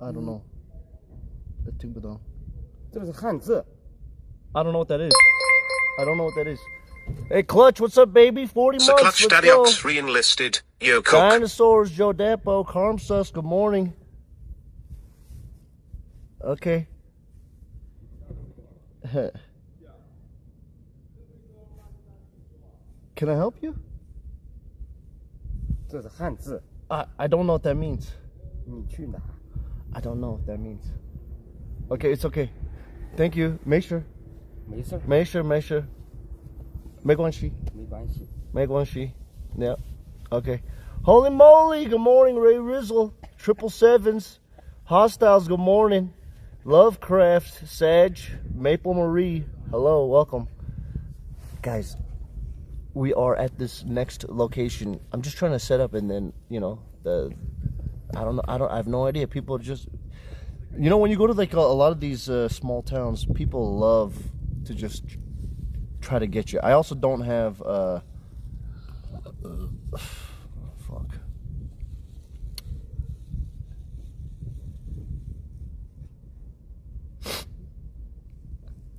I don't know. 听不懂。这个是汉字。I don't know what that is. I don't know what that is. Hey, Clutch, what's up, baby? 40 months. Clutch Let's Daddy go. Ox re-enlisted. Yo, Cook. Dinosaurs, Joe Depo, CookSux, good morning. Okay. Can I help you? 这是汉字。 I don't know what that means. 你去哪？ I don't know what that means. Okay, it's okay. Thank you. Make sure. 没事儿，没事没事。没关系。没关系。没关系. Yep. Okay. Holy moly, good morning, Ray Rizzle. 777s. Hostiles, good morning. Lovecraft, Sag, Maple Marie. Hello, welcome. Guys, we are at this next location. I'm just trying to set up, and then, you know, I have no idea. People just, you know, when you go to like a lot of these small towns, people love to just try to get you. I also don't have, fuck.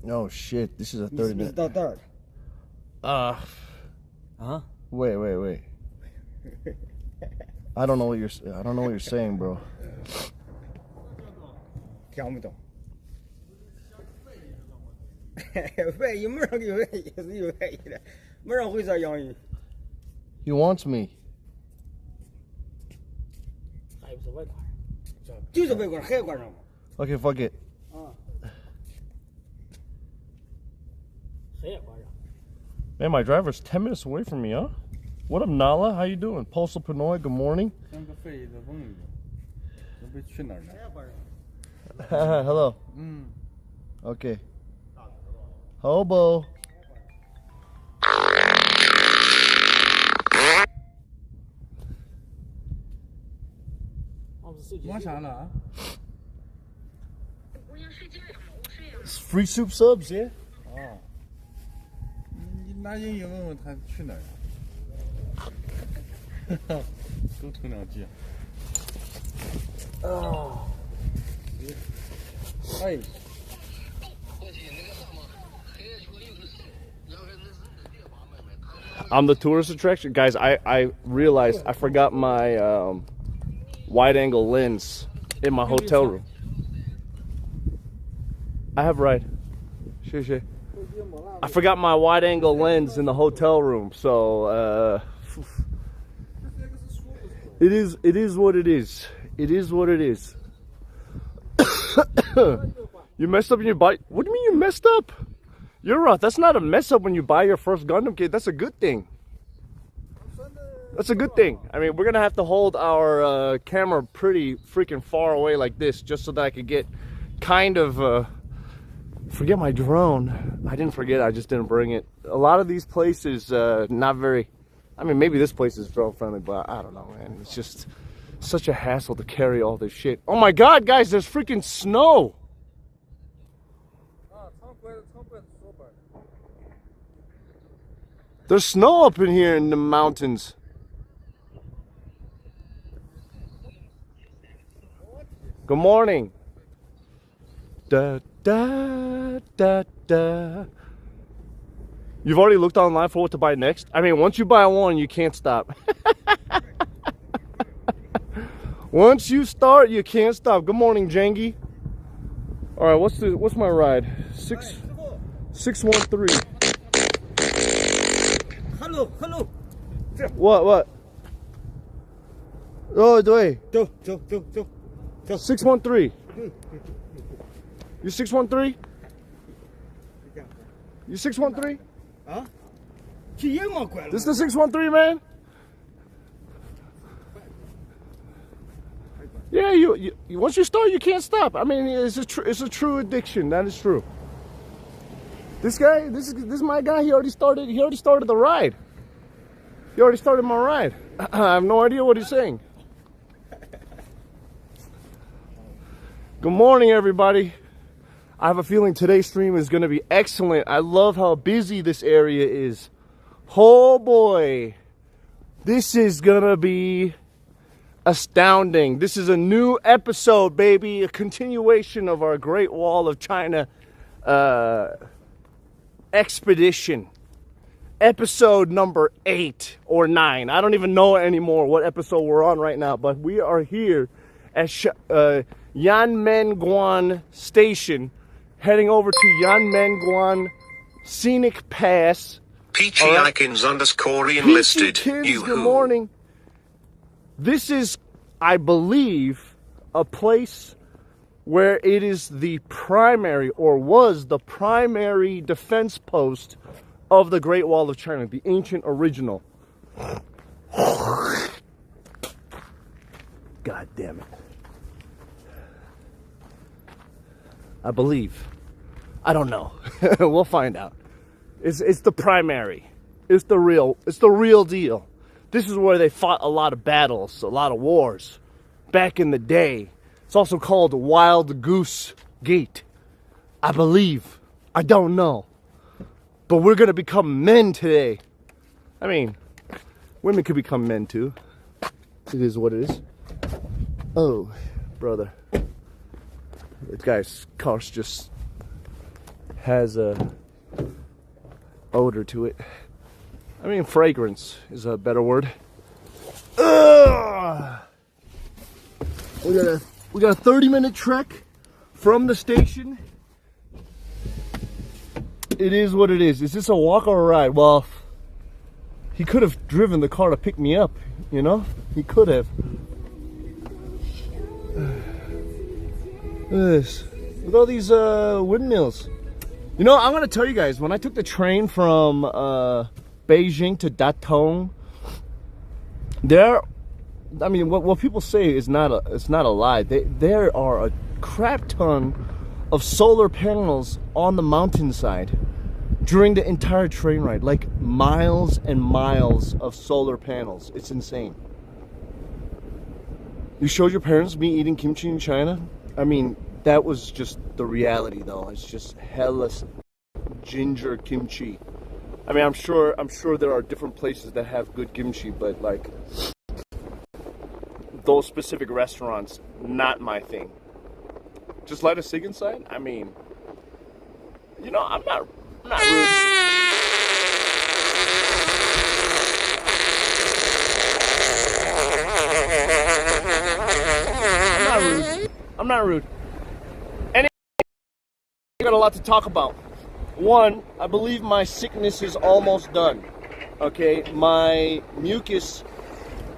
Oh shit, this is a 30-minute. 到这儿了。Wait. I don't know what you're saying, bro. 听不懂。外语没人给外语，是有外语的，没人会说洋语。 He wants me. 还不是外国人，就是外国人，海国人嘛。 Okay, fuck it. 啊。海国人。 Man, my driver's 10 minutes away from me, huh? What up, Nala? How you doing? Postal Pinoy, good morning. 像个飞的翁一样，都被去哪儿了？ Hello. Okay. Hobo.摸啥了啊？ Free soup subs, yeah? 哦，你拿英语问问他去哪儿了？多充两句。哦。哎。 I'm the tourist attraction. Guys, I realized I forgot my wide-angle lens in my hotel room. I have ride. Sure. I forgot my wide-angle lens in the hotel room, so it is what it is. It is what it is. You messed up in your bike. What do you mean you messed up? You're right. That's not a mess up when you buy your first Gundam kit. That's a good thing. That's a good thing. I mean, we're gonna have to hold our camera pretty freaking far away like this, just so that I could get kind of forget my drone. I didn't forget. I just didn't bring it. A lot of these places not very. I mean, maybe this place is drone friendly, but I don't know, man. It's just such a hassle to carry all this shit. Oh my God, guys! There's freaking snow. There's snow up in here in the mountains. Good morning. Da da da da. You've already looked online for what to buy next? I mean, once you buy one, you can't stop. Once you start, you can't stop. Good morning, Jengi. All right, what's my ride? 613. Hello. What? Oh, 对。走。 613. You 613? You 613? 啊？去野马关了。 This is the 613, man? Yeah, you once you start, you can't stop. I mean, it's a true addiction. That is true. This guy, this is my guy. He already started the ride. He already started my ride. I have no idea what he's saying. Good morning, everybody. I have a feeling today's stream is going to be excellent. I love how busy this area is. Oh boy, this is going to be astounding. This is a new episode, baby. A continuation of our Great Wall of China expedition. Episode number 8 or 9. I don't even know anymore what episode we're on right now, but we are here at Yanmenguan Station, heading over to Yanmenguan Scenic Pass. Peachy Right. Icons _ Peachy enlisted. Kids, You good who? morning. This is, I believe, a place where it is the primary, or was the primary defense post of the Great Wall of China, the ancient original. God damn it. I believe. I don't know. We'll find out. It's the primary. It's the real deal. This is where they fought a lot of battles, a lot of wars back in the day. It's also called Wild Goose Gate. I believe. I don't know. But we're going to become men today. I mean, women could become men too. It is what it is. Oh, brother. This guy's car just has a odor to it. I mean, fragrance is a better word. Ugh. We got a 30-minute trek from the station. It is what it is. Is this a walk or a ride? Well, he could have driven the car to pick me up, you know? He could have. Look at this. Look at all these windmills. You know, I'm gonna tell you guys, when I took the train from Beijing to Datong, I mean, what people say is not a lie. There are a crap ton of solar panels on the mountainside during the entire train ride, like miles and miles of solar panels. It's insane. You showed your parents me eating kimchi in China? I mean, that was just the reality, though. It's just hella ginger kimchi. I mean, I'm sure there are different places that have good kimchi, but like those specific restaurants, not my thing. Just light a cig inside? I mean, you know, I'm not rude. I'm not rude. Anyway, I got a lot to talk about. One, I believe my sickness is almost done. Okay, my mucus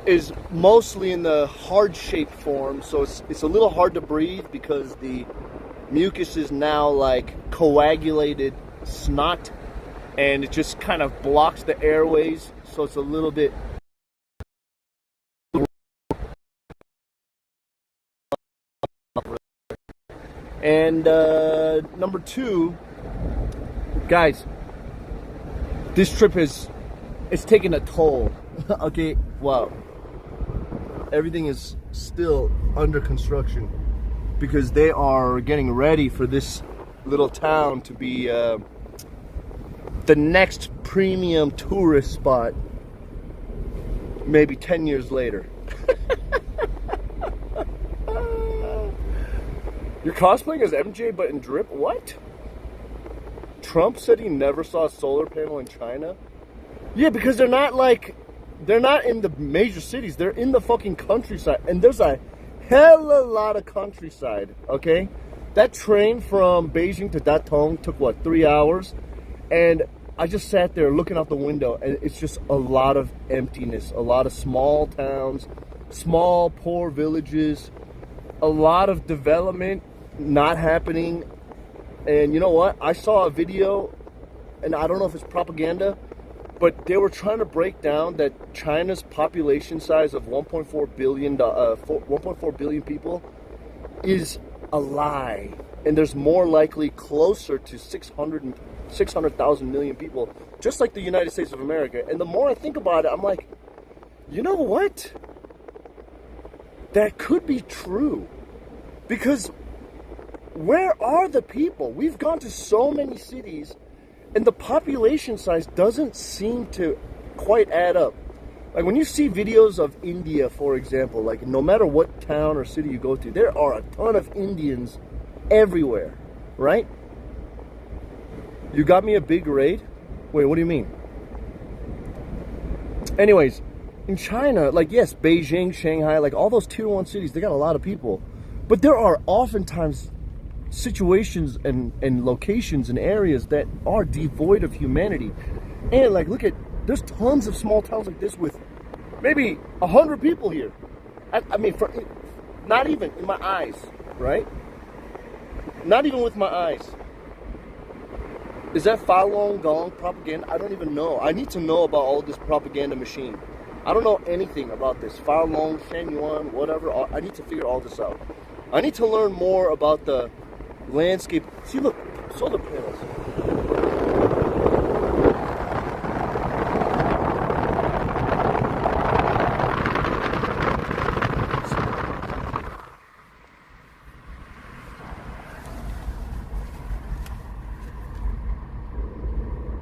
is mostly in the heart-shaped form, so it's a little hard to breathe because the mucus is now like coagulated snot, and it just kind of blocks the airways, so it's a little bit. And number 2, guys, this trip it's taken a toll. Okay, wow. Everything is still under construction because they are getting ready for this little town to be the next premium tourist spot maybe 10 years later. You're cosplaying as MJ but in drip? What? Trump said he never saw a solar panel in China? Yeah, because they're not in the major cities. They're in the fucking countryside. And there's a hella lot of countryside, okay? That train from Beijing to Datong took, 3 hours? And I just sat there looking out the window, and it's just a lot of emptiness. A lot of small towns, small, poor villages, a lot of development not happening. And you know what? I saw a video, and I don't know if it's propaganda, but they were trying to break down that China's population size of 1.4 billion people is a lie. And there's more likely closer to 600,000 million people, just like the United States of America. And the more I think about it, I'm like, you know what? That could be true. Because where are the people? We've gone to so many cities, and the population size doesn't seem to quite add up. Like when you see videos of India, for example, like no matter what town or city you go to, there are a ton of Indians everywhere, right? You got me a big raid? Wait, what do you mean? Anyways, in China, like yes, Beijing, Shanghai, like all those tier 1 cities, they got a lot of people. But there are oftentimes situations and locations and areas that are devoid of humanity. And like, look at, there's tons of small towns like this with maybe 100 people here. I mean, not even in my eyes, right? Not even with my eyes. Is that Falun Gong propaganda? I don't even know. I need to know about all this propaganda machine. I don't know anything about this. Falun, Shenyuan, whatever. I need to figure all this out. I need to learn more about the landscape. See, look, solar panels.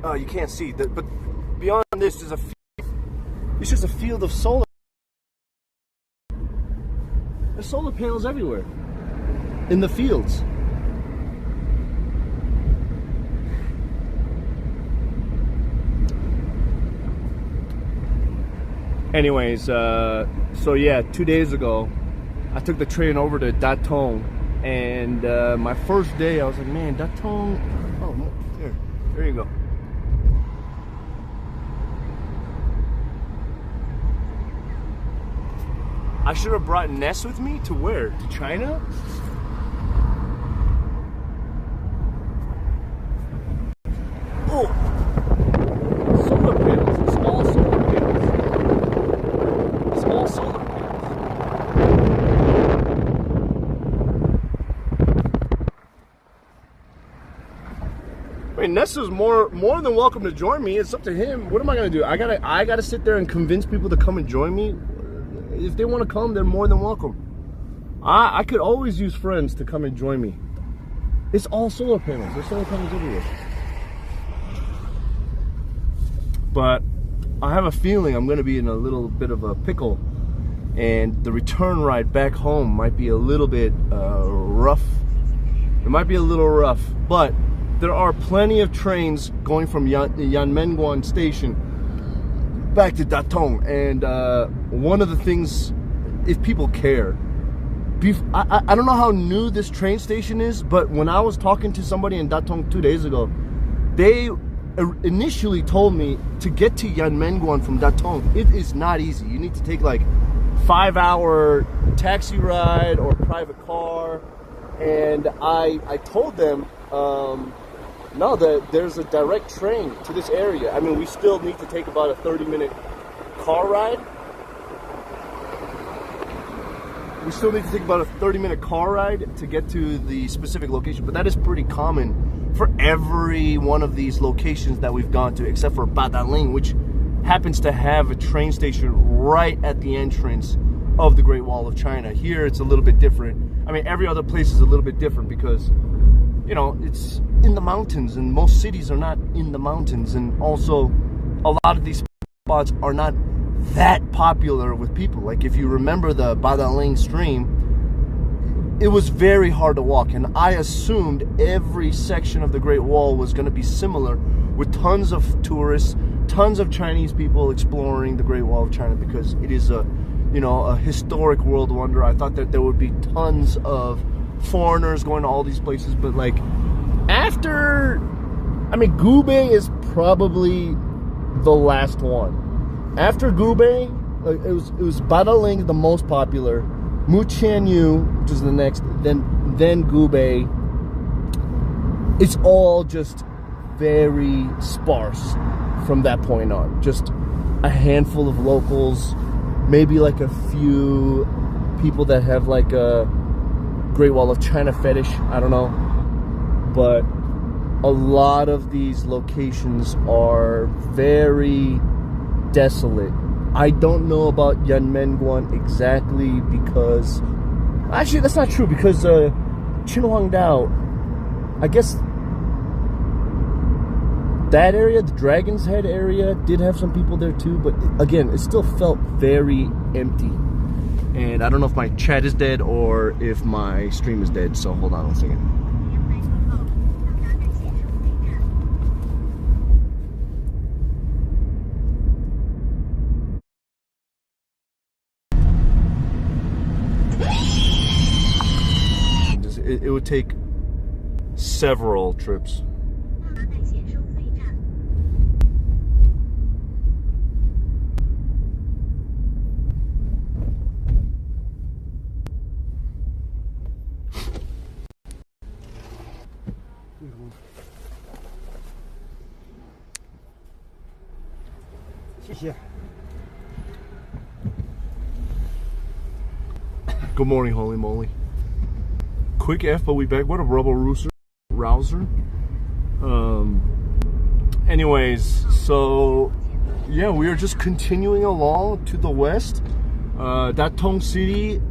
Oh, you can't see that, but beyond this is it's just a field of solar. There's solar panels everywhere in the fields. Anyways, so yeah, 2 days ago, I took the train over to Datong, and my first day, I was like, man, Datong. Oh, no, there you go. I should have brought Ness with me to where? To China? Oh! Solar panels. Small solar panels. Small solar panels. I mean, Ness is more than welcome to join me. It's up to him. What am I gonna do? I gotta sit there and convince people to come and join me. If they want to come, they're more than welcome. I could always use friends to come and join me. It's all solar panels. There's solar panels everywhere. But I have a feeling I'm going to be in a little bit of a pickle. And the return ride back home might be a little bit rough. It might be a little rough. But there are plenty of trains going from Yanmenguan station back to Datong, and one of the things, if people care, I don't know how new this train station is, but when I was talking to somebody in Datong 2 days ago, they initially told me to get to Yanmenguan from Datong, it is not easy. You need to take like 5-hour taxi ride or private car, and I told them no, there's a direct train to this area. I mean, we still need to take about a 30-minute car ride. We still need to take about a 30-minute car ride to get to the specific location. But that is pretty common for every one of these locations that we've gone to, except for Badaling, which happens to have a train station right at the entrance of the Great Wall of China. Here, it's a little bit different. I mean, every other place is a little bit different because, you know, it's in the mountains, and most cities are not in the mountains, and also a lot of these spots are not that popular with people. Like if you remember the Badaling stream, it was very hard to walk, and I assumed every section of the Great Wall was going to be similar, with tons of tourists, tons of Chinese people exploring the Great Wall of China, because it is a, you know, a historic world wonder. I thought that there would be tons of foreigners going to all these places, but like after, I mean, Gubei is probably the last one. After Gubei, like, it was Badaling, the most popular, Muqianyu, which is the next, then Gubei. It's all just very sparse from that point on. Just a handful of locals, maybe like a few people that have like a Great Wall of China fetish, I don't know. But a lot of these locations are very desolate. I don't know about Yanmenguan exactly because, actually that's not true, because Qinhuangdao, I guess that area, the Dragon's Head area, did have some people there too, but again, it still felt very empty. And I don't know if my chat is dead or if my stream is dead, so hold on one second. It would take several trips. Good morning, holy moly. Quick F, but we back. What a rubble rouser. Anyways, so yeah, we are just continuing along to the west. Datong City,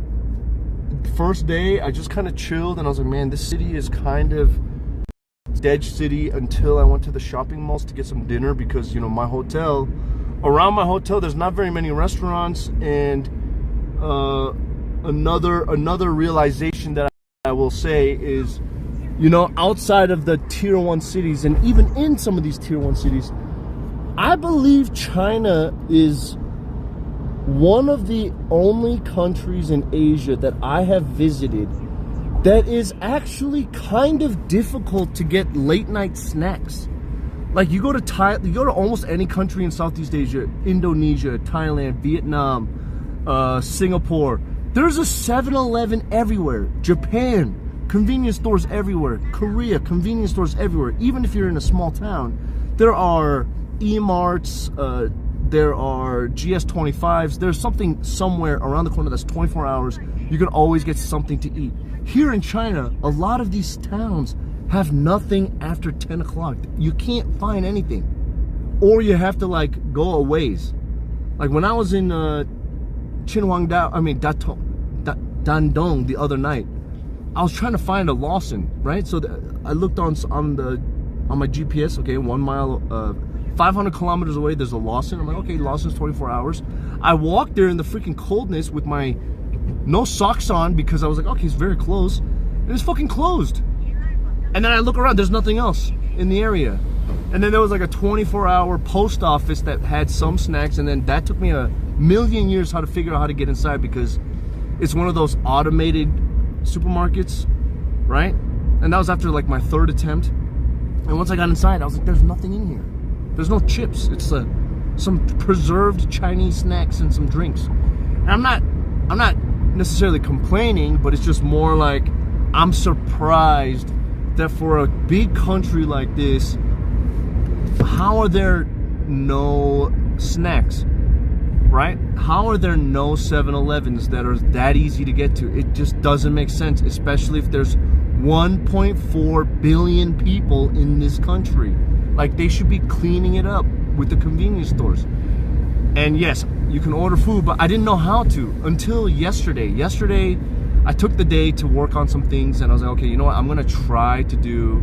first day, I just kind of chilled and I was like, man, this city is kind of dead city until I went to the shopping malls to get some dinner because, you know, around my hotel, there's not very many restaurants. And another realization that I will say is, you know, outside of the tier 1 cities and even in some of these tier 1 cities, I believe China is one of the only countries in Asia that I have visited that is actually kind of difficult to get late night snacks. Like you go to almost any country in Southeast Asia, Indonesia, Thailand, Vietnam, Singapore. There's a 7-Eleven everywhere. Japan, convenience stores everywhere. Korea, convenience stores everywhere. Even if you're in a small town, there are E-marts, there are GS25s. There's something somewhere around the corner that's 24 hours. You can always get something to eat. Here in China, a lot of these towns have nothing after 10 o'clock. You can't find anything. Or you have to like go a ways. Like when I was in Dandong the other night, I was trying to find a Lawson, right? So I looked on my GPS, okay, 1 mile, 500 kilometers away, there's a Lawson. I'm like, okay, Lawson's 24 hours. I walked there in the freaking coldness with my no socks on because I was like, okay, it's very close. And it's fucking closed. And then I look around, there's nothing else in the area. And then there was like a 24-hour post office that had some snacks, and then that took me a million years how to figure out how to get inside because it's one of those automated supermarkets, right? And that was after like my 3rd attempt. And once I got inside, I was like, there's nothing in here. There's no chips. It's some preserved Chinese snacks and some drinks. And I'm not necessarily complaining, but it's just more like I'm surprised that for a big country like this, how are there no snacks, right? How are there no 7-Elevens that are that easy to get to? It just doesn't make sense, especially if there's 1.4 billion people in this country. Like, they should be cleaning it up with the convenience stores. And yes, you can order food, but I didn't know how to until yesterday. Yesterday, I took the day to work on some things, and I was like, okay, you know what? I'm gonna try to do.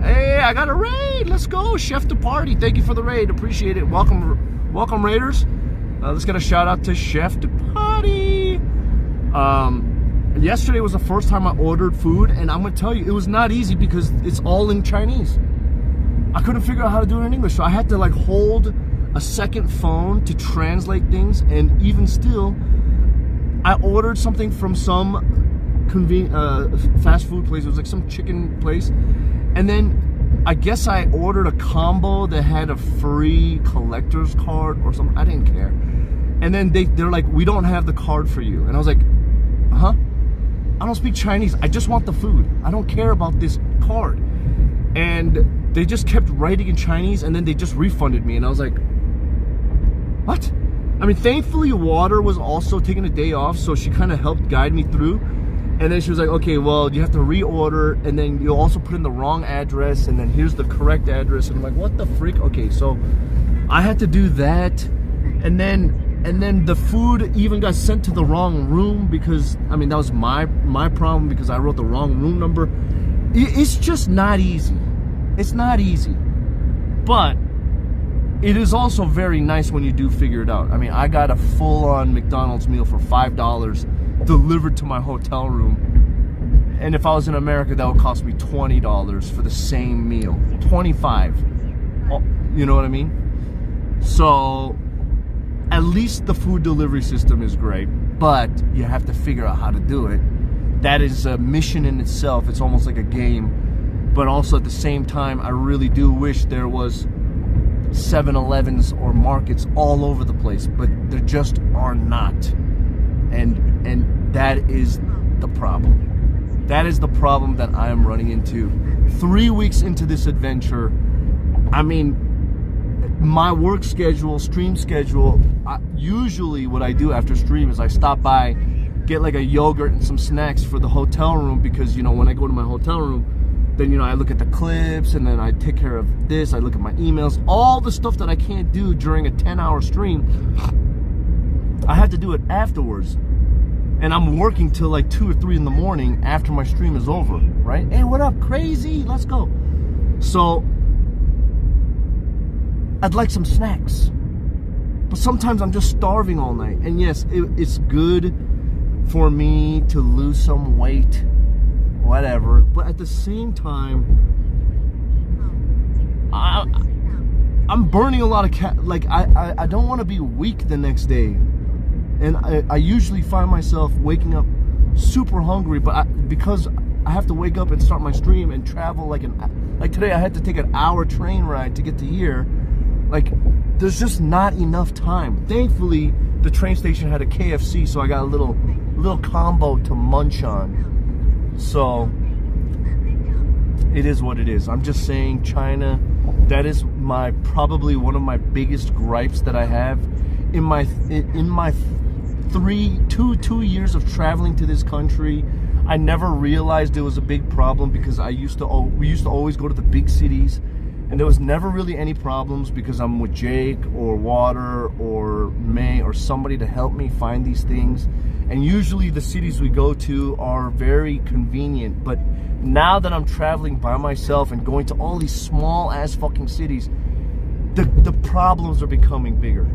Hey, I got a raid. Let's go, Chef de Party. Thank you for the raid. Appreciate it. Welcome, Raiders. Let's get a shout out to Chef de Party. Yesterday was the first time I ordered food, and I'm gonna tell you, it was not easy because it's all in Chinese. I couldn't figure out how to do it in English, so I had to like hold a second phone to translate things. And even still, I ordered something from some fast food place. It was like some chicken place, and then I guess I ordered a combo that had a free collector's card or something. I didn't care. And then they're like, we don't have the card for you. And I was like, huh? I don't speak Chinese. I just want the food. I don't care about this card. And they just kept writing in Chinese, and then they just refunded me. And I was like, what? I mean, thankfully Water was also taking a day off, so she kind of helped guide me through. And then she was like, okay, well, you have to reorder, and then you'll also put in the wrong address, and then here's the correct address. And I'm like, what the freak? Okay, so I had to do that. And then the food even got sent to the wrong room because, I mean, that was my problem because I wrote the wrong room number. It's just not easy. It's not easy. But it is also very nice when you do figure it out. I mean, I got a full-on McDonald's meal for $5 delivered to my hotel room. And if I was in America, that would cost me $20 for the same meal. $25. You know what I mean? So at least the food delivery system is great, but you have to figure out how to do it. That is a mission in itself. It's almost like a game. But also at the same time, I really do wish there was 7-Elevens or markets all over the place, but there just are not. And that is the problem. That is the problem that I am running into. 3 weeks into this adventure, I mean, my work schedule, stream schedule, usually what I do after stream is I stop by, get like a yogurt and some snacks for the hotel room, because, you know, when I go to my hotel room, then, you know, I look at the clips and then I take care of this, I look at my emails, all the stuff that I can't do during a 10-hour stream, I have to do it afterwards. And I'm working till like 2 or 3 in the morning after my stream is over, right? Hey, what up, crazy? Let's go. So I'd like some snacks, but sometimes I'm just starving all night. And yes, it's good for me to lose some weight, whatever, but at the same time, I'm burning a lot of I don't want to be weak the next day. And I usually find myself waking up super hungry, but because I have to wake up and start my stream and travel like today I had to take an hour train ride to get to here. Like, there's just not enough time. Thankfully, the train station had a KFC, so I got a little combo to munch on. So it is what it is. I'm just saying, China, that is probably one of my biggest gripes that I have in my 2 years of traveling to this country. I never realized it was a big problem because we used to always go to the big cities, and there was never really any problems because I'm with Jake or Water or May or somebody to help me find these things. And usually the cities we go to are very convenient. But now that I'm traveling by myself and going to all these small ass fucking cities, the problems are becoming bigger.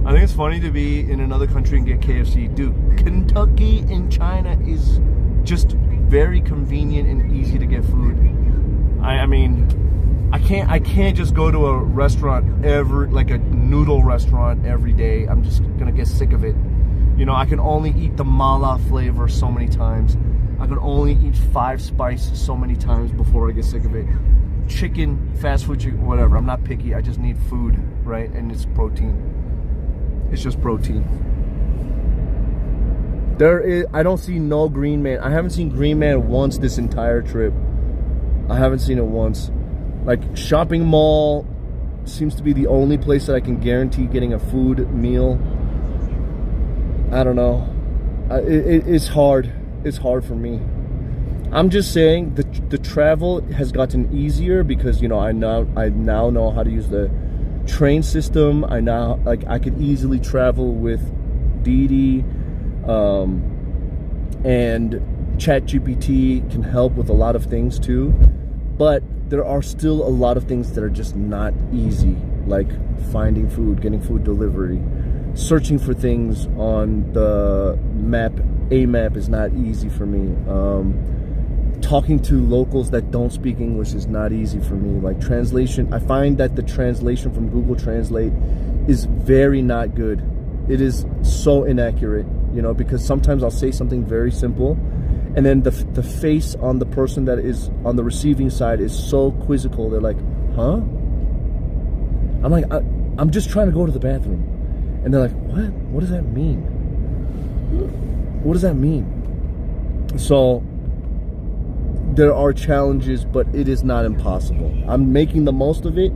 I think it's funny to be in another country and get KFC. Dude, Kentucky in China is just very convenient and easy to get food. I mean, I can't just go to a restaurant like a noodle restaurant every day. I'm just gonna get sick of it. You know, I can only eat the mala flavor so many times. I can only eat 5 spice so many times before I get sick of it. Chicken, fast food, chicken, whatever. I'm not picky. I just need food, right? And it's protein. It's just protein. I don't see no Green Man. I haven't seen Green Man once this entire trip. I haven't seen it once. Like, shopping mall seems to be the only place that I can guarantee getting a food meal. I don't know. It's hard. It's hard for me. I'm just saying the travel has gotten easier because, you know, I now know how to use the train system. I could easily travel with Didi, and ChatGPT can help with a lot of things too. But there are still a lot of things that are just not easy, like finding food, getting food delivery, searching for things on the map. A map is not easy for me. Talking to locals that don't speak English is not easy for me. Like, translation, I find that the translation from Google Translate is very not good. It is so inaccurate, you know, because sometimes I'll say something very simple, and then the face on the person that is on the receiving side is so quizzical. They're like, huh? I'm like, I'm just trying to go to the bathroom. And they're like, what? What does that mean? What does that mean? So there are challenges, but it is not impossible. I'm making the most of it,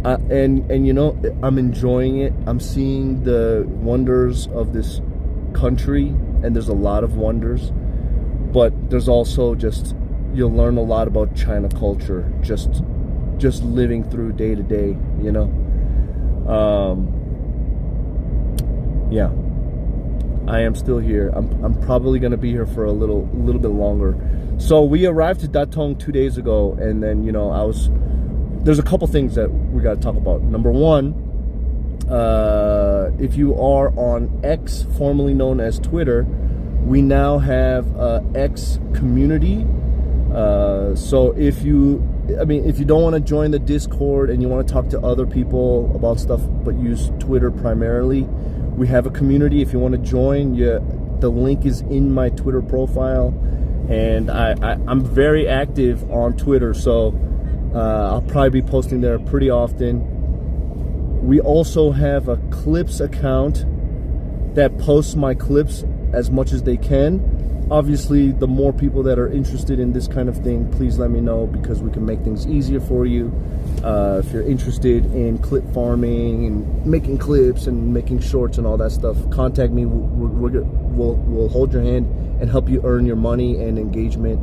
and you know, I'm enjoying it. I'm seeing the wonders of this country, and there's a lot of wonders, but there's also just, you'll learn a lot about China culture just living through day to day, you know. Yeah. I am still here. I'm probably gonna be here for a little bit longer. So we arrived to Datong 2 days ago, and then, you know, there's a couple things that we got to talk about. Number one, if you are on X, formerly known as Twitter, we now have X community. So if you don't want to join the Discord and you want to talk to other people about stuff but use Twitter primarily, we have a community. If you want to join, the link is in my Twitter profile, and I'm very active on Twitter, so I'll probably be posting there pretty often. We also have a clips account that posts my clips as much as they can. Obviously, the more people that are interested in this kind of thing, please let me know, because we can make things easier for you. If you're interested in clip farming and making clips and making shorts and all that stuff, contact me. We'll hold your hand and help you earn your money and engagement.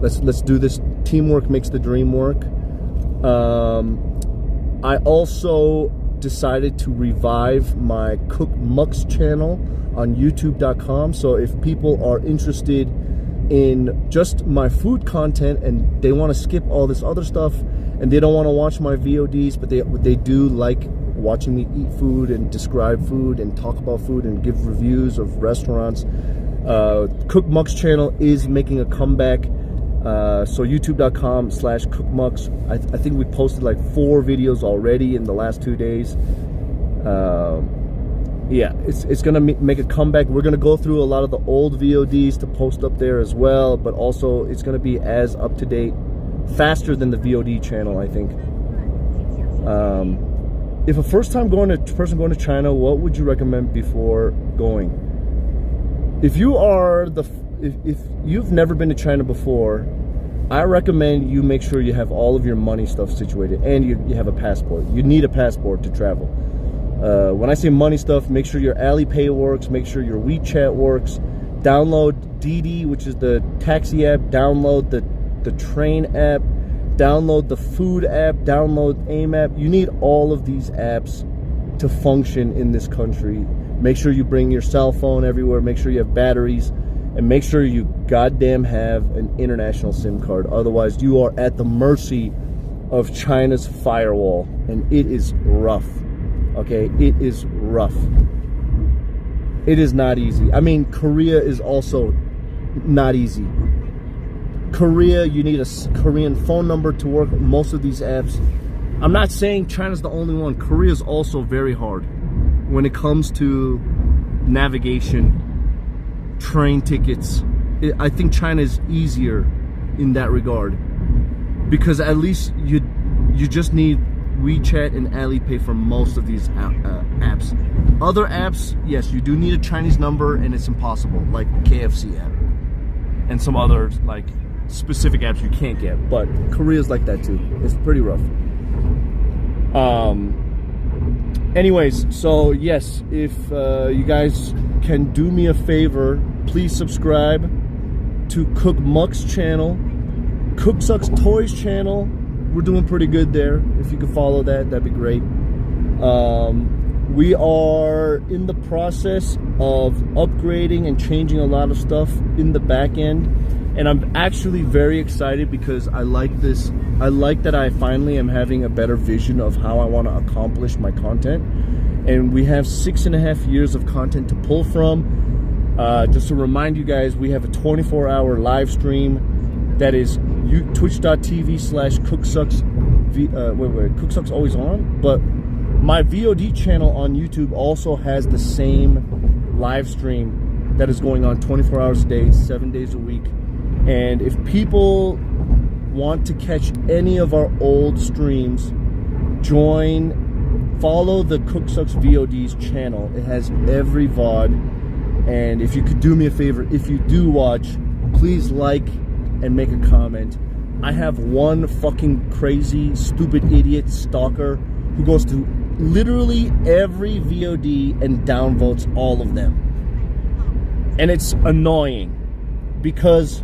Let's do this. Teamwork makes the dream work. I also decided to revive my CookSux channel on youtube.com. So if people are interested in just my food content and they want to skip all this other stuff and they don't want to watch my VODs, but they do like watching me eat food and describe food and talk about food and give reviews of restaurants, CookSux channel is making a comeback. So youtube.com/CookSux. I think we posted like 4 videos already in the last 2 days. Yeah, it's gonna make a comeback. We're gonna go through a lot of the old VODs to post up there as well, but also it's gonna be as up to date, faster than the VOD channel, I think. If a first-time person going to China, what would you recommend before going? If you've never been to China before, I recommend you make sure you have all of your money stuff situated, and you have a passport. You need a passport to travel. When I say money stuff, make sure your Alipay works, make sure your WeChat works. Download Didi, which is the taxi app. Download the train app. Download the food app. Download AIM app. You need all of these apps to function in this country. Make sure you bring your cell phone everywhere. Make sure you have batteries. And make sure you goddamn have an international SIM card. Otherwise, you are at the mercy of China's firewall. And it is rough. Okay? It is rough. It is not easy. I mean, Korea is also not easy. Korea, you need a Korean phone number to work with most of these apps. I'm not saying China's the only one. Korea is also very hard when it comes to navigation, train tickets. I think China is easier in that regard, because at least you just need WeChat and Alipay for most of these apps. Other apps, yes, you do need a Chinese number, and it's impossible, like KFC app and some other like specific apps you can't get. But Korea's like that too. It's pretty rough. Anyways, so yes, if you guys can do me a favor, please subscribe to CookSux channel, CookSux Toys channel. We're doing pretty good there. If you could follow that, that'd be great. We are in the process of upgrading and changing a lot of stuff in the back end, and I'm actually very excited because I like this. I like that I finally am having a better vision of how I want to accomplish my content, and we have 6.5 years of content to pull from. Just to remind you guys, we have a 24-hour live stream that is twitch.tv/CookSux. CookSux always on, but my VOD channel on YouTube also has the same live stream that is going on 24 hours a day, 7 days a week. And if people want to catch any of our old streams, follow the CookSux VOD's channel. It has every VOD. And if you could do me a favor, if you do watch, please like and make a comment. I have one fucking crazy, stupid idiot stalker who goes to literally every VOD and downvotes all of them. And it's annoying because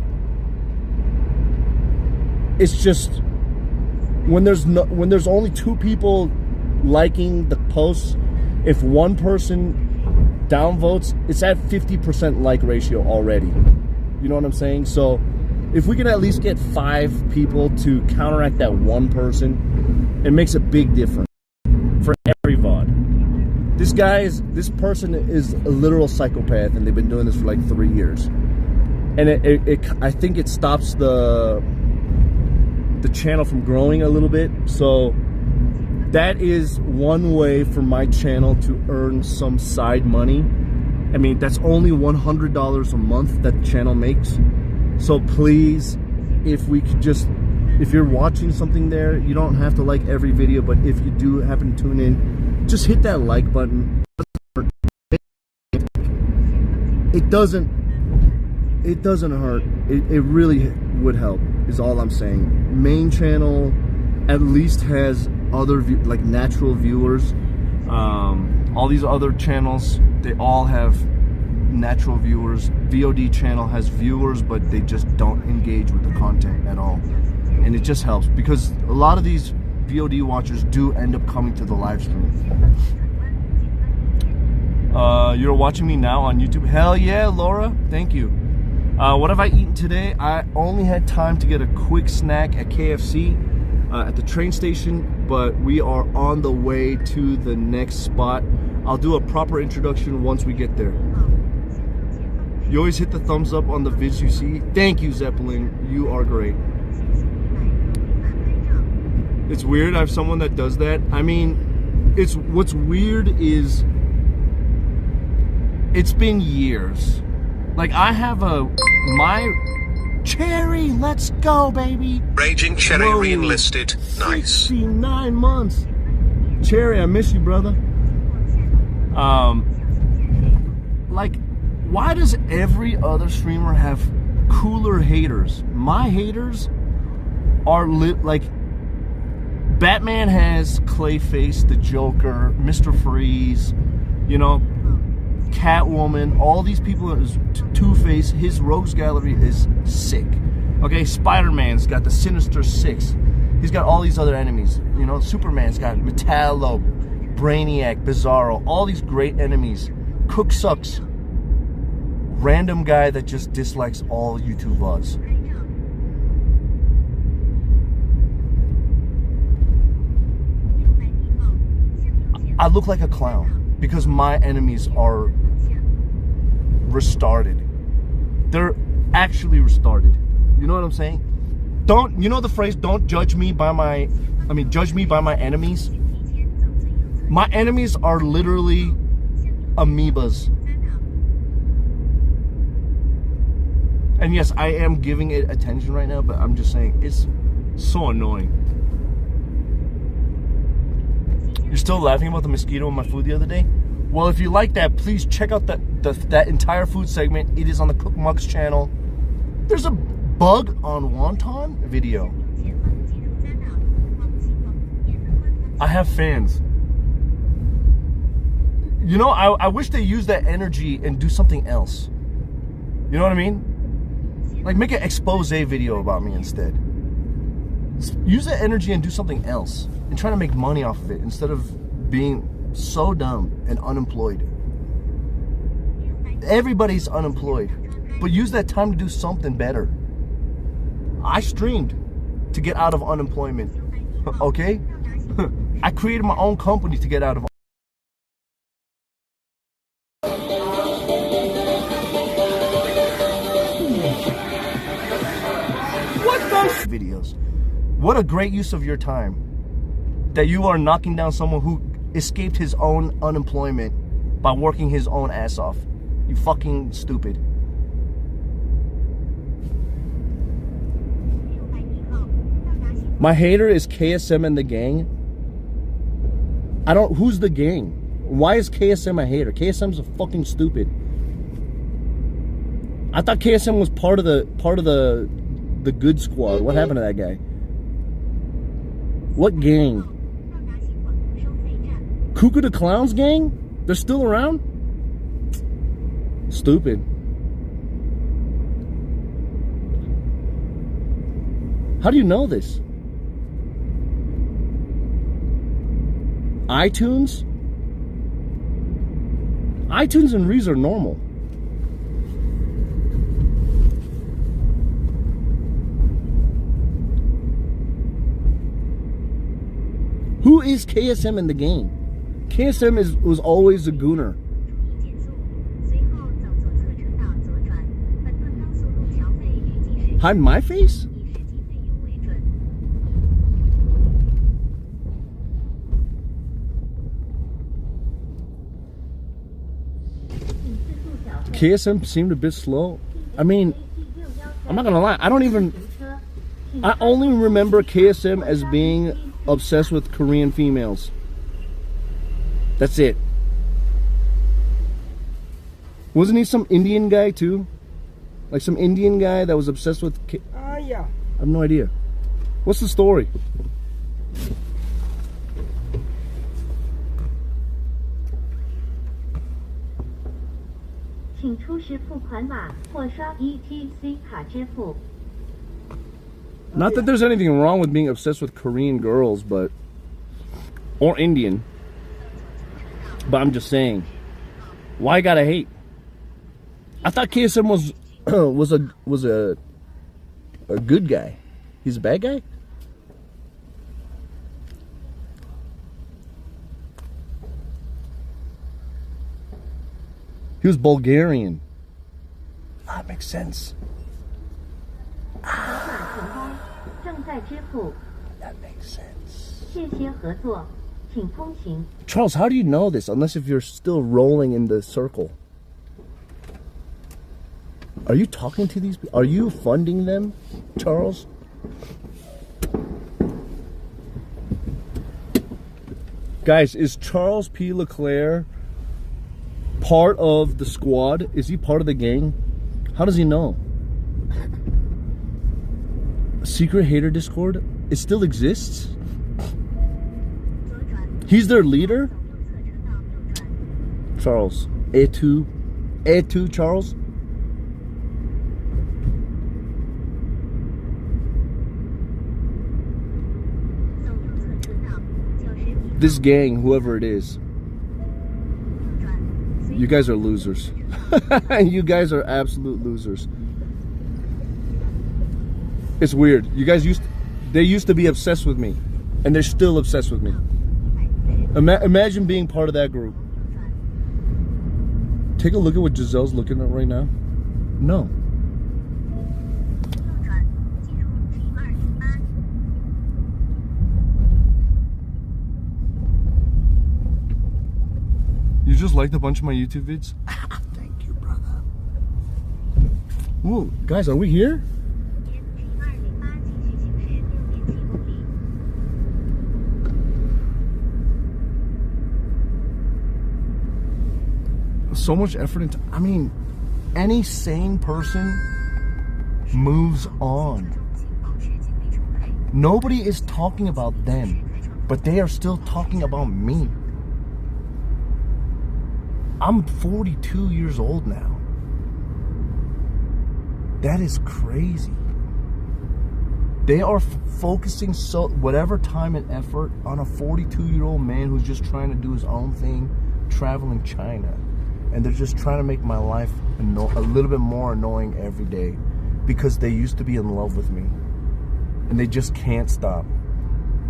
it's just when there's only 2 people liking the posts, if one person downvotes, it's at 50% like ratio already. You know what I'm saying? So if we can at least get 5 people to counteract that one person, it makes a big difference for every VOD. This person is a literal psychopath, and they've been doing this for like 3 years. And I think it stops the channel from growing a little bit. So that is one way for my channel to earn some side money. I mean, that's only $100 a month that the channel makes. So please, if we could just, if you're watching something there, you don't have to like every video, but if you do happen to tune in, just hit that like button. It doesn't hurt. It really would help, is all I'm saying. Main channel at least has other like natural viewers. All these other channels, they all have natural viewers. VOD channel has viewers, but they just don't engage with the content at all. And it just helps, because a lot of these VOD watchers do end up coming to the live stream. You're watching me now on YouTube? Hell yeah, Laura, thank you. What have I eaten today? I only had time to get a quick snack at KFC at the train station, but we are on the way to the next spot. I'll do a proper introduction once we get there. You always hit the thumbs up on the vids you see. Thank you, Zeppelin. You are great. It's weird I have someone that does that. I mean, what's weird is it's been years. Like, I have my Cherry, let's go, baby. Raging Cherry re-enlisted. Nice. 69 months. Cherry, I miss you, brother. Like, why does every other streamer have cooler haters? My haters are like, Batman has Clayface, the Joker, Mr. Freeze, you know, Catwoman, all these people, Two-Face, his rogues gallery is sick. Okay, Spider-Man's got the Sinister Six. He's got all these other enemies. You know, Superman's got Metallo, Brainiac, Bizarro, all these great enemies. CookSux, random guy that just dislikes all YouTube VODs. I look like a clown because my enemies are restarted. They're actually restarted. You know what I'm saying? You know the phrase, don't judge me by my, judge me by my enemies? My enemies are literally amoebas. And yes, I am giving it attention right now, but I'm just saying, it's so annoying. You're still laughing about the mosquito in my food the other day? Well, if you like that, please check out that entire food segment. It is on the CookSux channel. There's a bug on wonton video. I have fans. You know, I wish they used that energy and do something else. You know what I mean? Like, make an expose video about me instead. Use that energy and do something else. And try to make money off of it instead of being so dumb and unemployed. Everybody's unemployed. But use that time to do something better. I streamed to get out of unemployment. Okay? I created my own company to get out of videos. What a great use of your time that you are knocking down someone who escaped his own unemployment by working his own ass off. You fucking stupid. My hater is KSM and the gang. Who's the gang? Why is KSM a hater? KSM's a fucking stupid. I thought KSM was part of the good squad. What happened to that guy? What gang? Cuckoo the Clowns gang? They're still around? Stupid. How do you know this? iTunes? iTunes and Rees are normal. Who is KSM in the game? KSM was always a gooner. Hide my face? KSM seemed a bit slow. I mean, I'm not gonna lie, I only remember KSM as being obsessed with Korean females. That's it. Wasn't he some Indian guy too? Like some Indian guy that was obsessed with yeah. I have no idea. What's the story? Not that there's anything wrong with being obsessed with Korean girls, but or Indian. But I'm just saying, why gotta hate? I thought KSM was a good guy. He's a bad guy? He was Bulgarian. That makes sense. That makes sense. Charles, how do you know this? Unless if you're still rolling in the circle. Are you talking to these people? Are you funding them, Charles? Guys, is Charles P. Leclerc part of the squad? Is he part of the gang? How does he know? Secret hater Discord? It still exists? He's their leader? Charles. A2 Charles? This gang, whoever it is, you guys are losers. You guys are absolute losers. It's weird. You guys they used to be obsessed with me, and they're still obsessed with me. Imagine being part of that group. Take a look at what Giselle's looking at right now. No. You just liked a bunch of my YouTube vids? Thank you, brother. Ooh, guys, are we here? So much effort into, I mean, any sane person moves on. Nobody is talking about them, but they are still talking about me. I'm 42 years old now. That is crazy. They are focusing whatever time and effort on a 42-year-old man who's just trying to do his own thing, traveling China. And they're just trying to make my life a little bit more annoying every day because they used to be in love with me. And they just can't stop.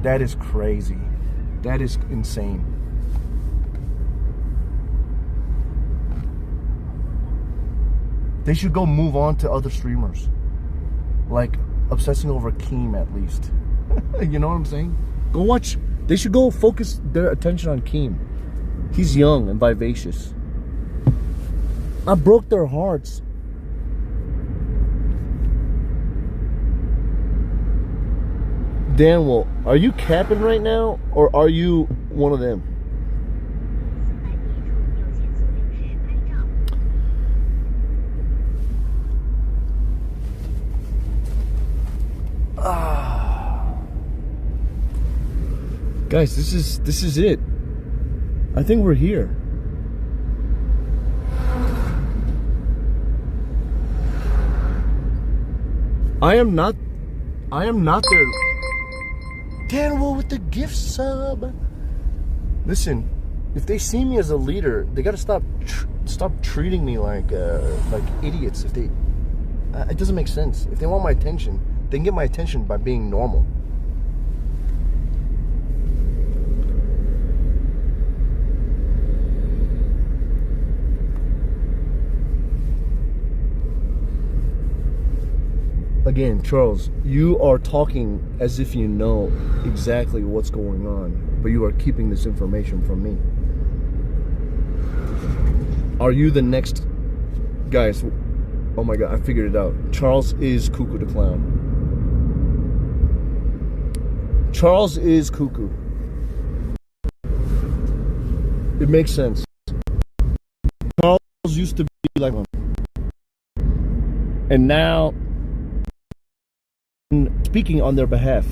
That is crazy. That is insane. They should go move on to other streamers. Like obsessing over Keem at least. You know what I'm saying? Go watch. They should go focus their attention on Keem. He's young and vivacious. I broke their hearts. Danwell, are you capping right now, or are you one of them? Guys, this is it. I think we're here. I am not there. Danwell with the gift sub. Listen, if they see me as a leader, they gotta stop stop treating me like idiots. If they, it doesn't make sense. If they want my attention, they can get my attention by being normal. Again, Charles, you are talking as if you know exactly what's going on, but you are keeping this information from me. Are you the next... Guys, oh my god, I figured it out. Charles is Cuckoo the Clown. Charles is Cuckoo. It makes sense. Charles used to be like one. And now... speaking on their behalf.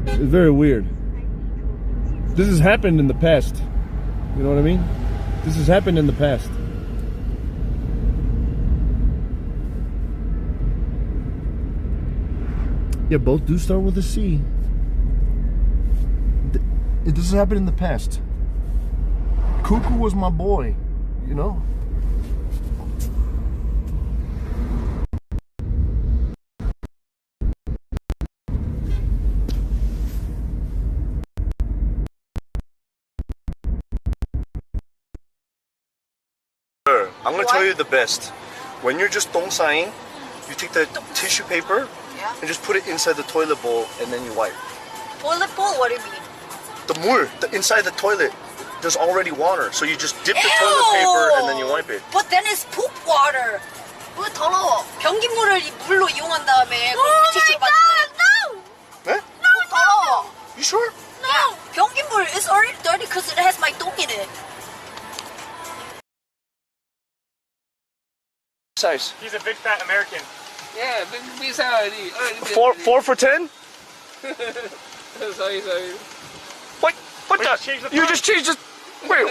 It's very weird. This has happened in the past. You know what I mean? This has happened in the past. Yeah, both do start with a C. This has happened in the past. Cuckoo was my boy. You know? I'm gonna tell you the best. When you're just dongsaing, you take the tissue paper and just put it inside the toilet bowl and then you wipe. Toilet bowl? What do you mean? The 물, inside the toilet. There's already water, so you just dip the toilet paper and then you wipe it. But then it's poop water. 왜 더러워? 변기물을 이 물로 이용한 다음에 물티슈 받으면 네? 너 더러워. You sure? No. 변기물 is already dirty because it has my 똥 in it. Size. He's a big fat American. Yeah, big size. Four for 10? Sorry. What? What Wait, the? change the You price? just changed it. Wait.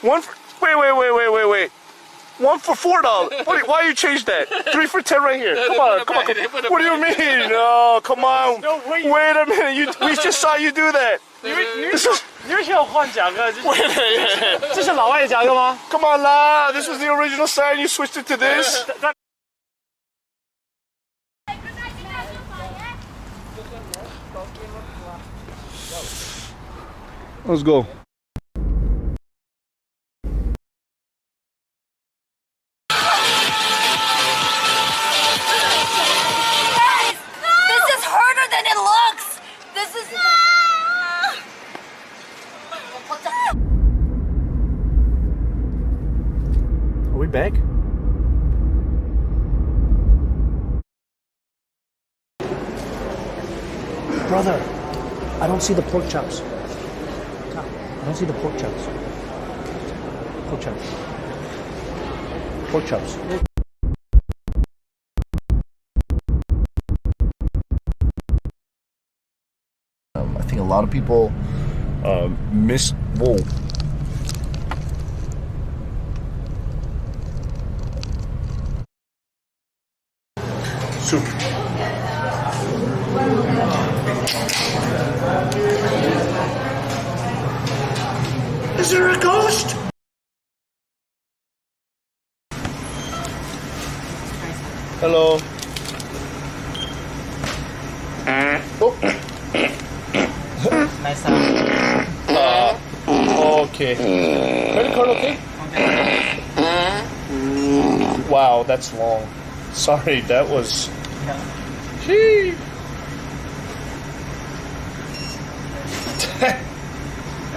One for. Wait. One for $4. Why you change that? 3 for 10 right here. Come on. What do you mean? No, come on. No, wait. Wait a minute. We just saw you do that. This is. 你是要换价格？这 Wait a minute. 这是老外的价格吗？ Come on lah. This was the original sign. You switched it to this. Let's go. This is harder than it looks. This is. Are we back? Brother, I don't see the pork chops. I don't see the pork chops. Pork chops. Pork chops. I think a lot of people miss. Whoa. Soup. Is there a ghost? Hello. Oh. Nice. Okay. Credit card okay? Wow, that's long. Sorry, that was. Gee.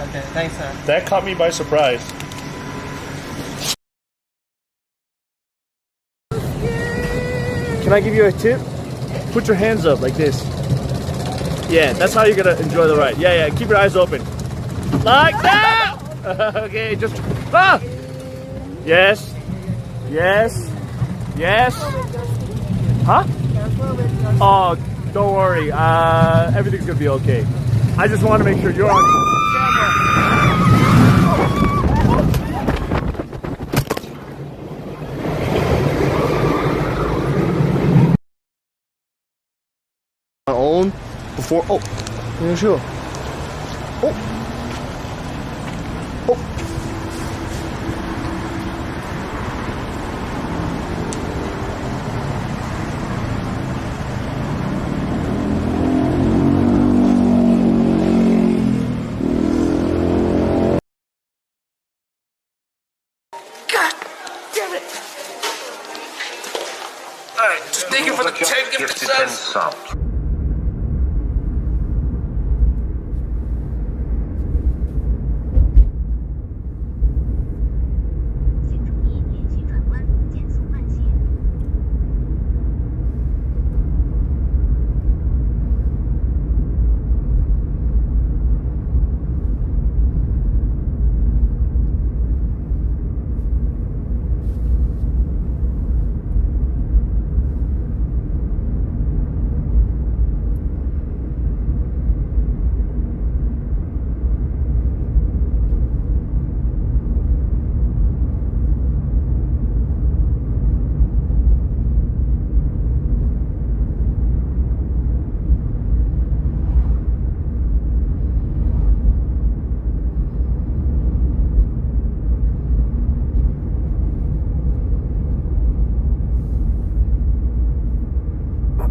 Okay, thanks, sir. That caught me by surprise. Can I give you a tip? Put your hands up like this. Yeah, that's how you're gonna enjoy the ride. Yeah, keep your eyes open. Like that! Okay, just... Ah! Yes. Huh? Oh, don't worry. Everything's gonna be okay. I just want to make sure you're on my own before. Oh, 优秀。哦。哦。Alright, just thank you for the 10 gifted subs.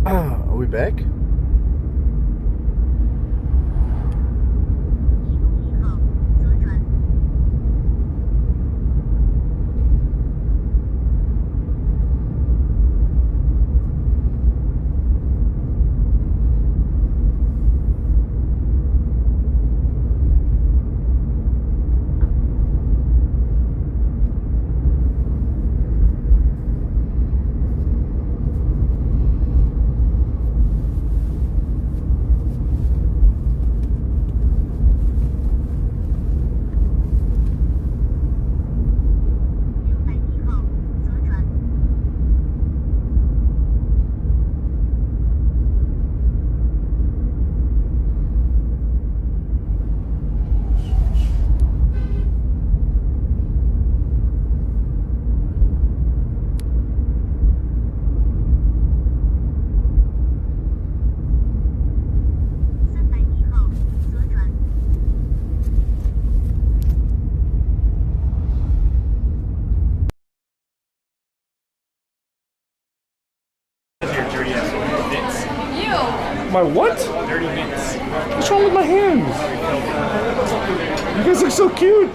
Are we back? My what? Dirty mints. What's wrong with my hands? You guys look so cute.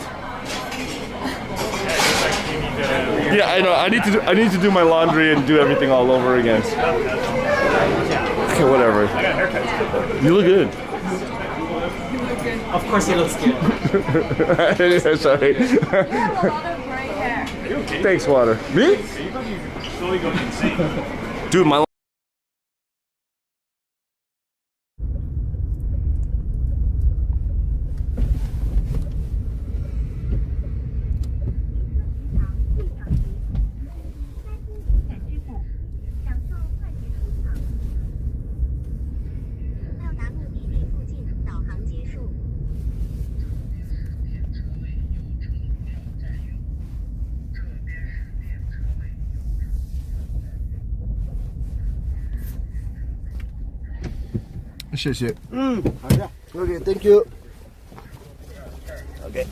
Yeah, I know. I need to do my laundry and do everything all over again. Okay, whatever. I got a haircut. You look good. Of course he looks good. Sorry. You have a lot of gray hair. Are you okay? Thanks, Water. Me? Are you fucking slowly going insane? Dude, my谢谢。好的。Okay, thank you. Okay.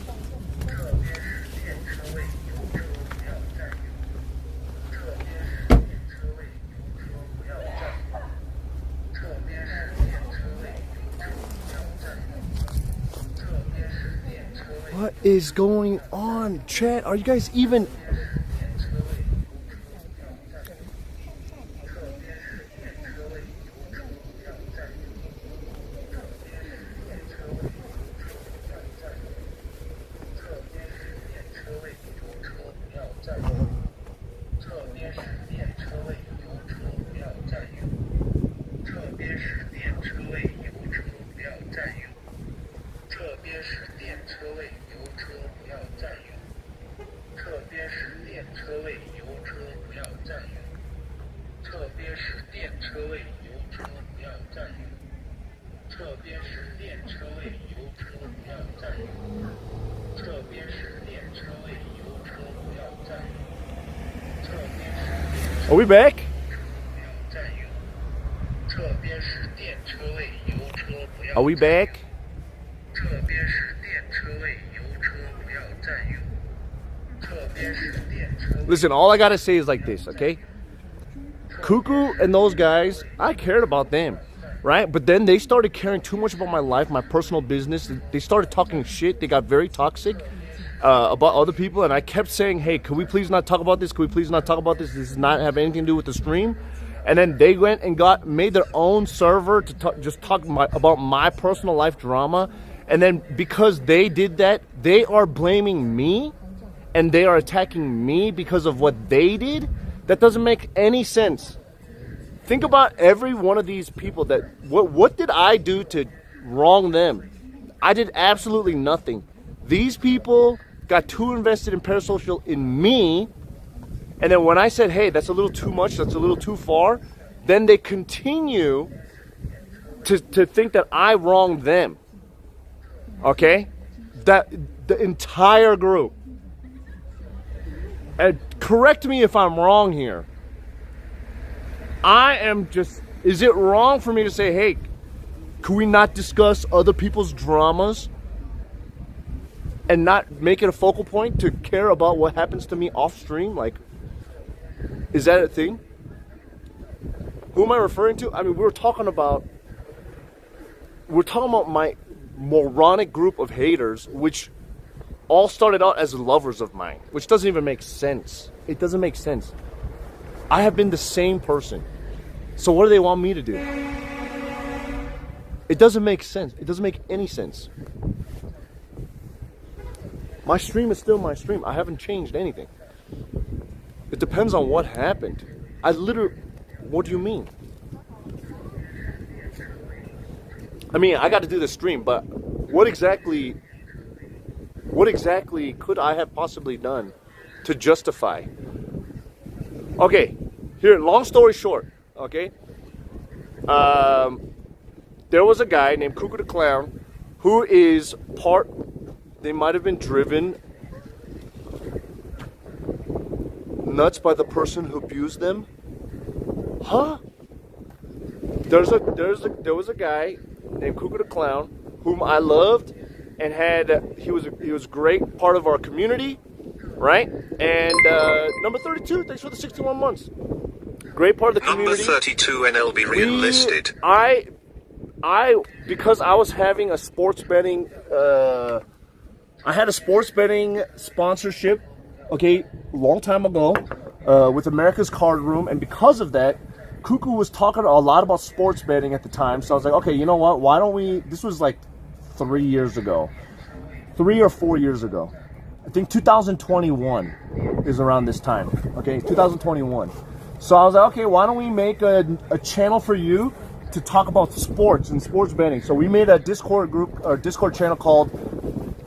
What is going on, chat? Are you guys even? Are we back? Are we back? 侧边是电车位，油车不要占用。侧边是电车位。 Listen, all I gotta say is like this, okay? Cuckoo and those guys, I cared about them, right? But then they started caring too much about my life, my personal business. They started talking shit. They got very toxic about other people, and I kept saying, hey, can we please not talk about this? Can we please not talk about this? This does not have anything to do with the stream. And then they went and made their own server to just talk about my personal life drama. And then because they did that, they are blaming me and they are attacking me because of what they did. That doesn't make any sense. Think about every one of these people that, what did I do to wrong them? I did absolutely nothing. These people got too invested in parasocial in me. And then when I said, hey, that's a little too much, that's a little too far, then they continue to think that I wronged them. Okay? That the entire group. And correct me if I'm wrong here. I am just, is it wrong for me to say, hey, can we not discuss other people's dramas and not make it a focal point to care about what happens to me off stream? Like, is that a thing? Who am I referring to? I mean, we're talking about my moronic group of haters, which all started out as lovers of mine, which doesn't even make sense. It doesn't make sense. I have been the same person. So what do they want me to do? It doesn't make sense. It doesn't make any sense. My stream is still my stream. I haven't changed anything. It depends on what happened. I literally, what do you mean? I mean, I got to do the stream, but what exactly could I have possibly done to justify? Okay, here, long story short, okay? There was a guy named Cuckoo the Clown who is they might have been driven nuts by the person who abused them. Huh? There was a guy named Cuckoo the Clown whom I loved and he was a great part of our community, right? And number 32, thanks for the 61 months. Great part of the community. Number 32 NLB re-enlisted. Because I was having a sports betting, I had a sports betting sponsorship, okay, long time ago, with America's Card Room, and because of that, Cuckoo was talking a lot about sports betting at the time, so I was like, okay, you know what, why don't we, this was like 3 years ago, 3 or 4 years ago, I think 2021 is around this time, okay, 2021. So I was like, okay, why don't we make a channel for you to talk about sports and sports betting. So we made a Discord group, or Discord channel called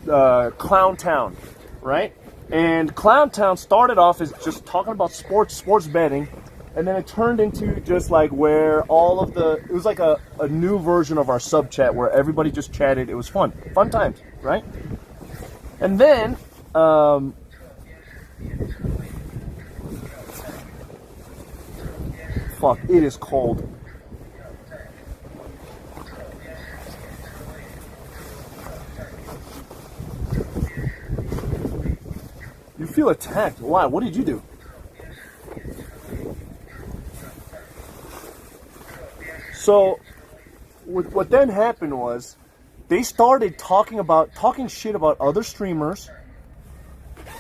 Clown Town, right? And Clown Town started off as just talking about sports betting, and then it turned into just like where all of it was like a new version of our sub chat where everybody just chatted. It was fun times, right? And then fuck, it is cold. You feel attacked. Why? What did you do? So, what then happened was, they started talking shit about other streamers,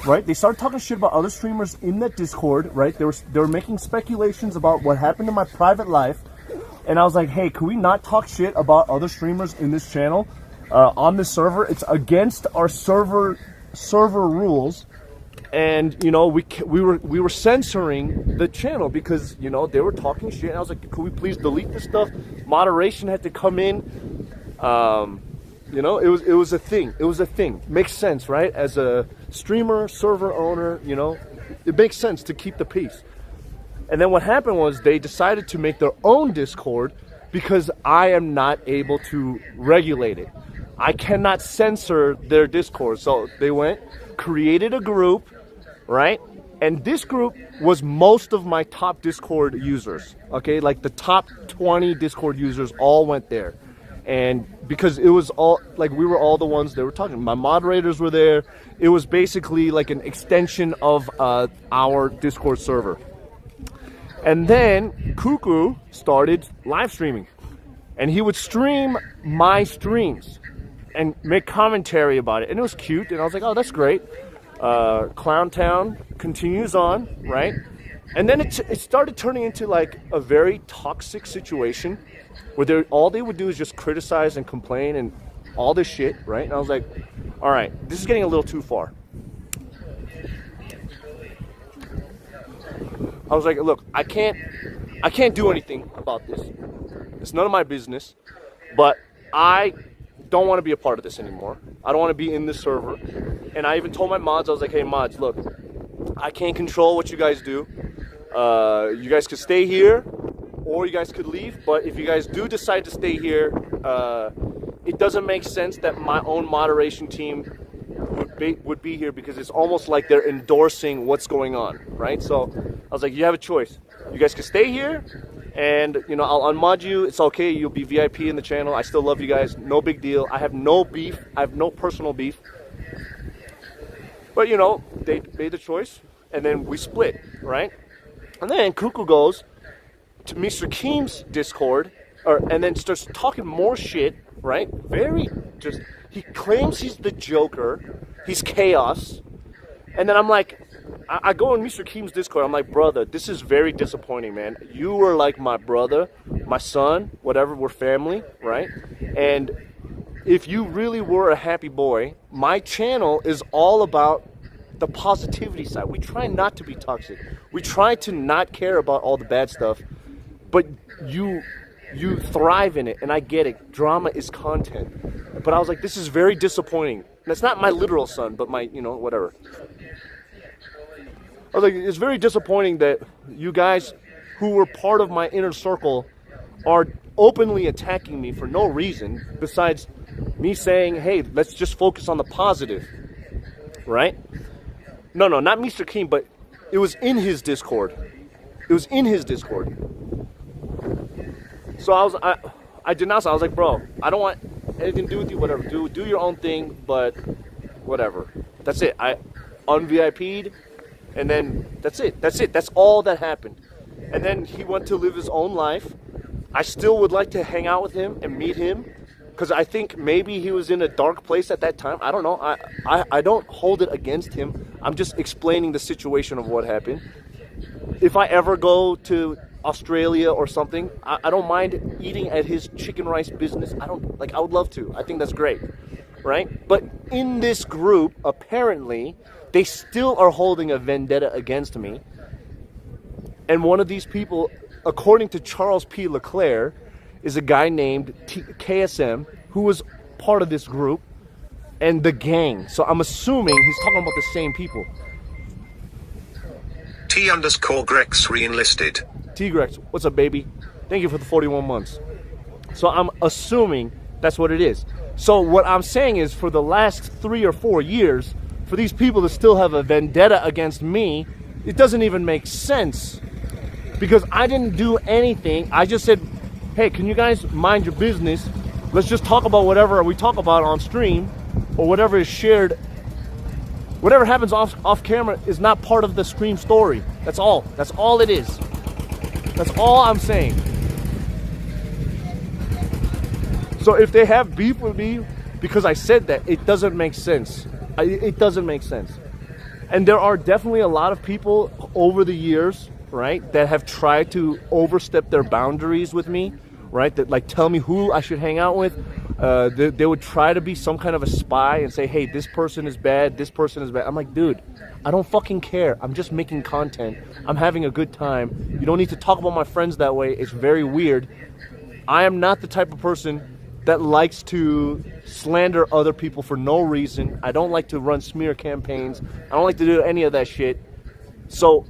right? They started talking shit about other streamers in that Discord, right? They were making speculations about what happened in my private life, and I was like, hey, can we not talk shit about other streamers in this channel, on this server? It's against our server rules. And you know, we were censoring the channel because, you know, they were talking shit. And I was like, could we please delete this stuff? Moderation had to come in. You know, it was a thing. It was a thing. Makes sense, right? As a streamer, server owner, you know, it makes sense to keep the peace. And then what happened was they decided to make their own Discord because I am not able to regulate it. I cannot censor their Discord. So they went, created a group, right? And this group was most of my top Discord users, okay? Like the top 20 Discord users all went there. And because it was all, like, we were all the ones that were talking. My moderators were there. It was basically like an extension of our Discord server. And then Cuckoo started live streaming. And he would stream my streams and make commentary about it. And it was cute. And I was like, oh, that's great. Clown Town continues on, right? And then it started turning into like a very toxic situation where all they would do is just criticize and complain and all this shit, right? And I was like, all right, this is getting a little too far. I was like, look, I can't do anything about this. It's none of my business, but I don't want to be a part of this anymore. I don't want to be in this server. And I even told my mods, I was like, hey mods, look, I can't control what you guys do. You guys could stay here or you guys could leave, but if you guys do decide to stay here, it doesn't make sense that my own moderation team would be here, because it's almost like they're endorsing what's going on, right? So I was like, you have a choice. You guys can stay here, and you know, I'll unmod you. It's okay. You'll be VIP in the channel. I still love you guys. No big deal. I have no beef. I have no personal beef. But you know, they made the choice, and then we split, right? And then Cuckoo goes to Mr. Keem's Discord, and then starts talking more shit, right? He claims he's the Joker. He's chaos. And then I'm like, I go in Mr. Keem's Discord. I'm like, brother, this is very disappointing, man. You were like my brother, my son, whatever. We're family, right? And if you really were a happy boy, my channel is all about the positivity side. We try not to be toxic. We try to not care about all the bad stuff. But you thrive in it, and I get it. Drama is content. But I was like, this is very disappointing. That's not my literal son, but my, you know, whatever. I was like, it's very disappointing that you guys who were part of my inner circle are openly attacking me for no reason besides me saying, hey, let's just focus on the positive, right? No, not Mr. Keem, but it was in his Discord. It was in his Discord. So I denounced it. I was like, bro, I don't want anything to do with you, whatever. Do your own thing, but whatever. That's it. I un-VIP'd, and then that's it. That's all that happened. And then he went to live his own life. I still would like to hang out with him and meet him, because I think maybe he was in a dark place at that time. I don't know. I don't hold it against him. I'm just explaining the situation of what happened. If I ever go to Australia or something, I don't mind eating at his chicken rice business. I would love to. I think that's great, right? But in this group, apparently, they still are holding a vendetta against me. And one of these people, according to Charles P. Leclerc, is a guy named KSM, who was part of this group and the gang. So I'm assuming he's talking about the same people. T_Grex re-enlisted. T-Grex, what's up, baby? Thank you for the 41 months. So I'm assuming that's what it is. So what I'm saying is, for the last 3 or 4 years, for these people to still have a vendetta against me, it doesn't even make sense. Because I didn't do anything. I just said, hey, can you guys mind your business? Let's just talk about whatever we talk about on stream, or whatever is shared. Whatever happens off camera is not part of the stream story. That's all. That's all it is. That's all I'm saying. So if they have beef with me because I said that, it doesn't make sense. It doesn't make sense. And there are definitely a lot of people over the years, right, that have tried to overstep their boundaries with me, right, that like tell me who I should hang out with. They would try to be some kind of a spy and say, hey, this person is bad, this person is bad. I'm like, dude, I don't fucking care. I'm just making content. I'm having a good time. You don't need to talk about my friends that way. It's very weird. I am not the type of person that likes to slander other people for no reason. I don't like to run smear campaigns. I don't like to do any of that shit. So,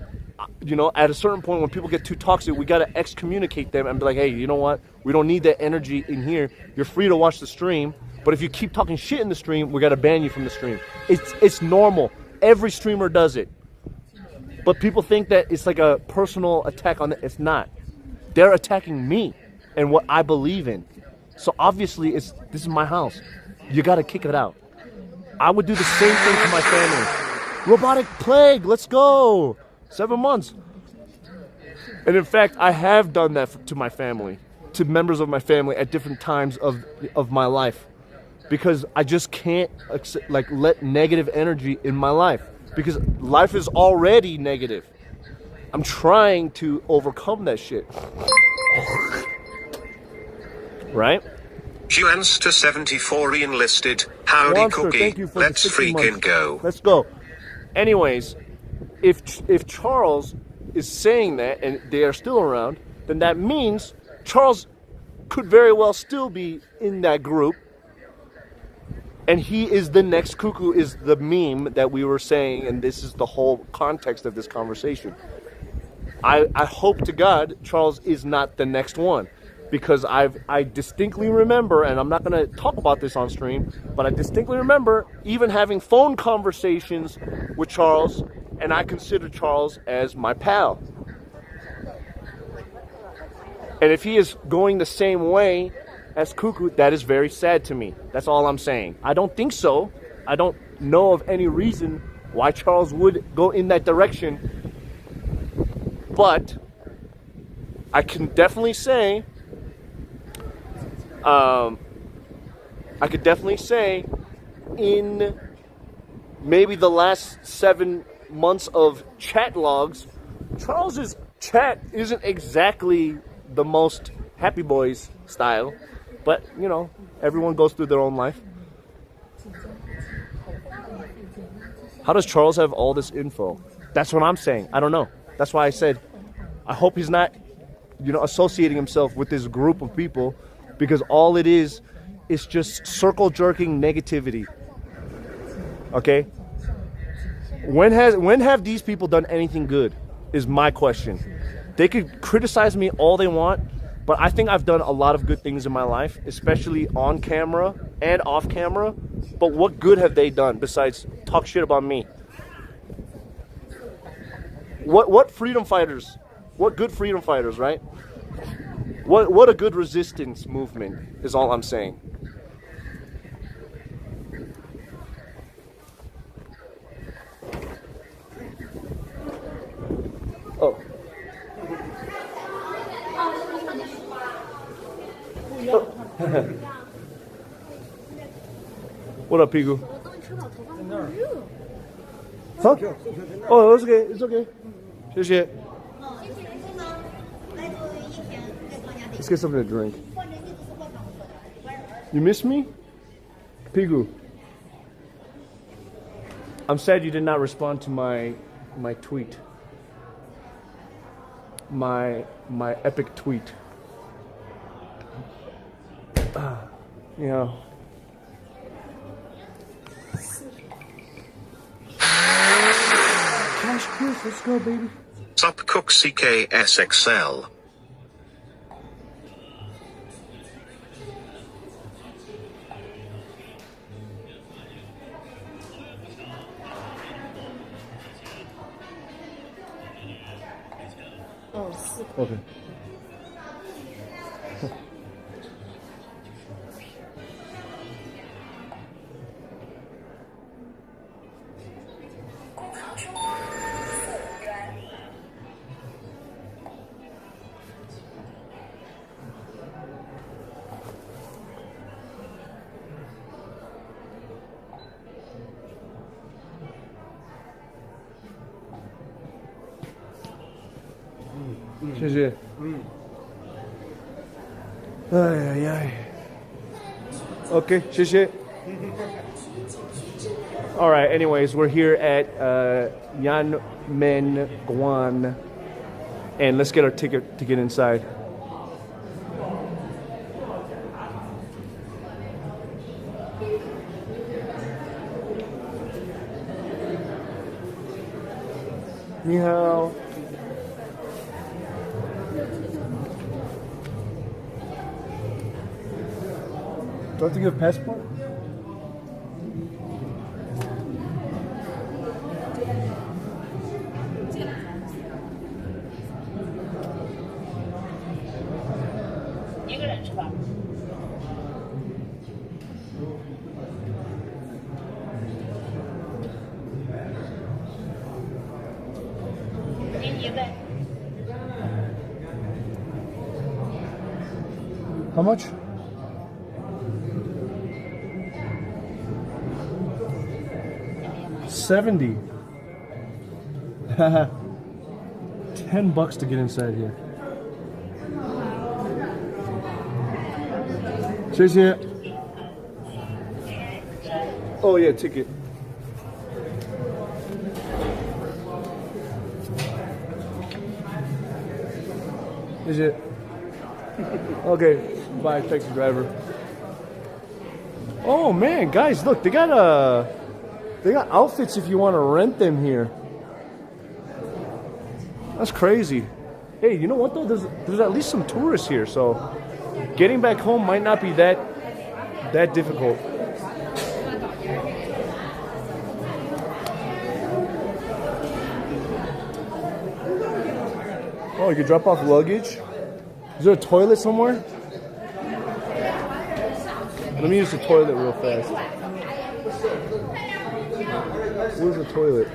you know, at a certain point when people get too toxic, we got to excommunicate them and be like, hey, you know what? We don't need that energy in here. You're free to watch the stream, but if you keep talking shit in the stream, we got to ban you from the stream. It's normal. Every streamer does it. But people think that it's like a personal attack on it. It's not. They're attacking me and what I believe in. So obviously, this is my house. You got to kick it out. I would do the same thing to my family. Robotic plague, let's go. 7 months. And in fact, I have done that to my family, to members of my family at different times of my life. Because I just can't let negative energy in my life. Because life is already negative. I'm trying to overcome that shit. Right? Juans to 74 re-enlisted. Howdy Monster, Cookie. thank you for the Let's 60 freaking months. go. Let's go. Anyways, if Charles is saying that and they are still around, then that means Charles could very well still be in that group. And he is the next cuckoo, is the meme that we were saying, and this is the whole context of this conversation. I hope to God Charles is not the next one, because I distinctly remember, and I'm not going to talk about this on stream, but I distinctly remember even having phone conversations with Charles, and I consider Charles as my pal. And if he is going the same way as Cuckoo, that is very sad to me. That's all I'm saying. I don't think so. I don't know of any reason why Charles would go in that direction. But I can definitely say, in maybe the last 7 months of chat logs, Charles's chat isn't exactly the most happy boys style. But, you know, everyone goes through their own life. How does Charles have all this info? That's what I'm saying. I don't know. That's why I said, I hope he's not, associating himself with this group of people, because all it is just circle jerking negativity. Okay? When have these people done anything good is my question. They could criticize me all they want, but I think I've done a lot of good things in my life, especially on camera and off camera. But what good have they done besides talk shit about me? What freedom fighters? What good freedom fighters, right? What a good resistance movement is all I'm saying. Oh. What up, Pigu? Huh? Oh, it's okay. It's okay. 谢谢. Let's get something to drink. You miss me? Pigu. I'm sad you did not respond to my tweet. My epic tweet. Yeah. Cash Chris, let's go, baby. Sup Cook CKSXL. Okay.谢谢。Okay, 谢谢. All right, anyways, we're here at Yanmenguan, and let's get our ticket to get inside. Ni hao. Do I have to give a passport? How much? $70. $10 to get inside here. 谢谢. Oh yeah, ticket. Is it? Okay, bye, taxi driver. Oh man, guys, look, they got outfits if you want to rent them here. That's crazy. Hey, you know what though? There's at least some tourists here, so getting back home might not be that difficult. Oh, you can drop off luggage. Is there a toilet somewhere? Let me use the toilet real fast. Where's the toilet?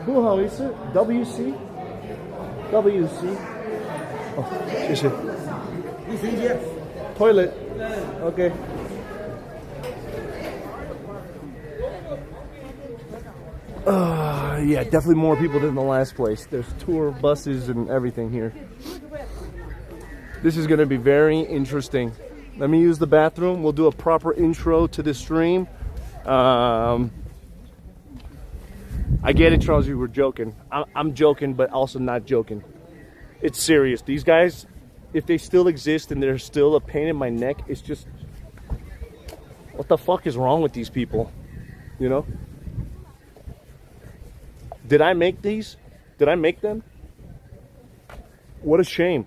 How is it? WC? WC. Oh, is it? Toilet. Okay. Yeah, definitely more people than the last place. There's tour buses and everything here. This is going to be very interesting. Let me use the bathroom. We'll do a proper intro to this stream. I get it, Charles, you were joking. I'm joking, but also not joking. It's serious. These guys, if they still exist and they're still a pain in my neck, it's just... what the fuck is wrong with these people? You know? Did I make these? Did I make them? What a shame.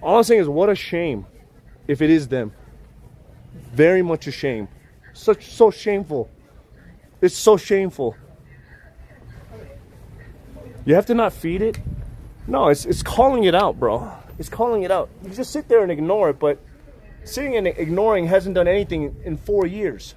All I'm saying is what a shame if it is them. Very much a shame. So shameful. It's so shameful. You have to not feed it? No, it's calling it out, bro. It's calling it out. You just sit there and ignore it, but sitting and ignoring hasn't done anything in 4 years.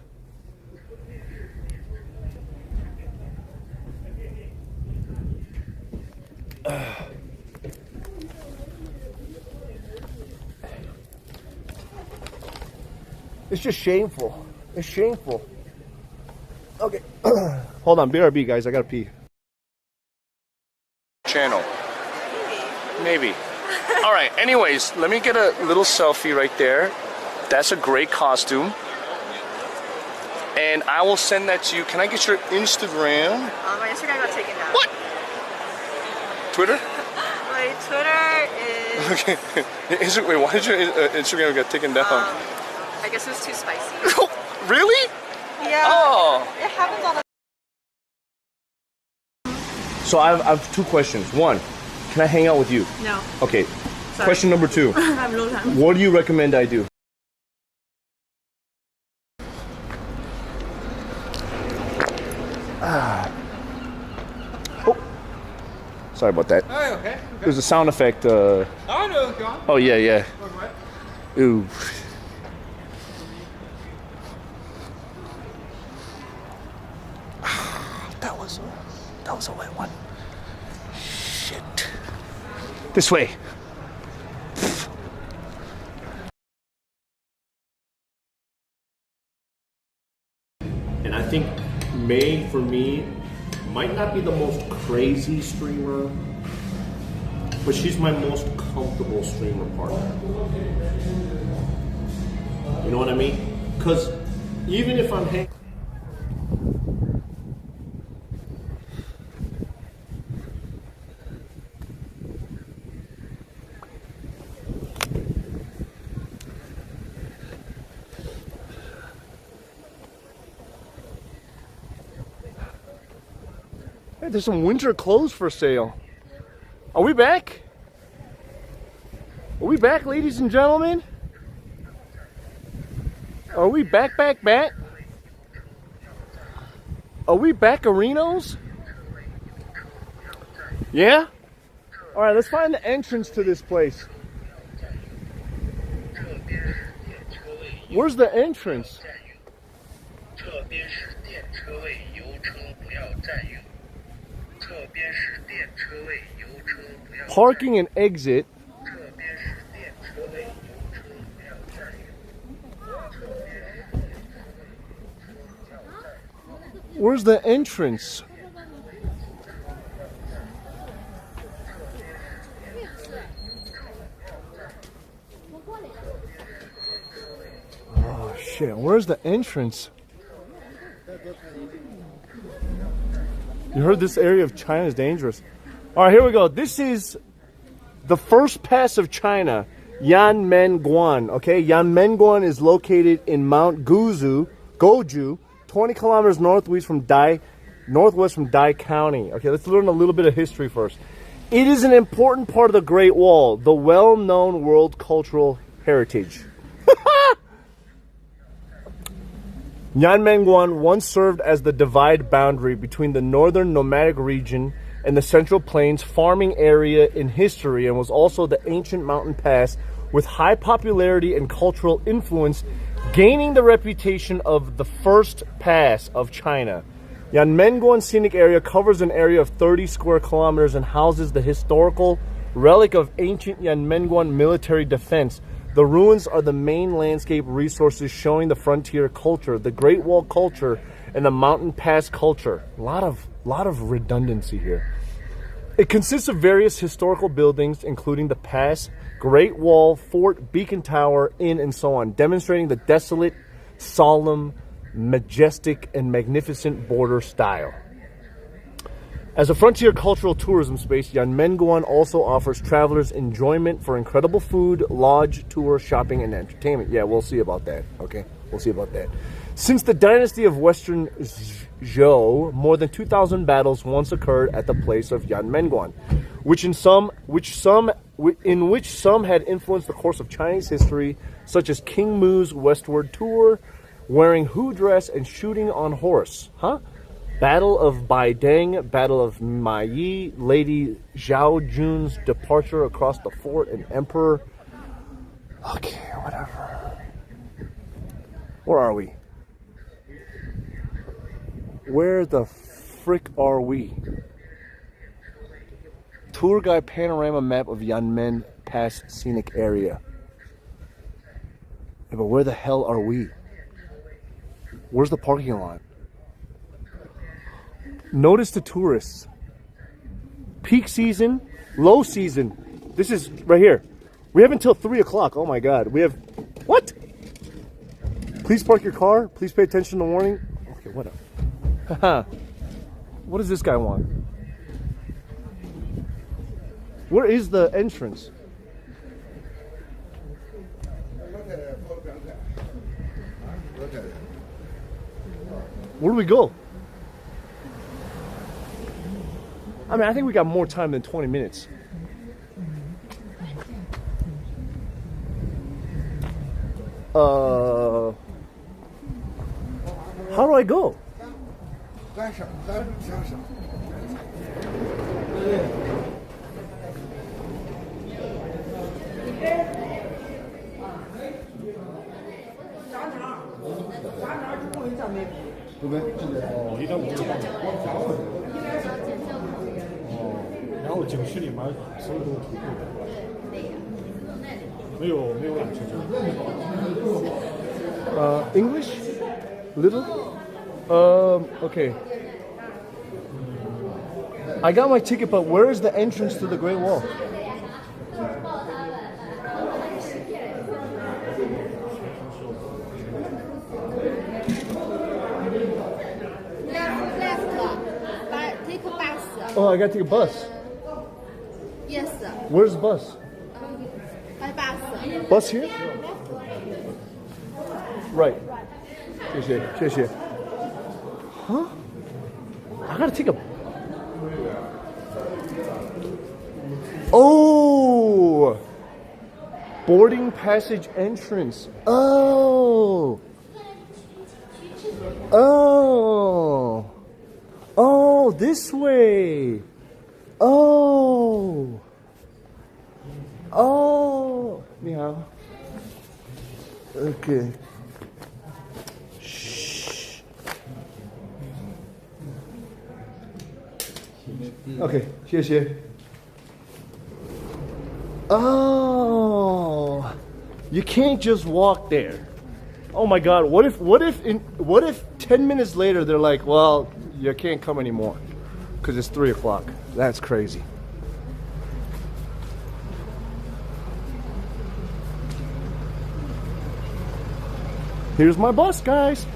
It's just shameful. It's shameful. Okay. Hold on, BRB, guys. I gotta pee. Channel. Maybe. All right. Anyways, let me get a little selfie right there. That's a great costume. And I will send that to you. Can I get your Instagram? My Instagram got taken down. What? Twitter? My Twitter is... Okay. Wait, why did your Instagram get taken down? I guess it was too spicy. Really? Yeah. Oh. It happens all the So I have two questions. One, can I hang out with you? No. Okay. Sorry. Question number two. I have no time. What do you recommend I do? Oh. Sorry about that. Oh, okay. There's a sound effect. Oh, no, John. Oh, yeah, yeah. Ooh. That was a wet one. Shit. This way. And I think May, for me, might not be the most crazy streamer, but she's my most comfortable streamer partner. You know what I mean? Because even if I'm hanging... Hey, there's some winter clothes for sale. Are we back? Are we back, ladies and gentlemen? Are we back? Are we back-arinos? Yeah? Alright, let's find the entrance to this place. Where's the entrance? Parking and exit. Where's the entrance? Oh shit, where's the entrance? You heard this area of China is dangerous. Alright, here we go. This is the first pass of China, Yanmenguan. Okay, Yanmenguan is located in Mount Goju, 20 kilometers northwest from Dai County. Okay, let's learn a little bit of history first. It is an important part of the Great Wall, the well-known world cultural heritage. Yanmenguan once served as the divide boundary between the northern nomadic region and the Central Plains farming area in history, and was also the ancient mountain pass with high popularity and cultural influence, gaining the reputation of the first pass of China. Yanmenguan Scenic Area covers an area of 30 square kilometers and houses the historical relic of ancient Yanmenguan military defense. The ruins are the main landscape resources showing the frontier culture, the Great Wall culture, and the mountain pass culture. A lot of redundancy here. It consists of various historical buildings, including the pass, Great Wall, Fort, Beacon Tower, Inn, and so on, demonstrating the desolate, solemn, majestic, and magnificent border style. As a frontier cultural tourism space, Yanmenguan also offers travelers enjoyment for incredible food, lodge, tour, shopping, and entertainment. Yeah, we'll see about that. Okay, we'll see about that. Since the dynasty of Western Zhou, more than 2,000 battles once occurred at the place of Yanmenguan, in which some had influenced the course of Chinese history, such as King Mu's westward tour, wearing Hu dress and shooting on horse. Battle of Baideng, Battle of Mai, Lady Zhao Jun's departure across the fort, and Emperor... Okay, whatever. Where are we? Where the frick are we? Tour guide panorama map of Yanmen Pass Scenic Area. Yeah, but where the hell are we? Where's the parking lot? Notice the tourists. Peak season, low season. This is right here. We have until 3 o'clock. Oh my God. We have... What? Please park your car. Please pay attention to the warning. Okay, whatever. Haha. What does this guy want? Where is the entrance? Where do we go? I mean, I think we got more time than 20 minutes. How do I go? English? Little? Okay. I got my ticket, but where is the entrance to the Great Wall? Take a bus. Oh, I gotta take a bus. Yes. Where's the bus? By bus. Bus here? Right. 谢谢，谢谢。Huh? I gotta take a... Oh! Boarding passage entrance. Oh! Oh! Oh, this way. Oh. Oh. 你好. Okay. Shh. Okay, 谢谢. Oh. You can't just walk there. Oh my God! What if 10 minutes later they're like, well, you can't come anymore because it's 3 o'clock? That's crazy. Here's my bus, guys.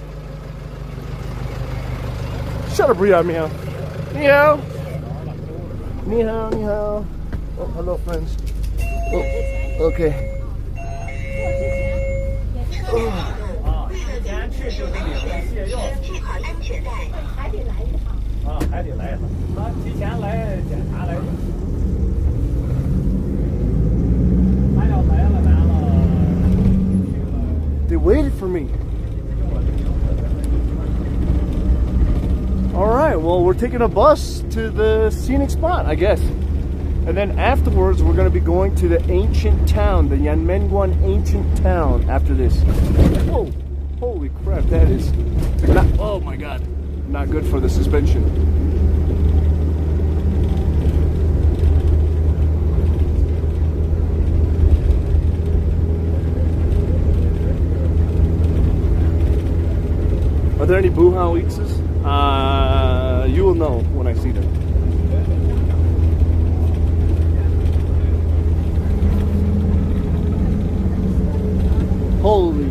Shut up, Ria, meow. Meow. Ni hao, ni hao. Oh, hello, friends. Oh, okay. Oh. 还得来，他提前来检查来。他要来了，完了。They waited for me. All right, well, we're taking a bus to the scenic spot, I guess. And then afterwards, we're going to be going to the ancient town, the Yanmenguan ancient town after this. Whoa, holy crap, that is not, oh my God, not good for the suspension. Are there any Buhao-Itzes? You will know when I see them. Holy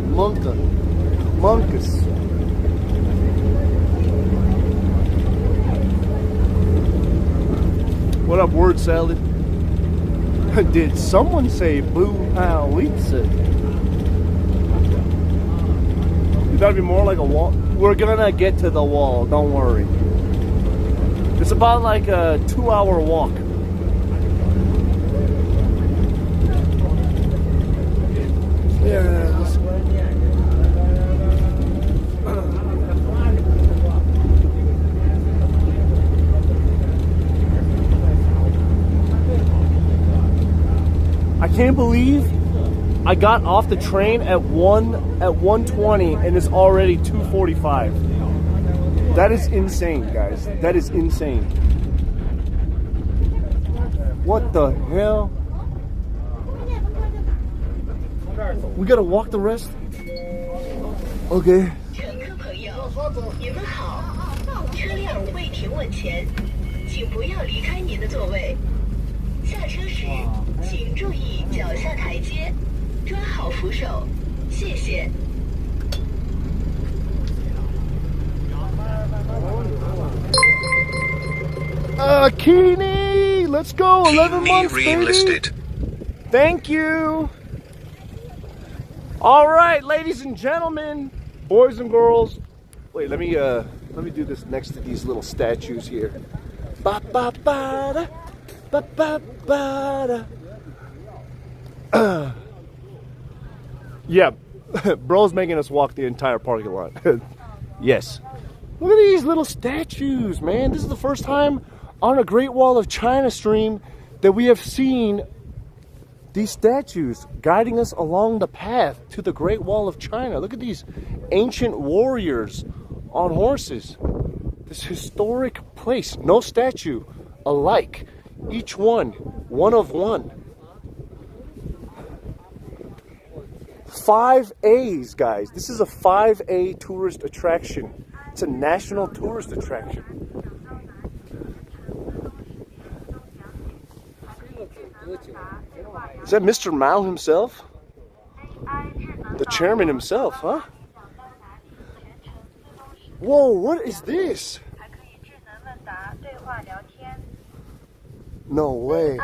monkus. What up, word salad? Did someone say Buhao-Itze? That'd be more like a wall. We're gonna get to the wall, don't worry. It's about like a 2-hour walk. Yeah. I can't believe I got off the train at 1:20 and it's already 2:45. That is insane, guys. That is insane. What the hell? We gotta walk the rest? Okay. 乘客朋友，你们好，车辆未停稳前，请不要离开您的座位。下车时，请注意脚下台阶，抓好扶手，谢谢。Keeney, let's go. 11 months, re-enlisted. Thank you. All right, ladies and gentlemen, boys and girls. Wait, let me do this next to these little statues here. Ba ba ba da, ba ba ba da. Yeah, bro's making us walk the entire parking lot. Yes. Look at these little statues, man. This is the first time on a Great Wall of China stream that we have seen these statues guiding us along the path to the Great Wall of China. Look at these ancient warriors on horses. This historic place, no statue alike. Each one of one. 5As, guys. This is a 5A tourist attraction. It's a national tourist attraction. Is that Mr. Mao himself? The chairman himself, huh? Whoa, what is this? No way.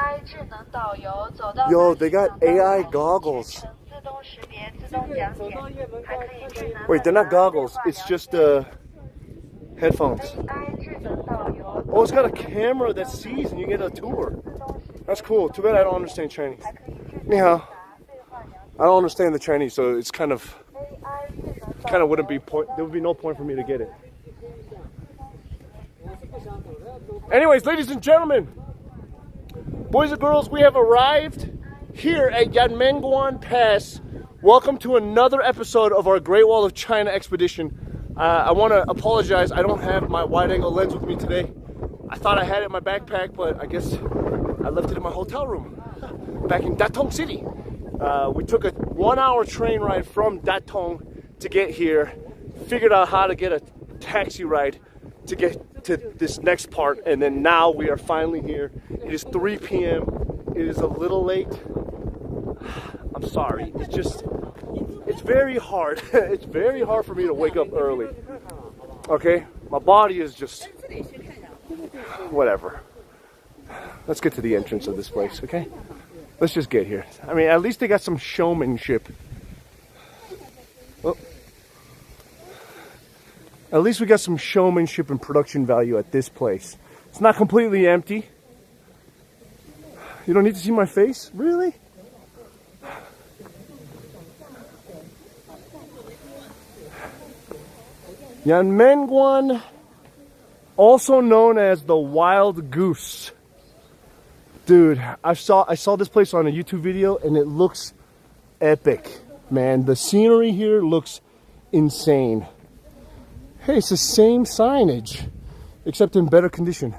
Yo, they got AI goggles. Wait, they're not goggles. It's just headphones. Oh, it's got a camera that sees and you get a tour. That's cool. Too bad I don't understand Chinese. Ni hao. I don't understand the Chinese, so it's kind of wouldn't be point. There would be no point for me to get it. Anyways, ladies and gentlemen, boys and girls, we have arrived here at Yanmenguan Pass. Welcome to another episode of our Great Wall of China expedition. I want to apologize. I don't have my wide-angle lens with me today. I thought I had it in my backpack, but I guess I left it in my hotel room back in Datong City. We took a 1-hour train ride from Datong to get here, figured out how to get a taxi ride to get to this next part, and then now we are finally here. It is 3 p.m. It is a little late. I'm sorry. It's very hard. It's very hard for me to wake up early. Okay? My body is just whatever. Let's get to the entrance of this place, okay? Let's just get here. I mean, at least they got some showmanship. Well, at least we got some showmanship and production value at this place. It's not completely empty. You don't need to see my face? Really? Yanmenguan, also known as the Wild Goose. Dude, I saw this place on a YouTube video and it looks epic, man. The scenery here looks insane. Hey, it's the same signage, except in better condition.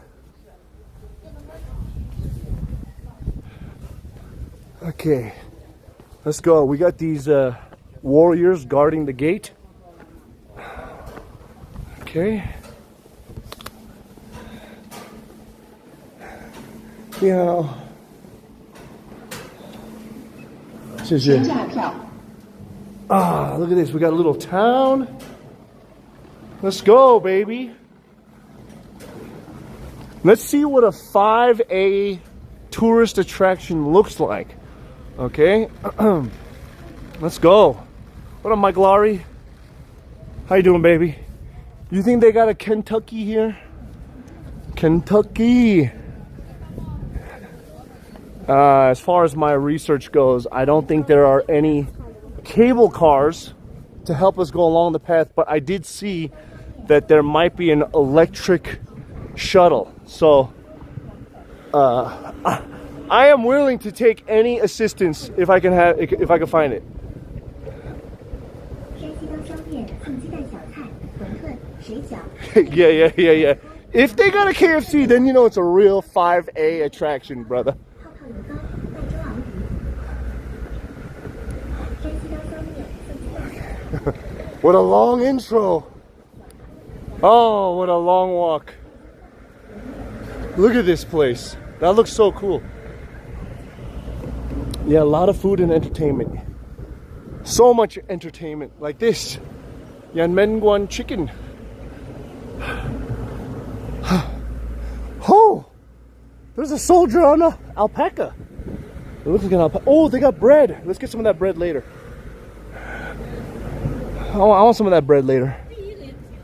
Okay, let's go. We got these warriors guarding the gate. Okay. Yeah. Ah, look at this. We got a little town. Let's go, baby. Let's see what a 5A tourist attraction looks like. Okay. Let's go. What up, Mike Laurie? How you doing, baby? You think they got a Kentucky here? Kentucky. As far as my research goes, I don't think there are any cable cars to help us go along the path, but I did see that there might be an electric shuttle. So I am willing to take any assistance if I can find it. Yeah. If they got a KFC, then you know it's a real 5A attraction, brother. What a long intro. Oh, what a long walk. Look at this place. That looks so cool. Yeah, a lot of food and entertainment. So much entertainment. Like this. Yanmenguan chicken. Oh! There's a soldier on an alpaca. It looks like an alpaca. Oh, they got bread. Let's get some of that bread later. Oh, I want some of that bread later.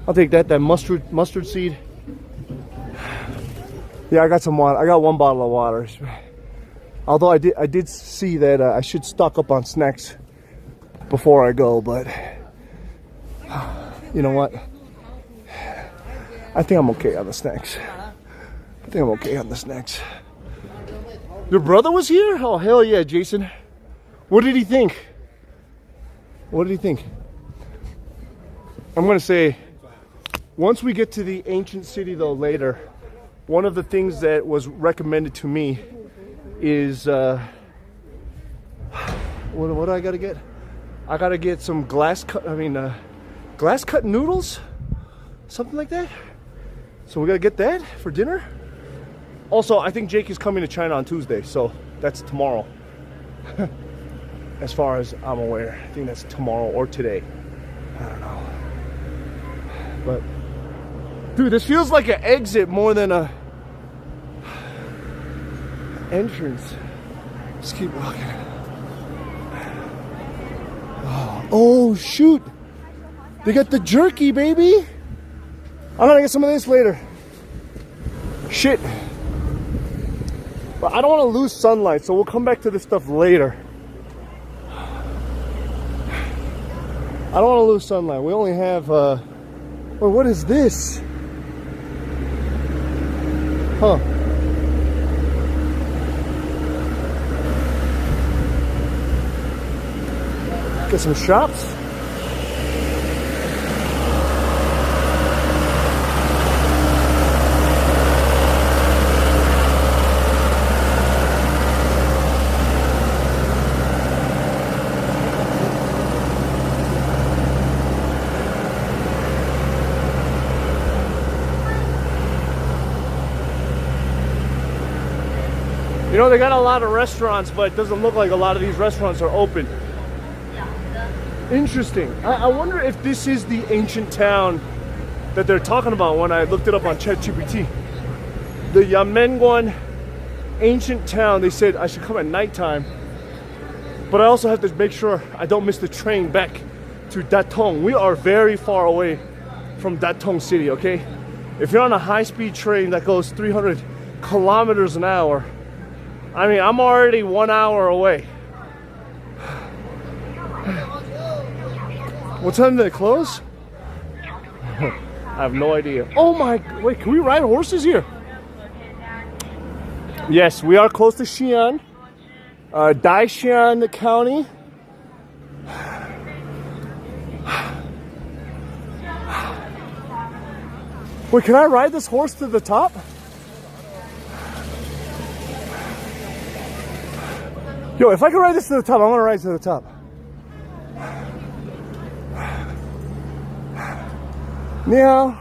I'll take that mustard seed. Yeah, I got some water. I got 1 bottle of water. Although I did see that I should stock up on snacks before I go, but you know what? I think I'm okay on the snacks. Your brother was here? Oh, hell yeah, Jason. What did he think? I'm gonna say, once we get to the ancient city though later, one of the things that was recommended to me is what do I gotta get? I gotta get some glass cut noodles, something like that. So we gotta get that for dinner. Also, I think Jake is coming to China on Tuesday, so that's tomorrow. As far as I'm aware, I think that's tomorrow or today. I don't know. But dude, this feels like an exit more than a entrance. Just keep walking. Oh shoot! They got the jerky, baby. I'm gonna get some of this later. Shit. But I don't want to lose sunlight, so we'll come back to this stuff later. I don't want to lose sunlight. We only have well, what is this? Huh. Get some shops. You know, they got a lot of restaurants, but it doesn't look like a lot of these restaurants are open. Interesting. I wonder if this is the ancient town that they're talking about when I looked it up on ChatGPT. The Yanmenguan ancient town. They said I should come at nighttime, but I also have to make sure I don't miss the train back to Datong. We are very far away from Datong City, okay? If you're on a high-speed train that goes 300 kilometers an hour, I mean, I'm already 1 hour away. What time do they close? I have no idea. Oh my, wait, can we ride horses here? Yes, we are close to Xi'an, Daishan County. Wait, can I ride this horse to the top? Yo, if I can ride this to the top, I want to ride to the top. Now,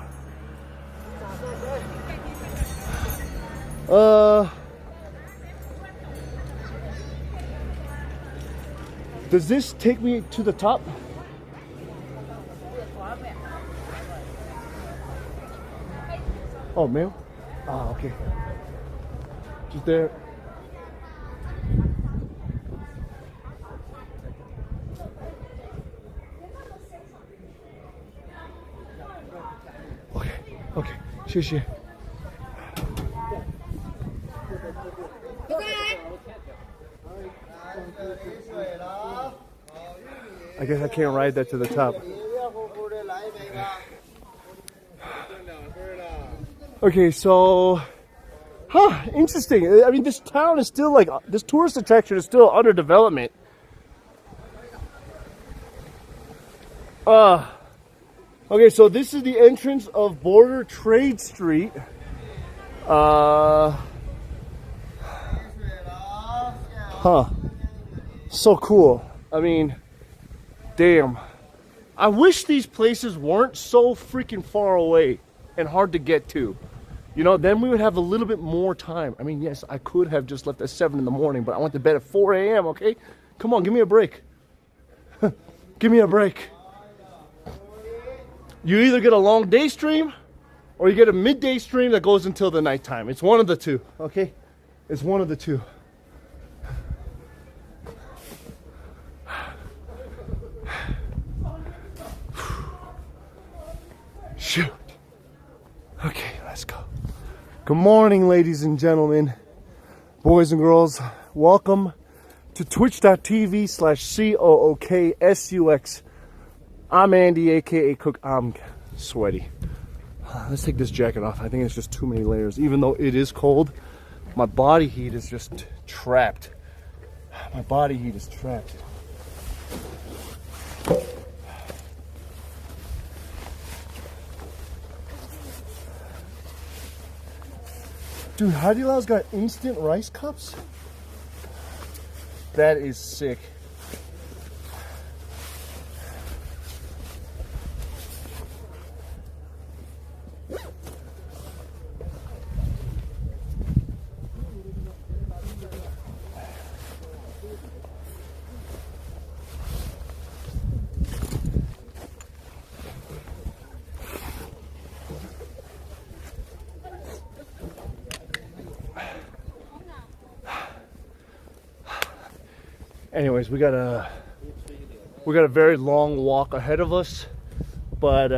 does this take me to the top? Oh, mail? Ah, okay. Just there. Okay, 谢谢。I guess I can't ride that to the top. Okay, so, interesting. I mean, this town is still like, this tourist attraction is still under development. Okay, so this is the entrance of Border Trade Street. So cool. I mean, damn. I wish these places weren't so freaking far away and hard to get to. You know, then we would have a little bit more time. I mean, yes, I could have just left at 7 in the morning, but I went to bed at 4 a.m., okay? Come on, give me a break. Give me a break. You either get a long day stream or you get a midday stream that goes until the nighttime. It's one of the two, okay? It's one of the two. Shoot. Okay, let's go. Good morning, ladies and gentlemen, boys and girls. Welcome to twitch.tv/COOKSUX. I'm Andy, aka Cook. I'm sweaty. Let's take this jacket off. I think it's just too many layers. Even though it is cold, my body heat is just trapped. My body heat is trapped. Dude, Haidilau's got instant rice cups? That is sick. Anyways, we got a very long walk ahead of us, but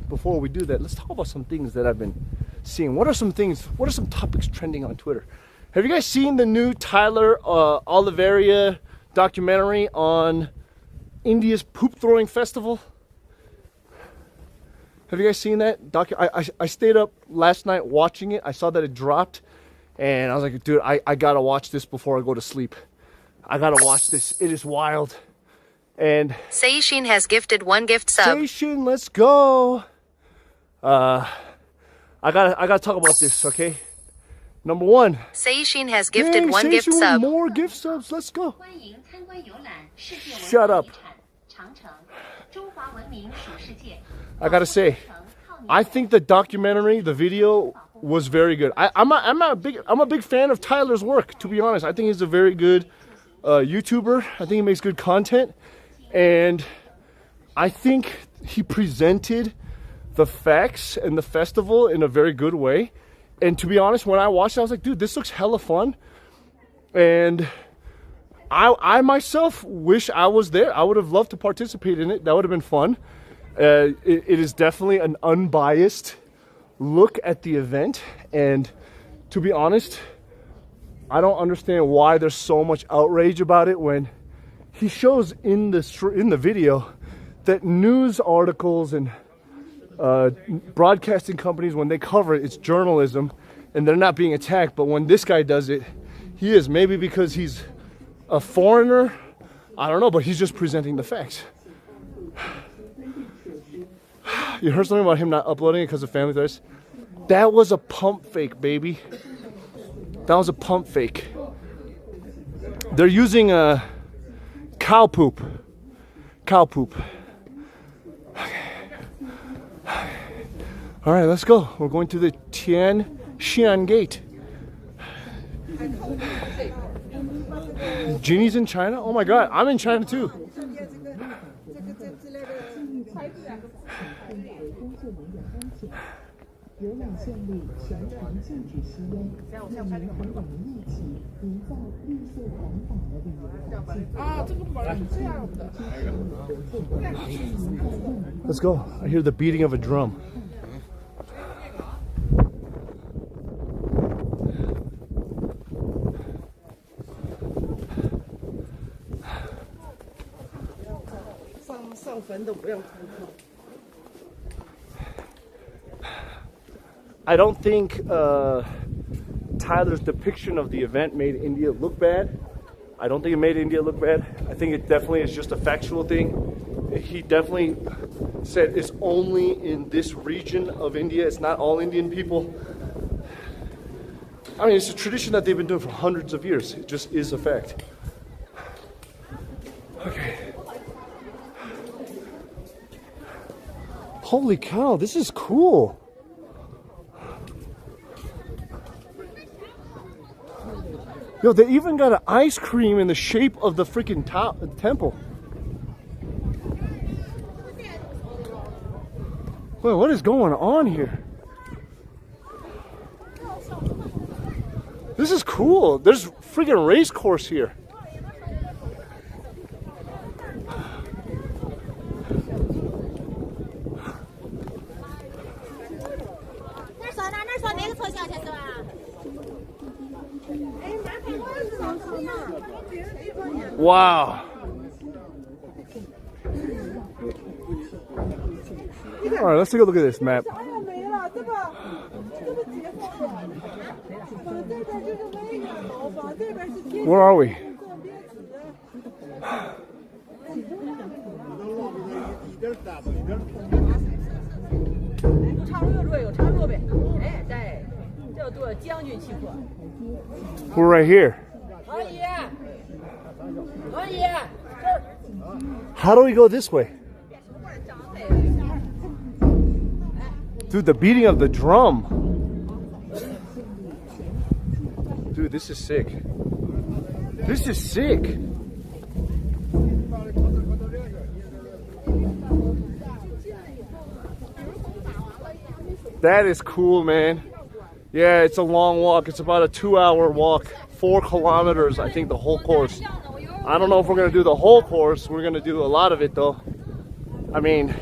before we do that, let's talk about some things that I've been seeing. What are some topics trending on Twitter? Have you guys seen the new Tyler Oliveira documentary on India's poop throwing festival? Have you guys seen that? I stayed up last night watching it. I saw that it dropped, and I was like, dude, I gotta watch this before I go to sleep. I gotta watch this. It is wild. And Seishin has gifted 1 gift sub. Seishin, let's go. I gotta talk about this, okay? Number 1. Seishin has gifted 1 gift sub. More gift subs. Let's go. Shut up. I gotta say, I think the documentary, the video, was very good. I'm a big fan of Tyler's work, to be honest. I think he's a very good YouTuber. I think he makes good content, and I think he presented the facts and the festival in a very good way. And to be honest, when I watched it, I was like, dude, this looks hella fun. And I myself wish I was there. I would have loved to participate in it. That would have been fun. It is definitely an unbiased look at the event, and to be honest, I don't understand why there's so much outrage about it when he shows in the video that news articles and broadcasting companies, when they cover it, it's journalism and they're not being attacked. But when this guy does it, he is, maybe because he's a foreigner, I don't know, but he's just presenting the facts. You heard something about him not uploading it because of family threats? That was a pump fake, baby. That was a pump fake. They're using cow poop. Cow poop. All right, let's go. We're going to the Tianxian Gate. Genie's in China? Oh my God, I'm in China too. Let's go. I hear the beating of a drum. I don't think Tyler's depiction of the event made India look bad. I don't think it made India look bad. I think it definitely is just a factual thing. He definitely said it's only in this region of India. It's not all Indian people. I mean, it's a tradition that they've been doing for hundreds of years. It just is a fact. Okay. Holy cow, this is cool. Yo, they even got an ice cream in the shape of the freaking temple. Wait, what is going on here? This is cool. There's a freaking race course here. Wow. All right, let's take a look at this map. Where are we? We're right here. How do we go this way? Dude, the beating of the drum. Dude, this is sick. This is sick. That is cool, man. Yeah, it's a long walk. It's about a 2-hour walk. 4 kilometers, I think, the whole course. I don't know if we're going to do the whole course. We're going to do a lot of it, though. I mean,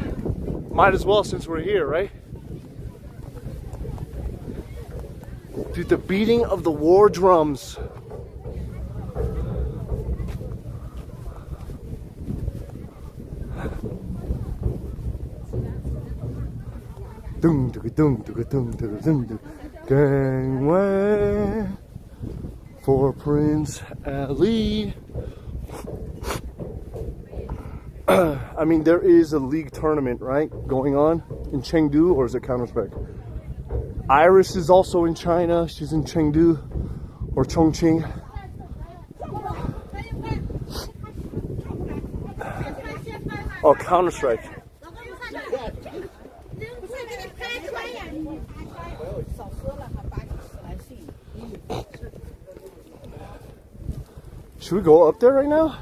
might as well since we're here, right? Dude, the beating of the war drums. Gangway for Prince Ali. I mean, there is a league tournament, right, going on in Chengdu, or is it Counter-Strike? Iris is also in China. She's in Chengdu or Chongqing. Oh, Counter-Strike. Should we go up there right now?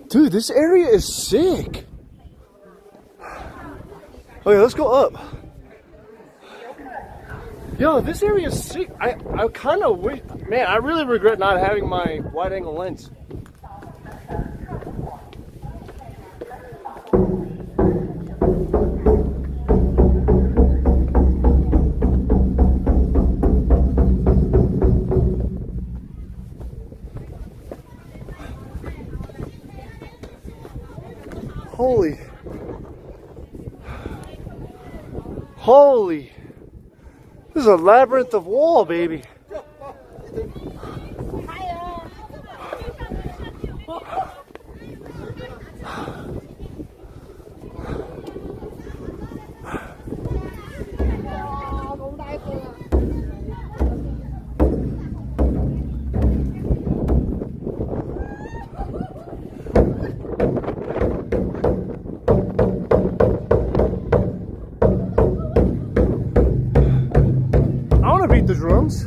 Dude, this area is sick. Okay, let's go up. Yo, this area is sick. I kind of wish, man, I really regret not having my wide angle lens. Holy, this is a labyrinth of wall, baby. The drums.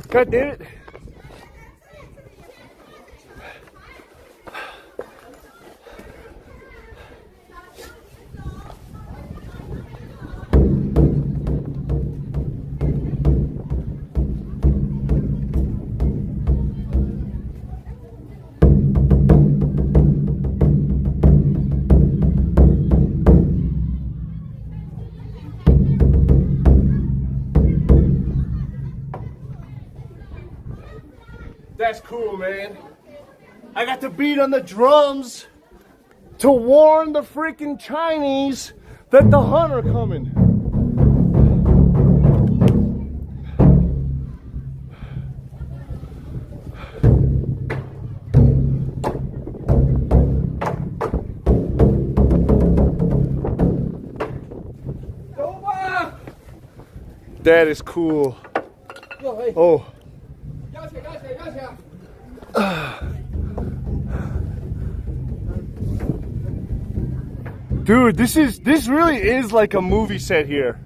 God damn it. That's cool, man. I got to beat on the drums to warn the freaking Chinese that the Hun are coming. That is cool. Oh. Dude, this really is like a movie set here.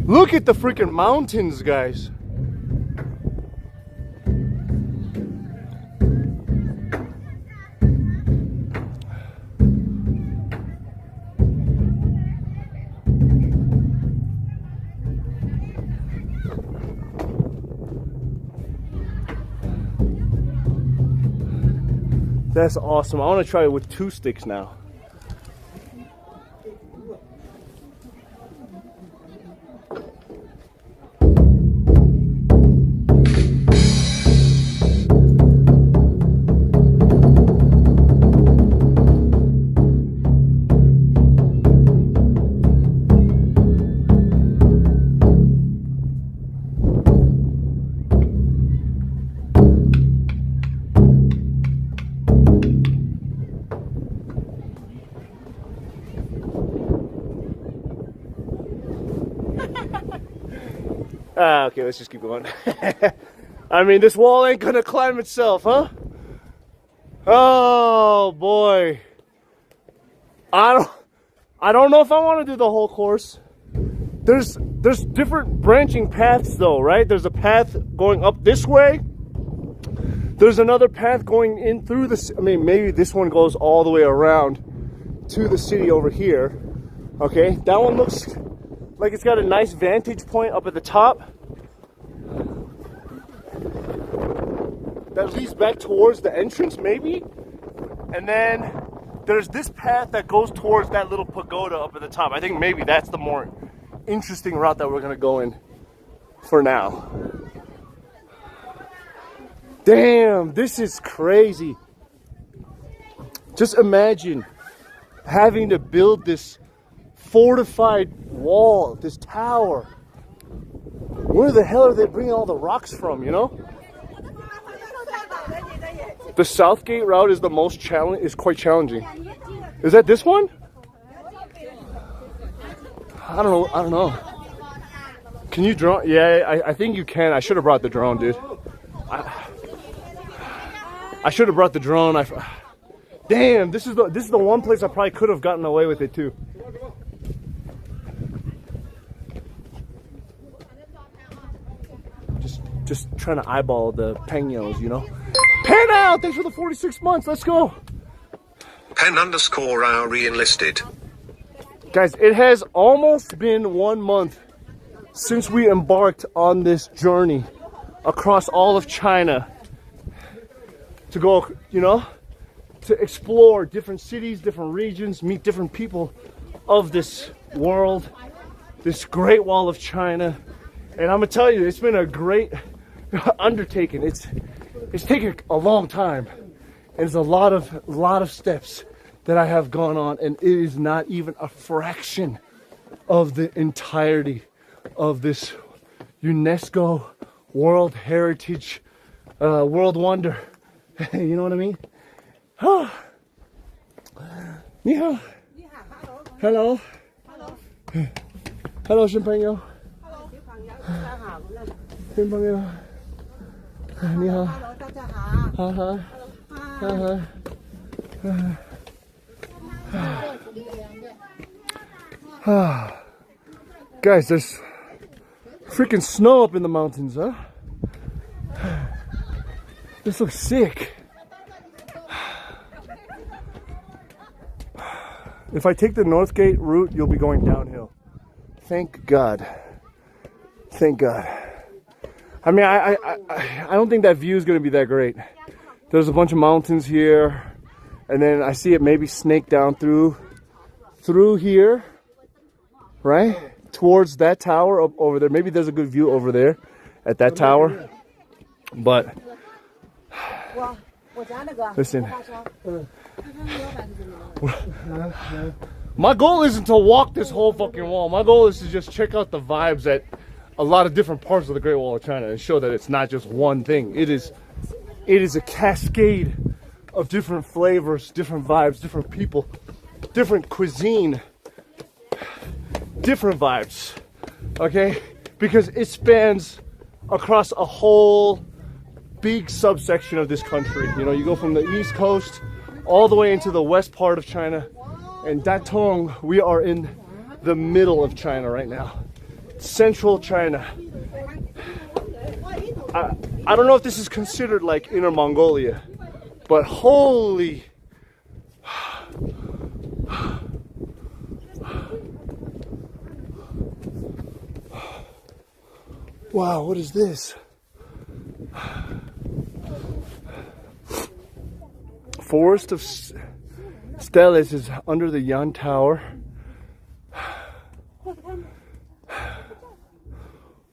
Look at the freaking mountains, guys. That's awesome. I want to try it with 2 sticks now. Okay, let's just keep going. I mean, this wall ain't gonna climb itself, huh? Oh boy. I don't know if I want to do the whole course. There's different branching paths though, right? There's a path going up this way. There's another path going in through the, I mean, maybe this one goes all the way around to the city over here. Okay, that one looks like it's got a nice vantage point up at the top. that leads back towards the entrance, maybe. And then there's this path that goes towards that little pagoda up at the top. I think maybe that's the more interesting route that we're gonna go in for now. Damn, this is crazy. Just imagine having to build this fortified wall, this tower. Where the hell are they bringing all the rocks from, you know? The Southgate route is the most quite challenging. Is that this one? I don't know. Can you drone? Yeah, I think you can. I should have brought the drone, dude. I should have brought the drone. Damn, this is the one place I probably could have gotten away with it too. Just trying to eyeball the peños, you know. Pen out! Thanks for the 46 months. Let's go. Pen_our re-enlisted. Guys, it has almost been 1 month since we embarked on this journey across all of China to go, you know, to explore different cities, different regions, meet different people of this world, this Great Wall of China. And I'm gonna tell you, it's been a great undertaking. It's taken a long time, and it's a lot of steps that I have gone on, and it is not even a fraction of the entirety of this UNESCO World Heritage World Wonder. You know what I mean? Oh. Ni hao. Hello. Hello, 小朋友。小朋友。你好。大家好。好好。Guys, there's freaking snow up in the mountains, huh? This looks sick. If I take the Northgate route, you'll be going downhill. Thank God. Thank God. I mean, I don't think that view is going to be that great. There's a bunch of mountains here, and then I see it maybe snake down through here, right? Towards that tower up over there. Maybe there's a good view over there at that tower. But listen, my goal isn't to walk this whole fucking wall. My goal is to just check out the vibes at a lot of different parts of the Great Wall of China and show that it's not just one thing. It is a cascade of different flavors, different vibes, different people, different cuisine, different vibes, okay? Because it spans across a whole big subsection of this country. You know, you go from the East Coast all the way into the west part of China, and Datong, we are in the middle of China right now. Central China. I don't know if this is considered like Inner Mongolia, but holy. Wow, what is this? Forest of Steles is under the Yan Tower.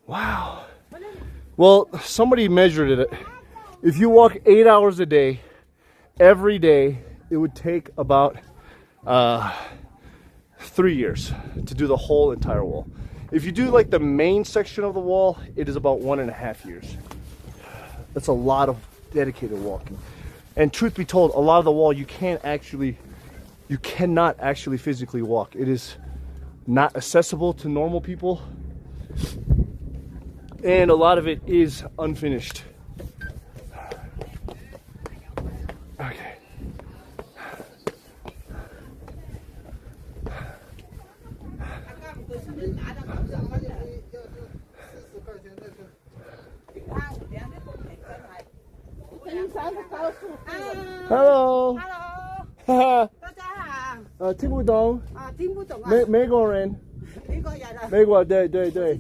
Wow. Well, somebody measured it. If you walk 8 hours a day, every day, it would take about 3 years to do the whole entire wall. If you do like the main section of the wall, it is about 1.5 years. That's a lot of dedicated walking. And truth be told, a lot of the wall you cannot actually physically walk. It is not accessible to normal people. And a lot of it is unfinished. Okay. Hello. Hello. 大家好。听不懂。听不懂啊。美国人。美国人。美国，对对对。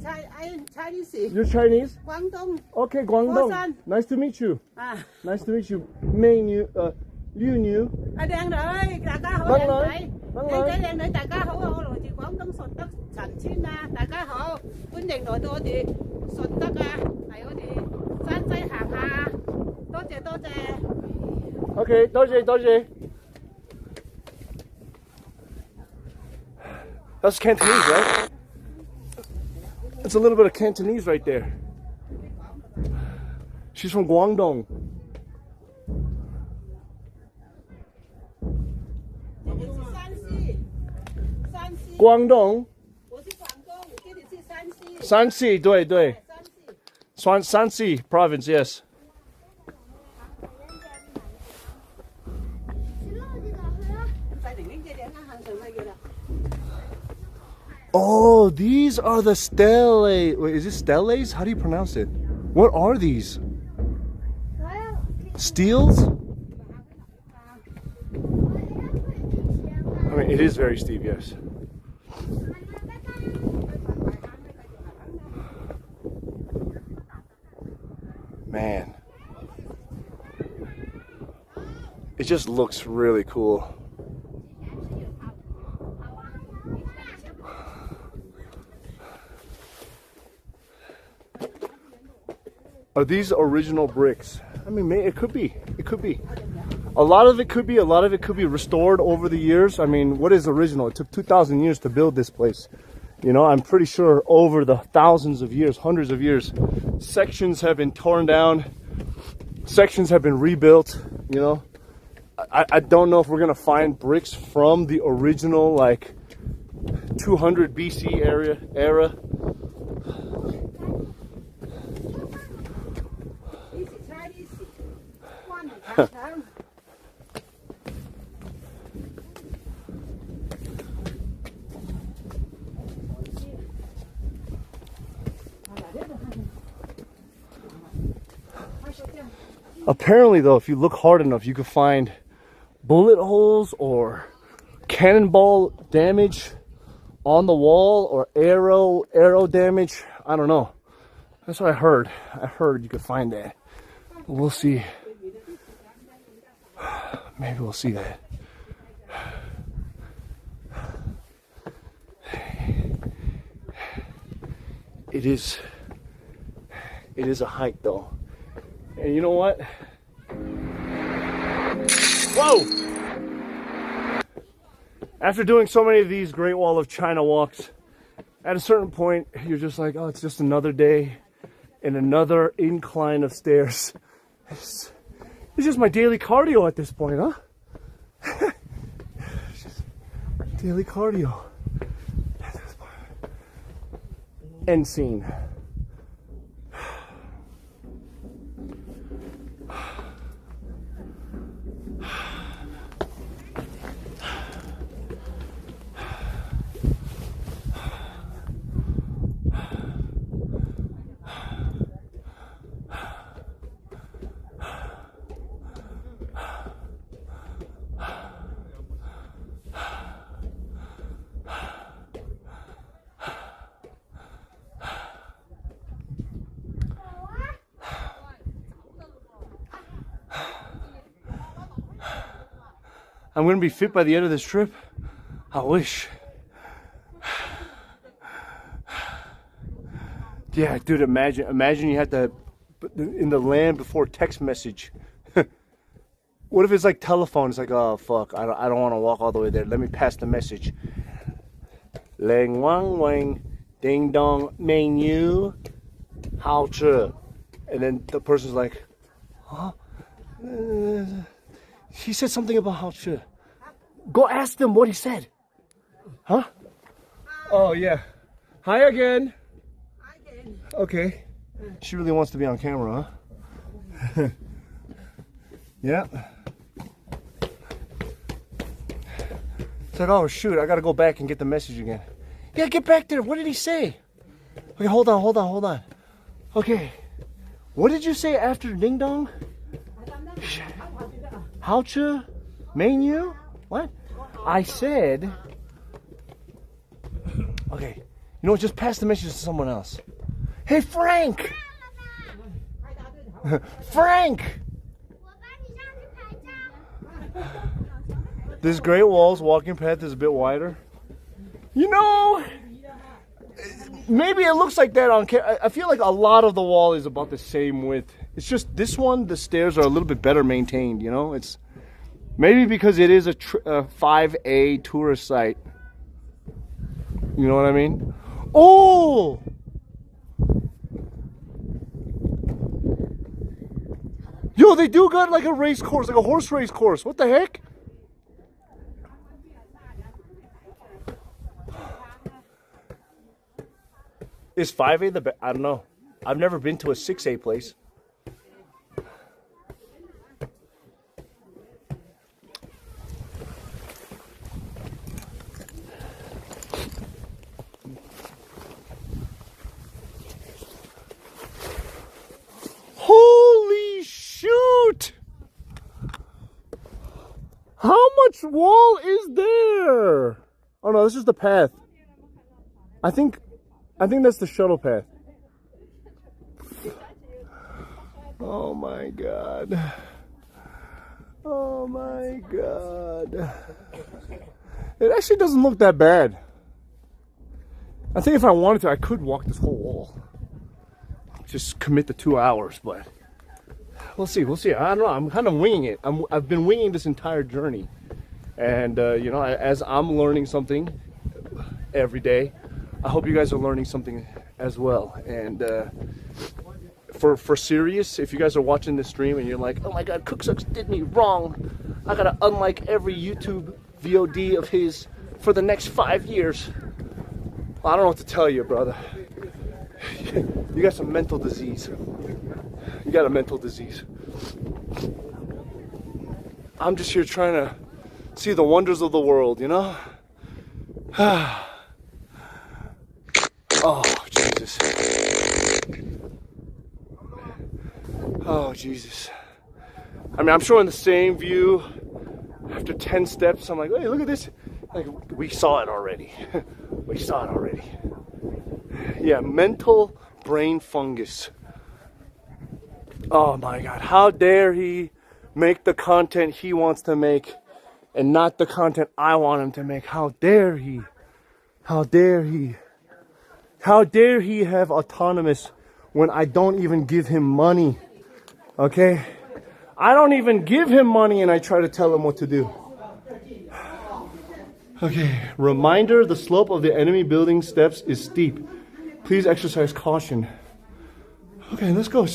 Chinese. You're Chinese? Guangdong. Okay, Guangdong. Busan. Nice to meet you. À. Nice to meet you. Menu, Liu Niu. Đang đợi, đại ca hảo đang đợi. Đang đợi đại ca hảo,我來自廣東順德陳村啊，大家好，歡迎來到我哋順德啊，嚟我哋山西行下，多謝多謝。Okay, 多謝多謝。That's Cantonese, right? That's a little bit of Cantonese right there. She's from Guangdong. Guangdong. 山西，对对。山西 province, yes. Oh, these are the stele. Wait, is it steles? How do you pronounce it? What are these? Steels? I mean, it is very steep, yes. Man. It just looks really cool. Are these original bricks? I mean, it could be. It could be. A lot of it could be. A lot of it could be restored over the years. I mean, what is original? It took 2,000 years to build this place. You know, I'm pretty sure over the thousands of years, hundreds of years, sections have been torn down. Sections have been rebuilt. You know, I don't know if we're gonna find bricks from the original like 200 BC era. Apparently, though, if you look hard enough, you could find bullet holes or cannonball damage on the wall or arrow damage. I don't know. That's what I heard. I heard you could find that. We'll see. Maybe we'll see that. It is a hike, though. And you know what? Whoa! After doing so many of these Great Wall of China walks, at a certain point, you're just like, oh, it's just another day and another incline of stairs. It's just my daily cardio at this point, huh? It's just daily cardio. End scene. I'm gonna be fit by the end of this trip. I wish. Yeah, dude, imagine you had to in the land before text message. What if it's like telephone? It's like, oh fuck, I don't want to walk all the way there. Let me pass the message. Lang wang wang, ding dong, menu, how to, and then the person's like, huh? He said something about how to. Go ask them what he said. Huh? Oh yeah. Hi again. Hi again. Okay. She really wants to be on camera, huh? Yeah. It's like, oh shoot, I gotta go back and get the message again. Yeah, get back there. What did he say? Okay, hold on. Okay. What did you say after ding dong? How to? Menu? What? I said. Okay. You know what? Just pass the message to someone else. Hey, Frank! Frank! This Great Wall's walking path is a bit wider. You know, maybe it looks like that on camera. I feel like a lot of the wall is about the same width. It's just this one, the stairs are a little bit better maintained, you know? It's maybe because it is a 5A tourist site. You know what I mean? Oh! Yo, they do got like a race course, like a horse race course. What the heck? Is 5A the best? I don't know. I've never been to a 6A place. Holy shoot! How much wall is there? Oh no, this is the path. I think that's the shuttle path. Oh my god. Oh my god. It actually doesn't look that bad. I think if I wanted to, I could walk this whole wall. Just commit the 2 hours, but we'll see. We'll see. I don't know. I'm kind of winging it. I've been winging this entire journey, and you know, as I'm learning something every day, I hope you guys are learning something as well. And for serious, if you guys are watching this stream and you're like, oh my god, CookSux did me wrong, I gotta unlike every YouTube VOD of his for the next 5 years. I don't know what to tell you, brother. You got some mental disease. You got a mental disease. I'm just here trying to see the wonders of the world, you know? Oh, Jesus. Oh, Jesus. I mean, I'm showing the same view after 10 steps. I'm like, hey, look at this. Like, we saw it already. We saw it already. Yeah, mental brain fungus. Oh my god, how dare he make the content he wants to make and not the content I want him to make. How dare he? How dare he? How dare he have autonomous when I don't even give him money? Okay? I don't even give him money and I try to tell him what to do. Okay, reminder, the slope of the enemy building steps is steep. Please exercise caution. Okay, let's go.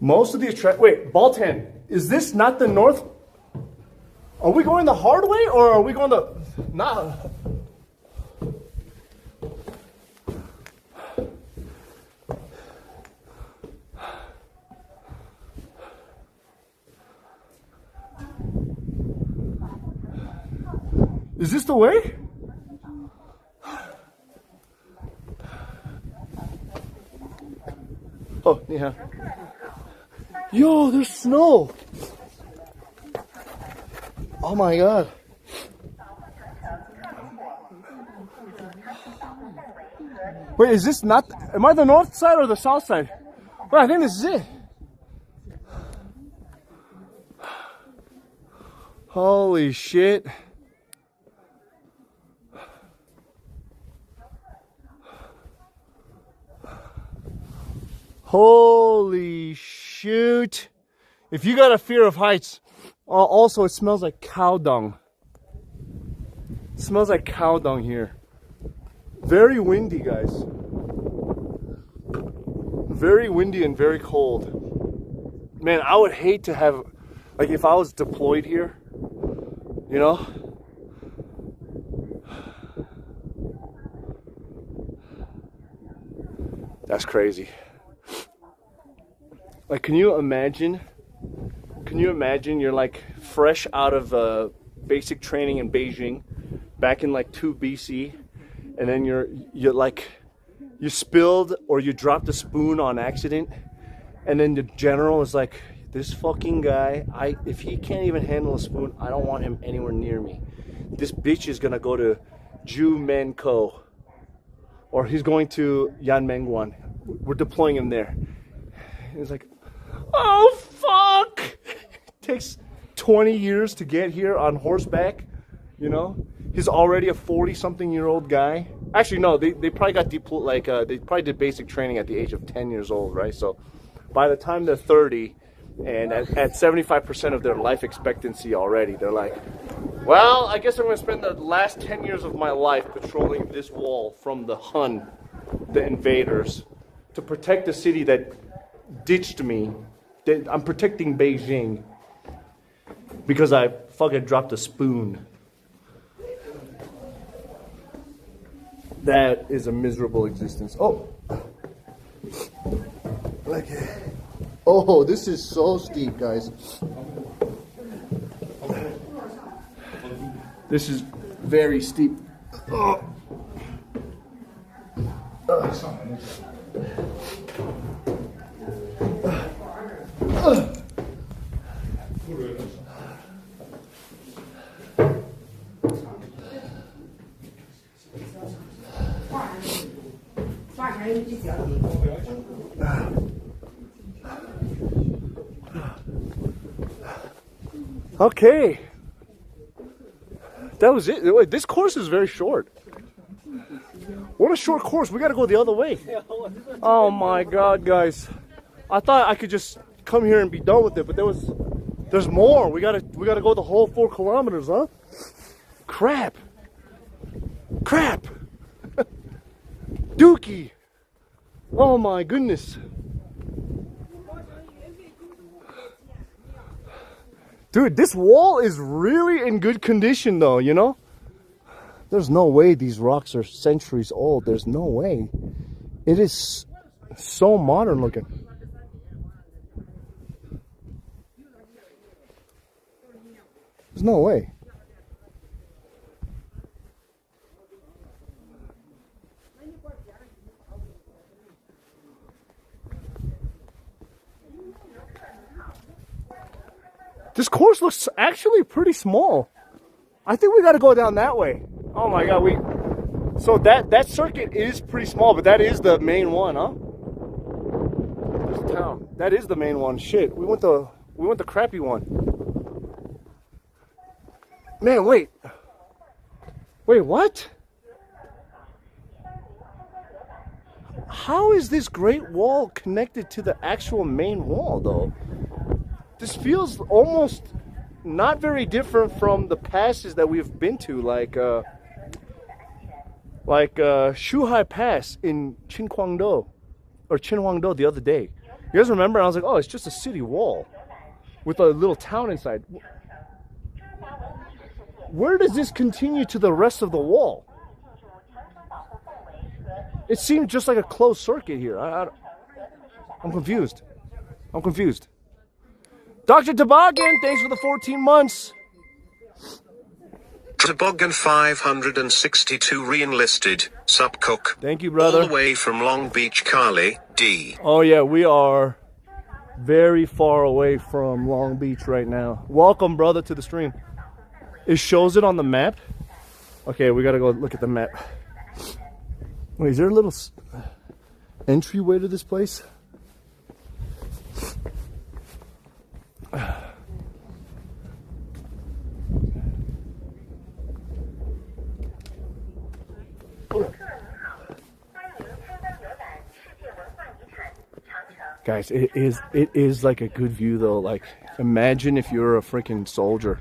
Most of the wait, Baltan, is this not the north? Are we going the hard way or are we going the not? Is this the way? Oh, yeah. Yo, there's snow. Oh my god. Wait, is this not... Am I the north side or the south side? Wait, I think this is it. Holy shit. Holy shoot. If you got a fear of heights, also it smells like cow dung. It smells like cow dung here. Very windy, guys. Very windy and very cold. Man, I would hate to have, like if I was deployed here, you know? That's crazy. Like, can you imagine you're like fresh out of basic training in Beijing back in like 2 BC, and then you're like, you spilled or you dropped a spoon on accident, and then the general is like, This fucking guy, if he can't even handle a spoon, I don't want him anywhere near me. This bitch is gonna go to Jumenko, or he's going to Yanmenguan. We're deploying him there. He's like, oh fuck! Takes 20 years to get here on horseback, you know? He's already a 40-something-year-old guy. Actually, no, they probably got they probably did basic training at the age of 10 years old, right? So by the time they're 30, and at 75% of their life expectancy already, they're like, well, I guess I'm going to spend the last 10 years of my life patrolling this wall from the Hun, the invaders, to protect the city that ditched me. I'm protecting Beijing because I fucking dropped a spoon. That is a miserable existence. Oh, like, oh, this is so steep, guys. This is very steep. Oh. Okay. That was it. Wait, this course is very short. What a short course. We gotta go the other way. Oh my god, guys. I thought I could just come here and be done with it, but there's more. We gotta go the whole 4 kilometers, huh? Crap. Crap. Dookie. Oh my goodness. Dude, this wall is really in good condition though, you know? There's no way these rocks are centuries old. There's no way. It is so modern looking. There's no way. This course looks actually pretty small. I think we got to go down that way. Oh my god, so that circuit is pretty small, but that is the main one, huh? There's a town. That is the main one. Shit, we went the crappy one. Man, wait, what? How is this Great Wall connected to the actual main wall, though? This feels almost not very different from the passes that we've been to, like Shuhai Pass in Qinhuangdou the other day. You guys remember? I was like, oh, it's just a city wall with a little town inside. Where does this continue to the rest of the wall? It seemed just like a closed circuit here. I'm confused. Dr. Toboggan, thanks for the 14 months. Toboggan 562 re-enlisted. Sup, Cook. Thank you, brother. All the way from Long Beach, Cali, D. Oh yeah, we are very far away from Long Beach right now. Welcome, brother, to the stream. It shows it on the map. Okay, we gotta go look at the map. Wait, is there a little entryway to this place? Guys, it is like a good view though. Like, imagine if you're a freaking soldier.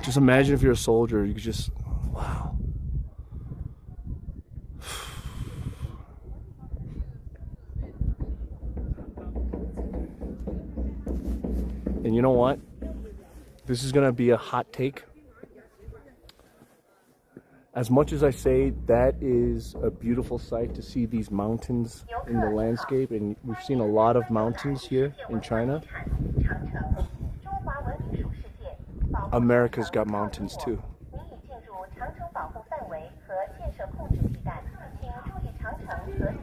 Just imagine if you're a soldier, you could just, wow. And you know what? This is gonna be a hot take. As much as I say that is a beautiful sight to see these mountains in the landscape, and we've seen a lot of mountains here in China, America's got mountains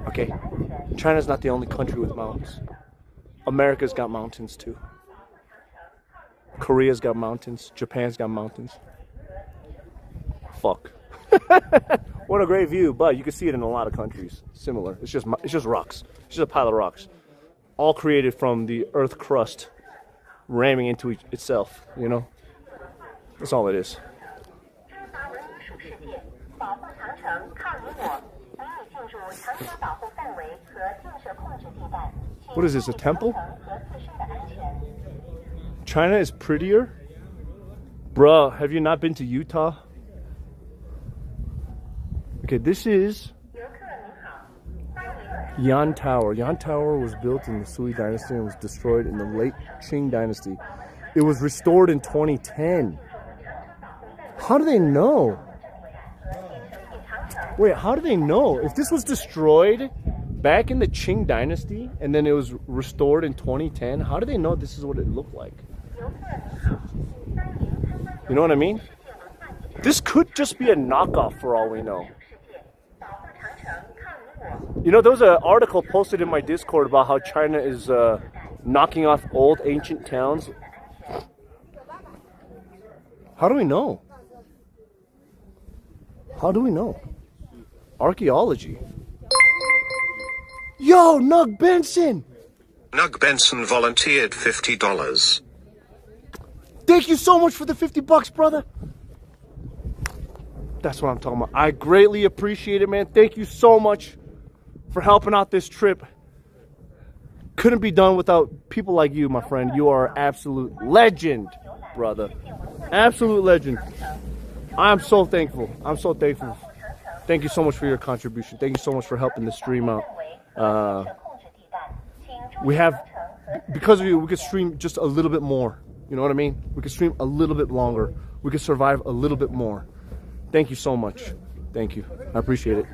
Okay? China's not the only country with mountains. America's got mountains too. Korea's got mountains. Japan's got mountains. Fuck. What a great view, but you can see it in a lot of countries. Similar. It's just rocks. It's just a pile of rocks. All created from the earth crust ramming into itself, you know? That's all it is. What is this, a temple? China is prettier? Bruh, have you not been to Utah? Okay, this is Yan Tower. Yan Tower was built in the Sui Dynasty and was destroyed in the late Qing Dynasty. It was restored in 2010. How do they know? Wait, how do they know? If this was destroyed back in the Qing Dynasty and then it was restored in 2010, how do they know this is what it looked like? You know what I mean? This could just be a knockoff for all we know. You know, there was an article posted in my Discord about how China is knocking off old ancient towns. How do we know? How do we know? Archaeology. Yo, Nug Benson! Nug Benson volunteered $50. Thank you so much for the $50, brother. That's what I'm talking about. I greatly appreciate it, man. Thank you so much for helping out this trip. Couldn't be done without people like you, my friend. You are an absolute legend, brother. Absolute legend. I'm so thankful. I'm so thankful. Thank you so much for your contribution. Thank you so much for helping the stream out. We have, because of you, we could stream just a little bit more. You know what I mean? We could stream a little bit longer. We could survive a little bit more. Thank you so much. Thank you. I appreciate it.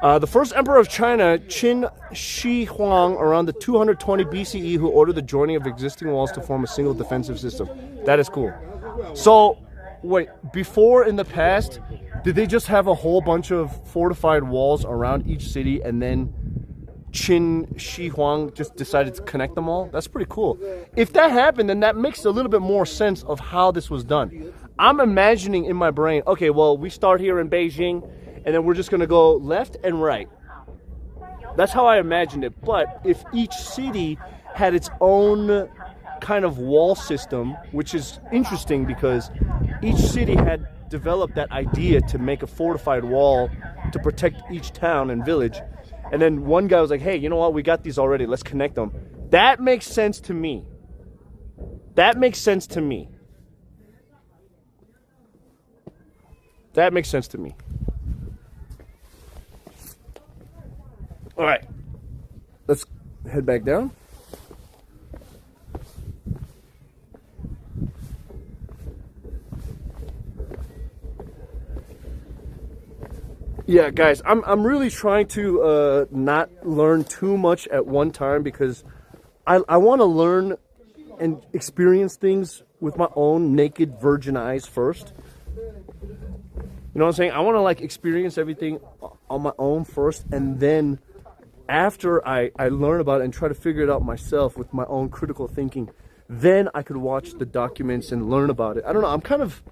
The first emperor of China, Qin Shi Huang, around the 220 BCE, who ordered the joining of existing walls to form a single defensive system. That is cool. So, wait, before in the past, did they just have a whole bunch of fortified walls around each city and then Qin Shi Huang just decided to connect them all? That's pretty cool. If that happened, then that makes a little bit more sense of how this was done. I'm imagining in my brain, okay, well, we start here in Beijing, and then we're just going to go left and right. That's how I imagined it. But if each city had its own kind of wall system, which is interesting because each city had developed that idea to make a fortified wall to protect each town and village. And then one guy was like, hey, you know what? We got these already. Let's connect them. That makes sense to me. That makes sense to me. That makes sense to me. All right. Let's head back down. Yeah, guys, I'm really trying to not learn too much at one time because I want to learn and experience things with my own naked virgin eyes first. You know what I'm saying? I want to like experience everything on my own first, and then after I learn about it and try to figure it out myself with my own critical thinking, then I could watch the documents and learn about it. I don't know. I'm kind of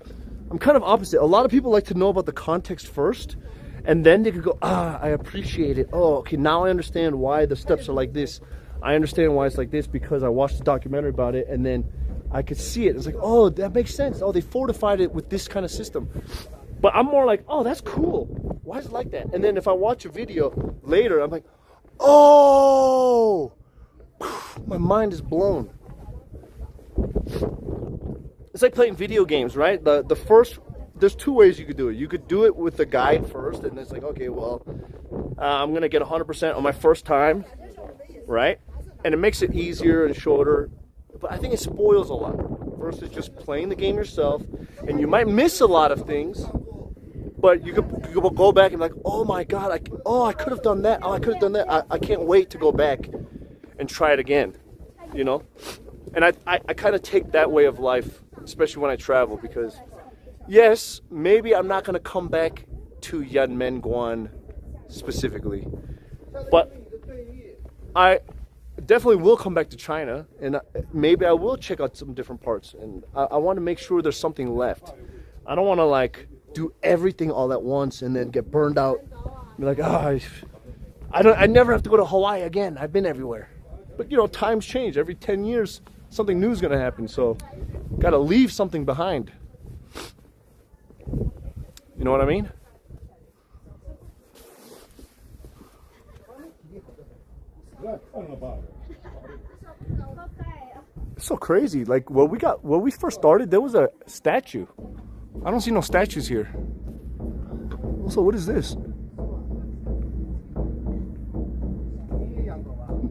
opposite. A lot of people like to know about the context first, and then they could go, I appreciate it. Oh, okay, now I understand why the steps are like this. I understand why it's like this because I watched the documentary about it, and then I could see it. It's like, oh, that makes sense. Oh, they fortified it with this kind of system. But I'm more like, oh, that's cool. Why is it like that? And then if I watch a video later, I'm like, oh, my mind is blown. It's like playing video games, right? The first, there's two ways you could do it. You could do it with the guide first, and it's like, okay, well, I'm going to get 100% on my first time, right? And it makes it easier and shorter. But I think it spoils a lot versus just playing the game yourself. And you might miss a lot of things, but you could go back and be like, oh my God, I could have done that. Oh, I could have done that. I can't wait to go back and try it again, you know? And I kind of take that way of life, especially when I travel, because yes, maybe I'm not going to come back to Yanmenguan specifically. But I definitely will come back to China, and maybe I will check out some different parts. And I want to make sure there's something left. I don't want to like do everything all at once and then get burned out. Be like, I never have to go to Hawaii again. I've been everywhere. But you know, times change. Every 10 years, something new is gonna happen. So, gotta leave something behind. You know what I mean? It's so crazy. Like when we first started, there was a statue. I don't see no statues here. Also, what is this?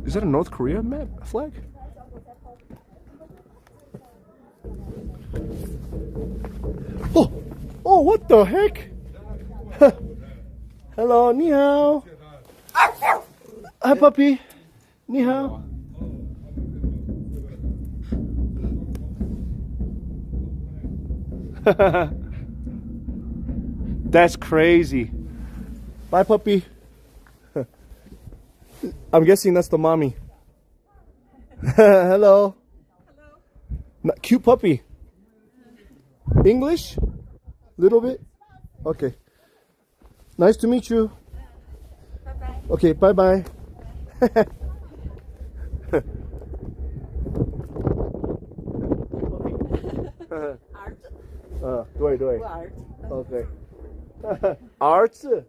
Is that a North Korea map flag? Oh, what the heck? Hello, ni hao. Hi, puppy. Ni hao. That's crazy. Bye, puppy. I'm guessing that's the mommy. Hello. Cute puppy. English? Little bit? Okay. Nice to meet you. Bye-bye. Okay, bye-bye. 对对 OK 儿子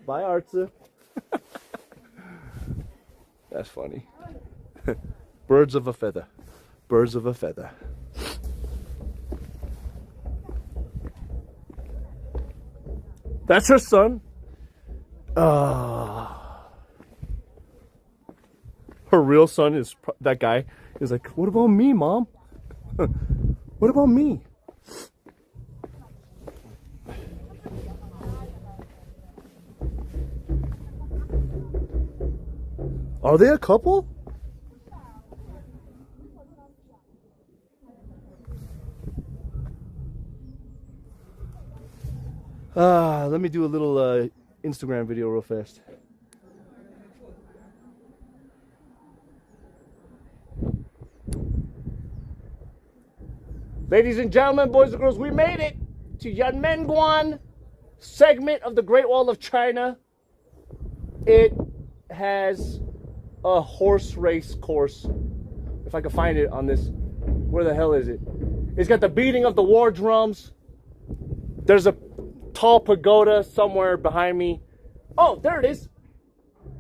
Bye 儿子 That's funny. Birds of a feather. Birds of a feather. That's her son. Her real son is that guy is like, what about me, mom? What about me? Are they a couple? Let me do a little Instagram video real fast. Ladies and gentlemen, boys and girls, we made it to Yanmenguan segment of the Great Wall of China. It has a horse race course. If I can find it on this. Where the hell is it? It's got the beating of the war drums. There's a tall pagoda somewhere behind me. Oh, there it is.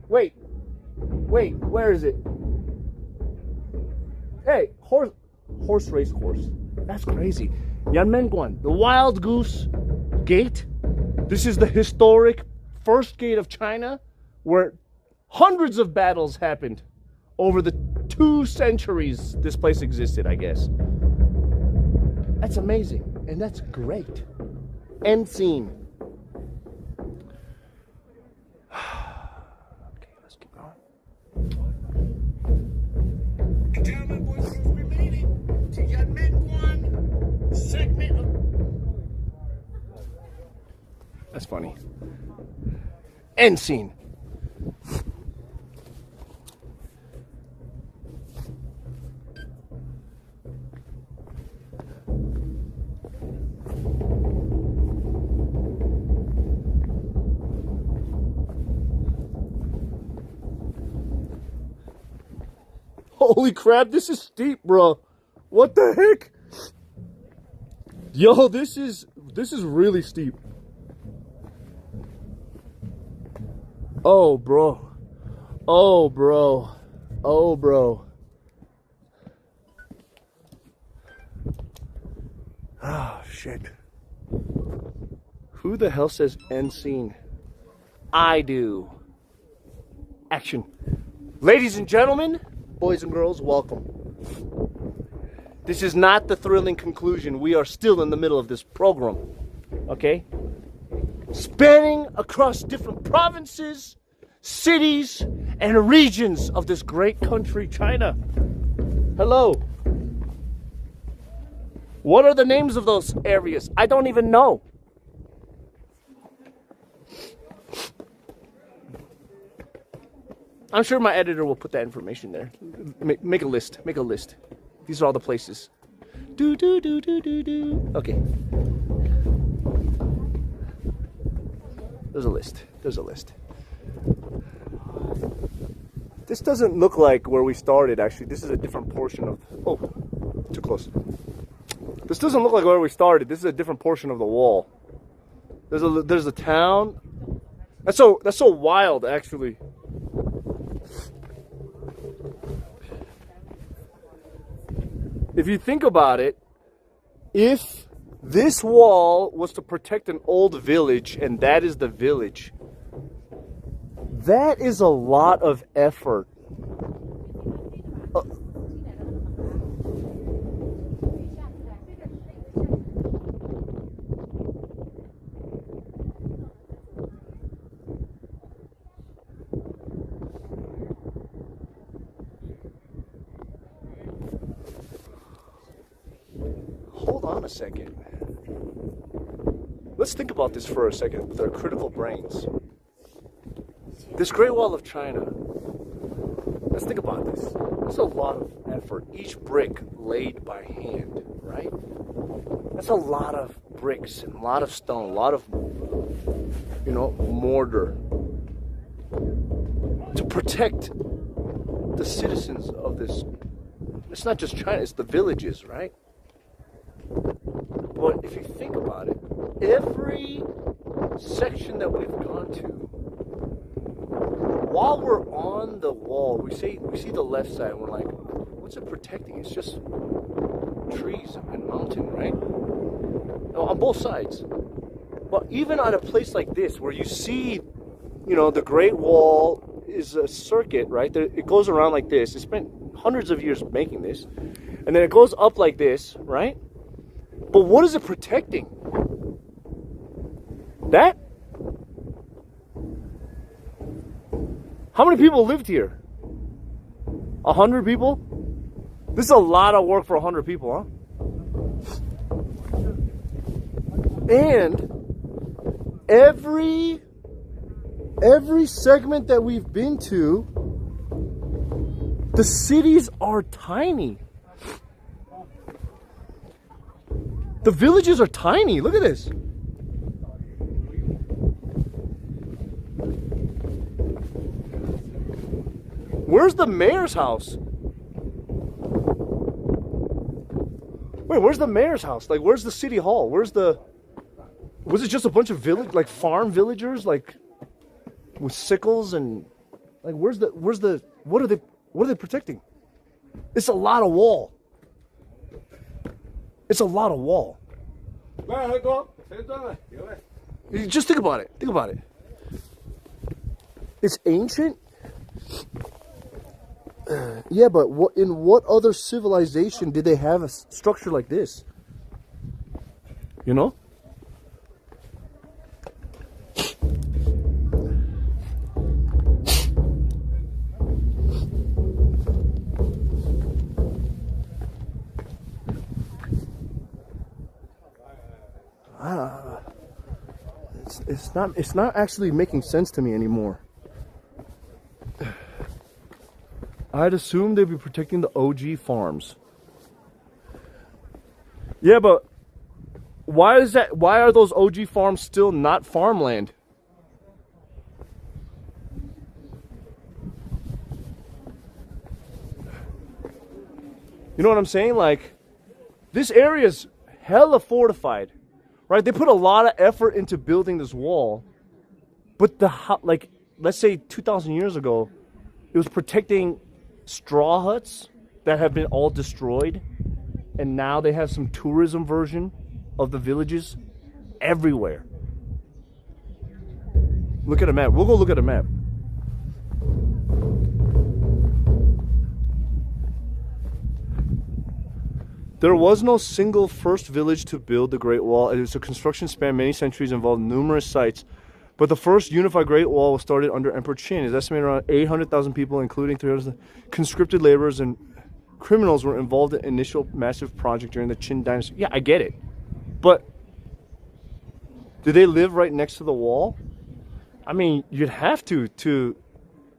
Wait, where is it? Hey, horse race course. That's crazy. Yanmenguan, the Wild Goose Gate. This is the historic first gate of China where hundreds of battles happened over the 2 centuries this place existed, I guess. That's amazing, and that's great. End scene. Okay, let's keep going. Gentlemen, boys and girls, we made it to Yanmenguan segment of... That's funny. End scene. Holy crap, this is steep, bro. What the heck? Yo, this is really steep. Oh, bro. Oh, bro. Oh, bro. Oh, shit. Who the hell says end scene? I do. Action. Ladies and gentlemen, boys and girls, welcome. This is not the thrilling conclusion. We are still in the middle of this program. Okay? Spanning across different provinces, cities, and regions of this great country, China. Hello. What are the names of those areas? I don't even know. I'm sure my editor will put that information there. Make a list. Make a list. These are all the places. Okay. There's a list. There's a list. This doesn't look like where we started, actually. This is a different portion of... Oh, too close. This doesn't look like where we started. This is a different portion of the wall. There's a town. That's so wild, actually. If you think about it, if this wall was to protect an old village, and that is the village, that is a lot of effort. Hold on a second. Let's think about this for a second with our critical brains. This Great Wall of China, let's think about this. It's a lot of effort. Each brick laid by hand, right? That's a lot of bricks and a lot of stone, a lot of, mortar to protect the citizens of this. It's not just China, it's the villages, right? But if you think about it, every section that we've gone to, while we're on the wall, we see the left side, and we're like, what's it protecting? It's just trees and mountain, right? On both sides. But even on a place like this, where you see, the Great Wall is a circuit, right? It goes around like this. It spent hundreds of years making this. And then it goes up like this, right? But what is it protecting? That? How many people lived here? 100 people? This is a lot of work for 100 people, huh? And every segment that we've been to, the cities are tiny. The villages are tiny. Look at this. Where's the mayor's house? Wait, where's the mayor's house? Like, where's the city hall? Was it just a bunch of farm villagers, like, with sickles and, like, what are they protecting? It's a lot of wall. It's a lot of wall. Just think about it. Think about it. It's ancient. Yeah, but in what other civilization did they have a structure like this? You know? It's not actually making sense to me anymore. I'd assume they'd be protecting the OG farms. Yeah, but why is that? Why are those OG farms still not farmland? You know what I'm saying? Like, this area is hella fortified, right? They put a lot of effort into building this wall, but let's say 2,000 years ago, it was protecting straw huts that have been all destroyed, and now they have some tourism version of the villages everywhere. Look at a map. We'll go look at a map. There was no single first village to build the Great Wall. It was a construction span many centuries, involved numerous sites. But the first unified Great Wall was started under Emperor Qin. It's estimated around 800,000 people, including 300,000 conscripted laborers and criminals, were involved in the initial massive project during the Qin dynasty. Yeah, I get it. But do they live right next to the wall? I mean, you'd have to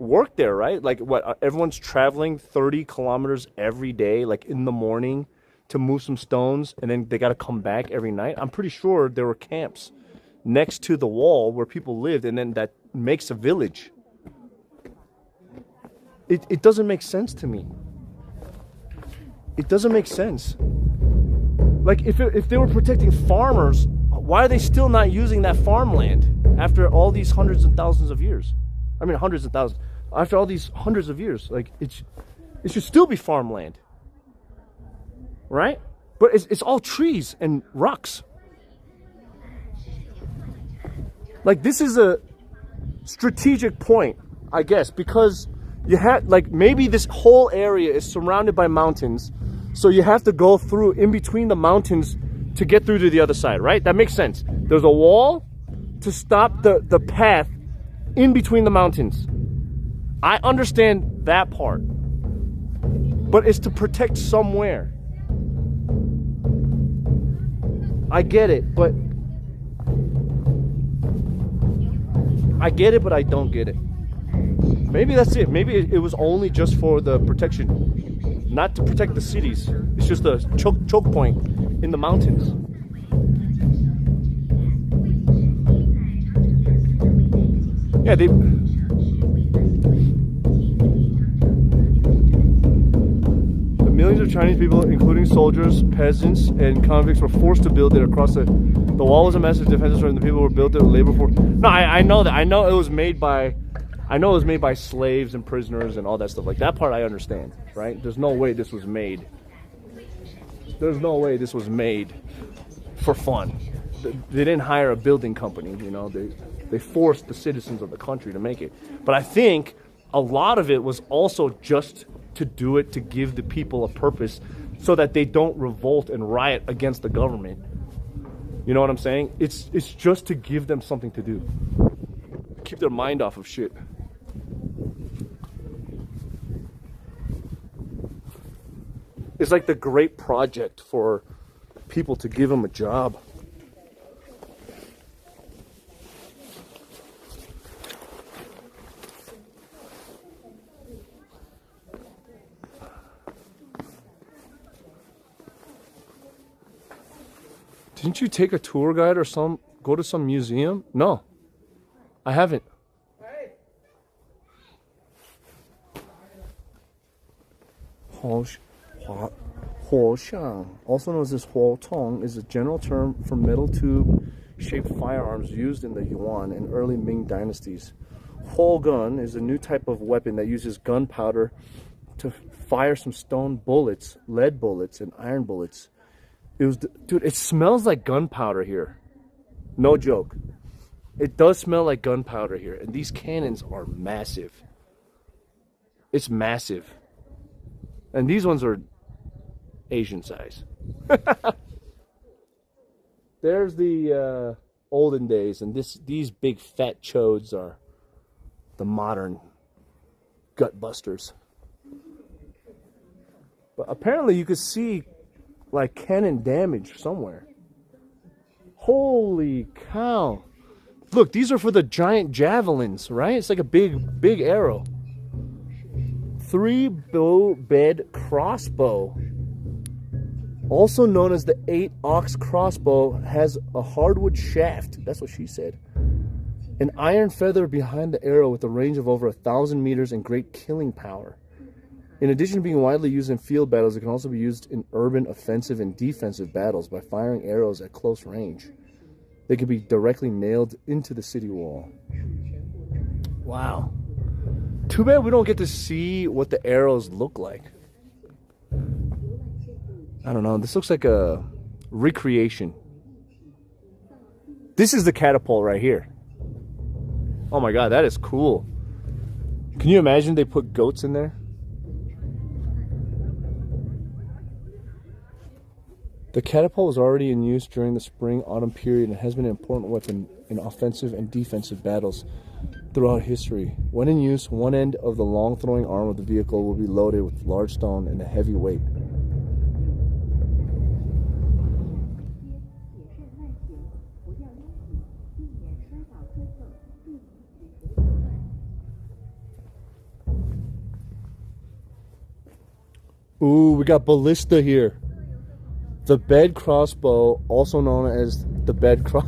work there, right? Like what, everyone's traveling 30 kilometers every day, like in the morning to move some stones, and then they got to come back every night. I'm pretty sure there were camps next to the wall where people lived, and then that makes a village. It doesn't make sense to me. It doesn't make sense. Like, if they were protecting farmers, why are they still not using that farmland after all these hundreds and thousands of years? I mean, hundreds and thousands. After all these hundreds of years, like, it should still be farmland. Right? But it's all trees and rocks. Like, this is a strategic point, I guess, because you have, like, maybe this whole area is surrounded by mountains, so you have to go through in between the mountains to get through to the other side, right? That makes sense. There's a wall to stop the path in between the mountains. I understand that part. But it's to protect somewhere. I get it, but I don't get it. Maybe that's it. Maybe it was only just for the protection, not to protect the cities. It's just a choke point in the mountains. Yeah, the millions of Chinese people, including soldiers, peasants, and convicts, were forced to build it across the wall was a massive defense, and the people were built it with labor for. No, I know that. I know it was made by slaves and prisoners and all that stuff. Like, that part I understand, right? There's no way this was made. There's no way this was made for fun. They didn't hire a building company, you know. They forced the citizens of the country to make it. But I think a lot of it was also just to do it to give the people a purpose so that they don't revolt and riot against the government. You know what I'm saying? It's just to give them something to do. Keep their mind off of shit. It's like the great project for people to give them a job. Didn't you take a tour guide or go to some museum? No, I haven't. Huoshang, also known as this huotong, is a general term for metal tube-shaped firearms used in the Yuan and early Ming dynasties. Huo gun is a new type of weapon that uses gunpowder to fire some stone bullets, lead bullets, and iron bullets. Dude, it smells like gunpowder here. No joke. It does smell like gunpowder here. And these cannons are massive. It's massive. And these ones are Asian size. There's the olden days. And these big fat chodes are the modern gut busters. But apparently you could see like cannon damage somewhere. Holy cow. Look, these are for the giant javelins, right? It's like a big arrow. 3-bow bed crossbow, also known as the 8-ox crossbow, has a hardwood shaft. That's what she said. An iron feather behind the arrow with a range of over 1,000 meters and great killing power. In addition to being widely used in field battles, it can also be used in urban offensive and defensive battles by firing arrows at close range. They can be directly nailed into the city wall. Wow. Too bad we don't get to see what the arrows look like. I don't know. This looks like a recreation. This is the catapult right here. Oh my god, that is cool. Can you imagine they put goats in there? The catapult was already in use during the spring-autumn period and has been an important weapon in offensive and defensive battles throughout history. When in use, one end of the long throwing arm of the vehicle will be loaded with large stone and a heavy weight. Ooh, we got ballista here. The bed crossbow, also known as the bed cross.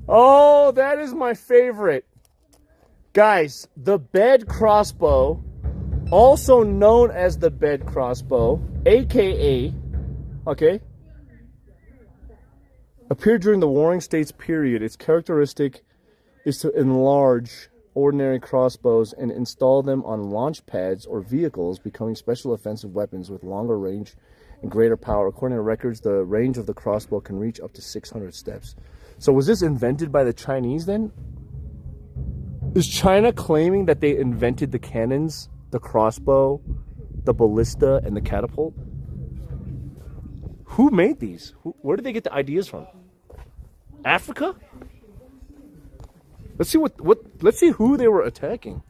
Oh, that is my favorite. Guys, the bed crossbow, also known as the bed crossbow, aka, okay, appeared during the Warring States period. Its characteristic is to enlarge ordinary crossbows and install them on launch pads or vehicles, becoming special offensive weapons with longer range and greater power. According to records, the range of the crossbow can reach up to 600 steps. So was this invented by the Chinese then? Is China claiming that they invented the cannons, the crossbow, the ballista, and the catapult? Who made these? Where did they get the ideas from? Africa? Let's see let's see who they were attacking.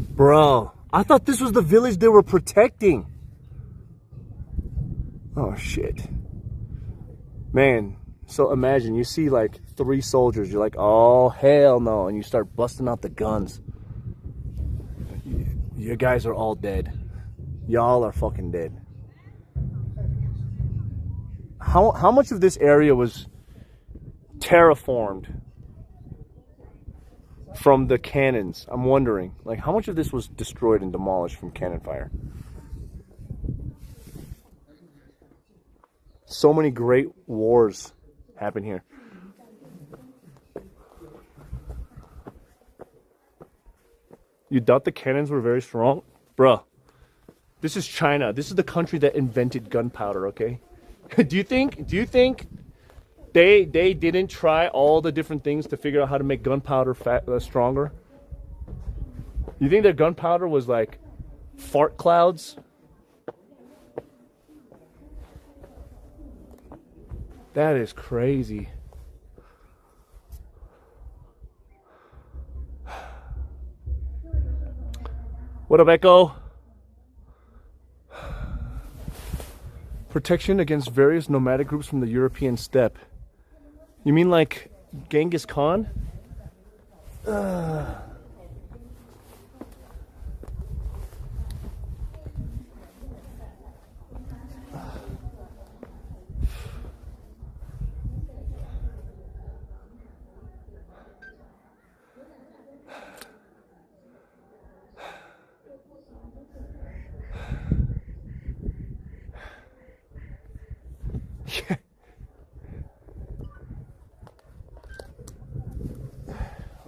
Bro, I thought this was the village they were protecting. Oh shit. Man, so imagine you see like 3 soldiers, you're like, oh hell no, and you start busting out the guns. You guys are all dead. Y'all are fucking dead. How much of this area was terraformed from the cannons? I'm wondering. Like, how much of this was destroyed and demolished from cannon fire? So many great wars happen here. You doubt the cannons were very strong? Bruh, this is China. This is the country that invented gunpowder, okay? Do you think they didn't try all the different things to figure out how to make gunpowder stronger? You think their gunpowder was like fart clouds? That is crazy. What up, Echo? Protection against various nomadic groups from the European steppe. You mean like Genghis Khan?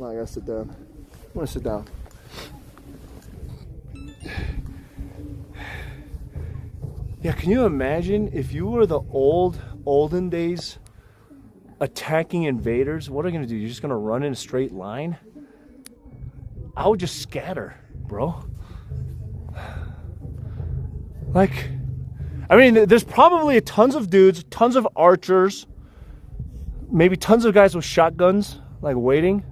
I gotta sit down. I'm gonna sit down. Yeah, can you imagine if you were the olden days attacking invaders? What are you gonna do? You're just gonna run in a straight line? I would just scatter, bro. Like, I mean, there's probably tons of dudes, tons of archers, maybe tons of guys with shotguns, like waiting.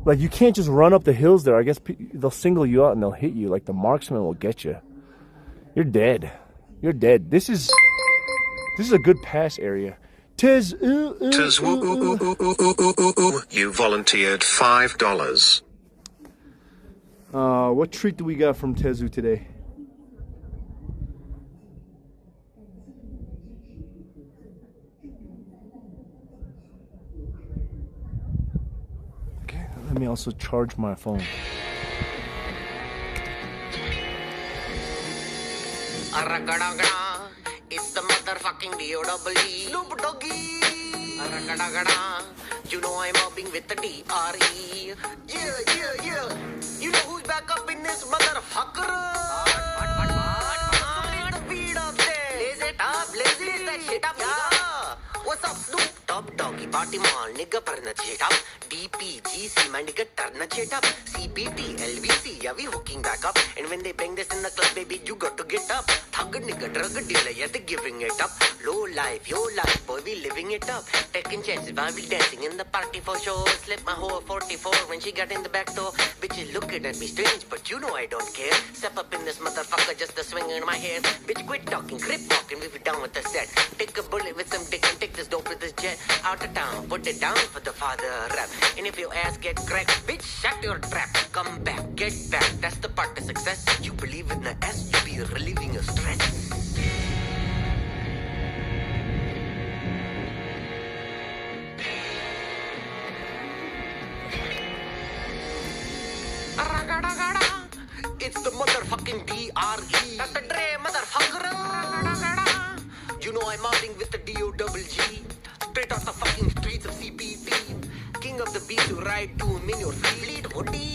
Like, you can't just run up the hills there. I guess they'll single you out and they'll hit you. Like, the marksman will get you. You're dead. You're dead. This is a good pass area. You volunteered $5. What treat do we got from Tezu today? Okay, let me also charge my phone. It's the motherfucking D.O.W.E. Snoop Doggy. You know I'm mobbing with the D.R.E. Yeah. You know who's back up in this motherfucker? So let the beat up there. Blaze it up, blaze that shit up. Yeah. What's up, Snoop Dogg? top doggy party mall nigga parna cheta DPGC my nigga turn cheta CBT LVC yeah we hooking back up and when they bang this in the club baby you got to get up thug nigga drug dealer yeah they giving it up low life your life boy we living it up taking chances while we dancing in the party for sure slip my whore 44 when she got in the back door bitches looking at me strange but you know I don't care step up in this motherfucker just the swing in my hair bitch quit talking grip walking we be down with the set take a bullet with some dick and take this dope with this jet out of town put it down for the father rap and if your ass get cracked bitch shut your trap come back get back that's the part of success you believe in the S you be relieving your stress it's the motherfucking DRE Dr. Dre motherfucker you know I'm outing with the DOWG straight off the fucking streets of CPT king of the beats who ride to him in your fleet hoodie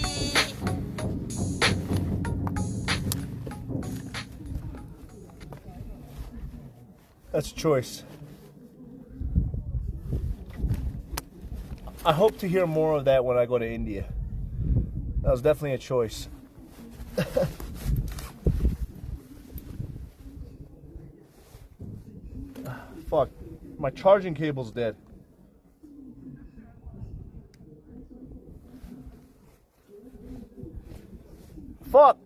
That's a choice. I hope to hear more of that when I go to India. That was definitely a choice. Fuck, my charging cable's dead. Fuck,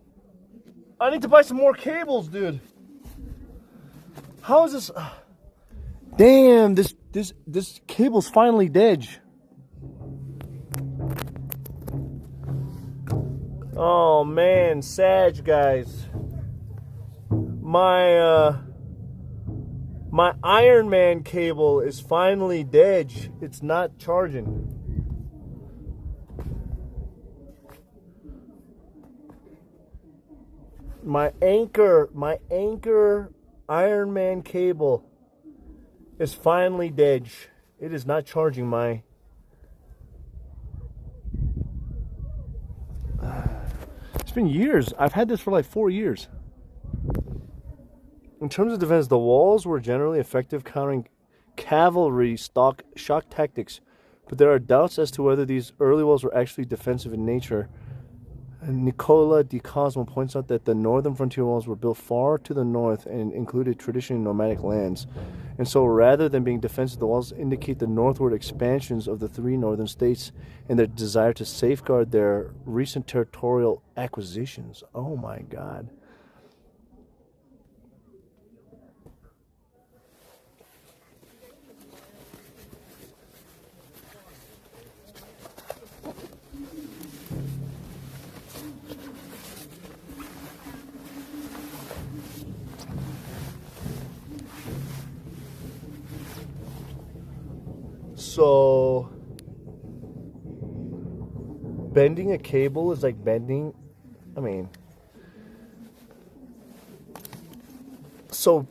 I need to buy some more cables, dude. How is this? Damn, this cable's finally dead. Oh man, Sag guys. My Iron Man cable is finally dead. It's not charging. My anchor Iron Man cable is finally dead. It is not charging my... It's been years. I've had this for like 4 years. In terms of defense, the walls were generally effective countering cavalry shock tactics, but there are doubts as to whether these early walls were actually defensive in nature. And Nicola Di Cosmo points out that the northern frontier walls were built far to the north and included traditionally nomadic lands. And so rather than being defensive, the walls indicate the northward expansions of the 3 northern states and their desire to safeguard their recent territorial acquisitions. Oh my God. So, bending a cable is like bending, I mean, so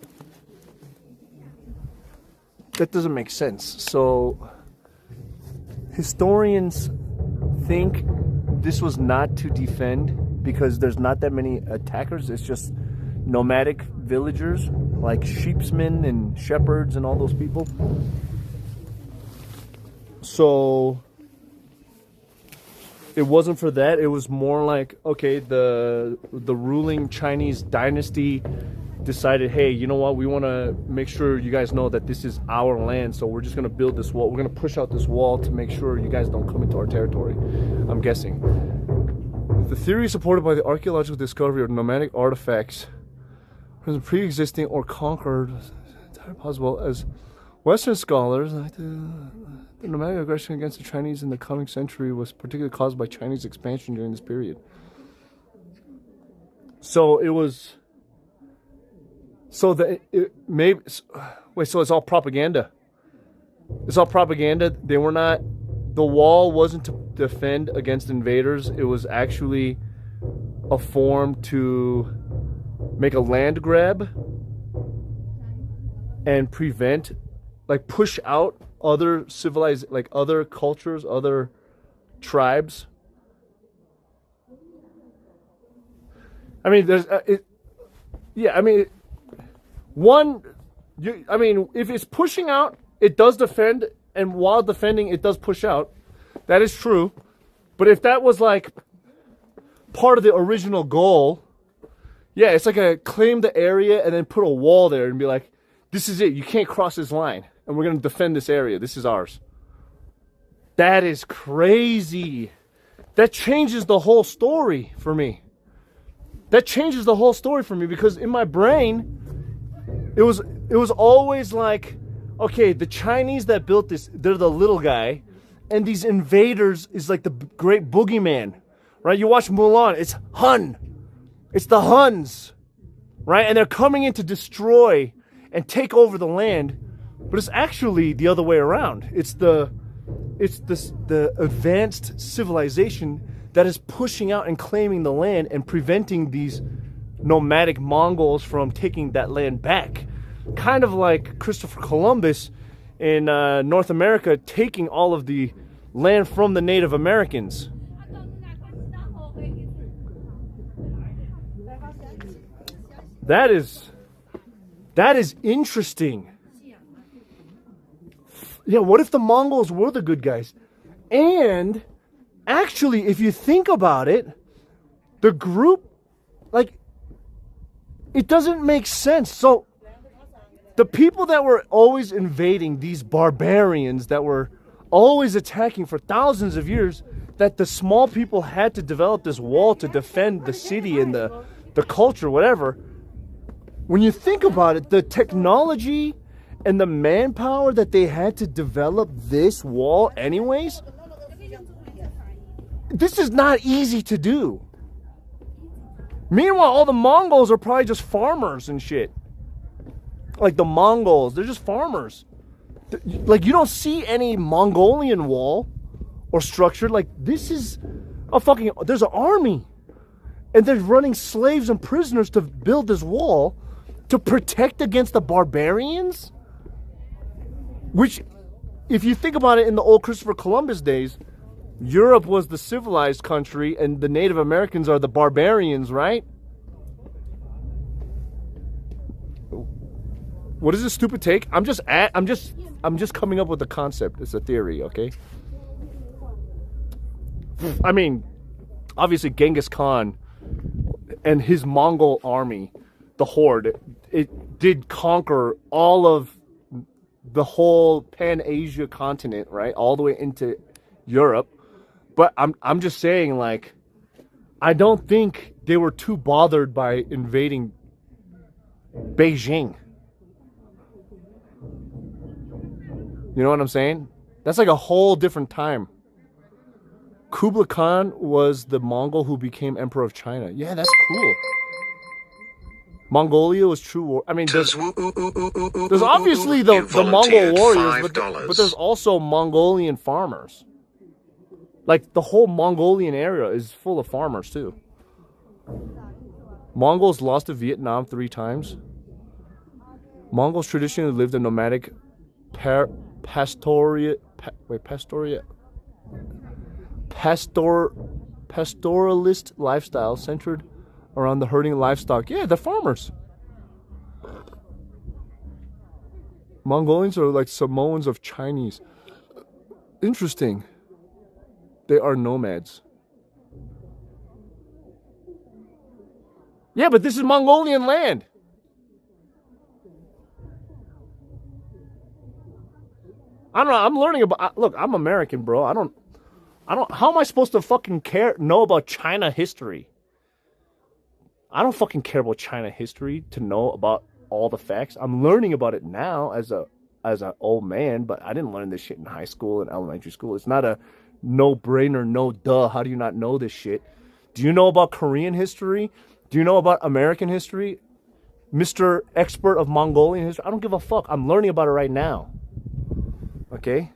that doesn't make sense. So, historians think this was not to defend because there's not that many attackers. It's just nomadic villagers like sheepsmen and shepherds and all those people. So it wasn't for that. It was more like, okay, the ruling Chinese dynasty decided, hey, you know what? We want to make sure you guys know that this is our land. So we're just going to build this wall. We're going to push out this wall to make sure you guys don't come into our territory. I'm guessing. The theory is supported by the archaeological discovery of nomadic artifacts from pre-existing or conquered, entirely possible, as Western scholars, the nomadic aggression against the Chinese in the coming century was particularly caused by Chinese expansion during this period. So it was. So so it's all propaganda. It's all propaganda. They were not. The wall wasn't to defend against invaders. It was actually a form to make a land grab and prevent. Like push out other civilized, like other cultures, other tribes. I mean, there's, yeah. I mean, if it's pushing out, it does defend and while defending, it does push out. That is true. But if that was like part of the original goal, yeah, it's like a claim the area and then put a wall there and be like, this is it. You can't cross this line. And we're going to defend this area. This is ours. That is crazy. That changes the whole story for me. That changes the whole story for me because in my brain, it was always like, okay, the Chinese that built this, they're the little guy, and these invaders is like the great boogeyman, right? You watch Mulan, it's Hun. It's the Huns, right? And they're coming in to destroy and take over the land, but it's actually the other way around. It's the advanced civilization that is pushing out and claiming the land and preventing these nomadic Mongols from taking that land back. Kind of like Christopher Columbus in North America taking all of the land from the Native Americans. That is interesting. Yeah, what if the Mongols were the good guys? And actually, if you think about it, the group, like, it doesn't make sense. So the people that were always invading, these barbarians that were always attacking for thousands of years, that the small people had to develop this wall to defend the city and the culture, whatever. When you think about it, the technology and the manpower that they had to develop this wall anyways, this is not easy to do. Meanwhile, all the Mongols are probably just farmers and shit. Like the Mongols, they're just farmers. Like, you don't see any Mongolian wall or structure. Like, this is a fucking, there's an army. And they're running slaves and prisoners to build this wall to protect against the barbarians. Which, if you think about it, in the old Christopher Columbus days, Europe was the civilized country and the Native Americans are the barbarians, right? What is this stupid take? I'm just coming up with the concept. It's a theory, okay? I mean, obviously Genghis Khan and his Mongol army, the Horde, it did conquer all of the whole Pan-Asia continent, right? All the way into Europe. But I'm just saying, like, I don't think they were too bothered by invading Beijing. You know what I'm saying? That's like a whole different time. Kublai Khan was the Mongol who became Emperor of China. Yeah, that's cool. Mongolia was true war. I mean, there's obviously the Mongol warriors, but there's also Mongolian farmers. Like, the whole Mongolian area is full of farmers, too. Mongols lost to Vietnam 3 times. Mongols traditionally lived a nomadic pastoralist lifestyle centered around the herding livestock. Yeah, they're farmers. Mongolians are like Samoans of Chinese. Interesting. They are nomads. Yeah, but this is Mongolian land. I don't know. I'm learning about. Look, I'm American, bro. I don't. How am I supposed to fucking know about China history? I don't fucking care about China history to know about all the facts. I'm learning about it now as an old man, but I didn't learn this shit in high school and elementary school. It's not a no-brainer, no duh. How do you not know this shit? Do you know about Korean history? Do you know about American history? Mr. Expert of Mongolian history? I don't give a fuck. I'm learning about it right now. Okay?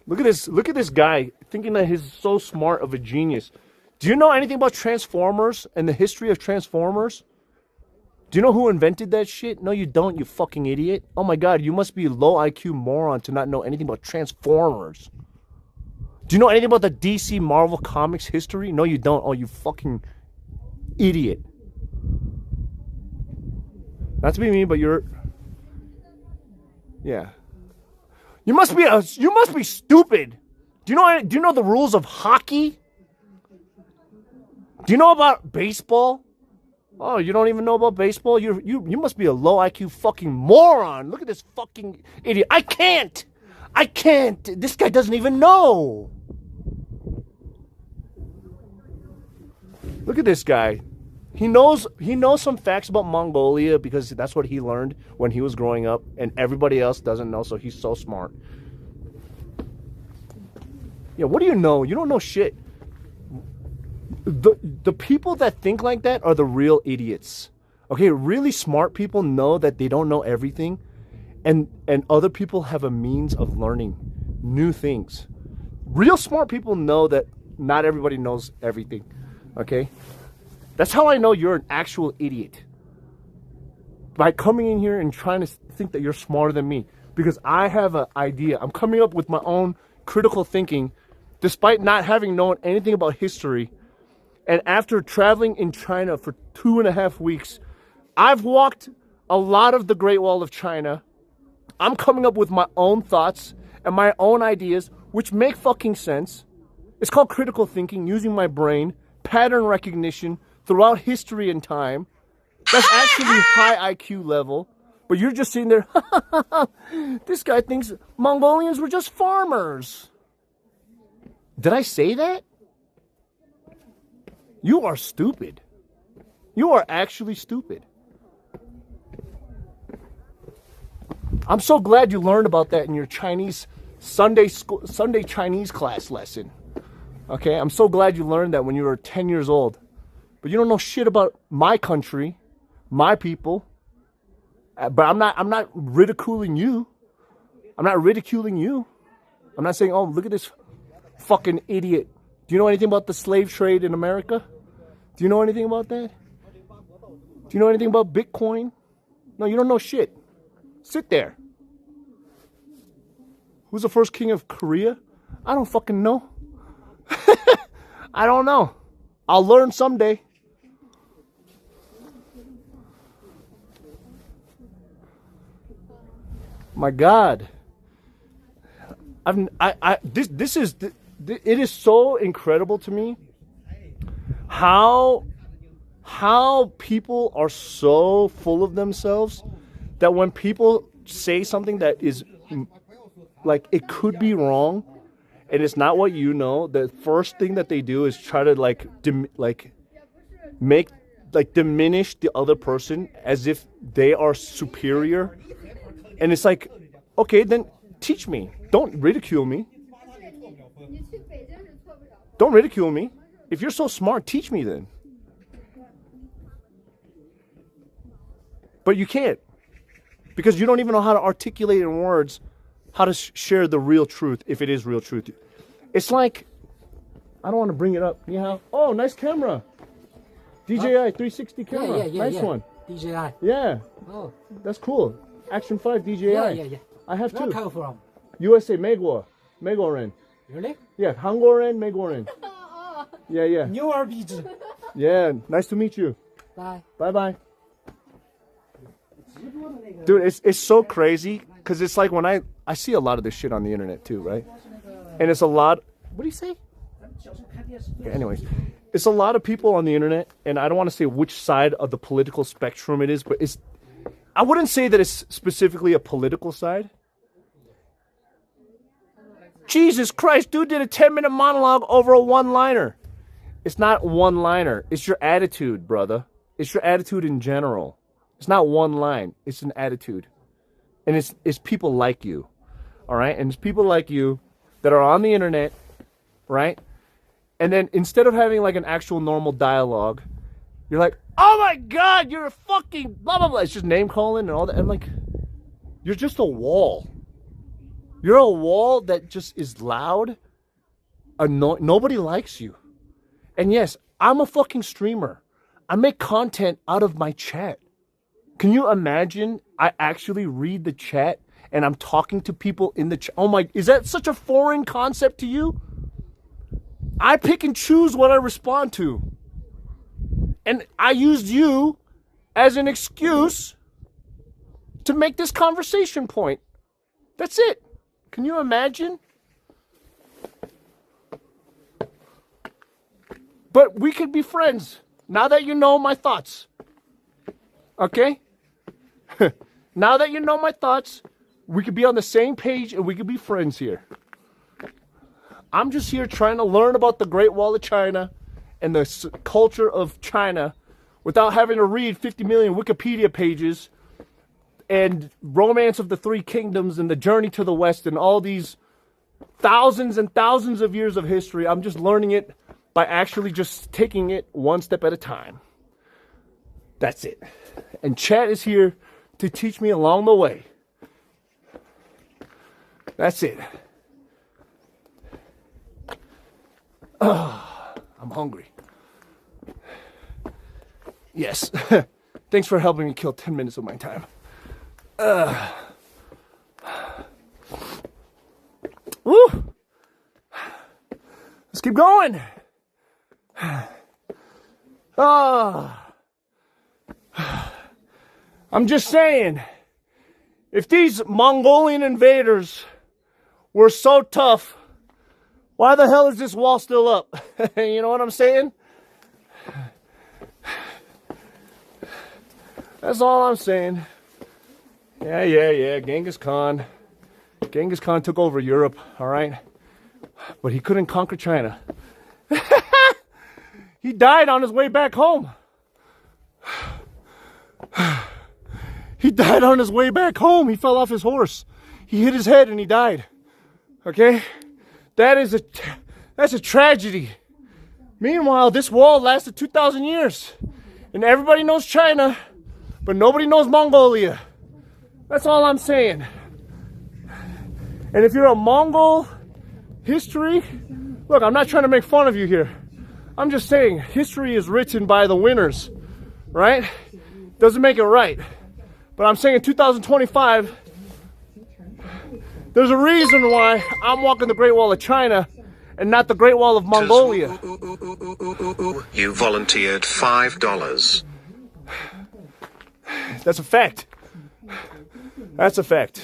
Look at this guy thinking that he's so smart of a genius. Do you know anything about Transformers and the history of Transformers? Do you know who invented that shit? No, you don't, you fucking idiot. Oh my god, you must be a low IQ moron to not know anything about Transformers. Do you know anything about the DC Marvel Comics history? No, you don't. Oh, you fucking idiot. Not to be mean, but you're... Yeah. You must be stupid. Do you know the rules of hockey? Do you know about baseball? Oh, you don't even know about baseball? You must be a low IQ fucking moron. Look at this fucking idiot. I can't. This guy doesn't even know. Look at this guy. He knows some facts about Mongolia because that's what he learned when he was growing up, and everybody else doesn't know, so he's so smart. Yeah, what do you know? You don't know shit. The people that think like that are the real idiots. Okay, really smart people know that they don't know everything, and other people have a means of learning new things. Real smart people know that not everybody knows everything. Okay? That's how I know you're an actual idiot. By coming in here and trying to think that you're smarter than me. Because I have an idea. I'm coming up with my own critical thinking despite not having known anything about history. And after traveling in China for 2.5 weeks, I've walked a lot of the Great Wall of China. I'm coming up with my own thoughts and my own ideas, which make fucking sense. It's called critical thinking, using my brain, pattern recognition throughout history and time. That's actually high IQ level. But you're just sitting there, this guy thinks Mongolians were just farmers. Did I say that? You are stupid. You are actually stupid. I'm so glad you learned about that in your Chinese Sunday Chinese class lesson. Okay, I'm so glad you learned that when you were 10 years old. But you don't know shit about my country, my people. But I'm not ridiculing you. I'm not ridiculing you. I'm not saying, oh, look at this fucking idiot. Do you know anything about the slave trade in America? Do you know anything about that? Do you know anything about Bitcoin? No, you don't know shit. Sit there. Who's the first king of Korea? I don't fucking know. I don't know. I'll learn someday. My God. It is so incredible to me how people are so full of themselves that when people say something that is like it could be wrong and it's not what you know, the first thing that they do is try to diminish the other person as if they are superior. And it's like, okay, then teach me. Don't ridicule me. Don't ridicule me. If you're so smart, teach me then. But you can't. Because you don't even know how to articulate in words how to share the real truth, if it is real truth. It's like, I don't want to bring it up. Oh, nice camera. DJI 360 camera. Nice one. DJI. Yeah. Oh. That's cool. Action 5 DJI. Yeah. I have two. Where come from? USA, Megoren. Really? Yeah, Hangoren, Megoren. Yeah. New RPG. Yeah, nice to meet you. Bye. Bye. Dude, it's so crazy because it's like when I see a lot of this shit on the internet too, right? And it's a lot. What do you say? Okay, anyways, it's a lot of people on the internet, and I don't want to say which side of the political spectrum it is, but I wouldn't say that it's specifically a political side. Jesus Christ, dude did a 10-minute monologue over a one-liner. It's not one-liner. It's your attitude, brother. It's your attitude in general. It's not one line. It's an attitude. And it's people like you. All right? And it's people like you that are on the internet, right? And then instead of having like an actual normal dialogue, you're like, oh my God, you're a fucking blah, blah, blah. It's just name calling and all that. I'm like, you're just a wall. You're a wall that just is loud. Nobody likes you. And yes, I'm a fucking streamer. I make content out of my chat. Can you imagine I actually read the chat and I'm talking to people in the chat? Oh my, is that such a foreign concept to you? I pick and choose what I respond to. And I used you as an excuse to make this conversation point. That's it. Can you imagine? But we could be friends now that you know my thoughts. Okay? Now that you know my thoughts, we could be on the same page and we could be friends here. I'm just here trying to learn about the Great Wall of China and the culture of China without having to read 50 million Wikipedia pages and Romance of the Three Kingdoms and the Journey to the West and all these thousands and thousands of years of history. I'm just learning it by actually just taking it one step at a time. That's it. And Chat is here to teach me along the way. That's it. I'm hungry. Yes. Thanks for helping me kill 10 minutes of my time. Woo! Let's keep going. I'm just saying, if these Mongolian invaders were so tough, why the hell is this wall still up? You know what I'm saying? That's all I'm saying. Yeah. Genghis Khan. Genghis Khan took over Europe, all right? But he couldn't conquer China. He died on his way back home. He died on his way back home. He fell off his horse. He hit his head and he died. Okay? That's a tragedy. Meanwhile, this wall lasted 2,000 years. And everybody knows China, but nobody knows Mongolia. That's all I'm saying. And if you're a Mongol history, look, I'm not trying to make fun of you here. I'm just saying, history is written by the winners, right? Doesn't make it right. But I'm saying in 2025, there's a reason why I'm walking the Great Wall of China and not the Great Wall of Mongolia. You volunteered $5. That's a fact. That's a fact.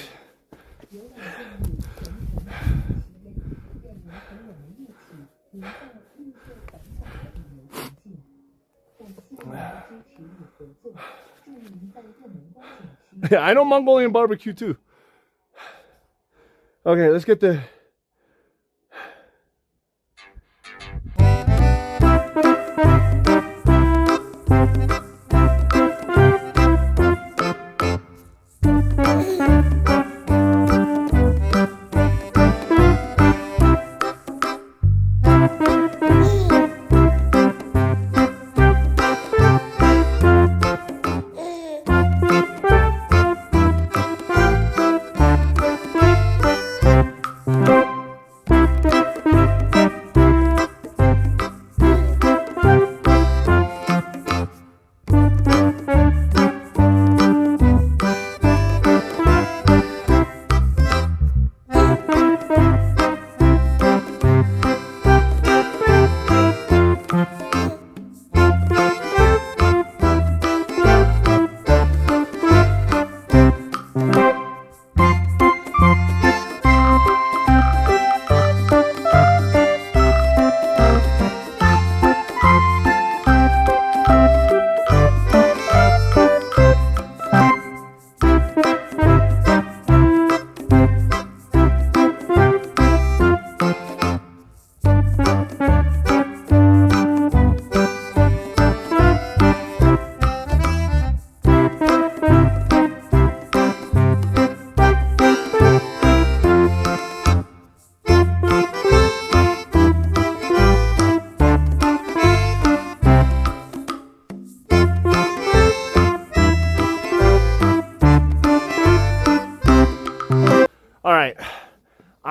Yeah, I know Mongolian barbecue too. Okay, let's get the...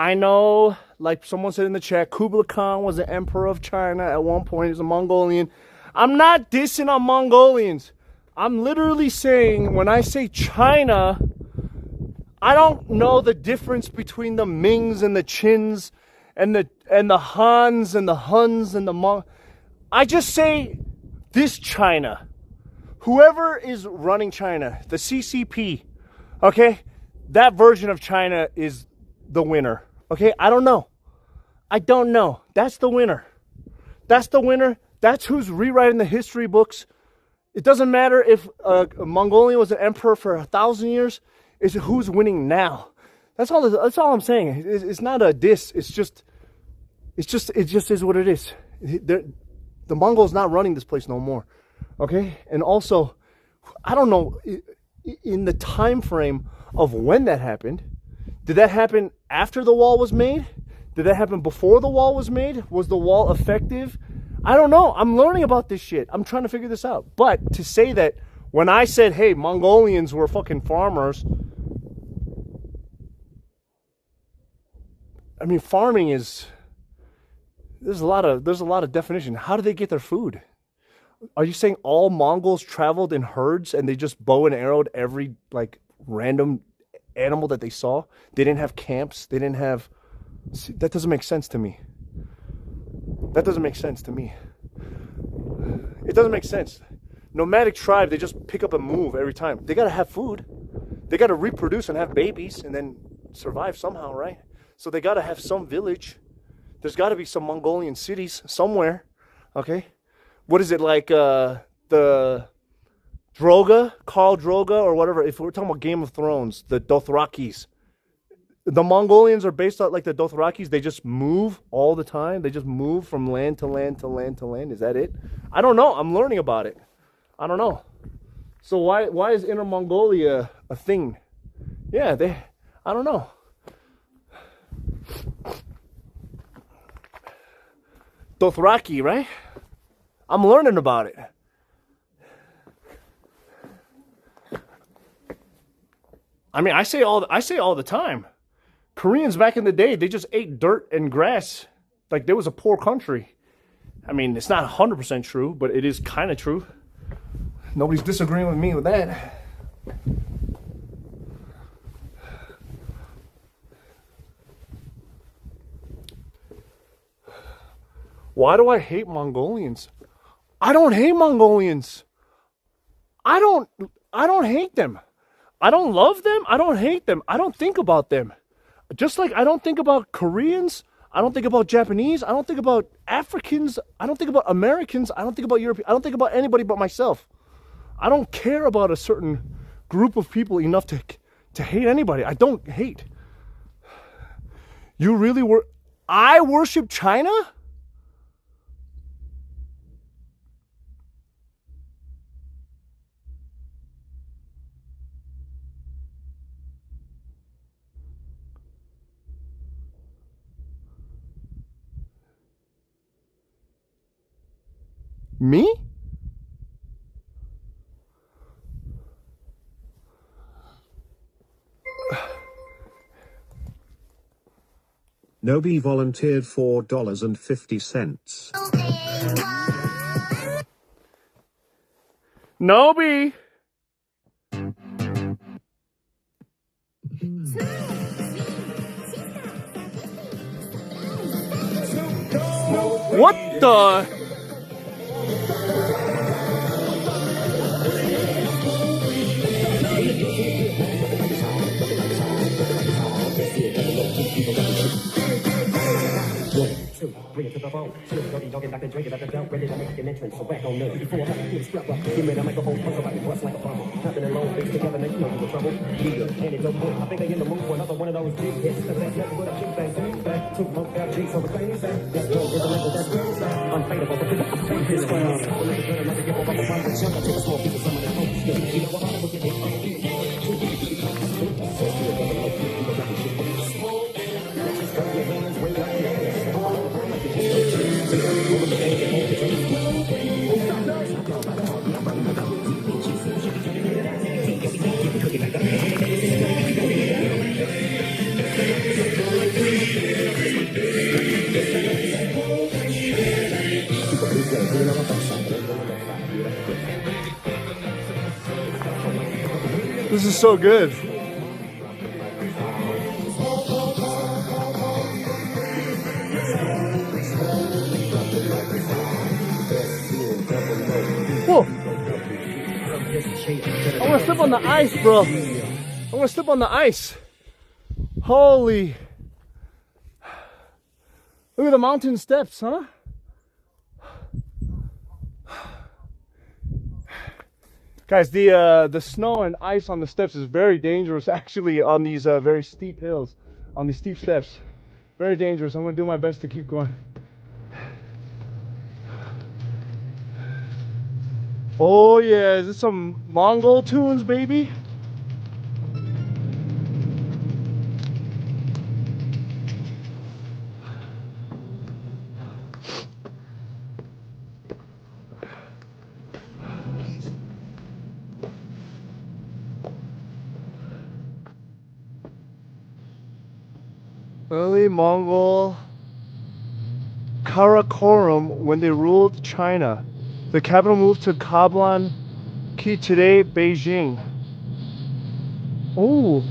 I know, like someone said in the chat, Kublai Khan was the emperor of China at one point. He's a Mongolian. I'm not dissing on Mongolians. I'm literally saying, when I say China, I don't know the difference between the Mings and the Qins and the Hans and the Huns and the Mong. I just say this China. Whoever is running China, the CCP, okay? That version of China is the winner. Okay, I don't know. I don't know. That's the winner. That's the winner. That's who's rewriting the history books. It doesn't matter if Mongolia was an emperor for 1,000 years. It's who's winning now. That's all I'm saying. It's not a diss. It just is what it is. The Mongols not running this place no more. Okay, and also, I don't know in the time frame of when that happened. Did that happen after the wall was made? Did that happen before the wall was made? Was the wall effective? I don't know. I'm learning about this shit. I'm trying to figure this out. But to say that when I said, hey, Mongolians were fucking farmers, I mean, farming is, there's a lot of definition. How do they get their food? Are you saying all Mongols traveled in herds and they just bow and arrowed every like random animal that they saw? They didn't have camps. They didn't have. See, that doesn't make sense to me. That doesn't make sense to me. It doesn't make sense. Nomadic tribe, they just pick up and move every time. They gotta have food. They gotta reproduce and have babies and then survive somehow, right? So they gotta have some village. There's gotta be some Mongolian cities somewhere. Okay? What is it like the Droga, Khal Droga or whatever? If we're talking about Game of Thrones, the Dothrakis. The Mongolians are based on like the Dothrakis. They just move all the time. They just move from land to land to land to land. Is that it? I don't know. I'm learning about it. I don't know. So why is Inner Mongolia a thing? Yeah, I don't know. Dothraki, right? I'm learning about it. I mean, I say all the time. Koreans back in the day, they just ate dirt and grass like there was a poor country. I mean, it's not 100% true, but it is kind of true. Nobody's disagreeing with me with that. Why do I hate Mongolians? I don't hate Mongolians. I don't hate them. I don't love them. I don't hate them. I don't think about them. Just like I don't think about Koreans, I don't think about Japanese, I don't think about Africans, I don't think about Americans, I don't think about Europeans, I don't think about anybody but myself. I don't care about a certain group of people enough to hate anybody. I don't hate. You really were. I worship China? Me? Nobi volunteered $4.50. Nobi! What the? Bring it to the phone. Chill, dirty dog, and Dr. Drake, Dr. Belt, ready to make an entrance. So back on there. Before I get strap up, give me the microphone, talk about it, bust like a bomb. Tapping in long face together, now you know you in trouble. Leader, and it's over. I think they in the mood for another one of those big hits. Cause that's nothing but a chick bang, bang, bang. 2 months out, G, so the thing is back. That's dope, is a level that's great. Unfadable, but this ground. Better not to give up on the one that's younger. Take a small piece of some of the folks. You know what I'm looking for? This is so good. Whoa. I want to slip on the ice, bro. I want to slip on the ice. Holy. Look at the mountain steps, huh? Guys, the snow and ice on the steps is very dangerous actually on these very steep hills, on these steep steps. Very dangerous. I'm gonna do my best to keep going. Oh yeah, is this some Mongol tunes, baby? Early Mongol Karakorum when they ruled China. The capital moved to Kablan, Ki today Beijing. Oh.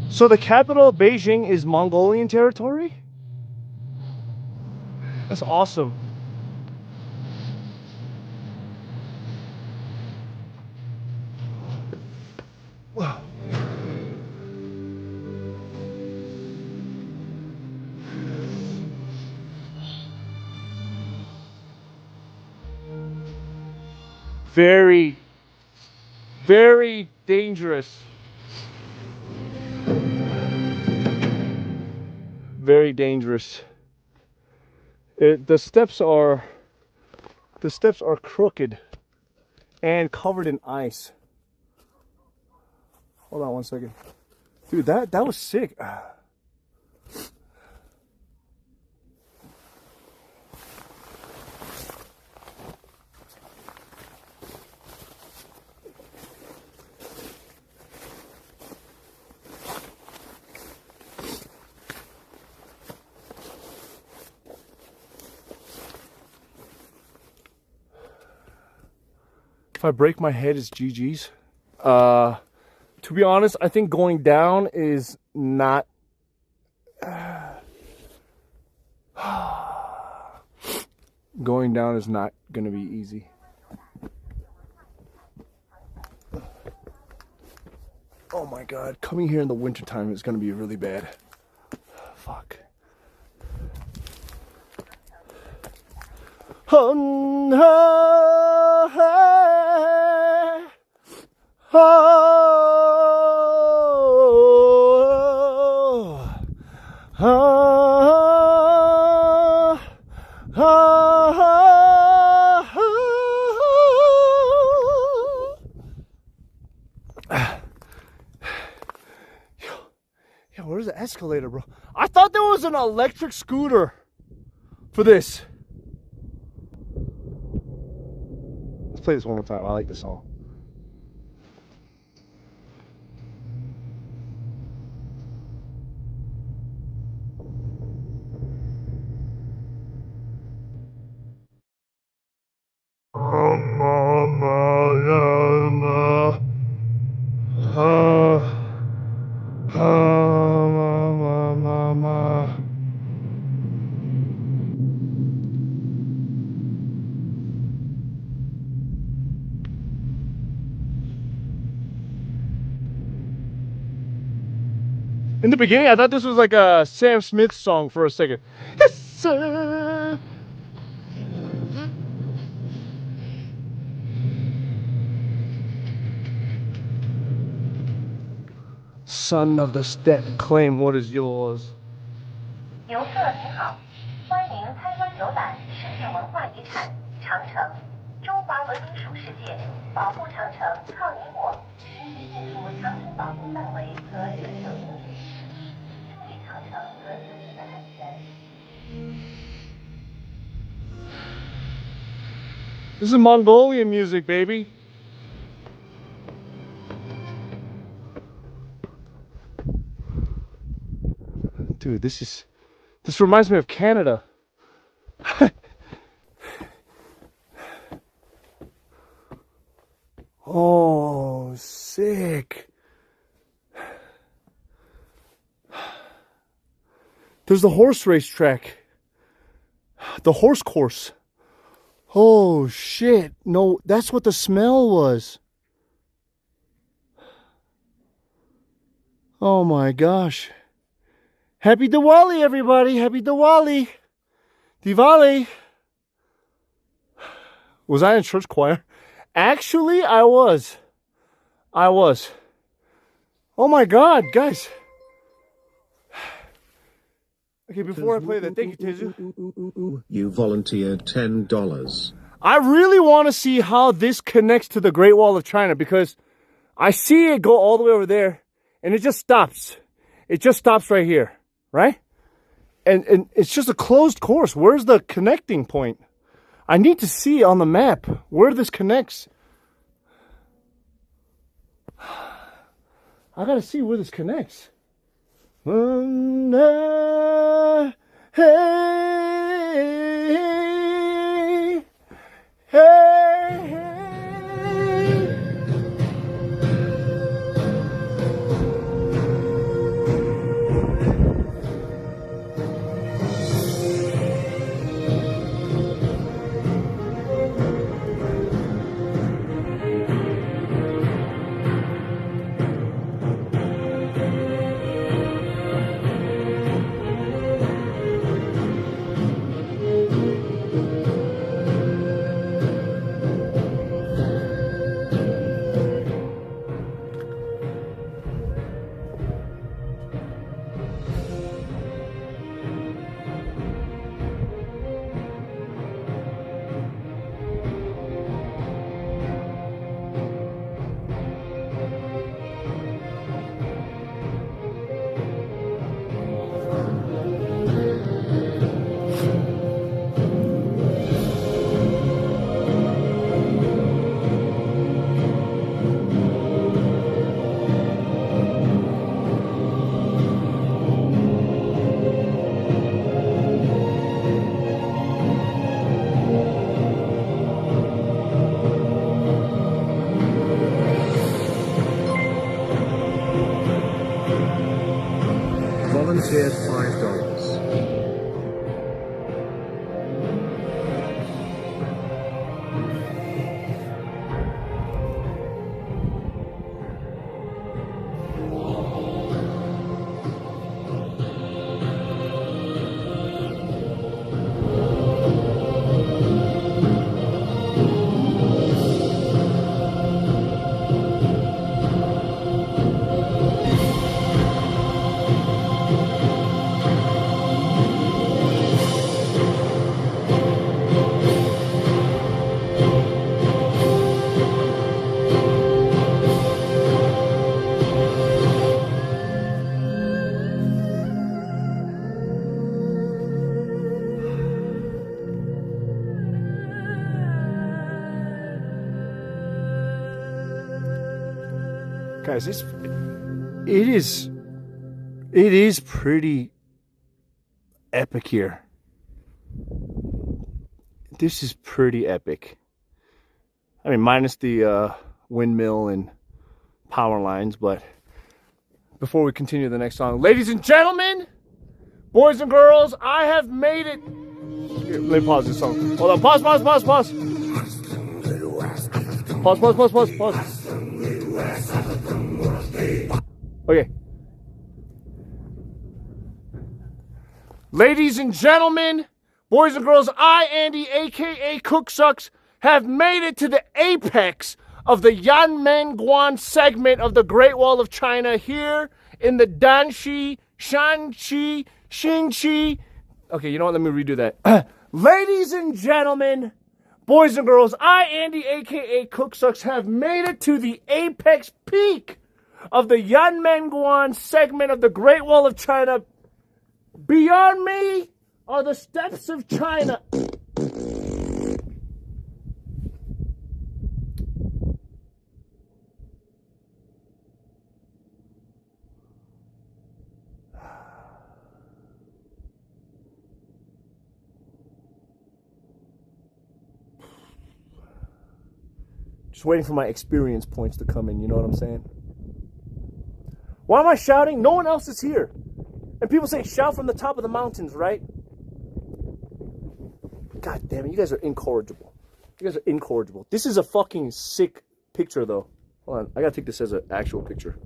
So the capital of Beijing is Mongolian territory? That's awesome. Wow. Very, very dangerous. Very dangerous. The steps are crooked and covered in ice. Hold on one second. Dude, that was sick. If I break my head, it's GG's. To be honest, I think going down is not... going down is not going to be easy. Oh my god, coming here in the wintertime is going to be really bad. Fuck. Where's the escalator, bro? I thought there was an electric scooter for this. Let's play this one more time. I like this song. In the beginning, I thought this was like a Sam Smith song for a second. Yes, sir. Son of the steppe, claim what is yours. 游客您好，欢迎参观游览世界文化遗产长城，中华文明属世界，保护长城靠你我。实时进入长城保护范围和遵守规定，注意长城和自身的安全。 This is Mongolian music, baby. Dude, this reminds me of Canada. Oh, sick. There's the horse race track. The horse course. Oh shit. No, that's what the smell was. Oh my gosh. Happy Diwali, everybody. Happy Diwali. Diwali. Was I in church choir? Actually, I was. Oh my God, guys. Okay, before I play that, thank you, Teju. You volunteered $10. I really want to see how this connects to the Great Wall of China because I see it go all the way over there and it just stops. It just stops right here, right? And it's just a closed course. Where's the connecting point? I need to see on the map where this connects. I gotta see where this connects. Hey. Volunteered $5. Guys, it is pretty epic here. This is pretty epic. I mean, minus the windmill and power lines, but before we continue the next song, ladies and gentlemen, boys and girls, I have made it. Here, let me pause this song. Hold on, pause. Pause. Okay. Ladies and gentlemen, boys and girls, I, Andy, aka CookSux, have made it to the apex of the Yanmenguan segment of the Great Wall of China here in the Danxi, Shanxi, Xinxi. Okay, you know what? Let me redo that. Ladies and gentlemen, boys and girls, I, Andy, aka CookSux, have made it to the apex peak of the Yanmenguan segment of the Great Wall of China. Beyond me are the steppes of China. Just waiting for my experience points to come in, you know what I'm saying? Why am I shouting? No one else is here. And people say shout from the top of the mountains, right? God damn it, you guys are incorrigible. You guys are incorrigible. This is a fucking sick picture, though. Hold on, I gotta take this as an actual picture.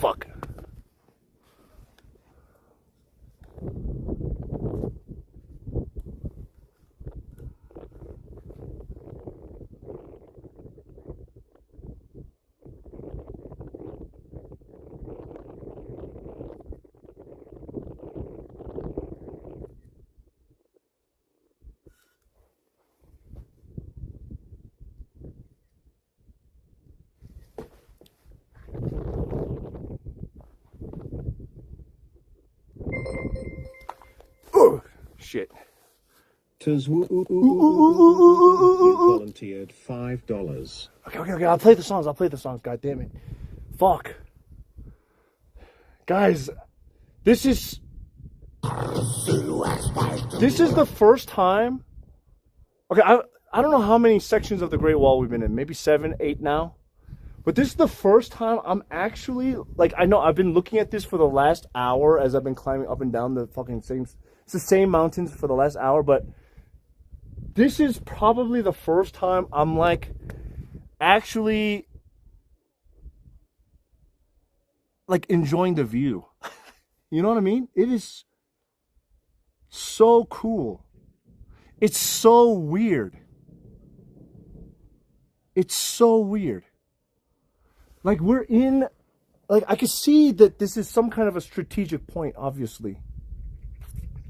Fuck. Oh, shit. Volunteered $5. Okay. I'll play the songs. God damn it. Fuck. Guys, this is the first time. Okay, I don't know how many sections of the Great Wall we've been in. Maybe 7, 8 now. But this is the first time I'm actually, like, I know I've been looking at this for the last hour as I've been climbing up and down the fucking same, it's the same mountains for the last hour, but this is probably the first time I'm, like, actually, like, enjoying the view. You know what I mean? It is so cool. It's so weird. It's so weird. Like, we're in, like, I can see that this is some kind of a strategic point, obviously.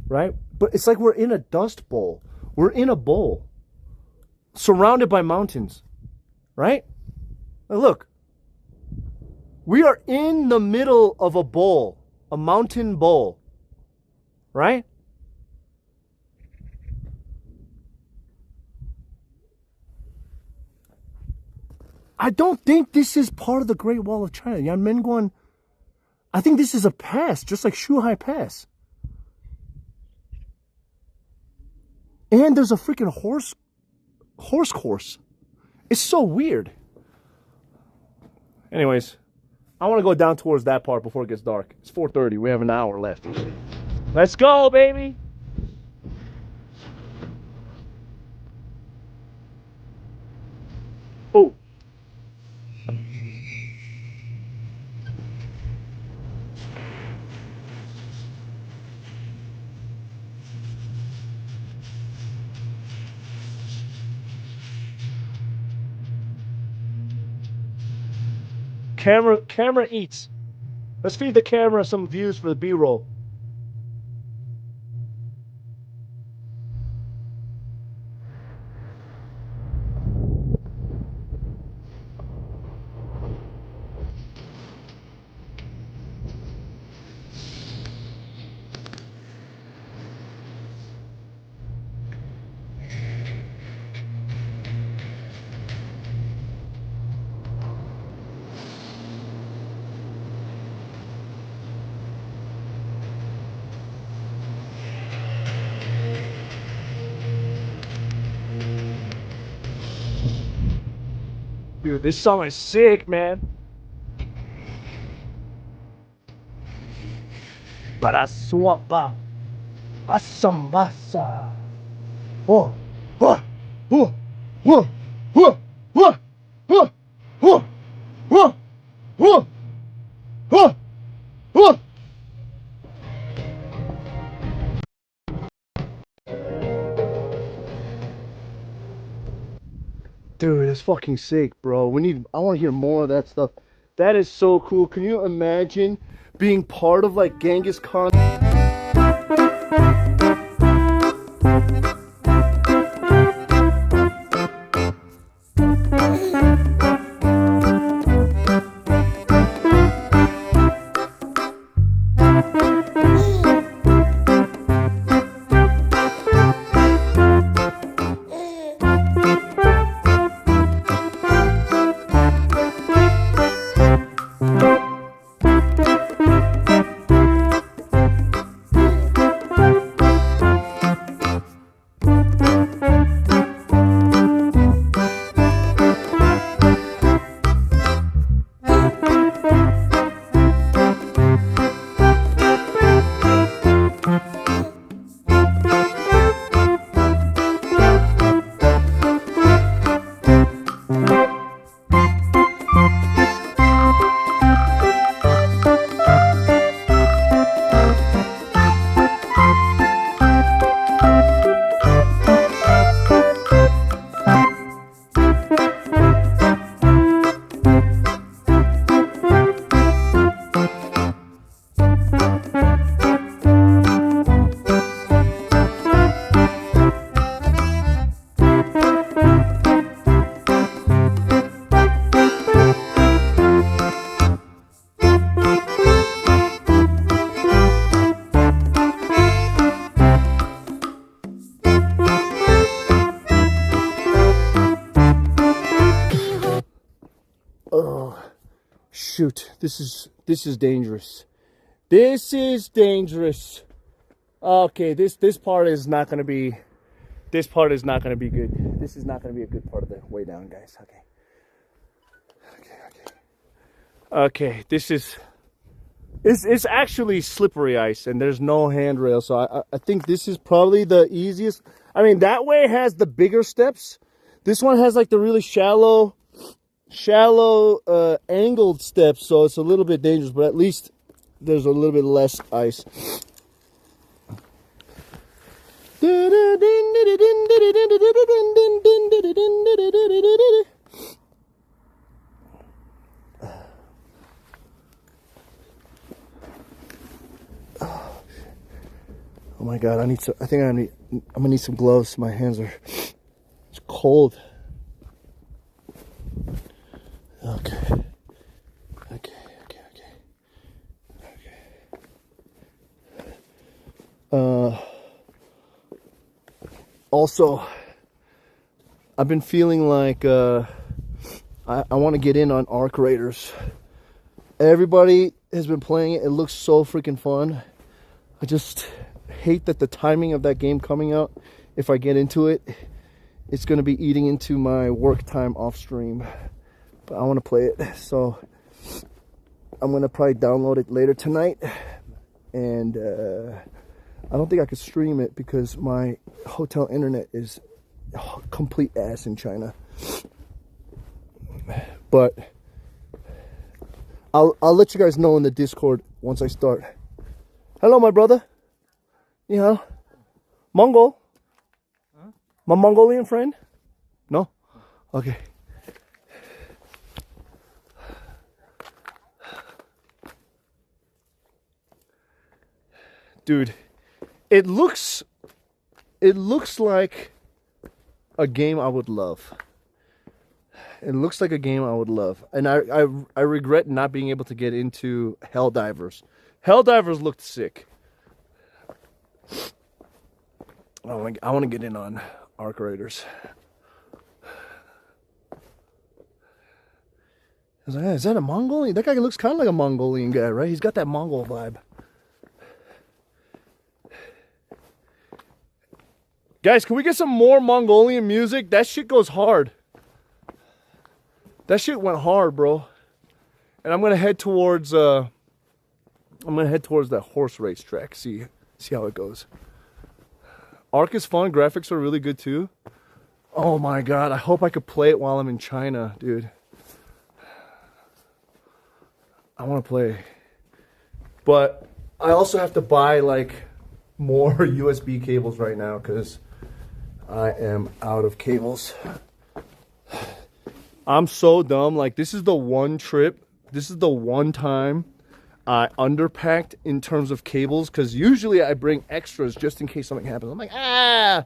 Right? But it's like we're in a dust bowl. We're in a bowl. Surrounded by mountains. Right? Now look. We are in the middle of a bowl. A mountain bowl. Right? I don't think this is part of the Great Wall of China. Yanmenguan, I think this is a pass, just like Shuhai Pass. And there's a freaking horse course. It's so weird. Anyways, I want to go down towards that part before it gets dark. It's 4:30. We have an hour left. Let's go, baby. Oh. Camera eats. Let's feed the camera some views for the B-roll. Dude, this song is sick, man. Baraswapa. Asambasa. Oh. Oh. Oh. Oh. Oh. Oh. Oh. Oh. Oh. Oh. Oh. Oh. Dude, it's fucking sick, bro. I want to hear more of that stuff. That is so cool. Can you imagine being part of like Genghis Khan? Oh, shoot. This is dangerous. This is dangerous. Okay, this part is not going to be... This part is not going to be good. This is not going to be a good part of the way down, guys. Okay, this is... It's actually slippery ice, and there's no handrail, so I think this is probably the easiest. I mean, that way has the bigger steps. This one has like the really shallow angled steps, so it's a little bit dangerous, but at least there's a little bit less ice. Oh my God, I think I'm gonna need some gloves. My hands are, it's cold. Okay. Also, I've been feeling like I want to get in on Arc Raiders. Everybody has been playing it. It looks so freaking fun. I just hate that the timing of that game coming out, if I get into it, it's going to be eating into my work time off stream. But I want to play it, so I'm going to probably download it later tonight. And I don't think I could stream it because my hotel internet is complete ass in China. But I'll let you guys know in the Discord once I start. Hello, my brother. You know, Mongol. Huh? My Mongolian friend? No? Okay. Dude, it looks like a game I would love. It looks like a game I would love. And I regret not being able to get into Helldivers. Helldivers looked sick. I want to get in on Arc Raiders. I was like, is that a Mongolian? That guy looks kind of like a Mongolian guy, right? He's got that Mongol vibe. Guys, can we get some more Mongolian music? That shit goes hard. That shit went hard, bro. And I'm gonna head towards that horse race track. See how it goes. Arc is fun. Graphics are really good too. Oh my God, I hope I could play it while I'm in China, dude. I want to play. But I also have to buy like more USB cables right now because I am out of cables. I'm so dumb. Like, this is the one trip. This is the one time I underpacked in terms of cables, because usually I bring extras just in case something happens. I'm like, I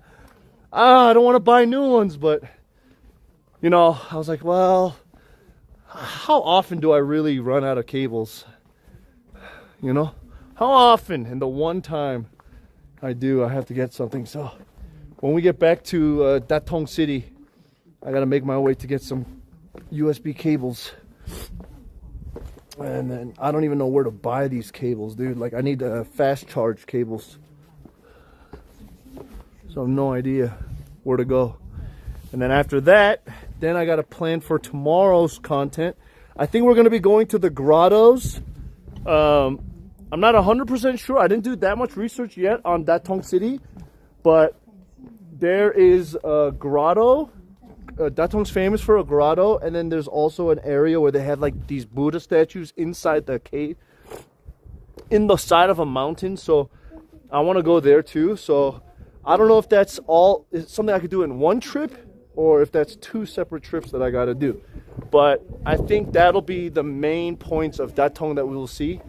don't want to buy new ones, but you know, I was like, well, how often do I really run out of cables? You know, how often? And the one time I do, I have to get something. So when we get back to Datong City, I gotta make my way to get some USB cables. And then I don't even know where to buy these cables, dude. Like, I need fast charge cables. So I have no idea where to go. And then after that, then I got a plan for tomorrow's content. I think we're going to be going to the grottos. I'm not 100% sure. I didn't do that much research yet on Datong City. But there is a grotto. Datong's famous for a grotto, and then there's also an area where they have like these Buddha statues inside the cave, in the side of a mountain. So I want to go there too. So I don't know if that's all something I could do in one trip, or if that's two separate trips that I got to do. But I think that'll be the main points of Datong that we will see.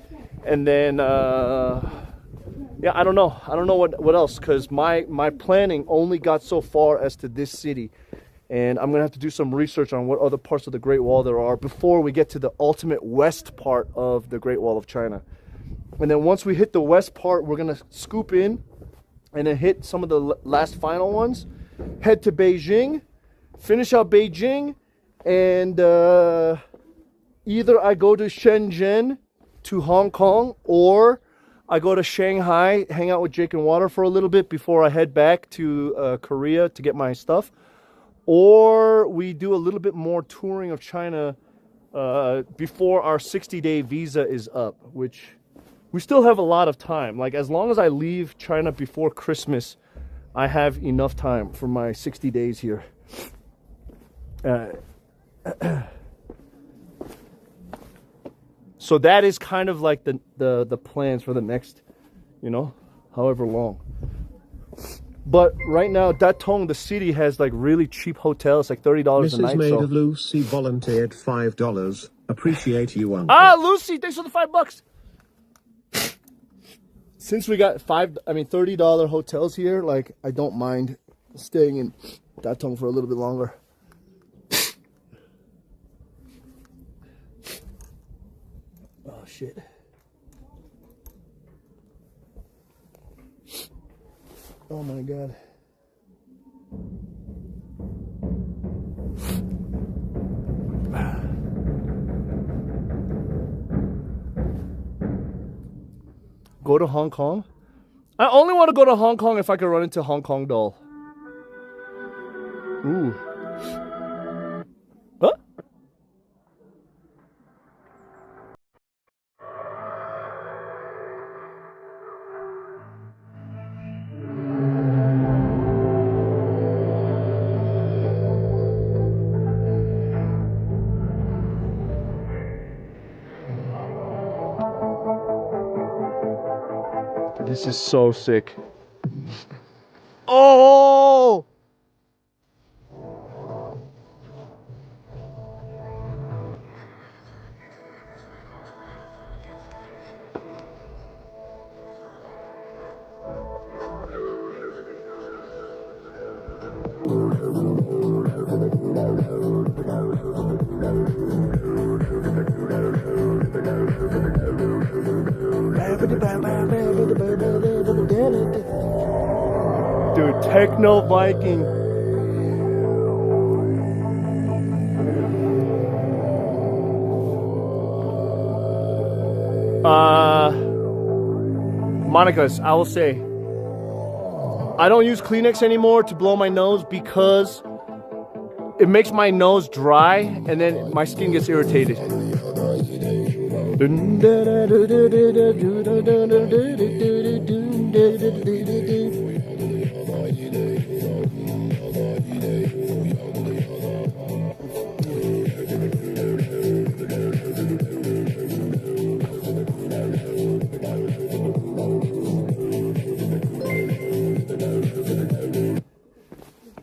And then yeah, I don't know what else, because my planning only got so far as to this city. And I'm going to have to do some research on what other parts of the Great Wall there are before we get to the ultimate west part of the Great Wall of China. And then once we hit the west part, we're going to scoop in and then hit some of the last final ones. Head to Beijing, finish out Beijing, and either I go to Shenzhen to Hong Kong, or I go to Shanghai, hang out with Jake and Water for a little bit before I head back to Korea to get my stuff. Or we do a little bit more touring of China before our 60-day visa is up, which we still have a lot of time. Like, as long as I leave China before Christmas, I have enough time for my 60 days here. So that is kind of like the plans for the next, however long. But right now, Datong, the city, has like really cheap hotels, like $30 a night. Mrs. Maid of Lucy volunteered $5. Appreciate you, Uncle. Ah, Lucy, thanks for the $5. Since we got $30 hotels here, like, I don't mind staying in Datong for a little bit longer. Oh shit. Oh my god. Go to Hong Kong? I only want to go to Hong Kong if I can run into Hong Kong doll. Ooh. Huh? This is so sick. Oh! Dude, Techno Viking. Monica's, I will say, I don't use Kleenex anymore to blow my nose because it makes my nose dry and then my skin gets irritated.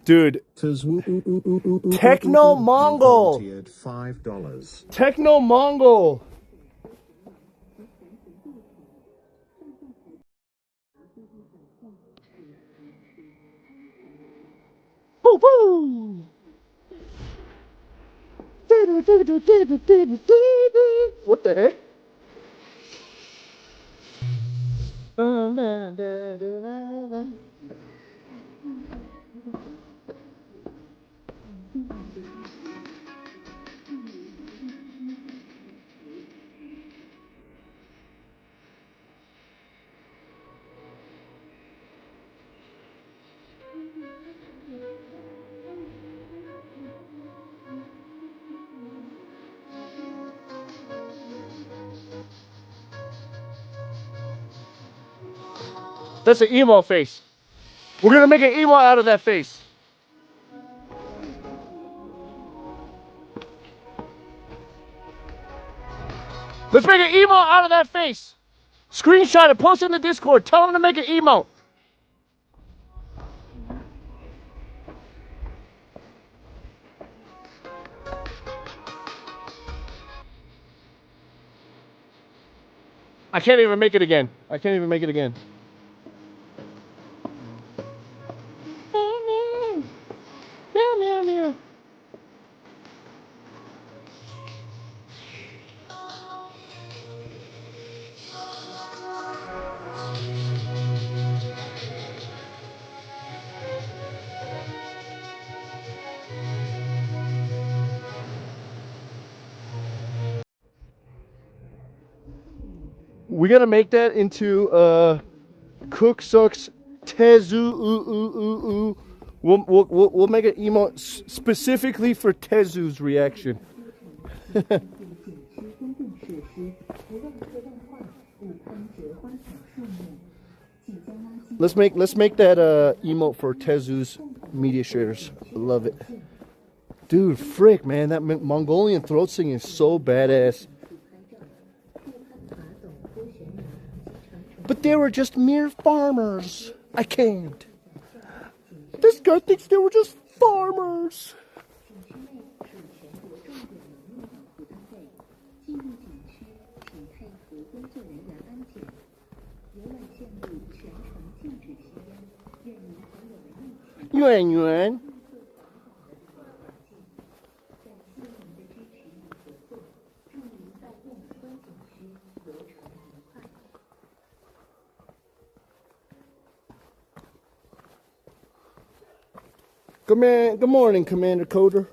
Dude, Techno Mongol. $5. Techno Mongol. Boo boo. What the heck? That's an emo face. We're gonna make an emo out of that face. Let's make an emo out of that face. Screenshot it, post it in the Discord. Tell them to make an emo. I can't even make it again. I can't even make it again. Meow, meow, meow. We gotta make that into CookSux Tezu. We'll make an emote specifically for Tezu's reaction. Let's make that emote for Tezu's media shares. I love it. Dude, frick, man, that Mongolian throat singing is so badass. But they were just mere farmers. I can't. This guy thinks they were just farmers. Yuan. Good morning, Commander Coder.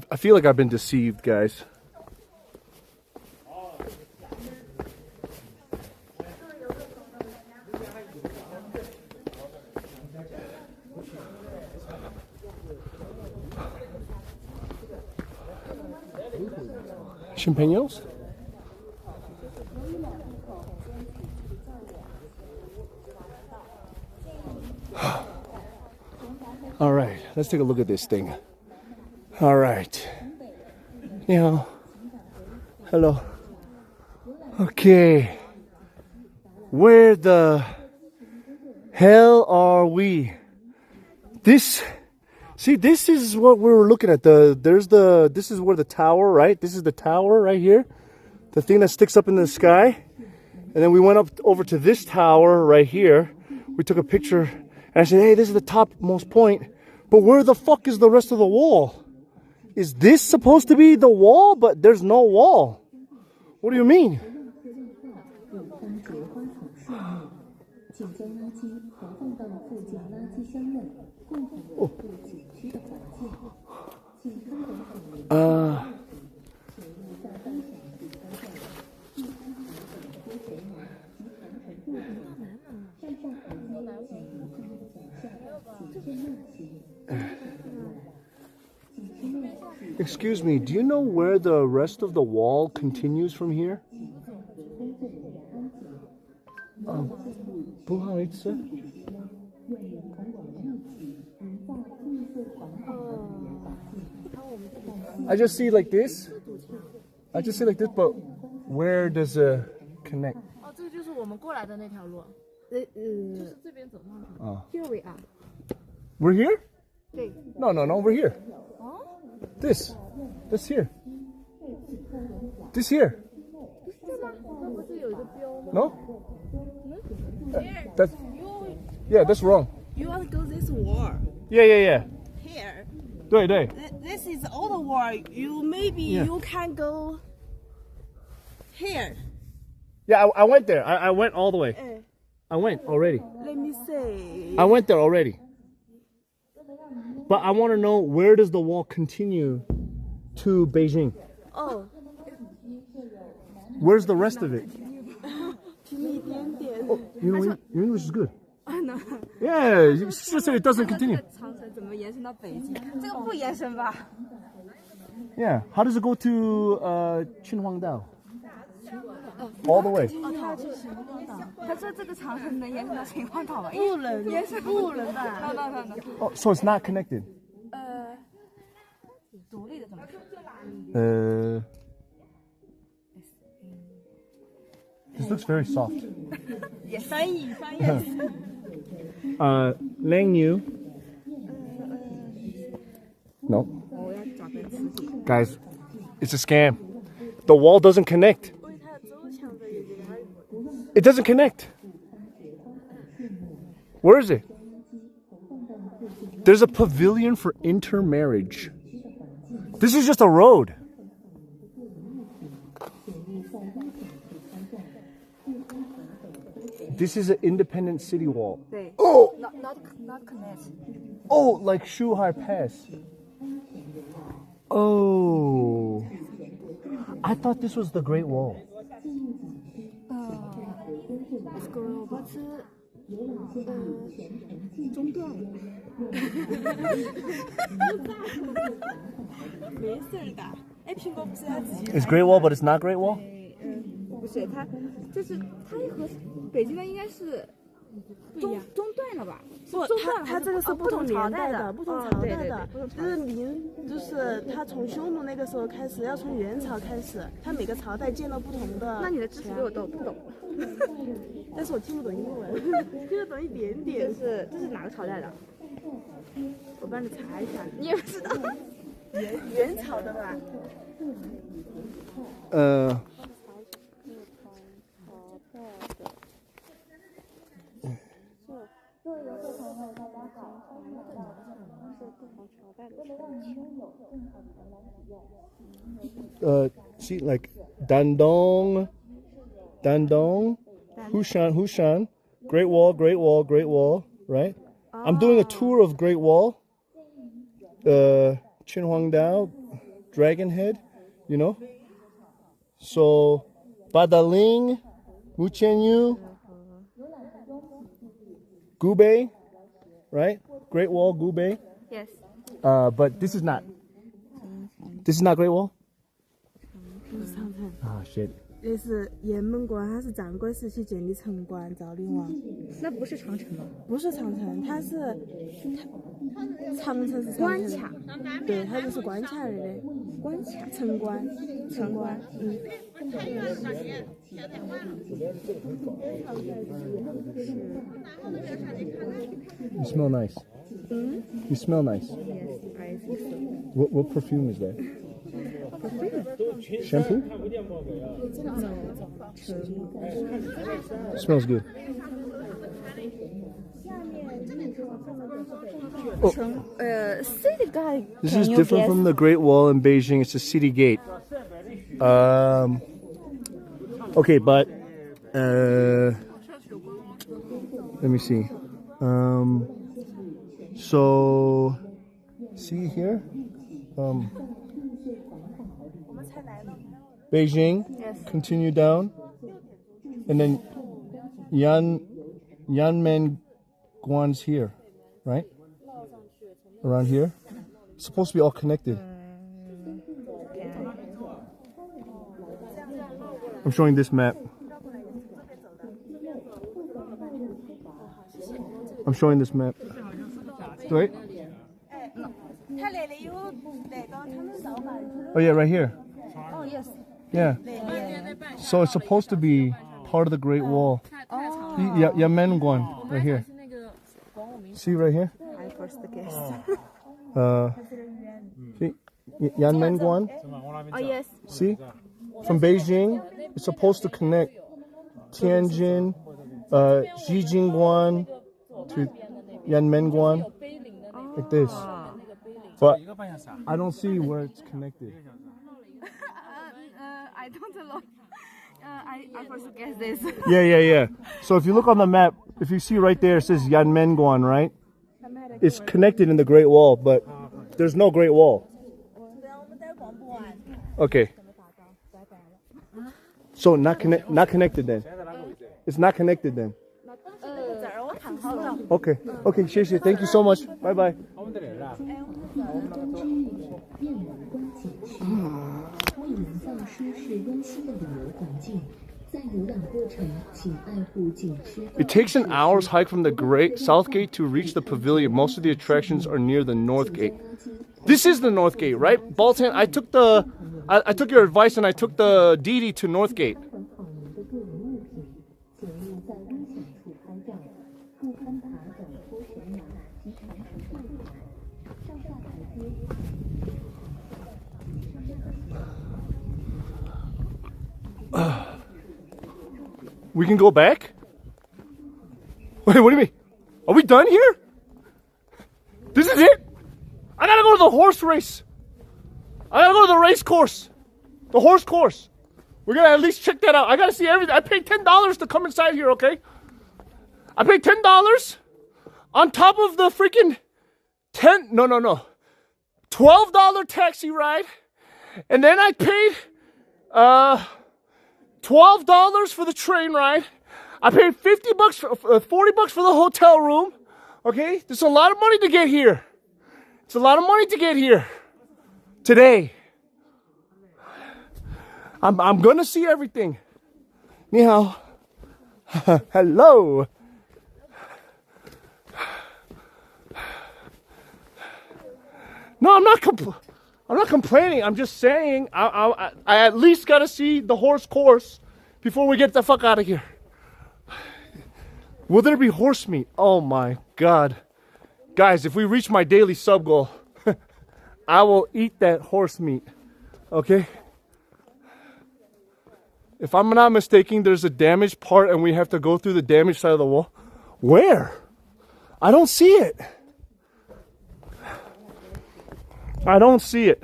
I feel like I've been deceived, guys. Champignons? All right, let's take a look at this thing. All right. Hello. Okay. Where the hell are we? This is what we were looking at. This is where the tower, right? This is the tower right here. The thing that sticks up in the sky. And then we went up over to this tower right here. We took a picture and I said, hey, this is the topmost point. But where the fuck is the rest of the wall? Is this supposed to be the wall? But there's no wall. What do you mean? Excuse me, do you know where the rest of the wall continues from here? I just see like this. But where does it connect? Here we are. We're here? No, we're here. This here. This here. No? That's wrong. You want to go this wall? Yeah. Here. 对. This is all the wall. You can go here. Yeah, I went there. I went all the way. I went already. Let me see. I went there already. But I want to know, where does the wall continue to Beijing? Oh. Where's the rest of it? Oh, your English is good. I know. Yeah, you just said it doesn't continue. Yeah, how does it go to Qinhuangdao? All the way. Oh, so it's not connected. This looks very soft. Langyu. No. Guys, it's a scam. The wall doesn't connect. It doesn't connect. Where is it? There's a pavilion for intermarriage. This is just a road. This is an independent city wall. 对。 Oh! Not connect. Oh, like Shuhai Pass. Oh. I thought this was the Great Wall. It's good, but 中断了。没事的。哎，苹果不是要自己。 It's Great Wall, but it's not Great Wall? 不是，它就是它和北京的应该是中断了吧？不，它这个是不同年代的，不同朝代的，就是它从匈奴那个时候开始，要从元朝开始，它每个朝代建了不同的。那你的知识比我都不懂，但是我听不懂英文，听得懂一点点。这是哪个朝代的？我帮你查一下，你也不知道。元朝的吧？See, like Dandong, Hushan, Great Wall, right? I'm doing a tour of Great Wall, Qinhuangdao, Dragon Head, you know. So, Badaling, Muqianyu, Gubei, right? Great Wall, Gubei. Yes. But this is not. This is not Great Wall? 不是长城。Ah, shit. 那是雁门关，它是战国时期建的城关，赵灵王。那不是长城吗？不是长城，它是长城是关卡。对，它就是关卡来的。关卡。城关。You smell nice. You smell nice. Yes, I think so. What perfume is that? Shampoo? Smells good. Oh. City guy. This is different from the Great Wall in Beijing. It's a city gate. Okay, but let me see. So see here, Beijing. Yes. Continue down, and then Yanmenguan's here, right? Around here. It's supposed to be all connected. I'm showing this map. I'm showing this map. Right? Oh yeah, right here. Oh yes. Yeah. So it's supposed to be part of the Great Wall. Yanmenguan, right here. See right here? I first guessed. See? Yanmenguan? Oh yes. See? From Beijing, it's supposed to connect Tianjin, Xijingguan to Yanmenguan, like this. But I don't see where it's connected. I don't know. I first guess this. Yeah. So if you look on the map, if you see right there, it says Yanmenguan, right? It's connected in the Great Wall, but there's no Great Wall. Okay. So not connected then. It's not connected then. Okay, 谢谢 Thank you so much. Bye bye. It takes an hour's hike from the Great South Gate to reach the pavilion. Most of the attractions are near the North Gate. This is the North Gate, right? Baltan, I took your advice and I took the Didi to North Gate. We can go back? Wait, what do you mean? Are we done here? This is it? I gotta go to the horse race. I gotta go to the race course. The horse course. We're gonna at least check that out. I gotta see everything. I paid $10 to come inside here, okay? I paid $10 on top of the freaking $12 taxi ride. And then I paid $12 for the train ride. I paid 40 bucks for the hotel room. Okay, there's a lot of money to get here. It's a lot of money to get here today. I'm gonna see everything. Ni hao. Hello. No, I'm not complaining. I'm just saying I at least gotta see the horse course before we get the fuck out of here. Will there be horse meat? Oh my God. Guys, if we reach my daily sub goal, I will eat that horse meat. Okay? If I'm not mistaken, there's a damaged part and we have to go through the damaged side of the wall. Where? I don't see it. I don't see it.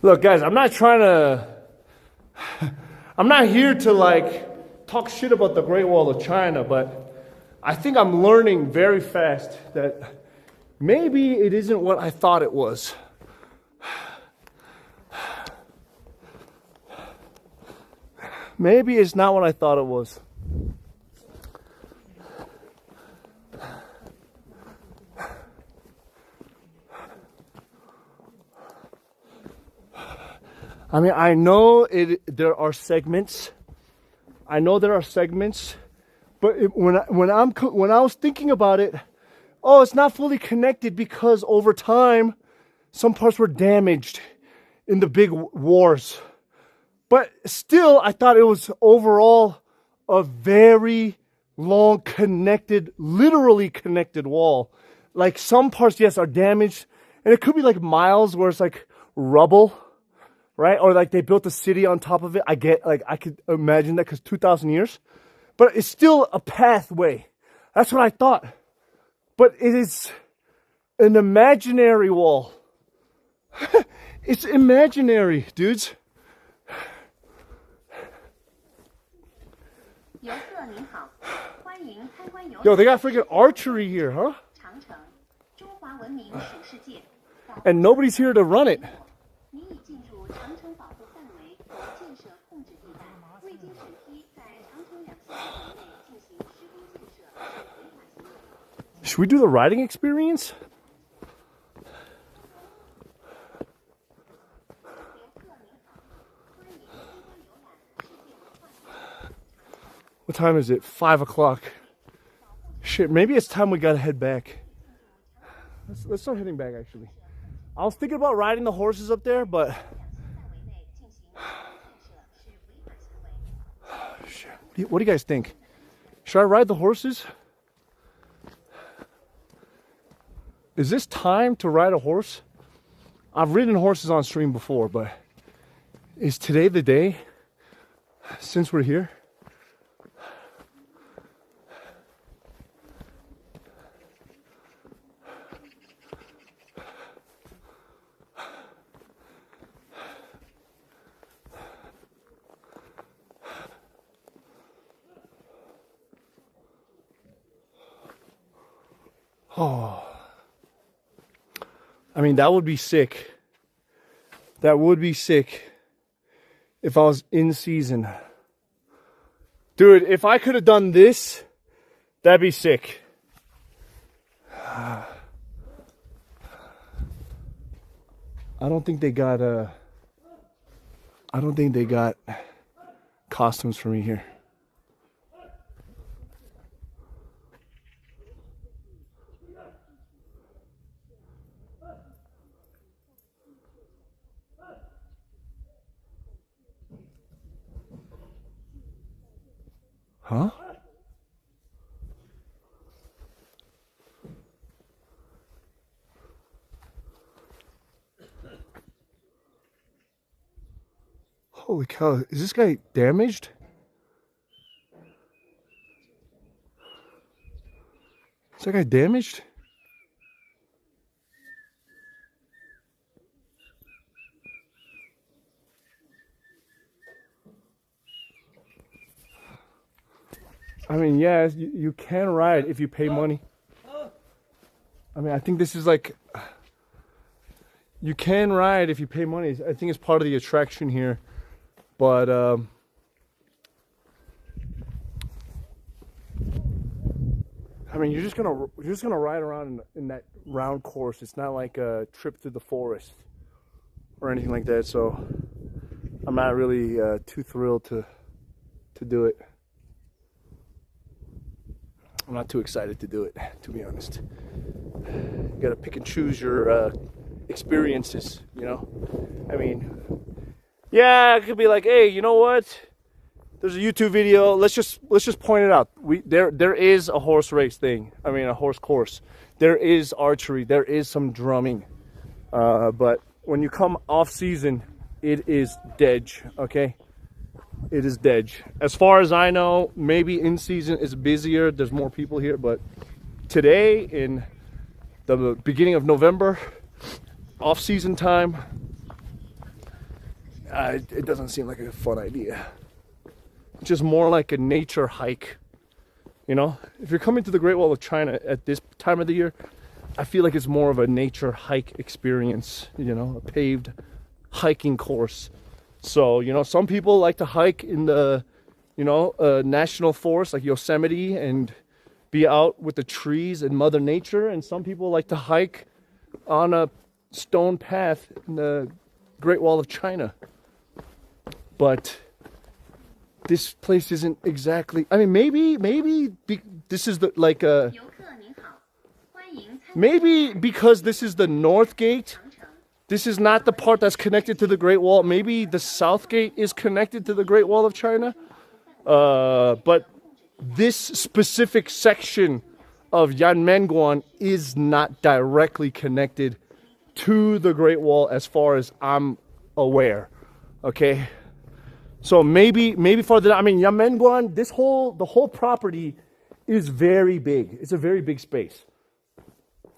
Look, guys, I'm not here to like talk shit about the Great Wall of China, but I think I'm learning very fast that maybe it isn't what I thought it was. Maybe it's not what I thought it was. I mean, I know there are segments. I know there are segments, but when I was thinking about it, oh, it's not fully connected because over time, some parts were damaged in the big wars. But still, I thought it was overall a very long connected, literally connected wall. Like some parts, yes, are damaged, and it could be like miles where it's like rubble. Right? Or like they built a city on top of it. I could imagine that because 2,000 years. But it's still a pathway. That's what I thought. But it is an imaginary wall. It's imaginary, dudes. Yo, they got freaking archery here, huh? And nobody's here to run it. Should we do the riding experience? What time is it? 5 o'clock. Shit, maybe it's time we gotta head back. Let's start heading back, actually. I was thinking about riding the horses up there, but... Shit. What do you guys think? Should I ride the horses? Is this time to ride a horse? I've ridden horses on stream before, but is today the day since we're here? Oh. I mean, that would be sick. That would be sick if I was in season. Dude, if I could have done this, that'd be sick. I don't think they got costumes for me here. Huh? Holy cow, is this guy damaged? Is that guy damaged? I mean, yes, you can ride if you pay money. I mean, I think this is like, you can ride if you pay money. I think it's part of the attraction here. But, I mean, you're just gonna ride around in that round course. It's not like a trip through the forest or anything like that. So I'm not really too thrilled to do it. I'm not too excited to do it, to be honest. You gotta pick and choose your experiences, you know? I mean, yeah, it could be like, hey, you know what? There's a YouTube video. Let's just point it out. There is a horse race thing. I mean, a horse course. There is archery. There is some drumming. But when you come off season, it is dead. Okay, it is dead. As far as I know, maybe in season it's busier. There's more people here. But today, in the beginning of November, off season time, it doesn't seem like a fun idea. Just more like a nature hike, you know? If you're coming to the Great Wall of China at this time of the year, I feel like it's more of a nature hike experience, you know, a paved hiking course. So, you know, some people like to hike in the, you know, national forest like Yosemite and be out with the trees and Mother Nature. And some people like to hike on a stone path in the Great Wall of China. But this place isn't exactly, I mean, maybe this is the, like a, maybe because this is the North Gate, this is not the part that's connected to the Great Wall. Maybe the South Gate is connected to the Great Wall of China. But this specific section of Yanmenguan is not directly connected to the Great Wall as far as I'm aware. Okay? So maybe farther down, I mean, Yanmenguan, the whole property is very big. It's a very big space,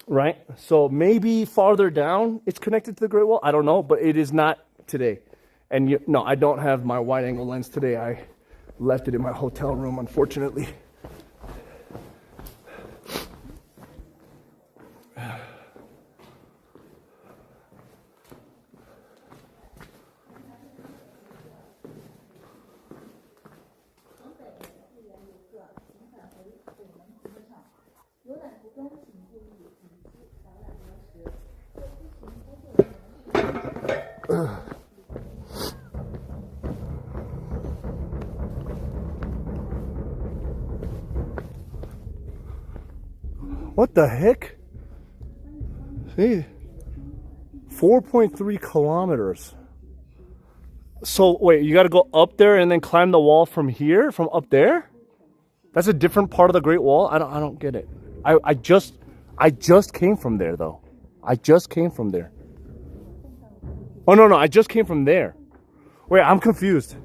right? So maybe farther down it's connected to the Great Wall. I don't know, but it is not today. And no, I don't have my wide angle lens today. I left it in my hotel room, unfortunately. What the heck? See, 4.3 kilometers. So wait, you got to go up there and then climb the wall from here, from up there? That's a different part of the Great Wall. I don't get it. I just came from there though. I just came from there. Oh no, I just came from there. Wait, I'm confused.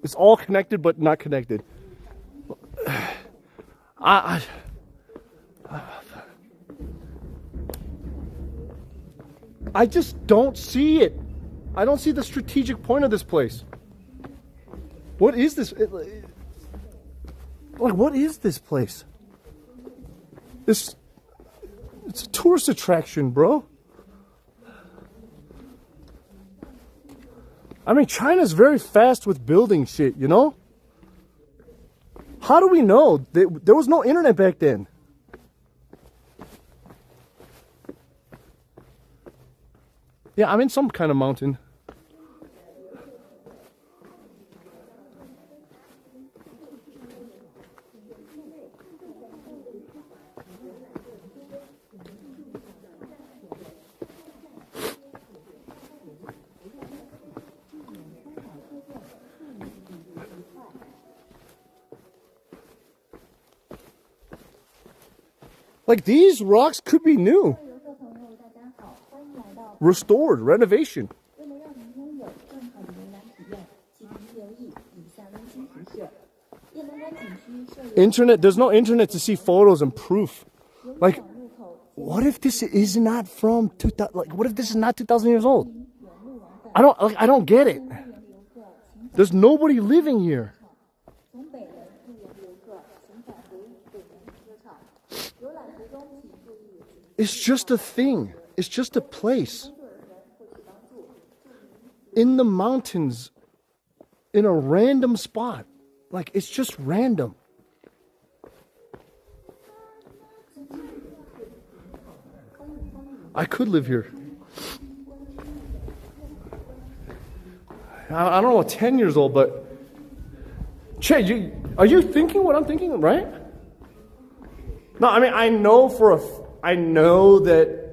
It's all connected but not connected. I just don't see it. I don't see the strategic point of this place. What is this? Like, what is this place? It's a tourist attraction, bro. I mean, China's very fast with building shit, you know? How do we know? There was no internet back then. Yeah, I'm in some kind of mountain. Like, these rocks could be new. Restored, renovation. Internet, there's no internet to see photos and proof. Like, what if this is not from 2000, like, what if this is not 2,000 years old? I don't get it. There's nobody living here. It's just a thing. It's just a place. In the mountains, in a random spot. Like, it's just random. I could live here. I don't know, 10 years old, but Che, are you thinking what I'm thinking, right? No, I mean, I know that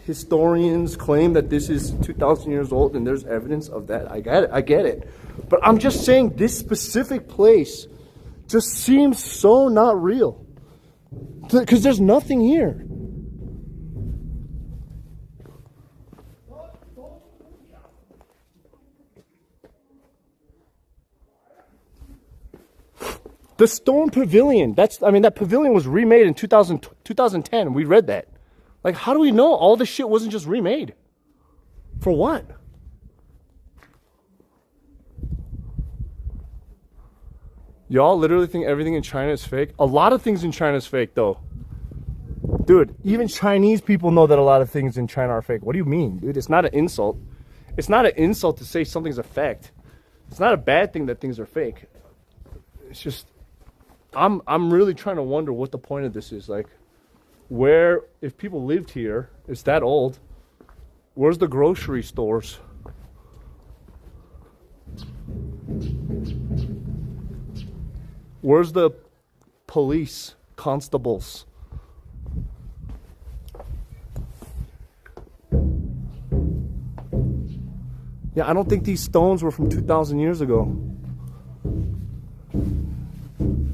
historians claim that this is 2,000 years old, and there's evidence of that. I get it. But I'm just saying this specific place just seems so not real. Because there's nothing here. The Stone Pavilion, that pavilion was remade in 2010. We read that. Like, how do we know all this shit wasn't just remade? For what? Y'all literally think everything in China is fake? A lot of things in China is fake, though. Dude, even Chinese people know that a lot of things in China are fake. What do you mean, dude? It's not an insult. It's not an insult to say something's a fact. It's not a bad thing that things are fake. It's just, I'm really trying to wonder what the point of this is. Like, where, if people lived here, it's that old, where's the grocery stores? Where's the police constables? Yeah, I don't think these stones were from 2,000 years ago.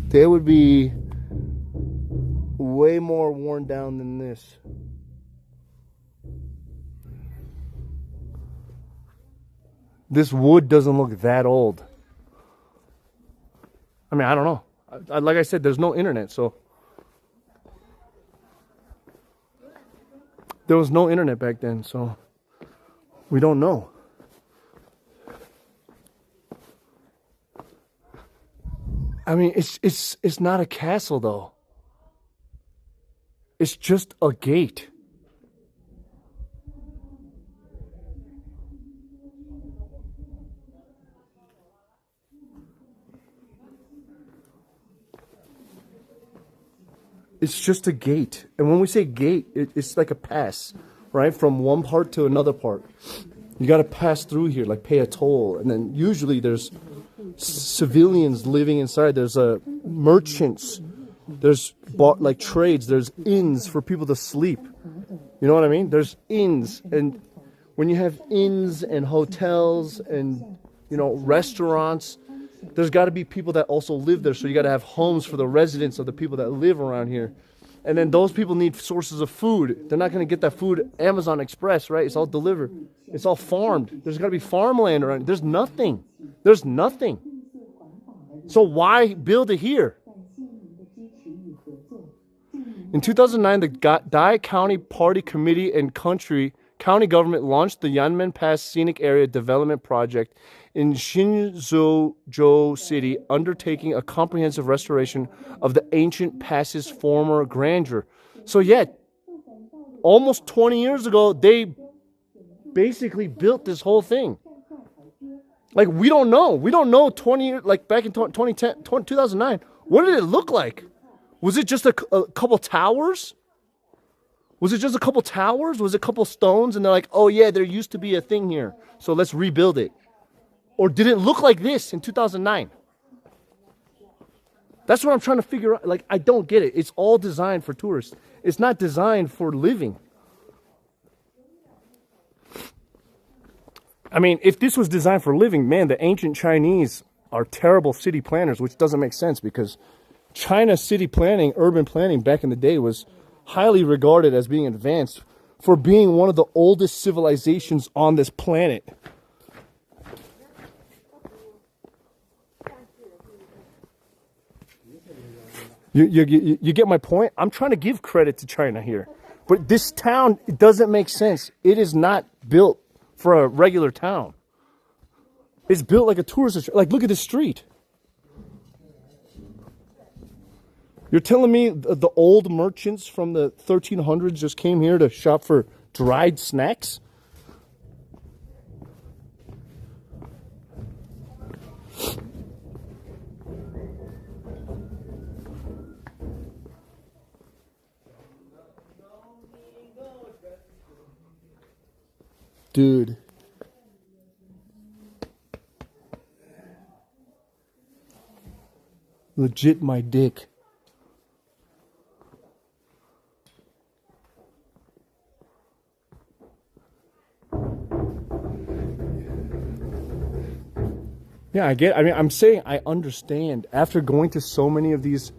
They would be way more worn down than this. This wood doesn't look that old. I mean, I don't know. Like I said, there's no internet, so. There was no internet back then, so we don't know. I mean, it's not a castle, though. It's just a gate. It's just a gate. And when we say gate, it's like a pass, right? From one part to another part. You got to pass through here, like pay a toll. And then usually there's civilians living inside. There's merchants. There's like trades. There's inns for people to sleep. You know what I mean? There's inns. And when you have inns and hotels and, you know, restaurants, there's got to be people that also live there. So you got to have homes for the residents of the people that live around here. And then those people need sources of food. They're not going to get that food Amazon Express, right? It's all delivered. It's all farmed. There's got to be farmland around. There's nothing. There's nothing. So why build it here? In 2009, the Dai County Party Committee and county government launched the Yanmenguan Pass Scenic Area Development Project in Xinzhou City, undertaking a comprehensive restoration of the ancient pass's former grandeur. So yeah, almost 20 years ago, they basically built this whole thing. Like, we don't know. We don't know 20 years, like back in 2009, what did it look like? Was it just a couple towers? Was it just a couple towers? Was it a couple stones? And they're like, oh yeah, there used to be a thing here, so let's rebuild it. Or did it look like this in 2009? That's what I'm trying to figure out. Like, I don't get it. It's all designed for tourists. It's not designed for living. I mean, if this was designed for living, man, the ancient Chinese are terrible city planners, which doesn't make sense because China's city planning, urban planning back in the day was highly regarded as being advanced for being one of the oldest civilizations on this planet. You get my point? I'm trying to give credit to China here. But this town, it doesn't make sense. It is not built for a regular town. It's built like a tourist. Like, look at this street. You're telling me the old merchants from the 1300s just came here to shop for dried snacks? Dude. Legit my dick. Yeah, I get. I mean, I'm saying I understand. After going to so many of these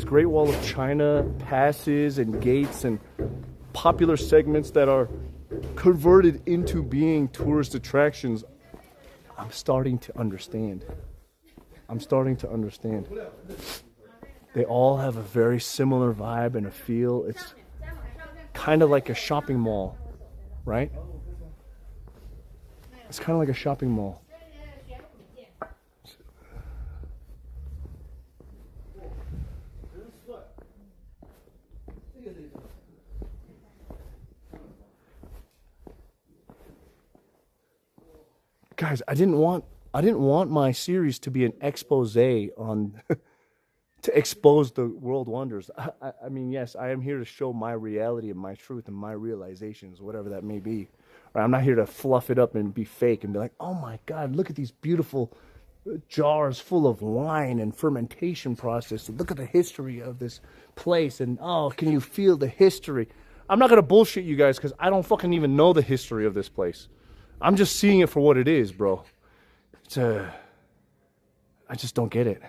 Great Wall of China passes and gates and popular segments that are converted into being tourist attractions, I'm starting to understand. They all have a very similar vibe and a feel. It's kind of like a shopping mall, right? It's kind of like a shopping mall. Guys, I didn't want my series to be an expose on to expose the world wonders. I mean, yes, I am here to show my reality and my truth and my realizations, whatever that may be. Right? I'm not here to fluff it up and be fake and be like, oh my God, look at these beautiful jars full of wine and fermentation process. Look at the history of this place. And oh, can you feel the history? I'm not going to bullshit you guys because I don't fucking even know the history of this place. I'm just seeing it for what it is, bro. I just don't get it.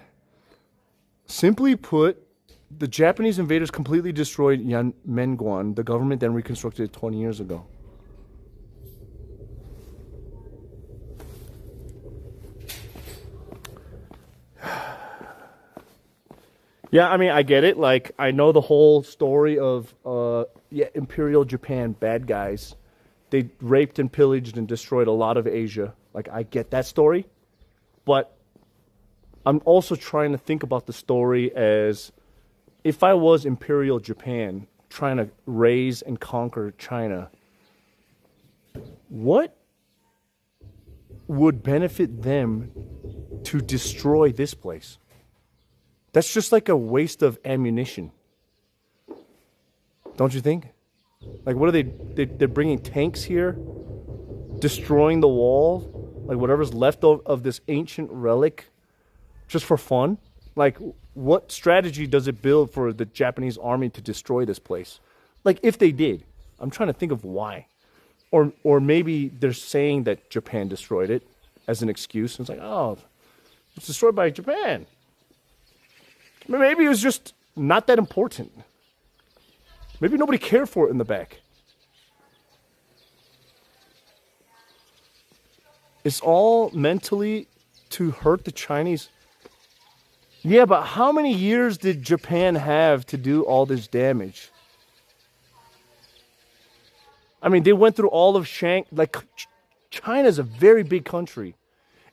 Simply put, the Japanese invaders completely destroyed Yanmenguan. The government then reconstructed it 20 years ago. Yeah, I mean, I get it. Like, I know the whole story of Imperial Japan, bad guys. They raped and pillaged and destroyed a lot of Asia. Like, I get that story. But I'm also trying to think about the story as if I was Imperial Japan trying to raise and conquer China, what would benefit them to destroy this place? That's just like a waste of ammunition. Don't you think? Like, what are they're bringing tanks here, destroying the wall, like whatever's left of this ancient relic, just for fun? Like, what strategy does it build for the Japanese army to destroy this place? Like, if they did, I'm trying to think of why. Or maybe they're saying that Japan destroyed it as an excuse. It's like, oh, it's destroyed by Japan. Maybe it was just not that important. Maybe nobody cared for it in the back. It's all mentally to hurt the Chinese. Yeah, but how many years did Japan have to do all this damage? I mean, they went through all of like, China's a very big country.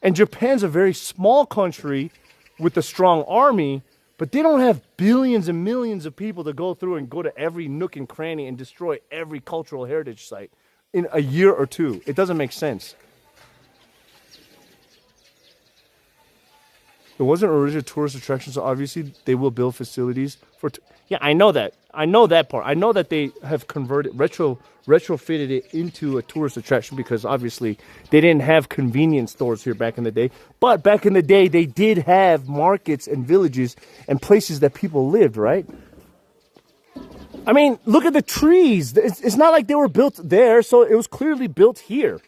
And Japan's a very small country with a strong army. But they don't have billions and millions of people to go through and go to every nook and cranny and destroy every cultural heritage site in a year or two. It doesn't make sense. It wasn't original tourist attraction, so obviously they will build facilities for... Yeah, I know that. I know that part. I know that they have converted, retrofitted it into a tourist attraction because obviously they didn't have convenience stores here back in the day. But back in the day, they did have markets and villages and places that people lived, right? I mean, look at the trees. It's not like they were built there, so it was clearly built here.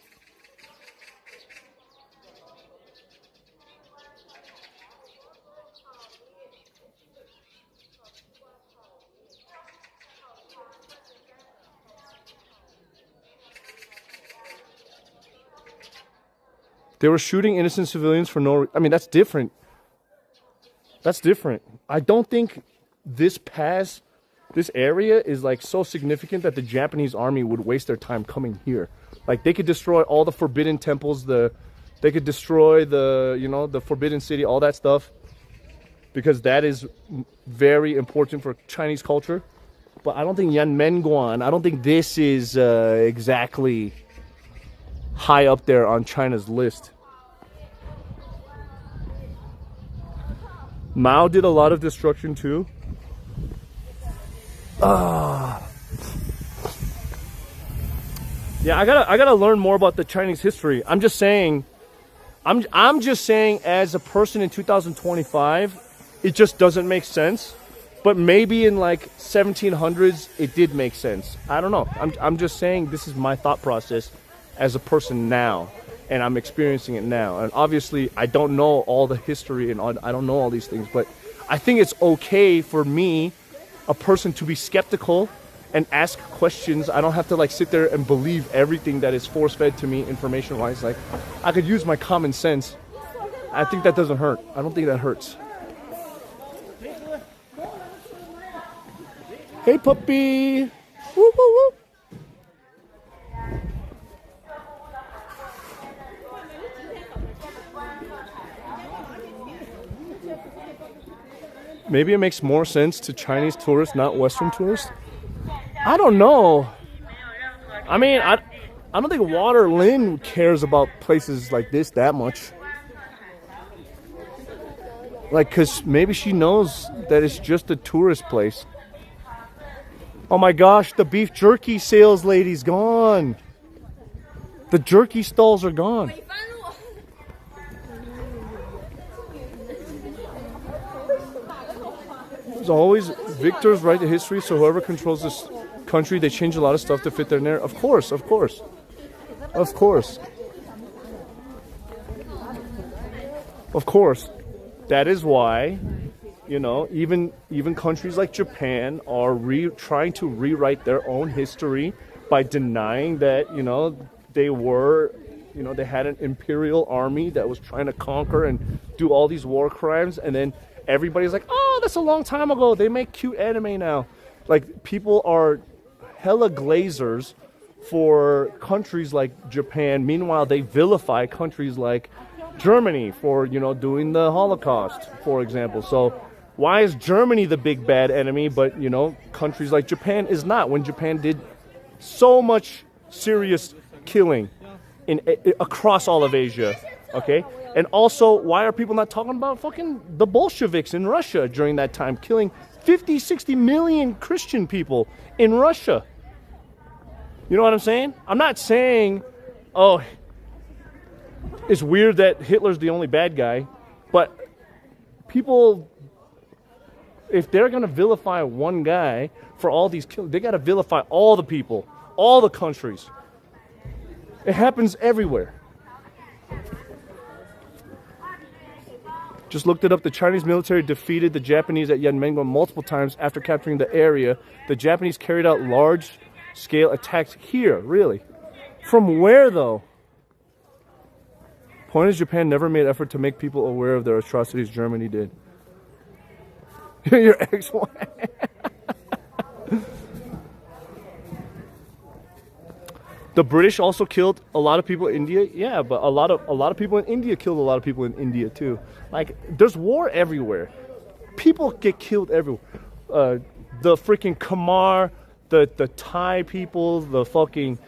They were shooting innocent civilians for no... I mean, that's different. That's different. I don't think this area is like so significant that the Japanese army would waste their time coming here. Like, they could destroy all the forbidden temples, they could destroy the, the forbidden city, all that stuff. because that is very important for Chinese culture. But I don't think Yanmenguan, I don't think this is exactly high up there on China's list. Mao did a lot of destruction too. Yeah, I gotta learn more about the Chinese history. I'm just saying, I'm just saying, as a person in 2025, it just doesn't make sense. But maybe in like 1700s, it did make sense. I don't know. I'm just saying this is my thought process as a person now, and I'm experiencing it now. And obviously, I don't know all the history and I don't know all these things, but I think it's okay for me, a person, to be skeptical and ask questions. I don't have to like sit there and believe everything that is force-fed to me information-wise. Like, I could use my common sense. I think that doesn't hurt. I don't think that hurts. Hey, puppy. Woo, woo, woo. Maybe it makes more sense to Chinese tourists, not Western tourists. I don't know. I mean, I don't think Water Lynn cares about places like this that much. Like, because maybe she knows that it's just a tourist place. Oh my gosh, the beef jerky sales lady's gone. The jerky stalls are gone. There's always victors write the history, so whoever controls this country, they change a lot of stuff to fit their narrative. Of course, of course. Of course. Of course. That is why, you know, even countries like Japan are trying to rewrite their own history by denying that, you know, they had an imperial army that was trying to conquer and do all these war crimes, and then everybody's like, oh, that's a long time ago. They make cute anime now. Like, people are hella glazers for countries like Japan. Meanwhile, they vilify countries like Germany for, you know, doing the Holocaust, for example. So why is Germany the big bad enemy, but, you know, countries like Japan is not, when Japan did so much serious killing across all of Asia, okay? And also, why are people not talking about fucking the Bolsheviks in Russia during that time, killing 50, 60 million Christian people in Russia? You know what I'm saying? I'm not saying, oh, it's weird that Hitler's the only bad guy, but people, if they're going to vilify one guy for all these kills, they got to vilify all the people, all the countries. It happens everywhere. Just looked it up. The Chinese military defeated the Japanese at Yanmenguan multiple times after capturing the area. The Japanese carried out large-scale attacks here, really. From where, though? Point is, Japan never made effort to make people aware of their atrocities Germany did. Your ex-wife. The British also killed a lot of people in India. Yeah, but a lot of people in India killed a lot of people in India too. Like, there's war everywhere. People get killed everywhere. The freaking Khmer, the Thai people, the fucking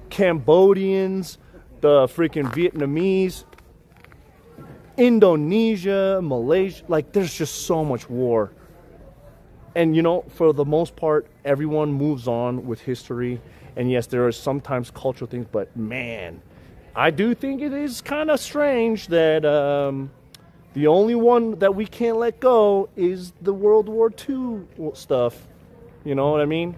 Cambodians, the freaking Vietnamese, Indonesia, Malaysia. Like, there's just so much war. And, you know, for the most part, everyone moves on with history. And yes, there are sometimes cultural things, but man, I do think it is kind of strange that the only one that we can't let go is the World War II stuff. You know what I mean?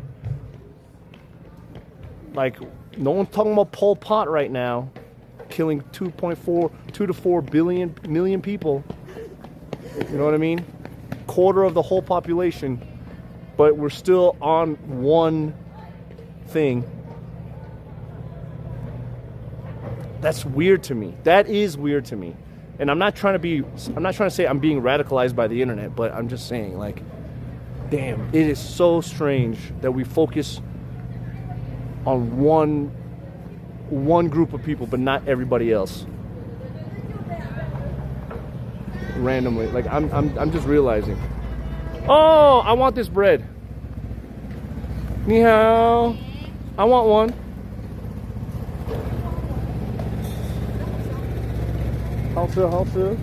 Like, no one's talking about Pol Pot right now, killing 2 to 4 million people. You know what I mean? Quarter of the whole population, but we're still on one thing. That's weird to me. That is weird to me. And I'm not trying to say I'm being radicalized by the internet, but I'm just saying, like, damn, it is so strange that we focus on one group of people, but not everybody else. randomly. Like I'm just realizing. Oh, I want this bread. Ni hao. I want one. How to?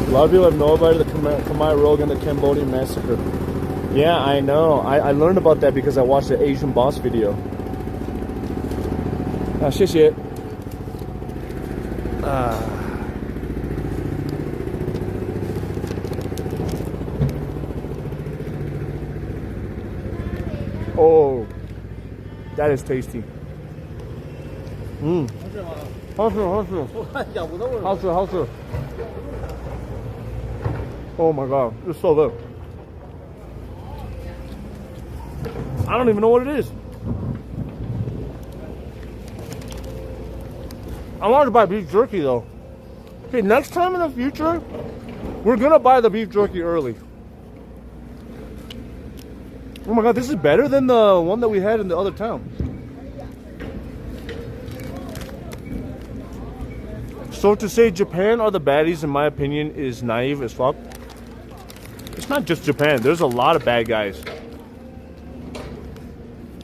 A lot of people have known about the Khmer Rouge and the Cambodian massacre. Yeah, I know. I learned about that because I watched the Asian Boss video. Ah, 谢谢. Oh, that is tasty. How to. Oh my god, it's so good. I don't even know what it is. I wanted to buy beef jerky though. Okay, next time in the future, we're gonna buy the beef jerky early. Oh my god, this is better than the one that we had in the other town. So to say Japan are the baddies, in my opinion, is naive as fuck. It's not just Japan. There's a lot of bad guys.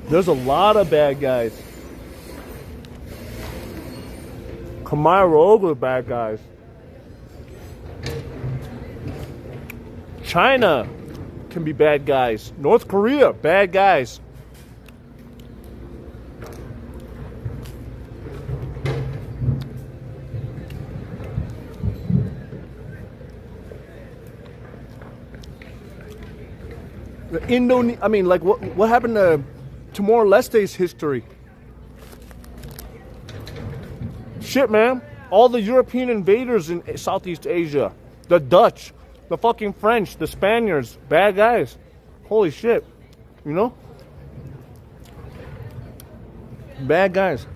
There's a lot of bad guys. Khmer Rouge are bad guys. China can be bad guys. North Korea, bad guys. I mean, like, what happened to Timor-Leste's history? Shit, man. All the European invaders in Southeast Asia, the Dutch, the fucking French, the Spaniards, bad guys. Holy shit. You know? Bad guys.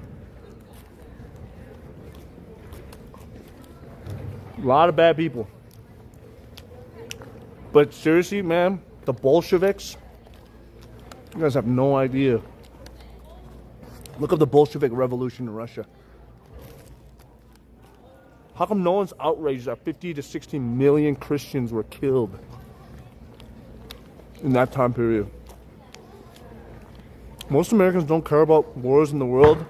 A lot of bad people. But seriously, man, the Bolsheviks, you guys have no idea. Look up the Bolshevik Revolution in Russia. How come no one's outraged that 50 to 60 million Christians were killed in that time period? Most Americans don't care about wars in the world.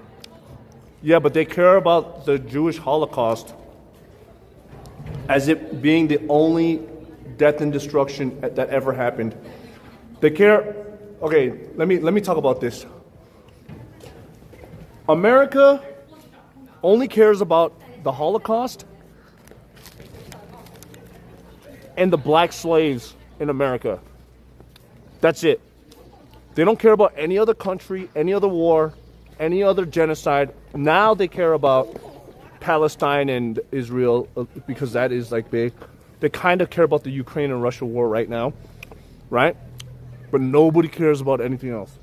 Yeah, but they care about the Jewish Holocaust as it being the only death and destruction that ever happened. They care. Okay, let me talk about this. America only cares about the Holocaust and the black slaves in America. That's it. They don't care about any other country, any other war, any other genocide. Now they care about Palestine and Israel because that is like big. They kind of care about the Ukraine and Russia war right now, right? But nobody cares about anything else.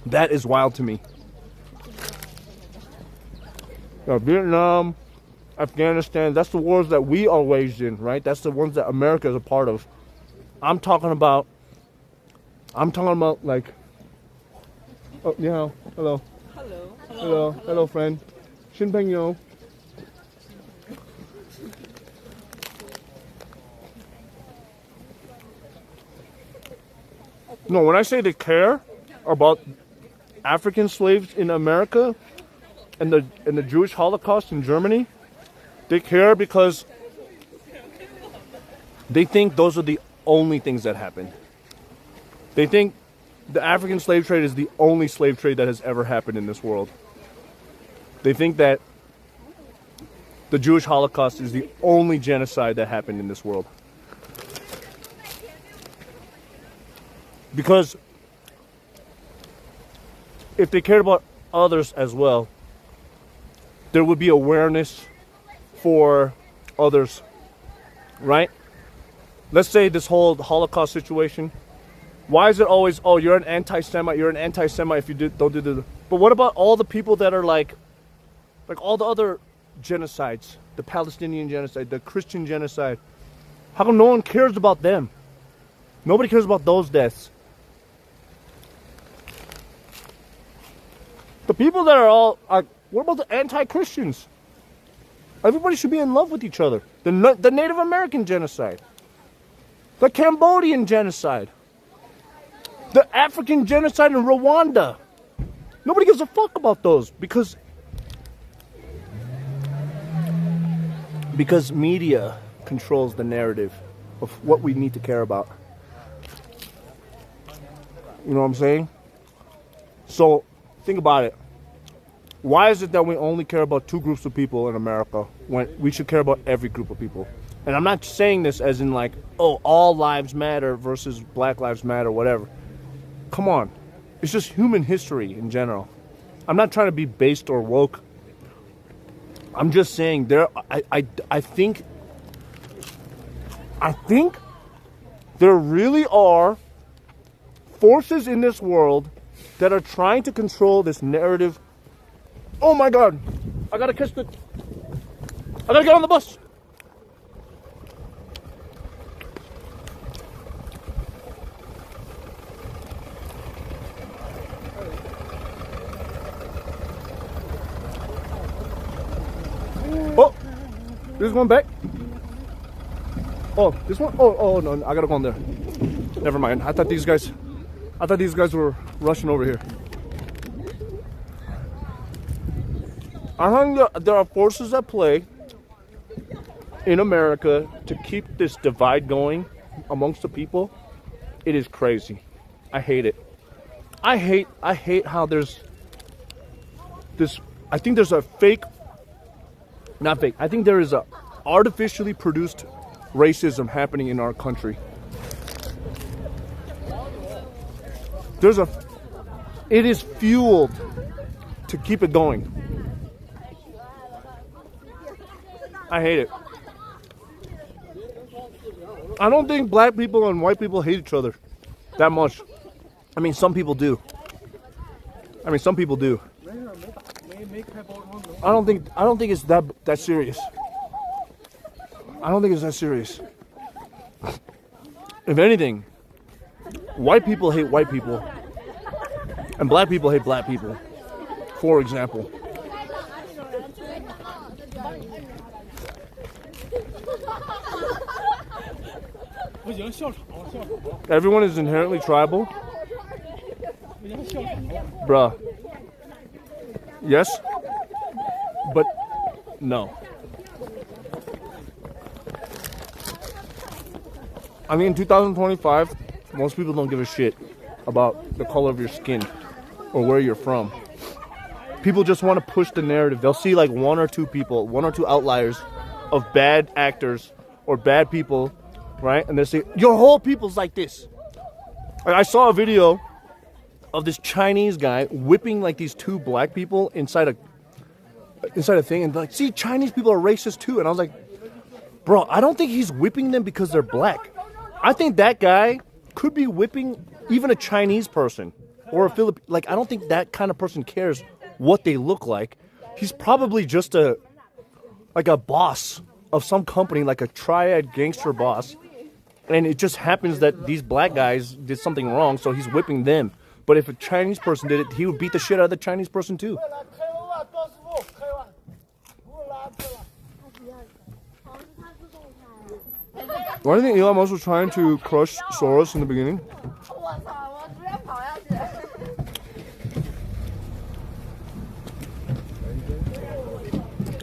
That is wild to me. Vietnam, Afghanistan, that's the wars that we are waged in, right? That's the ones that America is a part of. I'm talking about like, oh, yeah, hello. Hello, friend. Xin Peng Yo. No, when I say they care about African slaves in America and the Jewish Holocaust in Germany, they care because they think those are the only things that happened. They think the African slave trade is the only slave trade that has ever happened in this world. They think that the Jewish Holocaust is the only genocide that happened in this world. Because if they cared about others as well, there would be awareness for others, right? Let's say this whole Holocaust situation, Why is it always, oh, you're an anti-Semite, you're an anti-Semite if you don't do the... But what about all the people that are like all the other genocides, the Palestinian genocide, the Christian genocide? How come no one cares about them? Nobody cares about those deaths. The people that are all, what about the anti-Christians? Everybody should be in love with each other. The Native American genocide. The Cambodian genocide. The African genocide in Rwanda. Nobody gives a fuck about those because media controls the narrative of what we need to care about. You know what I'm saying? So, think about it. Why is it that we only care about two groups of people in America when we should care about every group of people? And I'm not saying this as in like, oh, all lives matter versus Black Lives Matter, whatever. Come on. It's just human history in general. I'm not trying to be based or woke. I'm just saying I think there really are forces in this world that are trying to control this narrative. Oh my God, I gotta get on the bus. Oh, there's one back. Oh, this one? Oh, no, I gotta go on there. Never mind. I thought these guys were rushing over here. I think there are forces at play in America to keep this divide going amongst the people. It is crazy. I hate it. I hate how there's this. I think there's a fake. Not fake. I think there is a artificially produced racism happening in our country. It is fueled to keep it going. I hate it. I don't think black people and white people hate each other that much. I mean, some people do. I don't think it's that serious. I don't think it's that serious. If anything, white people hate white people and black people hate black people, for example. Everyone is inherently tribal. Bruh. Yes, but no. I mean, in 2025, most people don't give a shit about the color of your skin or where you're from. People just want to push the narrative. They'll see like one or two outliers of bad actors or bad people, right? And they'll say, your whole people's like this. I saw a video of this Chinese guy whipping like these two black people inside a thing, and like, see, Chinese people are racist too. And I was like, bro, I don't think he's whipping them because they're black. I think that guy could be whipping even a Chinese person or a Filipino. Like, I don't think that kind of person cares what they look like. He's probably just a boss of some company, like a triad gangster boss. And it just happens that these black guys did something wrong, so he's whipping them. But if a Chinese person did it, he would beat the shit out of the Chinese person too. Why do you think Elon Musk was trying to crush Soros in the beginning?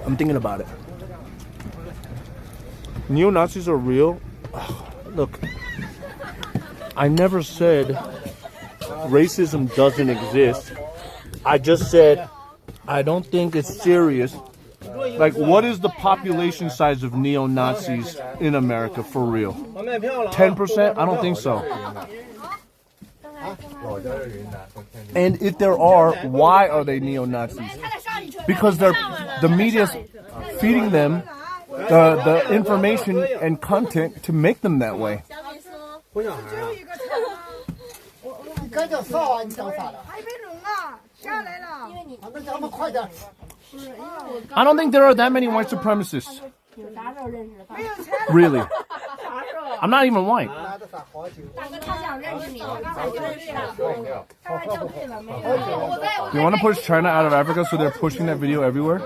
I'm thinking about it. Neo-Nazis are real. Look, I never said racism doesn't exist. I just said I don't think it's serious. Like, what is the population size of neo-Nazis in America for real? 10%? I don't think so. And if there are, why are they neo-Nazis? Because the media's feeding them the information and content to make them that way. 刚叫扫啊，你等啥了？还没冷啊，下来了。那咱们快点。 I don't think there are that many white supremacists. Really. I'm not even white. You want to push China out of Africa, so they're pushing that video everywhere?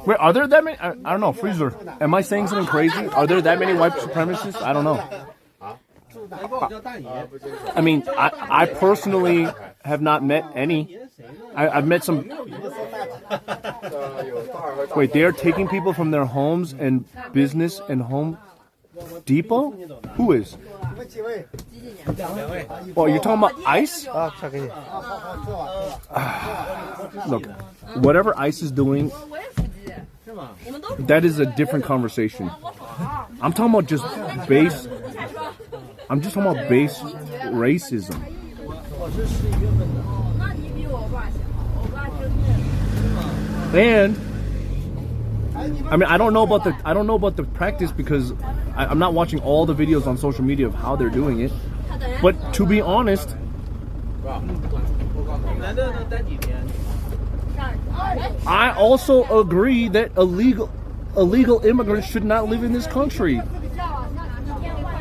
Wait, are there that many? I don't know, Freezer. Am I saying something crazy? Are there that many white supremacists? I don't know. I mean, I personally have not met any. I've met some. Wait, they are taking people from their homes and business and Home Depot? Who is? Oh, you're talking about ICE? Look, whatever ICE is doing, that is a different conversation. I'm talking about just base. I'm just talking about base racism. And I mean, I don't know about the practice because I'm not watching all the videos on social media of how they're doing it. But to be honest, I also agree that illegal immigrants should not live in this country.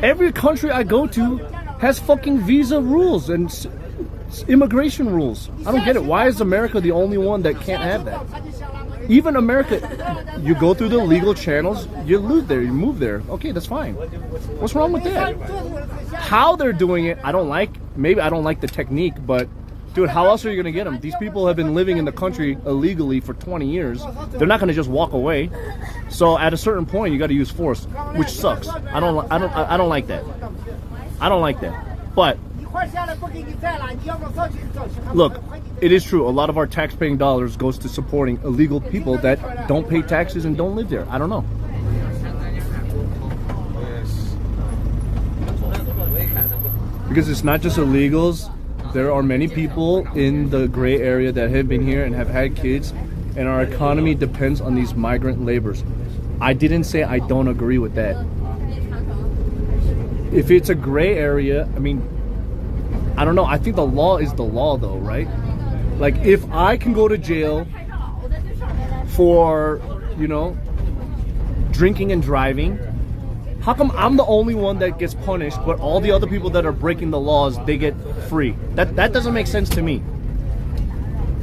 Every country I go to has fucking visa rules and immigration rules. I don't get it. Why is America the only one that can't have that? Even America, you go through the legal channels, you live there, you move there. Okay, that's fine. What's wrong with that? How they're doing it, I don't like. Maybe I don't like the technique, but dude, how else are you gonna get them? These people have been living in the country illegally for 20 years. They're not gonna just walk away. So at a certain point, you got to use force, which sucks. I don't like that. I don't like that. But look, it is true. A lot of our tax-paying dollars goes to supporting illegal people that don't pay taxes and don't live there. I don't know. Because it's not just illegals. There are many people in the gray area that have been here and have had kids, and our economy depends on these migrant laborers. I didn't say I don't agree with that. If it's a gray area, I mean, I don't know. I think the law is the law, though, right? Like, if I can go to jail for, you know, drinking and driving, how come I'm the only one that gets punished, but all the other people that are breaking the laws, they get free? That doesn't make sense to me.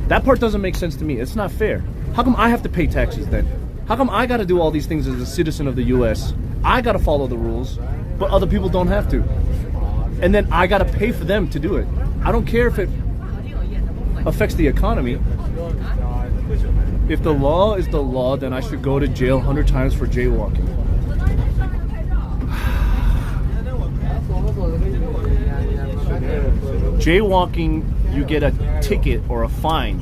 That part doesn't make sense to me. It's not fair. How come I have to pay taxes then? How come I got to do all these things as a citizen of the U.S.? I got to follow the rules, but other people don't have to. And then I got to pay for them to do it. I don't care if it affects the economy. If the law is the law, then I should go to jail 100 times for jaywalking. Jaywalking, you get a ticket or a fine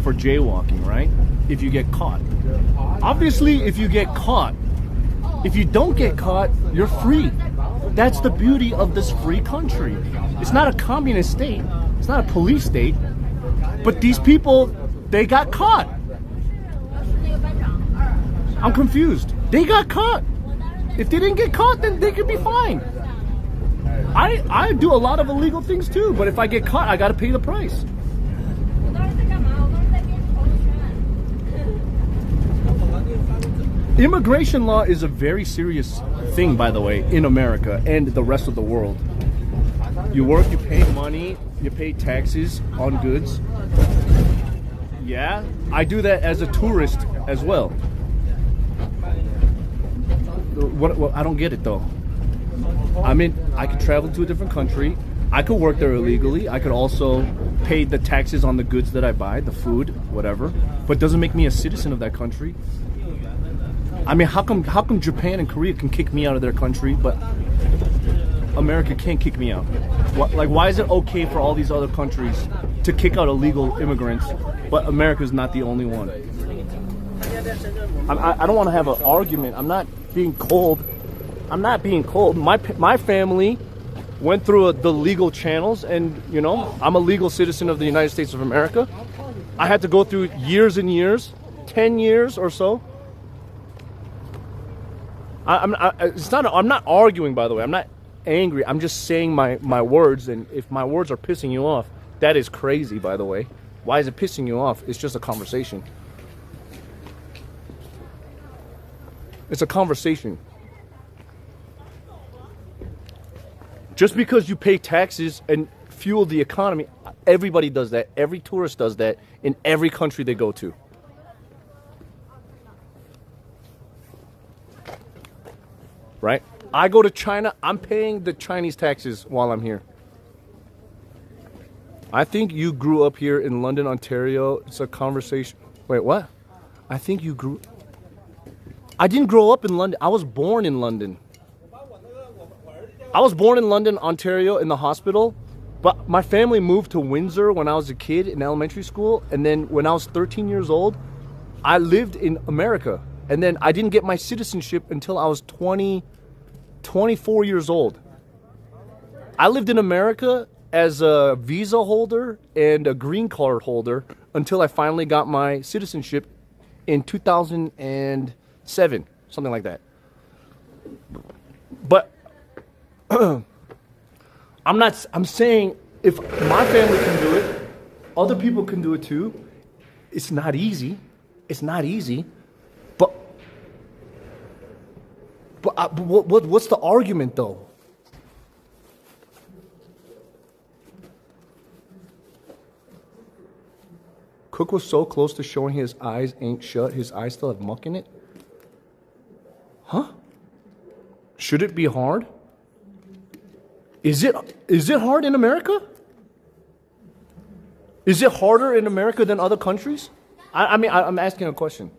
for jaywalking, right? If you get caught. Obviously, if you get caught, if you don't get caught, you're free. That's the beauty of this free country. It's not a communist state. It's not a police state. But these people, they got caught. I'm confused. They got caught. If they didn't get caught, then they could be fine. I do a lot of illegal things too, but if I get caught, I gotta pay the price. Immigration law is a very serious thing, by the way, in America and the rest of the world. You work, you pay money, you pay taxes on goods. Yeah, I do that as a tourist as well. What I don't get it though. I mean, I could travel to a different country. I could work there illegally. I could also pay the taxes on the goods that I buy, the food, whatever. But it doesn't make me a citizen of that country. I mean, how come Japan and Korea can kick me out of their country, but America can't kick me out? Why is it okay for all these other countries to kick out illegal immigrants, but America's not the only one? I don't want to have an argument. I'm not being cold. I'm not being cold. My family went through the legal channels, and you know, I'm a legal citizen of the United States of America. I had to go through years and years, 10 years or so. I'm not arguing, by the way. I'm not angry. I'm just saying my words, and if my words are pissing you off, that is crazy, by the way. Why is it pissing you off? It's just a conversation. It's a conversation. Just because you pay taxes and fuel the economy, everybody does that. Every tourist does that in every country they go to. Right? I go to China, I'm paying the Chinese taxes while I'm here. I think you grew up here in London, Ontario. It's a conversation. Wait, what? I think you grew... I didn't grow up in London. I was born in London. I was born in London, Ontario, in the hospital. But my family moved to Windsor when I was a kid in elementary school. And then when I was 13 years old, I lived in America. And then I didn't get my citizenship until I was 24 years old. I lived in America as a visa holder and a green card holder until I finally got my citizenship in 2007, something like that. But I'm saying if my family can do it, other people can do it too. It's not easy. It's not easy. But what's the argument though? Cook was so close to showing his eyes ain't shut. His eyes still have muck in it. Huh? Should it be hard? Is it hard in America? Is it harder in America than other countries? I mean, I'm asking a question.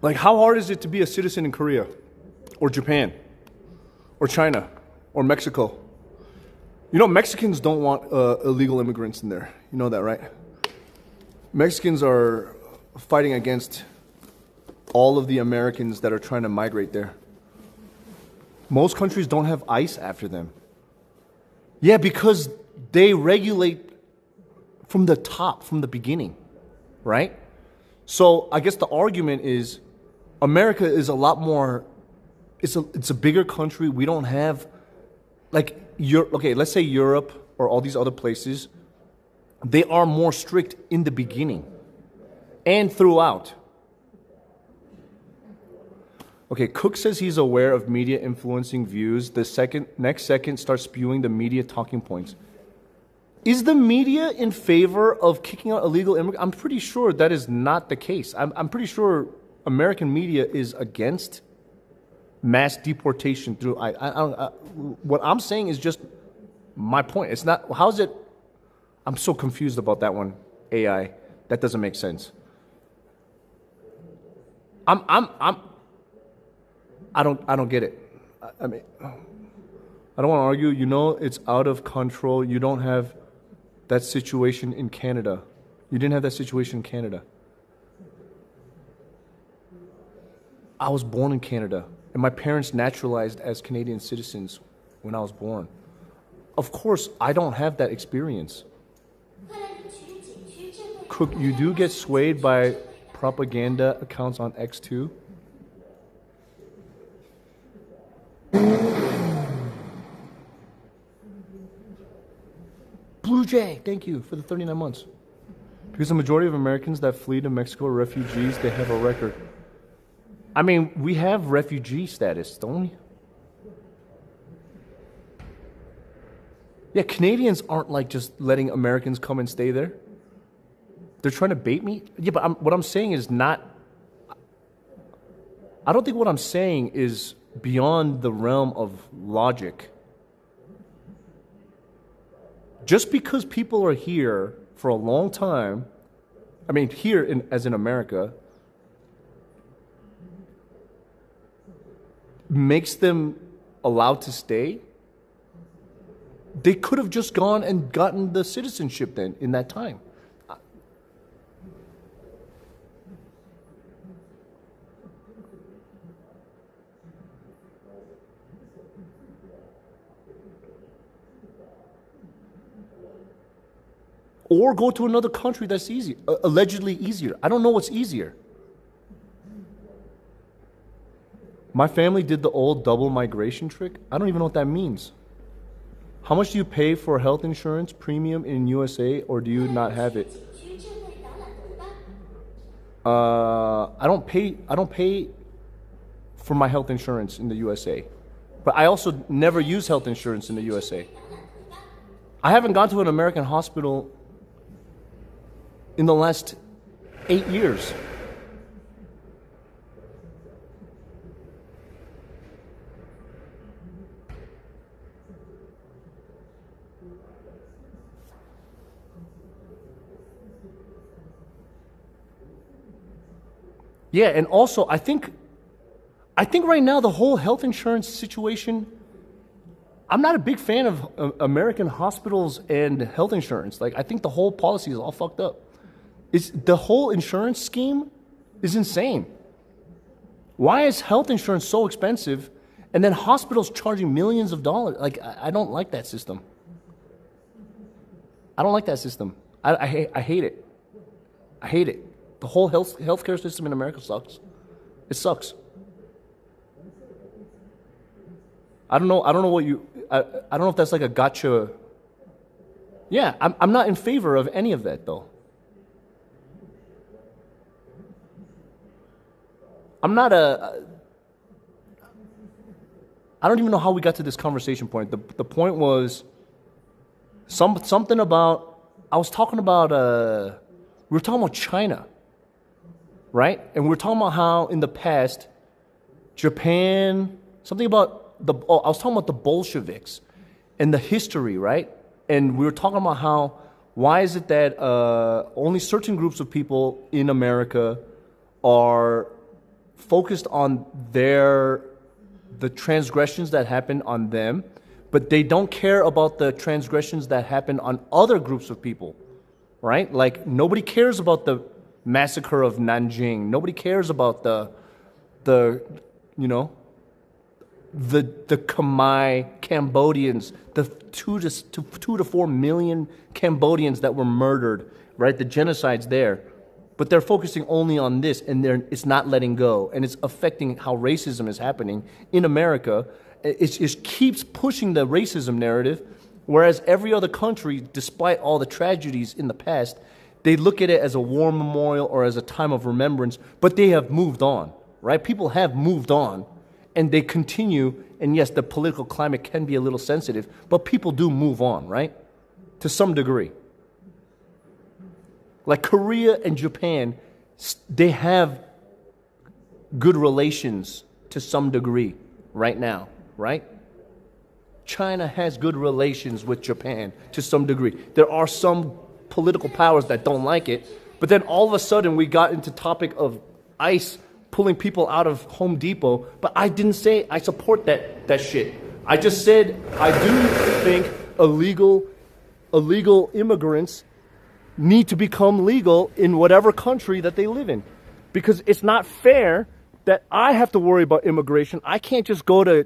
Like, how hard is it to be a citizen in Korea or Japan or China or Mexico? You know, Mexicans don't want illegal immigrants in there. You know that, right? Mexicans are fighting against all of the Americans that are trying to migrate there. Most countries don't have ICE after them. Yeah, because they regulate from the top, from the beginning, right? So I guess the argument is America is a lot more, it's a bigger country. We don't have, like, okay, let's say Europe or all these other places, they are more strict in the beginning and throughout. Okay, Cook says he's aware of media influencing views. The next second starts spewing the media talking points. Is the media in favor of kicking out illegal immigrants? I'm pretty sure that is not the case. I'm pretty sure American media is against mass deportation through. What I'm saying is just my point. It's not. How's it? I'm so confused about that one. AI. That doesn't make sense. I don't get it. I mean, I don't want to argue. You know, it's out of control. You don't have that situation in Canada. You didn't have that situation in Canada. I was born in Canada, and my parents naturalized as Canadian citizens when I was born. Of course, I don't have that experience. Cook, you do get swayed by propaganda accounts on X2? Blue Jay, thank you for the 39 months. Because the majority of Americans that flee to Mexico are refugees, they have a record. I mean, we have refugee status, don't we? Yeah, Canadians aren't like just letting Americans come and stay there. They're trying to bait me. Yeah, but what I'm saying is not... I don't think what I'm saying is beyond the realm of logic. Just because people are here for a long time, I mean, here as in America, makes them allowed to stay. They could have just gone and gotten the citizenship then in that time. or go to another country that's easy, allegedly easier. I don't know what's easier. My family did the old double migration trick. I don't even know what that means. How much do you pay for health insurance premium in USA, or do you not have it? I don't pay for my health insurance in the USA. But I also never use health insurance in the USA. I haven't gone to an American hospital in the last 8 years. Yeah, and also I think right now the whole health insurance situation, I'm not a big fan of American hospitals and health insurance. Like, I think the whole policy is all fucked up. The whole insurance scheme is insane. Why is health insurance so expensive and then hospitals charging millions of dollars? Like, I don't like that system. I don't like that system. I hate it. I hate it. The whole healthcare system in America sucks. It sucks. I don't know what you. I don't know if that's like a gotcha. Yeah, I'm not in favor of any of that though. I'm not a. I don't even know how we got to this conversation point. The point was something about. I was talking about. We were talking about China. Right? And we're talking about how in the past, Japan, something about I was talking about the Bolsheviks and the history, right? And we were talking about how, why is it that only certain groups of people in America are focused on the transgressions that happen on them, but they don't care about the transgressions that happen on other groups of people, right? Like, nobody cares about the massacre of Nanjing. Nobody cares about the Khmer Cambodians, the 2 to 4 million Cambodians that were murdered, right? The genocide's there. But they're focusing only on this, and it's not letting go. And it's affecting how racism is happening in America. It keeps pushing the racism narrative, whereas every other country, despite all the tragedies in the past, they look at it as a war memorial or as a time of remembrance, but they have moved on, right? People have moved on, and they continue. And yes, the political climate can be a little sensitive, but people do move on, right? To some degree. Like Korea and Japan, they have good relations to some degree right now, right? China has good relations with Japan to some degree. There are some political powers that don't like it, but then all of a sudden we got into topic of ICE pulling people out of Home Depot, but I didn't say I support that shit. I just said I do think illegal immigrants need to become legal in whatever country that they live in, because it's not fair that I have to worry about immigration. I can't just go to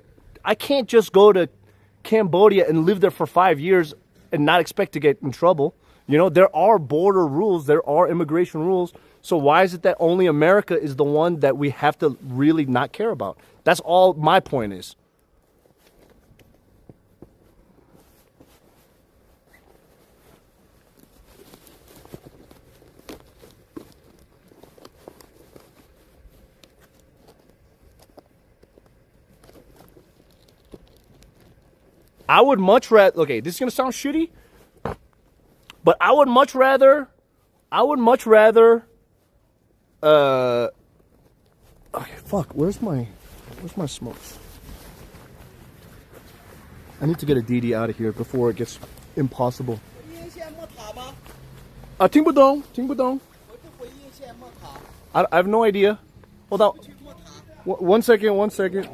Cambodia and live there for 5 years and not expect to get in trouble. You know, there are border rules, there are immigration rules. So why is it that only America is the one that we have to really not care about? That's all my point is. I would much rather, okay, this is going to sound shitty, but I would much rather, okay, fuck, where's my smokes? I need to get a DD out of here before it gets impossible. 听不懂 I have no idea. Hold on. One second.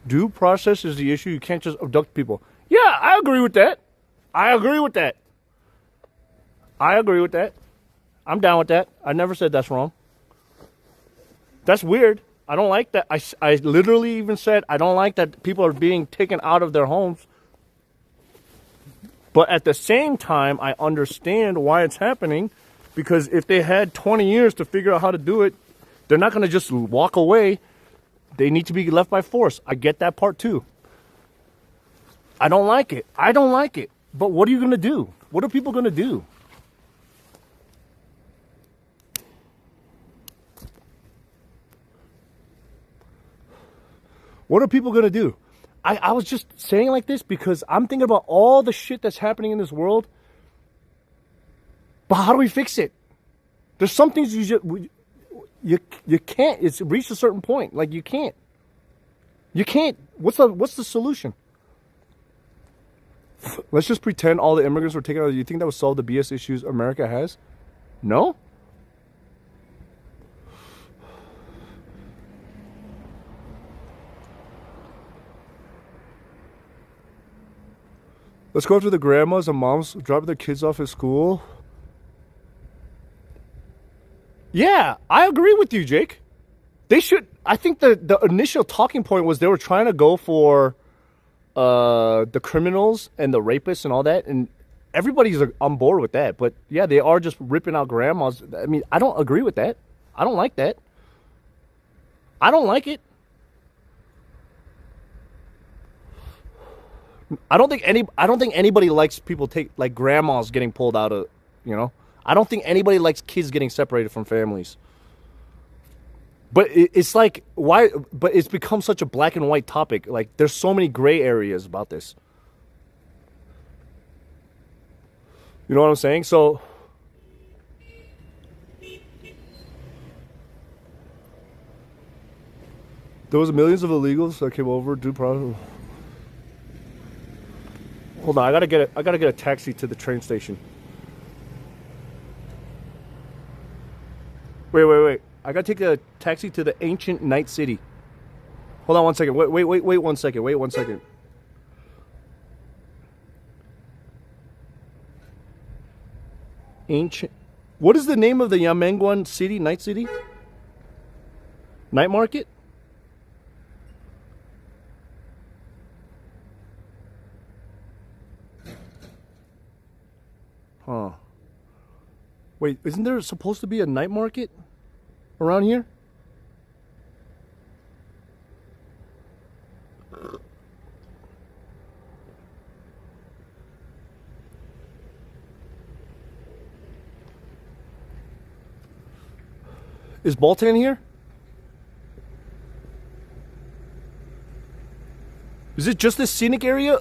Due process is the issue. You can't just abduct people. Yeah, I agree with that. I'm down with that. I never said that's wrong. That's weird. I don't like that. I literally even said I don't like that people are being taken out of their homes. But at the same time, I understand why it's happening, because if they had 20 years to figure out how to do it, they're not going to just walk away. They need to be left by force. I get that part too. I don't like it. I don't like it. But what are you going to do? What are people going to do? What are people going to do? I was just saying like this because I'm thinking about all the shit that's happening in this world. But how do we fix it? There's some things you can't. It's reached a certain point. Like you can't. You can't. What's the solution? Let's just pretend all the immigrants were taken out. You think that would solve the BS issues America has? No? Let's go to the grandmas and moms dropping their kids off at school. Yeah, I agree with you, Jake. They should. I think the initial talking point was they were trying to go for the criminals and the rapists and all that, and everybody's on board with that. But yeah, they are just ripping out grandmas. I mean, I don't agree with that. I don't like that. I don't like it. I don't think anybody likes people like grandmas getting pulled out of, you know. I don't think anybody likes kids getting separated from families. But it's like, why? But it's become such a black and white topic. Like, there's so many gray areas about this. You know what I'm saying? So, there was millions of illegals that came over due process. Hold on, I gotta get a taxi to the train station. Wait. I gotta take a taxi to the ancient night city. Hold on 1 second. Wait 1 second. Wait 1 second. Ancient. What is the name of the Yanmenguan city? Night city? Night market? Huh. Wait, isn't there supposed to be a night market around here? Is Baltan here? Is it just this scenic area?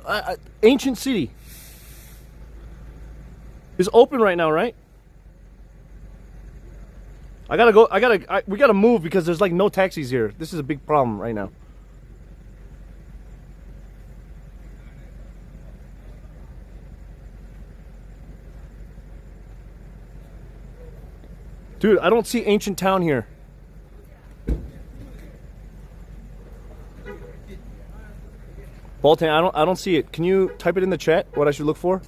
Ancient city. It's open right now, right? I gotta go. We gotta move because there's like no taxis here. This is a big problem right now. Dude, I don't see ancient town here. Baltan, I don't see it. Can you type it in the chat what I should look for?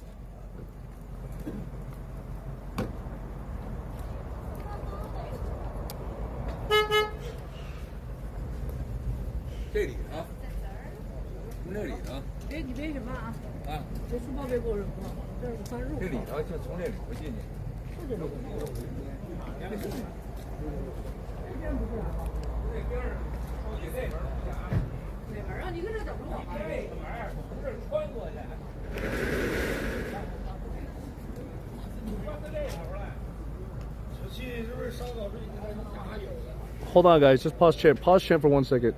Hold on, guys. Just pause chant. Pause chant for 1 second.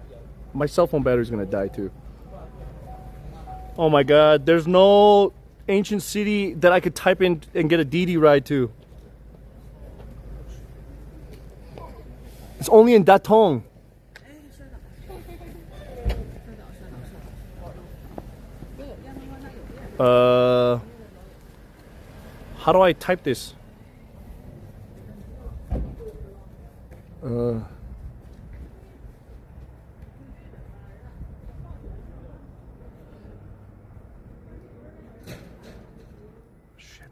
My cell phone battery's gonna die too. Oh my God! There's no ancient city that I could type in and get a DD ride to. It's only in Datong. How do I type this? Shit.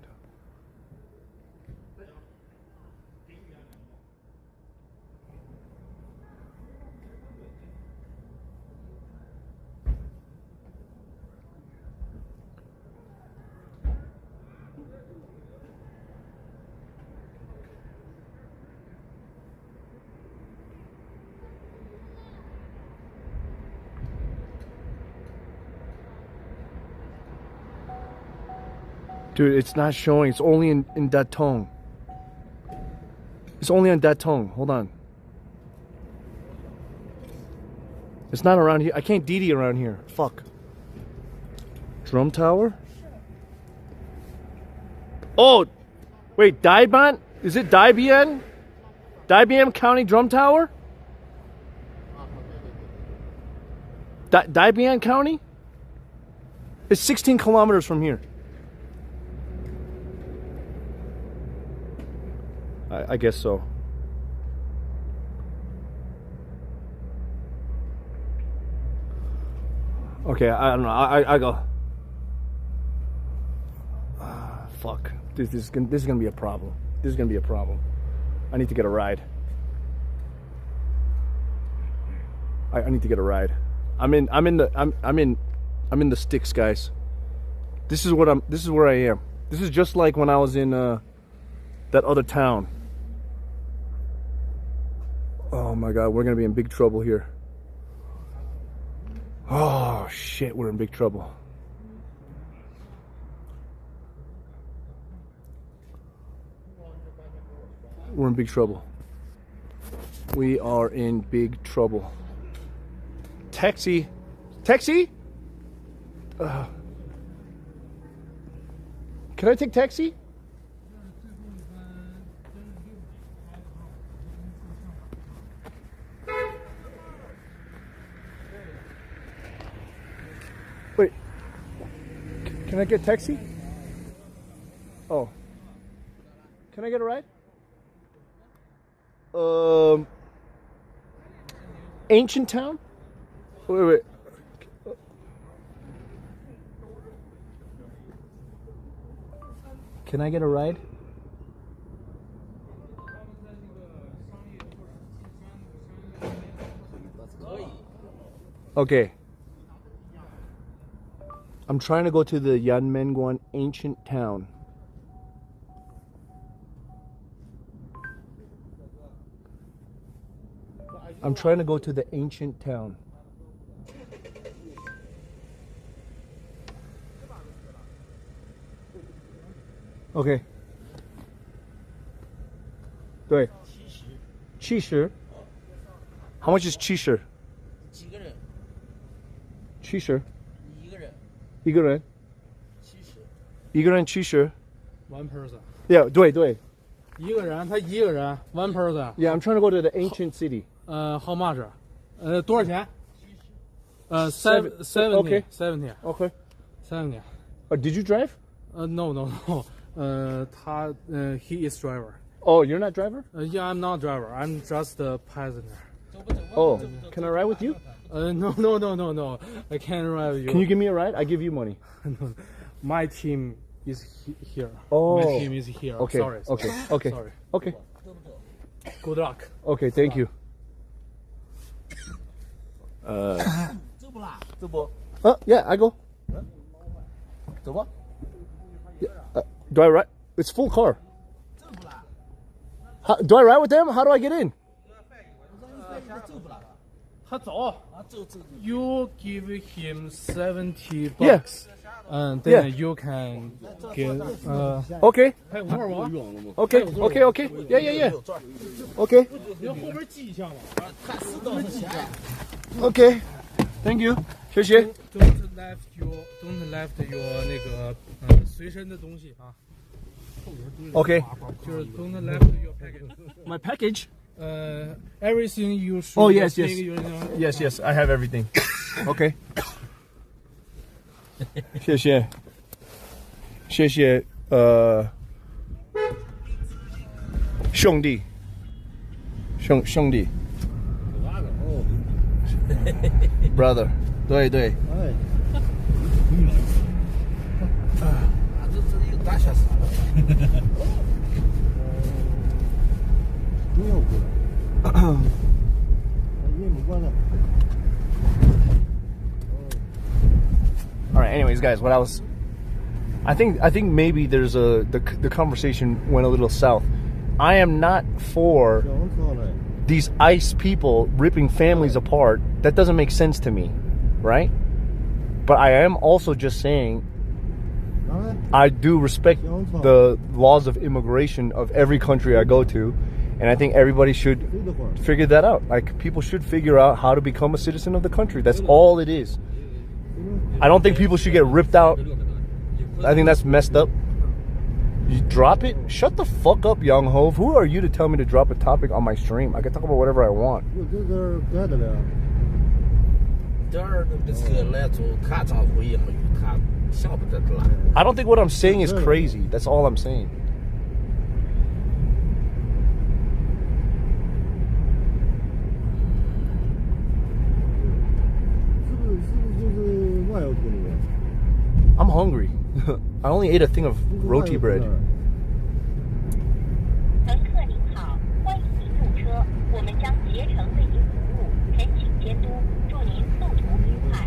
Dude, it's not showing. It's only in Datong. It's only on Datong. Hold on. It's not around here. I can't DD around here. Fuck. Drum tower? Oh! Wait, Daiban? Is it Daibian? Daibian County Drum Tower? Daibian County? It's 16 kilometers from here. I guess so. Okay, I don't know. I go. Fuck. This is gonna be a problem. This is gonna be a problem. I need to get a ride. I need to get a ride. I'm in the sticks, guys. This is where I am. This is just like when I was in that other town. Oh my god, we're gonna be in big trouble here. Oh shit, we're in big trouble. We're in big trouble. We are in big trouble. Taxi. Taxi? Can I take taxi? Wait. Can I get taxi? Oh. Can I get a ride? Ancient town? Wait. Can I get a ride? Okay. I'm trying to go to the Yanmenguan ancient town. I'm trying to go to the ancient town. Okay. 对。70. How much is 70? 几个人70. 一个人一个人70. One person. Yeah, 对。一个人，他一个人 one person. Yeah, I'm trying to go to the ancient city. How much? 多少钱？70. Okay. 70. Okay. 70. Did you drive? No. He is driver. Oh, you're not driver? Yeah, I'm not driver. I'm just a passenger. Oh, can I ride with you? No. I can't ride with you. Can you give me a ride? I give you money. My team is here. Oh. My team is here. Okay. Sorry. Okay. Sorry. Okay. Good luck. Okay, thank you. Yeah, I go. Yeah, do I ride? It's full car. Do I ride with them? How do I get in? You give him 70 bucks. Yeah. And then you can get Okay. Okay. Okay. Yeah. Okay. Okay. Thank you. 谢谢. Don't left your 那个随身的东西啊。Okay. 就是 don't left your package. My package? Everything you should. Oh yes. take your- Yes. I have everything. Okay. 谢谢兄弟 brother 对这一个大小时不要过来夜幕关了 All right, anyways, guys, I think maybe there's the conversation went a little south. I am not for these ICE people ripping families apart. That doesn't make sense to me, right? But I am also just saying I do respect the laws of immigration of every country I go to, and I think everybody should figure that out. Like, people should figure out how to become a citizen of the country. That's all it is. I don't think people should get ripped out. I think that's messed up. You drop it? Shut the fuck up, Young Hove. Who are you to tell me to drop a topic on my stream? I can talk about whatever I want. I don't think what I'm saying is crazy. That's all I'm saying. I'm hungry. I only ate a thing of roti bread. 乘客您好，欢迎您入车，我们将竭诚为您服务，恳请监督，祝您路途愉快。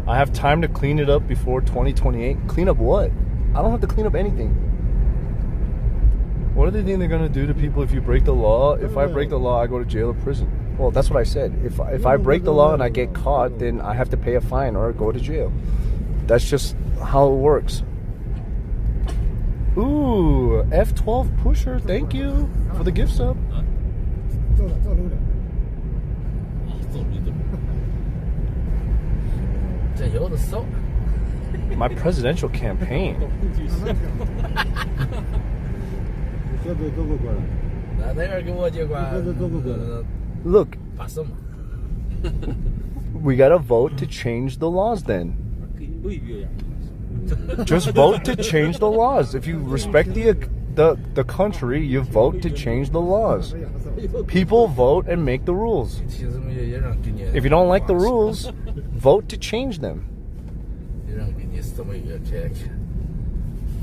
I have time to clean it up before 2028. Clean up what? I don't have to clean up anything. What do they think they're gonna do to people if you break the law? If I break the law, I go to jail or prison. Well, that's what I said. If I break the law and I get caught, then I have to pay a fine or go to jail. That's just how it works. Ooh, F12 pusher. Thank you for the gift sub. My presidential campaign. Look, we gotta vote to change the laws then. Just vote to change the laws. If you respect the country, you vote to change the laws. People vote and make the rules. If you don't like the rules, vote to change them.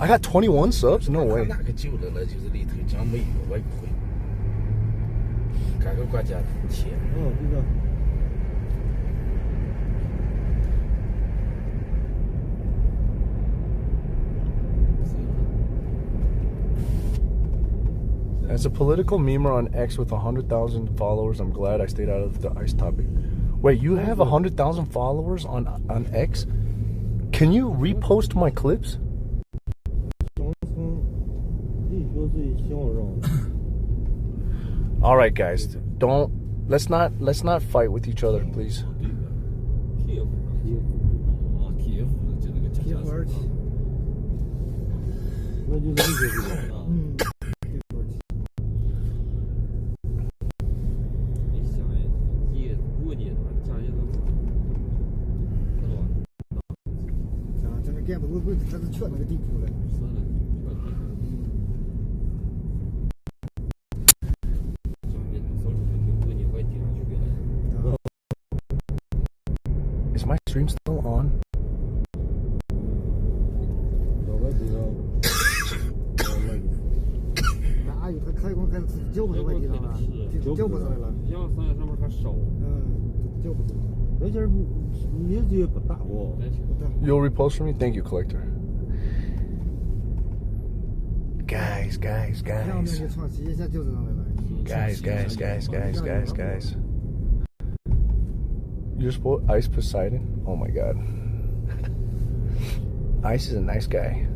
I got 21 subs? No way. As a political memer on X with 100,000 followers, I'm glad I stayed out of the ICE topic. Wait, you have 100,000 followers on X? Can you repost my clips? All right, guys, let's not fight with each other, please. Is my stream still on? You'll repost for me? Thank you, Collector. Guys. You're supposed Ice Poseidon? Oh my god. Ice is a nice guy.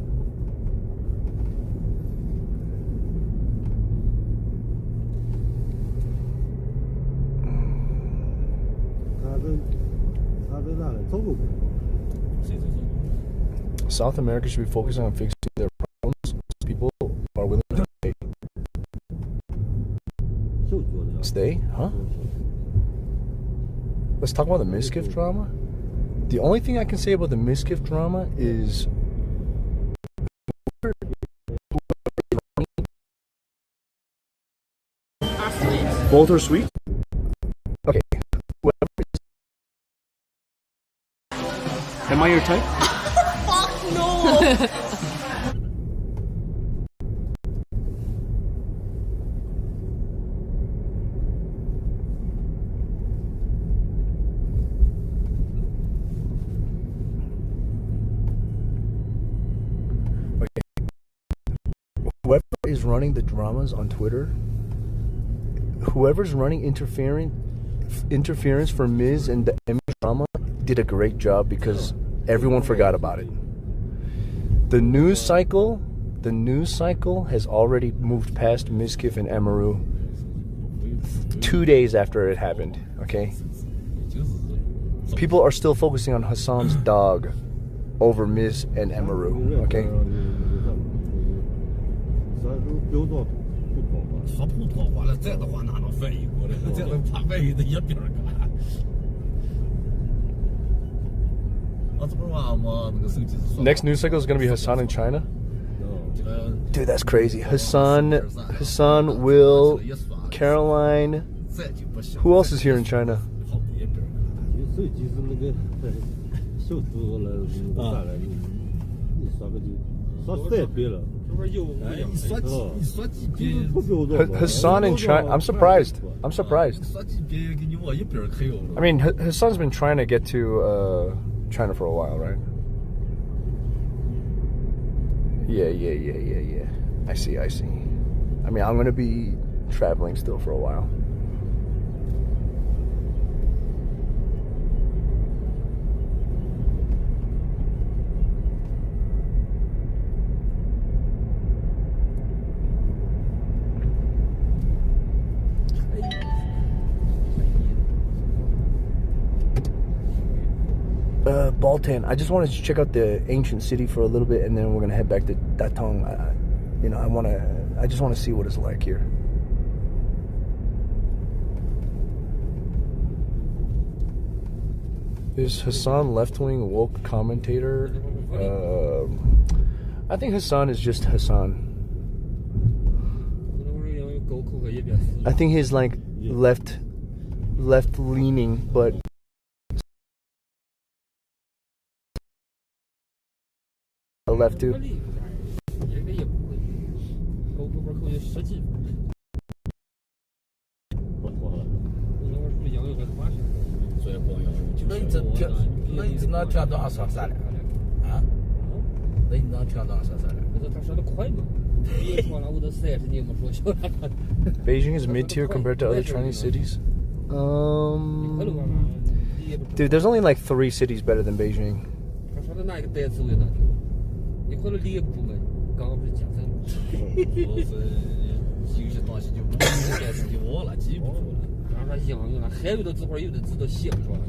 South America should be focusing on fixing their problems. People are willing to pay. Stay? Huh? Let's talk about the Miskiff drama. The only thing I can say about the Miskiff drama is both are sweet. Okay. Am I your type? Fuck no! Whoever is running the dramas on Twitter, whoever's running interference for Miz and the Emmy drama did a great job, because Everyone forgot about it. The news cycle has already moved past Miskif and Emaru 2 days after it happened, okay? People are still focusing on Hassan's dog over Miz and Emaru, okay? 他不脱话了，这的话哪能翻译过来？这能怕翻译的一边干。啊，这不是话嘛？那个手机是。Next news cycle is gonna be Hassan in China. Dude, that's crazy. Hassan, Will, Caroline. Who else is here in China? 手机是那个手指了，啥了？你刷个就刷3遍了。 Hassan in China. I'm surprised. I'm surprised. I mean, Hassan's been trying to get to China for a while, right? Yeah. I see. I mean, I'm gonna be traveling still for a while. Baltan. I just wanted to check out the ancient city for a little bit, and then we're gonna head back to Datong. I just want to see what it's like here. Is Hassan left-wing woke commentator? I think Hassan is just Hassan. I think he's like left-leaning, but. Left too. Beijing is mid-tier compared to other Chinese cities. Dude, there's only like 3 cities better than Beijing. 你回了礼部门，刚刚不是讲真的，有些东西就不是电视给我了，记不住了。让他应用了，还有的这会儿有的知道写不出来，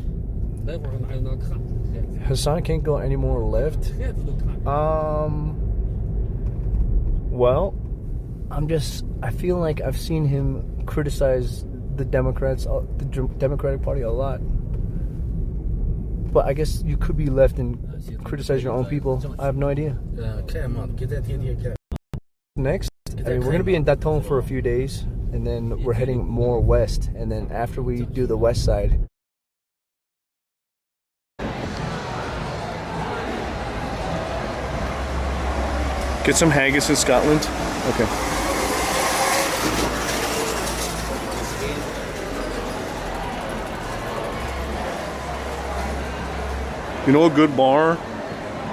那会儿哪有那看？Hassan can't go any more left. Well, I feel like I've seen him criticize the Democratic Party a lot. But I guess you could be left and criticize your own people. I have no idea. Next, we're going to be in Datong for a few days, and then we're heading more west. And then after we do the west side, get some haggis in Scotland. Okay. You know a good bar?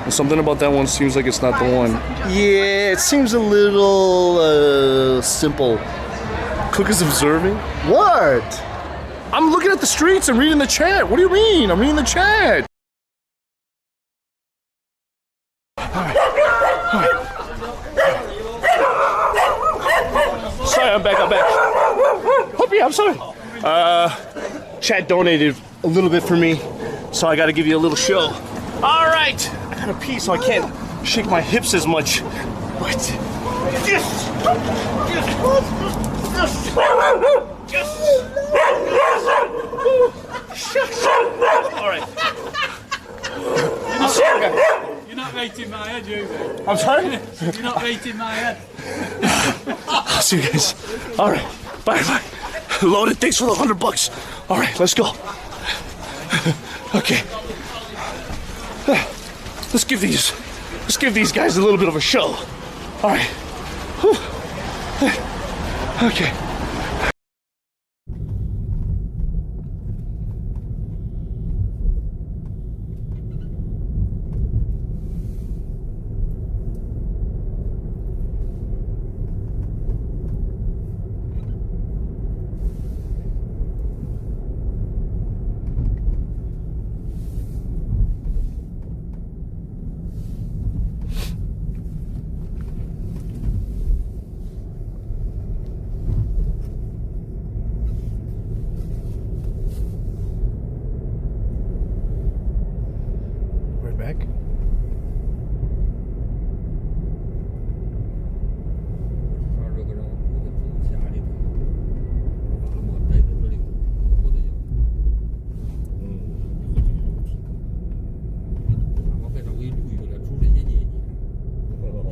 Something about that one seems like it's not the one. Yeah, it seems a little simple. Cook is observing? What? I'm looking at the streets and reading the chat. What do you mean? I'm reading the chat. Alright. Sorry, I'm back. Hoppy, I'm sorry. Chat donated a little bit for me. So I gotta give you a little show. All right, I gotta pee, so I can't shake my hips as much. But yes. All right. You're not rating my head, you. I'm sorry. You're not rating my head. I'll see you guys. All right, bye. Loaded. Thanks for the $100. All right, let's go. Okay. Let's give these guys a little bit of a show. All right. Whew. Okay.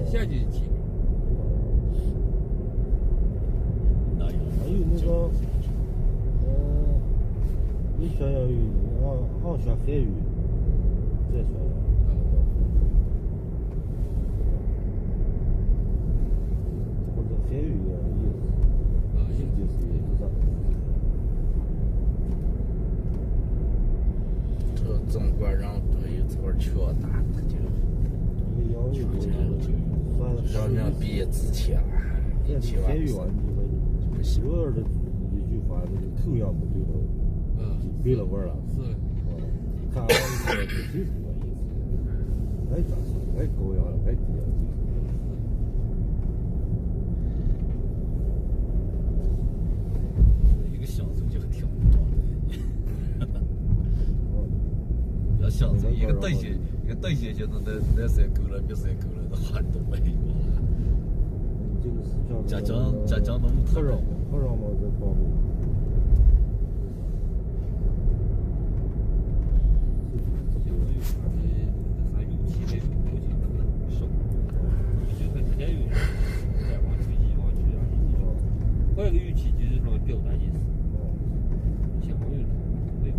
下去骑。哪有？还有那个，你选要鱼，选海鱼，再选。或者海鱼也就是这中国人对于这块缺大，他就让人毕业之前了，1千万。海鱼啊，你们有点的一句话，那个头样不对了，没了味儿了。是。看这就是这个意思，爱咋说，爱高样了，爱低样。一个享受就挺不错的。要享受一个等些就是那山够了，别山够了，那话都没有了。这个是家乡农特让嘛这方面。还有个语气就是说表达意思，像我有没有？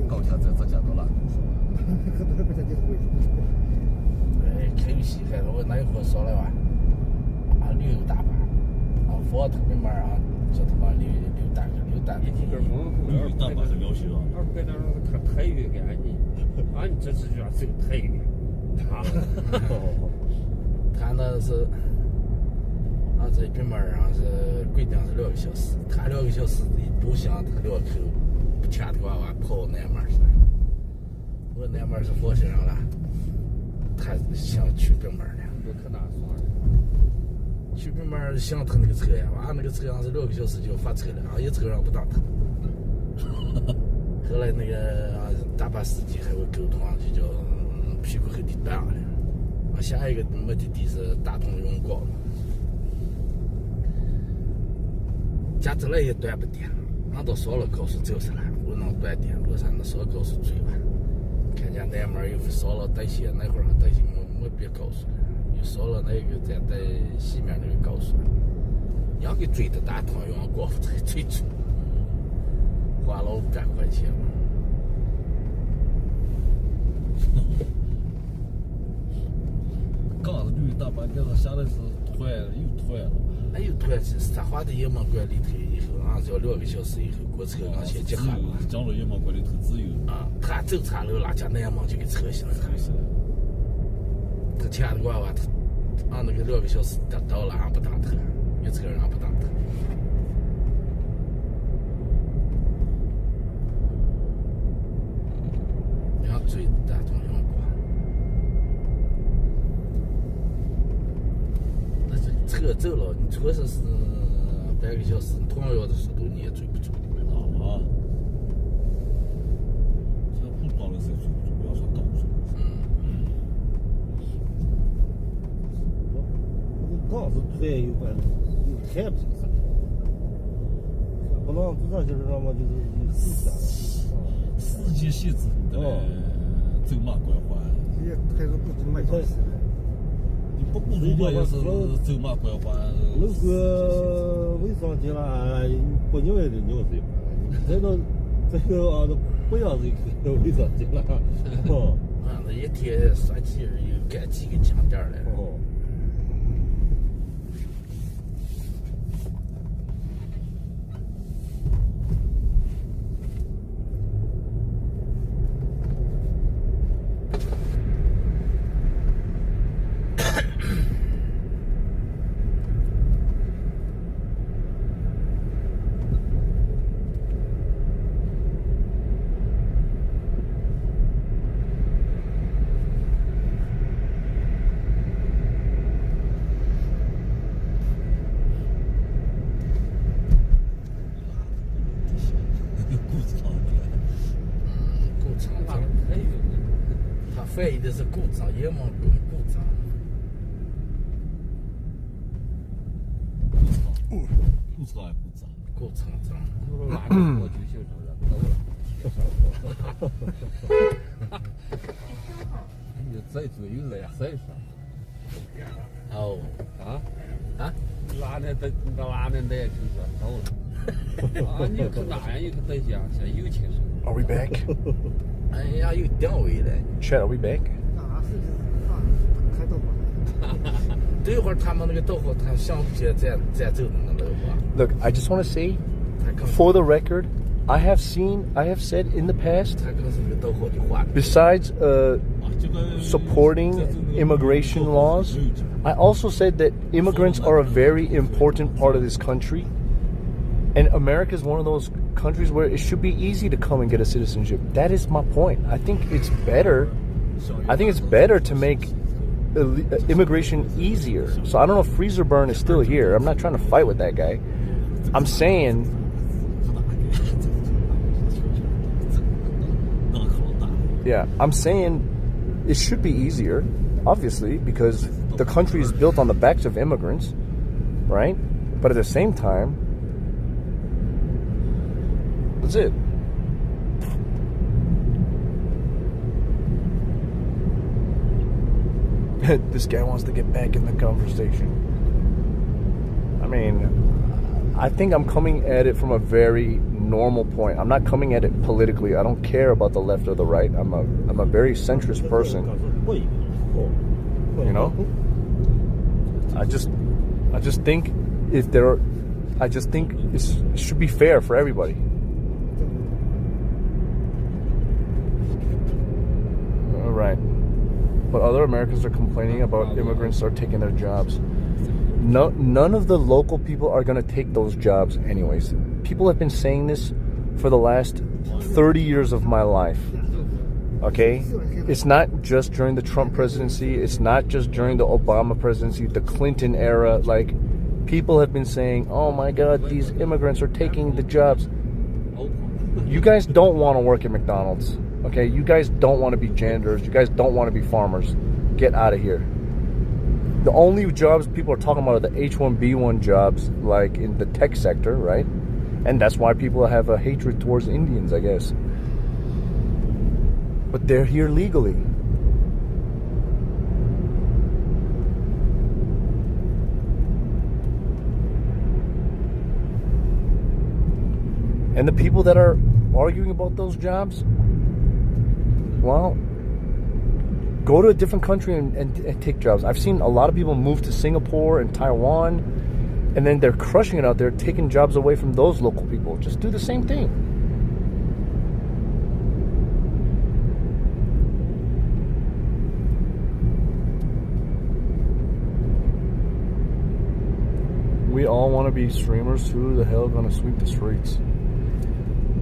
高铁在这多了。哎，开游戏还我那一会说了哇，旅游大巴，佛头那边这他妈溜达。旅游大巴很要求啊。搁那看太远给俺你，俺这次就要走太远。他那是。这边门是规定是2个小时，他2个小时不像他2口不掐的话跑南门去了。我南门是火车上了，他想去北门了。我可哪算了？去北门想他那个车呀，俺那个车上是2个小时就要发车了，一车上不当他。后来那个大巴司机还会沟通就叫屁股后底断了。下一个目的地是大同永广。加这来也断不点，俺都上了高速走上来，我能断点，路上能上高速追完。看见南门又上了德西，那会儿还德西没别高速了，又上了那个在西面那个高速，要给追的大同永广府才追出，花了500块钱嘛。刚是绿大巴，这个下来是退了又退了。哎呦，退是他花的雁门关里头以后，俺只要2个小时以后过车，俺先接下了。降了雁门关里头自由啊，他走岔路那家南门就给扯下来了。他前的娃他俺那个2个小时到了，俺不当他，有车人俺不当他。要追大同永广。车走了，你车是半个小时，同样的速度你也追不住。啊，这不高的时候追不住，不要说高速。高速腿有关，有太平啥。不能至少就是什么，就是司机限制走马观花。也开始不走马观花。你不顾如果要是走马观花，那个违章进来，不扭也得扭死一盘。这个不要这个违章进来。哦，那一天算起有干几个奖点来。哦。翻译的是故障，也没用故障。故障还故障，故障障。哪个我就形成人都了。你再做有来塞上。哦。啊？啊？哪年的就是到了。啊，你可哪样一个等下，现在有钱是。 Are we back? 哎呀，有定位了。Chat, are we back? 对会儿他们那个导航，他想接咱走的那个话。Look, I just want to say, for the record, I have said in the past, besides supporting immigration laws, I also said that immigrants are a very important part of this country. And America is one of those countries where it should be easy to come and get a citizenship. That is my point. I think it's better to make immigration easier. So I don't know if Freezer Burn is still here. I'm not trying to fight with that guy. I'm saying it should be easier, obviously, because the country is built on the backs of immigrants, right? But at the same time, that's it. This guy wants to get back in the conversation. I mean, I think I'm coming at it from a very normal point. I'm not coming at it politically. I don't care about the left or the right. I'm a very centrist person. You know? I just think it should be fair for everybody. All right. But other Americans are complaining about immigrants are taking their jobs. None of the local people are going to take those jobs anyways. People have been saying this for the last 30 years of my life. Okay? It's not just during the Trump presidency. It's not just during the Obama presidency, the Clinton era. Like, people have been saying, oh my God, these immigrants are taking the jobs. You guys don't want to work at McDonald's. Okay? You guys don't want to be janitors. You guys don't want to be farmers. Get out of here. The only jobs people are talking about are the H-1B1 jobs, like in the tech sector, right? And that's why people have a hatred towards Indians, I guess. But they're here legally. And the people that are arguing about those jobs, well, go to a different country and take jobs. I've seen a lot of people move to Singapore and Taiwan, and then they're crushing it out there, taking jobs away from those local people. Just do the same thing. We all want to be streamers. Who the hell gonna sweep the streets?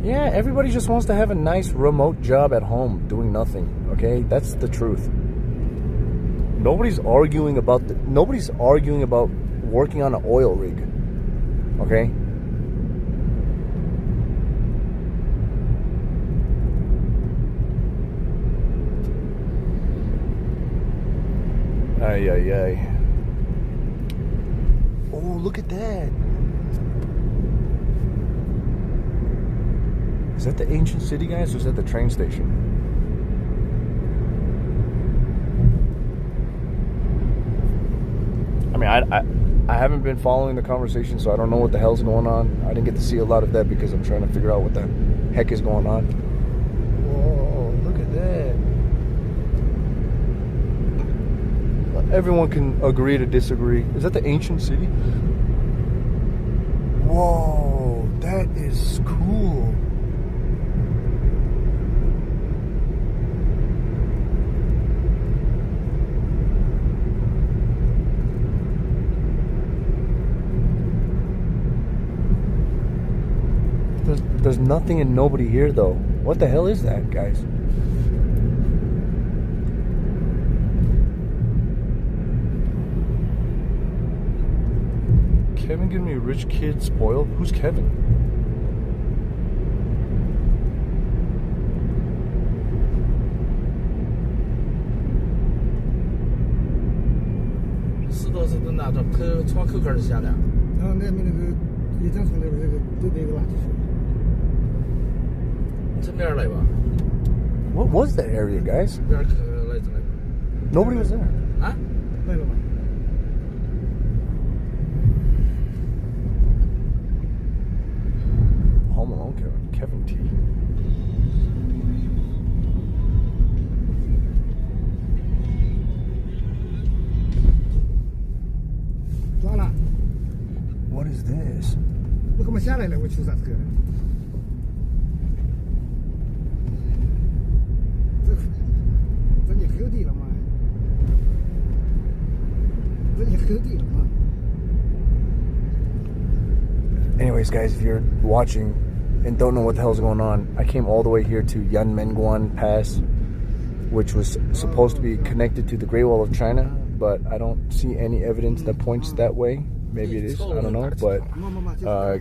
Yeah, everybody just wants to have a nice remote job at home doing nothing, okay? That's the truth. Nobody's arguing about working on an oil rig. Okay? Ay, ay, ay. Oh, look at that. Is that the ancient city, guys, or is that the train station? I mean, I haven't been following the conversation, so I don't know what the hell's going on. I didn't get to see a lot of that because I'm trying to figure out what the heck is going on. Whoa, look at that. Everyone can agree to disagree. Is that the ancient city? Whoa, that is cool. There's nothing and nobody here, though. What the hell is that, guys? Kevin giving me a rich kid spoiled? Who's Kevin?石头是拿着从口口下来。然后那边那个一张床那边都那个垃圾处。 What was that area, guys? Nobody was there. Huh? Home Alone Kevin T. What is this?我干嘛下来了？我去啥子？ Anyways, guys, if you're watching and don't know what the hell's going on, I came all the way here to Yanmenguan Pass, which was supposed to be connected to the Great Wall of China, but I don't see any evidence that points that way. Maybe it is, I don't know, but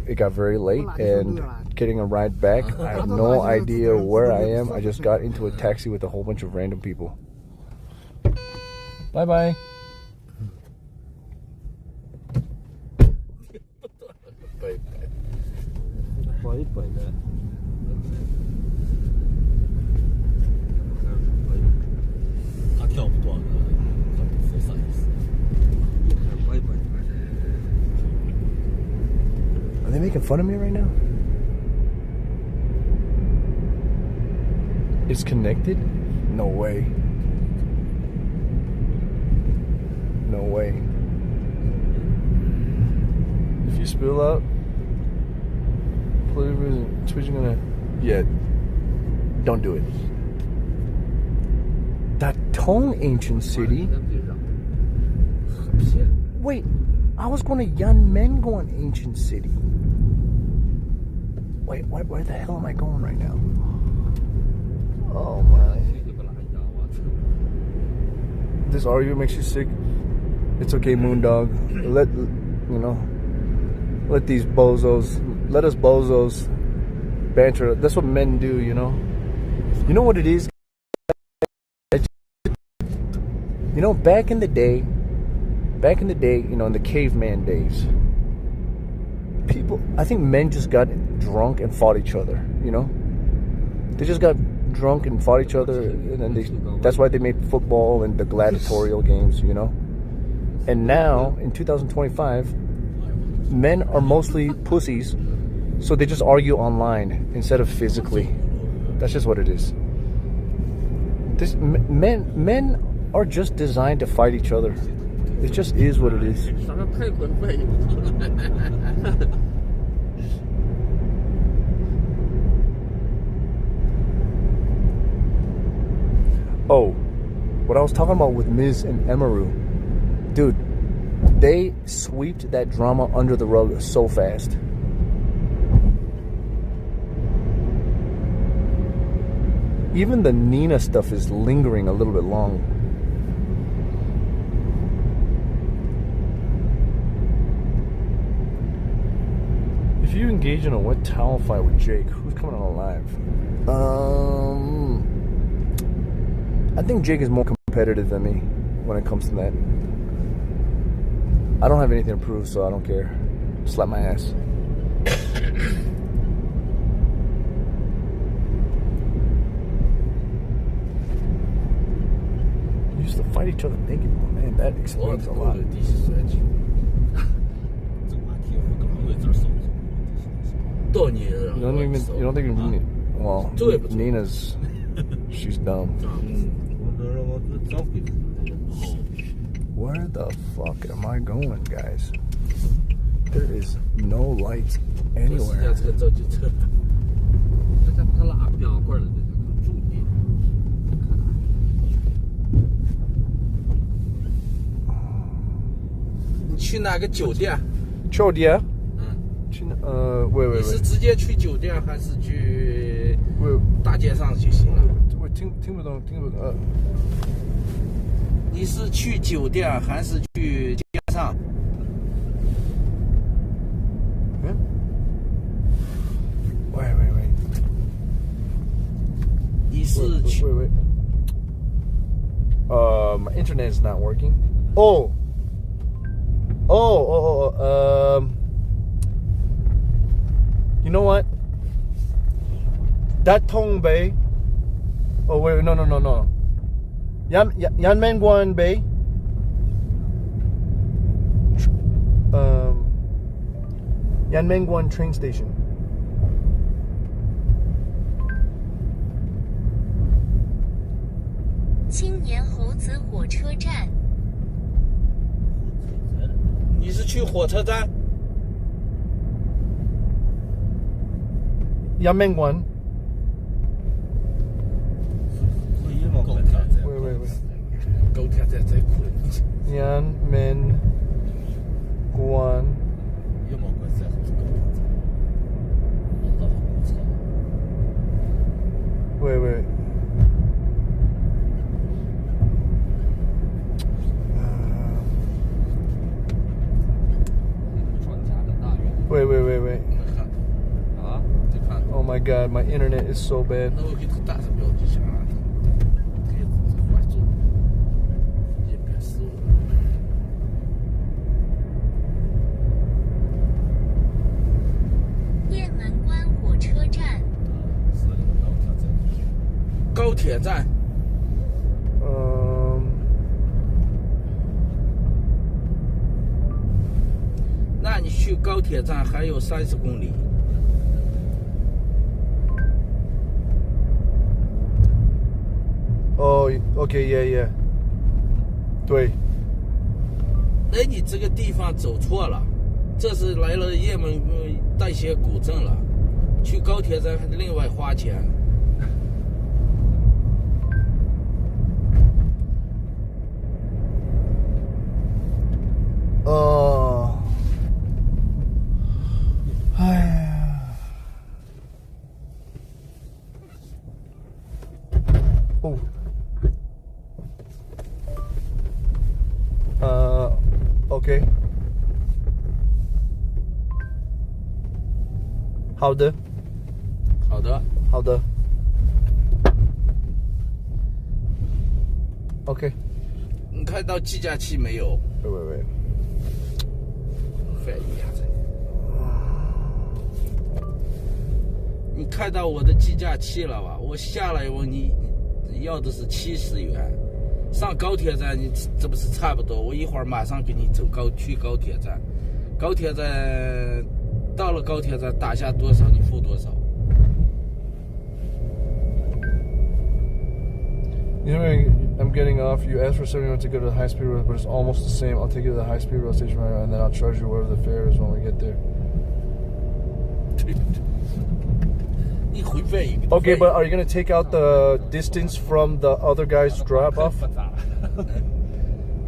it got very late, and getting a ride back, I have no idea where I am. I just got into a taxi with a whole bunch of random people. Bye-bye. Are they making fun of me right now? It's connected? No way. No way. If you spill out, Twitch gonna. Yeah. Don't do it. That Tong ancient city. Wait, I was going to Yanmenguan ancient city. Wait, where the hell am I going right now? Oh my. This argument makes you sick. It's okay, Moondog. Let these bozos, let us bozos banter. That's what men do, you know. You know what it is? You know, back in the day, you know, in the caveman days, I think men just got drunk and fought each other, you know? They just got drunk and fought each other, and then that's why they made football and the gladiatorial games, you know? And now, in 2025, men are mostly pussies, so they just argue online instead of physically. That's just what it is. Men are just designed to fight each other. It just is what it is. Oh, what I was talking about with Miz and Emaru, dude, they sweeped that drama under the rug so fast. Even the Nina stuff is lingering a little bit long. you engage in a wet towel fight with Jake? Who's coming on live? I think Jake is more competitive than me when it comes to that. I don't have anything to prove, so I don't care. Slap my ass. We used to fight each other naked, man. That explains a lot. You don't think well, Nina's, she's dumb. Where the fuck am I going, guys? There is no lights anywhere.你去哪个酒店？酒店？去喂。你是直接去酒店还是去大街上就行了？我听不懂。你是去酒店还是去街上？喂。你是去？喂。My internet is not working. You know what? That Tong Bay. Oh wait, no. Yanmenguan Bay. Yanmenguan train station. Yanmenguan 你是去火车站 Yanmenguan. Wait. 高铁站在困。Yanmenguan. Wait. Wait. Oh my god, my internet is so bad. Yanmenguan 火车站。高铁站。那你去高铁站还有30公里。Oh, okay, yeah. 对。哎，你这个地方走错了，这是来了雁门代谢古镇了，去高铁站还得另外花钱。Okay. 好的。OK。你看到计价器没有？喂。翻译下子。你看到我的计价器了吧？我下来你要的是70元。上高铁站，你这不是差不多？我一会儿马上给你去高铁站。高铁站到了高铁站打下多少，你付多少。You know, I'm getting off. You asked for 71 to go to the high-speed road, but it's almost the same. I'll take you to the high-speed road station right now, and then I'll charge you whatever the fare is when we get there. Okay, but are you going to take out the distance from the other guy's drop-off?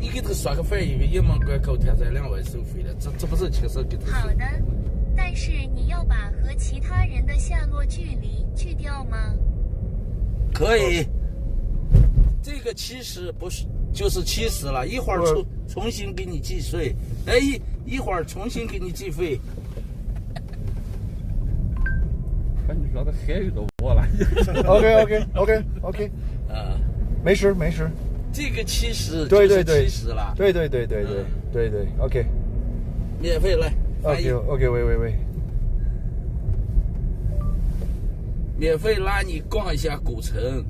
你给他刷个费，一个雁门关高铁站2万收费的，这不是亲手给他。好的，但是你要把和其他人的下落距离去掉吗？可以。这个70不是就是70了，一会儿重新给你计税，哎，一会儿重新给你计费。把你绕到海里头我了。OK，没事。这个70对就是70了。对，OK。免费来。OK，喂。免费拉你逛一下古城。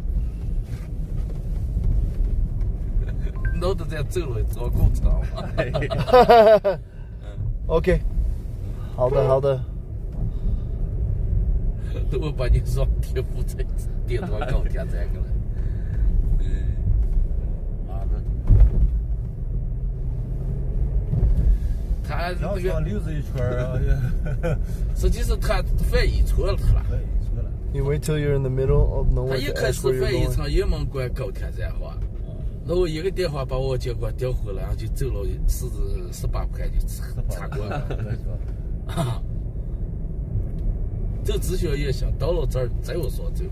弄得在走了做工厂嘛。OK， 好的。我把你说铁夫车电多高铁这个了。他那个溜子一圈啊，实际上他翻译错了。You wait till you're in the middle of nowhere. 他一开始翻译成阳门关高铁站话，然后一个电话把我结果调回来，然后就走了18块就插过了。走之前也想到了这儿再我说走。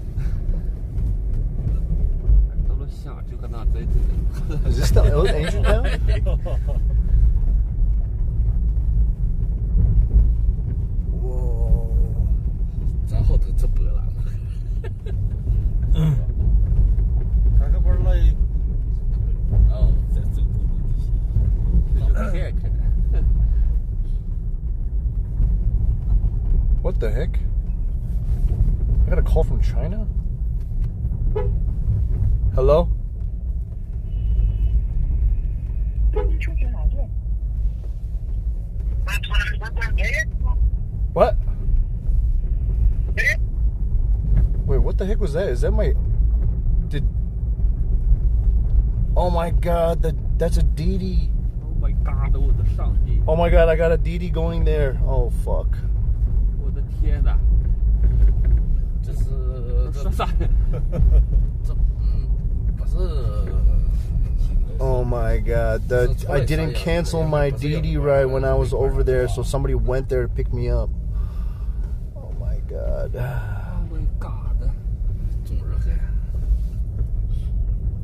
到了下就跟那再走。Is this the old ancient town? Whoa. 然后都直播了。看看边来。哦，再走路的。看看。What the heck? I got a call from China? Hello? What? Wait, what the heck was that? Is that my... Oh my god, that's a DD. Oh my god, 我的上帝。 Oh my god, I got a DD going there. Oh fuck. 我的天哪！这是说啥？不是。Oh my god, I didn't cancel my DD ride when I was over there, so somebody went there to pick me up. Oh my god. Oh my god. 中日海，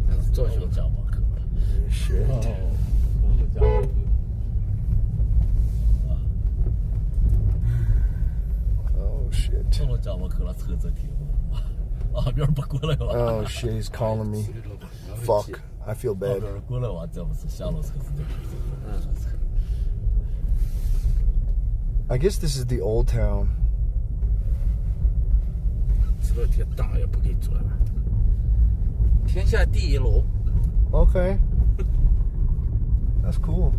还是早上讲嘛可。Shit. Oh shit. 中了讲嘛可了，车子停了。啊，别人不过来了。Oh shit, he's calling me. Fuck, I feel bad. 别人过来哇，这不是下了车子就。I guess this is the old town. 这天档也不给做了。天下第一楼。Okay. That's cool.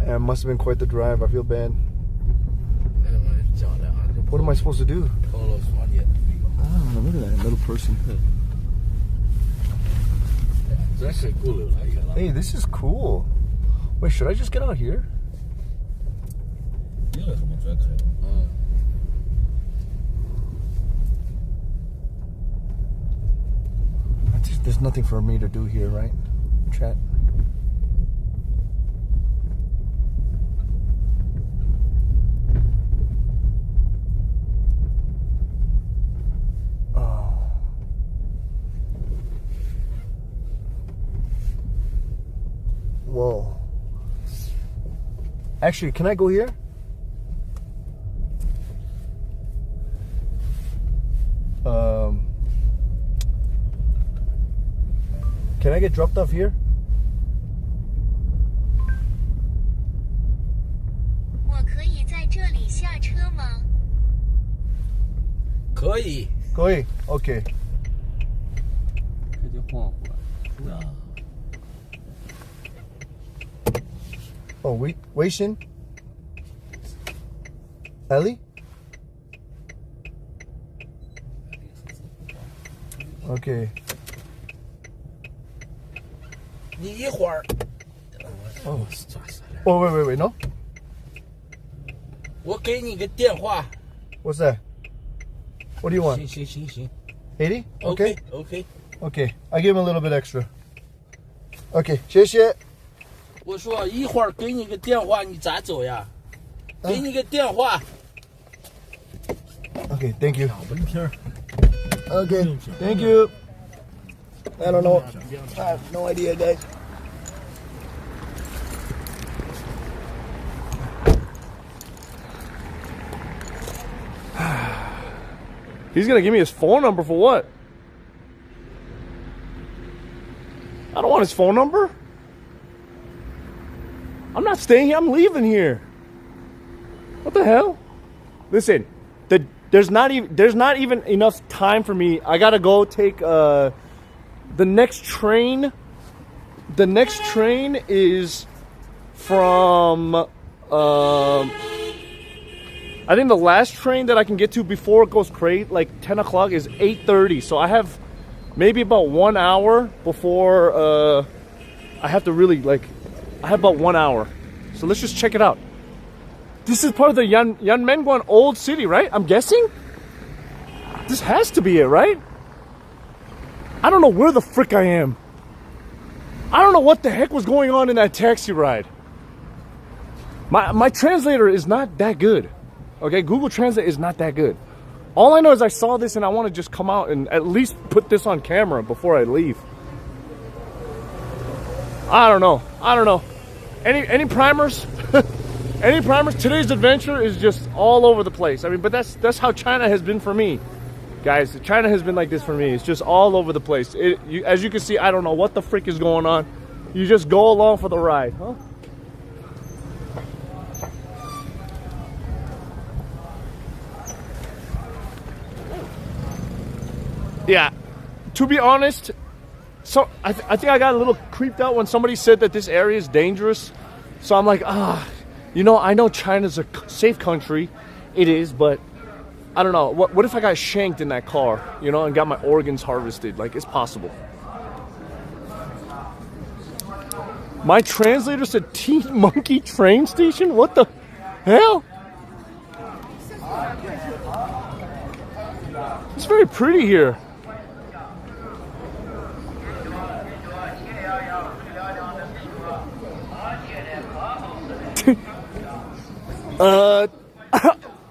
It must have been quite the drive. I feel bad. What am I supposed to do? Oh, look at that little person. Hey, this is cool. Wait, should I just get out here? There's nothing for me to do here, right? Chat. Whoa. Actually, can I go here? Can I get dropped off here? 我可以在这里下车吗？可以。可以 ，OK。这就晃晃。啊。哦，微信 ，Ellie。OK。你一会儿。哦。哦，喂 ，no。我给你个电话。What's that? What do you want? 行。 80? Okay. Okay. I give him a little bit extra. Okay, 谢谢。我说一会儿给你个电话，你咋走呀？给你个电话。Okay, thank you. 问题儿。Okay, thank you. I don't know. I have no idea, guys. He's gonna give me his phone number for what? I don't want his phone number. I'm not staying here. I'm leaving here. What the hell? Listen, there's not even enough time for me. I gotta go take the next train. The next train is from I think the last train that I can get to before it goes crazy, like 10 o'clock, is 8:30. So I have maybe about 1 hour before I have to really, like, I have about 1 hour. So let's just check it out. This is part of the Yanmenguan old city, right? I'm guessing? This has to be it, right? I don't know where the frick I am. I don't know what the heck was going on in that taxi ride. My translator is not that good. Okay, Google Translate is not that good. All I know is I saw this and I want to just come out and at least put this on camera before I leave. I don't know. Any primers? Any primers? Today's adventure is just all over the place. I mean, but that's how China has been for me. Guys, China has been like this for me. It's just all over the place. As you can see, I don't know what the frick is going on. You just go along for the ride, huh? Yeah, to be honest, so I think I got a little creeped out when somebody said that this area is dangerous. So I'm like, you know, I know China's a safe country. It is, but I don't know. What if I got shanked in that car, you know, and got my organs harvested? Like, it's possible. My translator said Teen Monkey train station? What the hell? It's very pretty here.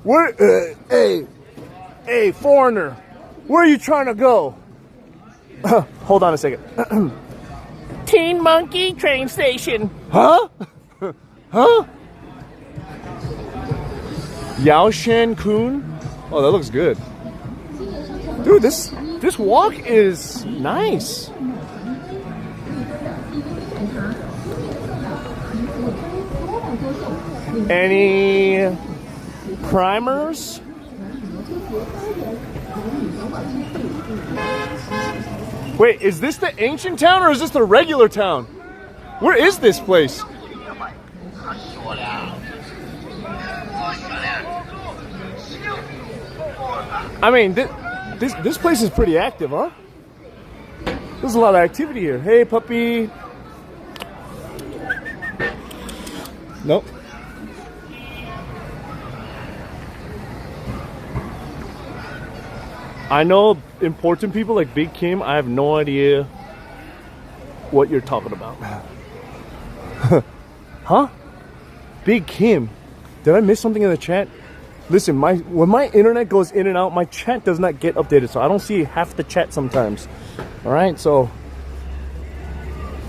Where, hey, foreigner, where are you trying to go? Hold on a second. Teen Monkey train station. Huh? Huh? Yaoshan Kun? Oh, that looks good. Dude, this walk is nice. Any primers? Wait, is this the ancient town or is this the regular town? Where is this place? I mean, this place is pretty active, huh? There's a lot of activity here. Hey, puppy. Nope. I know important people like Big Kim. I have no idea what you're talking about. Huh? Big Kim. Did I miss something in the chat? Listen, when my internet goes in and out, my chat does not get updated, so I don't see half the chat sometimes. All right, so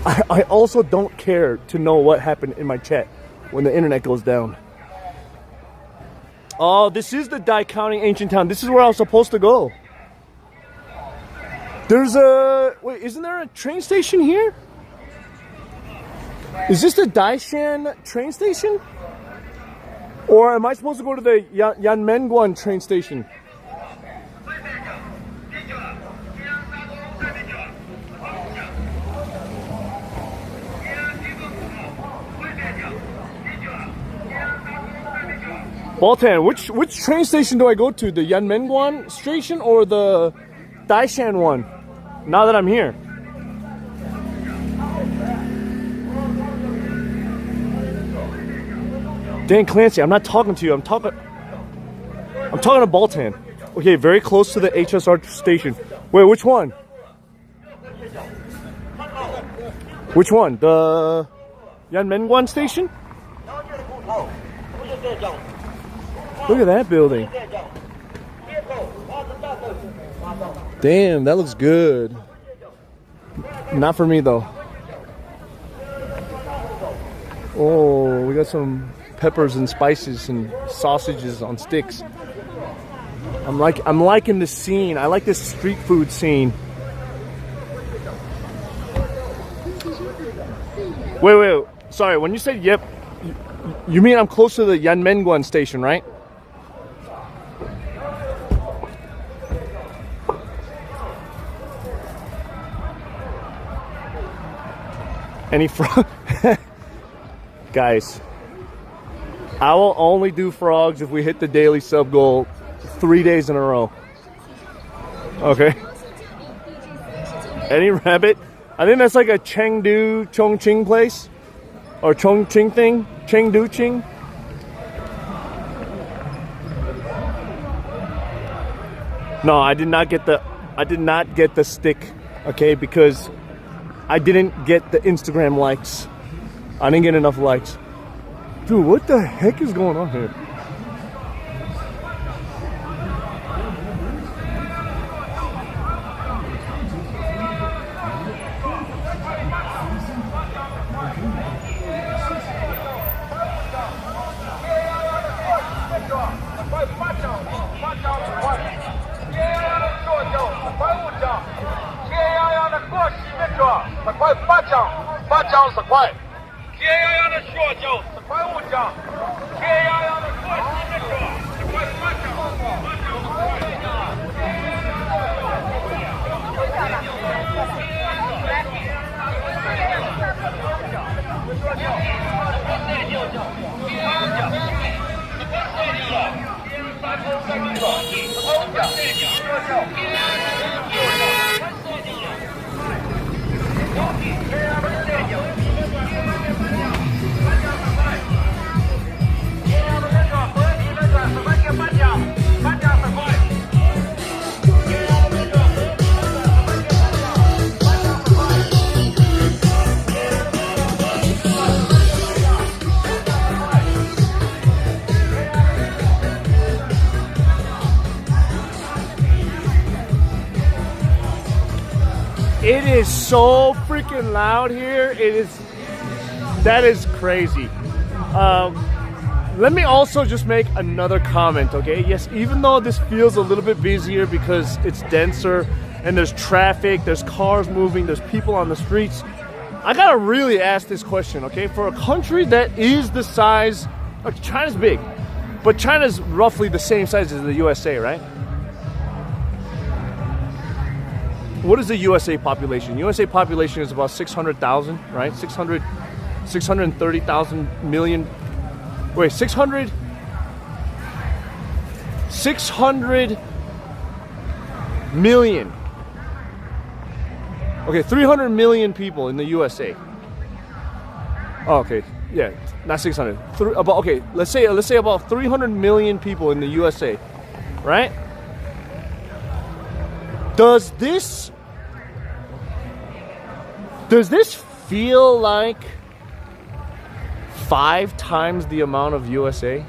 I also don't care to know what happened in my chat when the internet goes down. Oh, this is the Dai County ancient town. This is where I was supposed to go. There's a... Wait, isn't there a train station here? Is this the Daishan train station? Or am I supposed to go to the Yanmenguan train station? Baltan, which train station do I go to? The Yanmenguan station or the Daishan one? Now that I'm here. Dan Clancy, I'm not talking to you. I'm talking to Baltan. Okay, very close to the HSR station. Wait, which one? Which one? The Yanmenguan station? Look at that building. Damn, that looks good. Not for me though. Oh, we got some peppers and spices and sausages on sticks. I'm liking this scene. I like this street food scene. Wait. Sorry, when you said yep, you mean I'm close to the Yanmenguan station, right? Any frog? Guys, I will only do frogs if we hit the daily sub goal 3 days in a row. Okay. Any rabbit? I think that's like a Chengdu Chongqing place. Or Chongqing thing. Chengdu Qing. No, I did not get the stick, okay, because I didn't get the Instagram likes. I didn't get enough likes. Dude, what the heck is going on here? It is so freaking loud here. That is crazy. Let me also just make another comment, okay? Yes, even though this feels a little bit busier because it's denser and there's traffic, there's cars moving, there's people on the streets, I gotta really ask this question, okay? For a country that is the size, like China's big, but China's roughly the same size as the USA, right? What is the USA population? USA population is about 600,000, right? 630,000 million. Wait, 600 million. Okay, 300 million people in the USA. Oh, okay, yeah, not 600. Okay, let's say about 300 million people in the USA, right? Does this feel like 5 times the amount of USA?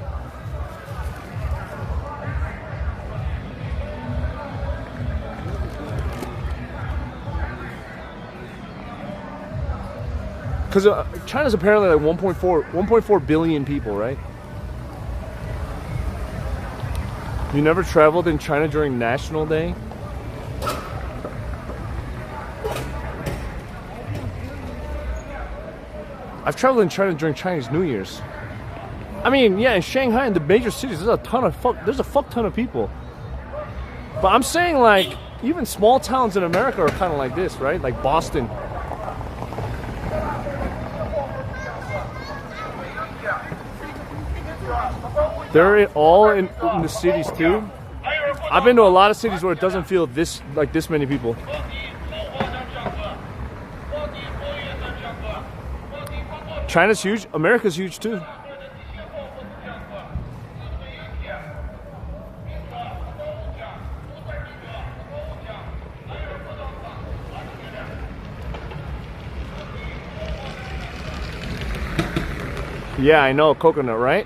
Because China's apparently like 1.4 billion people, right? You never traveled in China during National Day? I've traveled in China during Chinese New Year's. I mean, yeah, in Shanghai and the major cities, there's a fuck ton of people. But I'm saying, like, even small towns in America are kind of like this, right? Like Boston. They're all in the cities too. I've been to a lot of cities where it doesn't feel this many people. China's huge. America's huge too. Yeah, I know, coconut, right?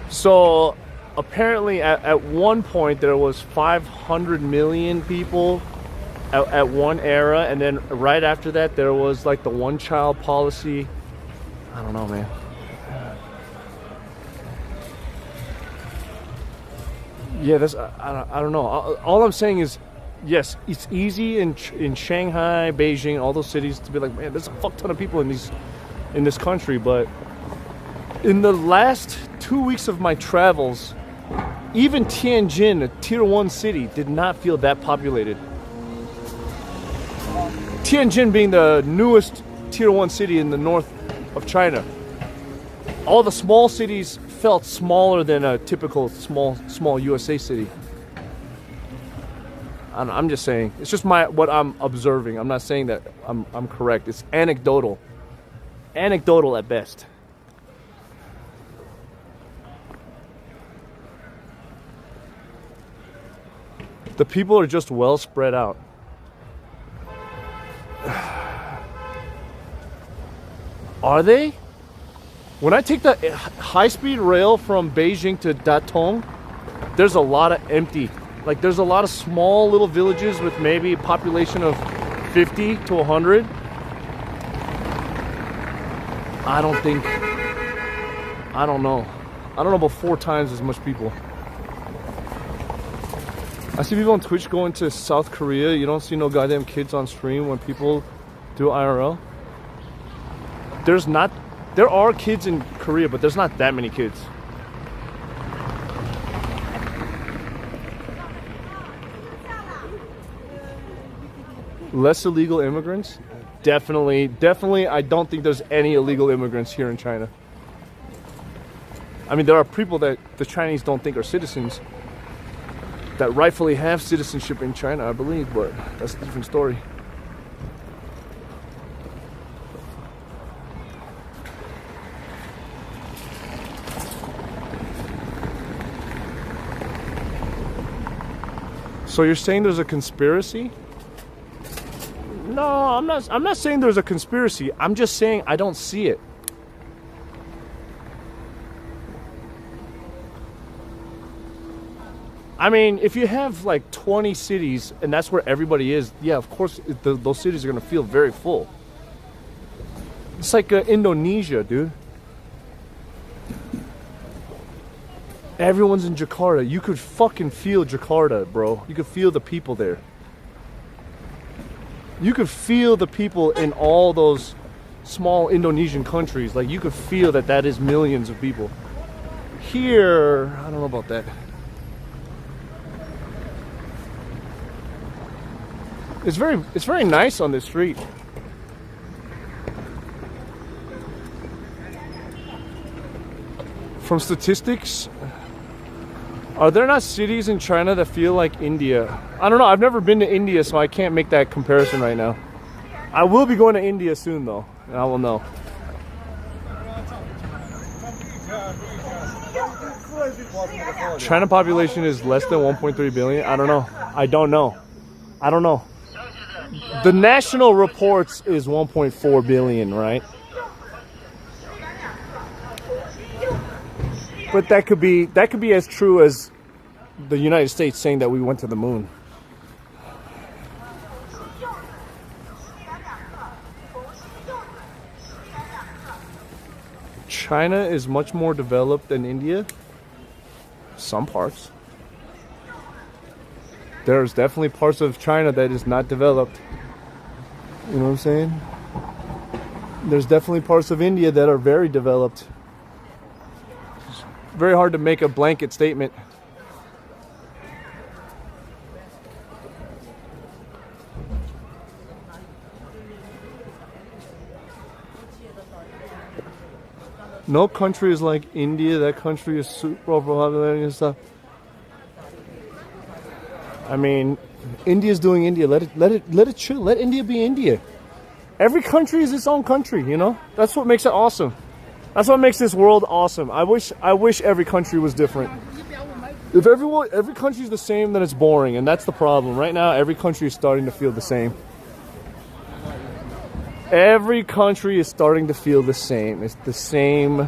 So apparently at one point there was 500 million people at one era, and then right after that there was like the one-child policy. I don't know, man. Yeah, that's I don't know. All I'm saying is, yes, it's easy in Shanghai, Beijing, all those cities to be like, man, there's a fuck ton of people in this country. But in the last 2 weeks of my travels, even Tianjin, a tier 1 city, did not feel that populated. Tianjin being the newest tier 1 city in the north of China. All the small cities felt smaller than a typical small USA city. I'm just saying, it's just what I'm observing. I'm not saying that I'm correct. It's anecdotal at best. The people are just well spread out. Are they? When I take the high-speed rail from Beijing to Datong, there's a lot of empty. Like, there's a lot of small little villages with maybe a population of 50 to 100. I don't know about 4 times as much people. I see people on Twitch going to South Korea. You don't see no goddamn kids on stream when people do IRL. There are kids in Korea, but there's not that many kids. Less illegal immigrants? Definitely, I don't think there's any illegal immigrants here in China. I mean, there are people that the Chinese don't think are citizens that rightfully have citizenship in China, I believe, but that's a different story. So you're saying there's a conspiracy? No, I'm not saying there's a conspiracy. I'm just saying I don't see it. I mean, if you have like 20 cities and that's where everybody is, yeah, of course those cities are going to feel very full. It's like Indonesia, dude. Everyone's in Jakarta. You could fucking feel Jakarta, bro. You could feel the people there. You could feel the people in all those small Indonesian countries. Like, you could feel that is millions of people. Here, I don't know about that. It's very nice on this street. From statistics, are there not cities in China that feel like India? I don't know. I've never been to India, so I can't make that comparison right now. I will be going to India soon, though, and I will know. China population is less than 1.3 billion. I don't know. I don't know. The national reports is 1.4 billion, right? But that could be as true as the United States saying that we went to the moon. China is much more developed than India. Some parts. There's definitely parts of China that is not developed. You know what I'm saying? There's definitely parts of India that are very developed. It's very hard to make a blanket statement. No country is like India. That country is super popular and stuff. I mean, India's doing India. Let it chill. Let India be India. Every country is its own country, you know? That's what makes it awesome. That's what makes this world awesome. I wish every country was different. If every country is the same, then it's boring, and that's the problem. Right now, every country is starting to feel the same. Every country is starting to feel the same. It's the same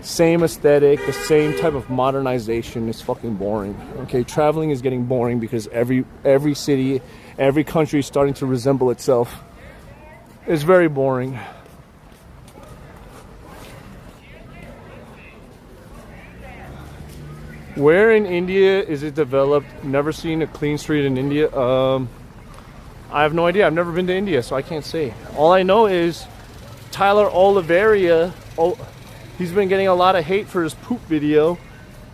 Same aesthetic, the same type of modernization. It's fucking boring. Okay, traveling is getting boring because every city, every country is starting to resemble itself. It's very boring. Where in India is it developed? Never seen a clean street in India. I have no idea. I've never been to India, so I can't say. All I know is Tyler Oliveira, he's been getting a lot of hate for his poop video,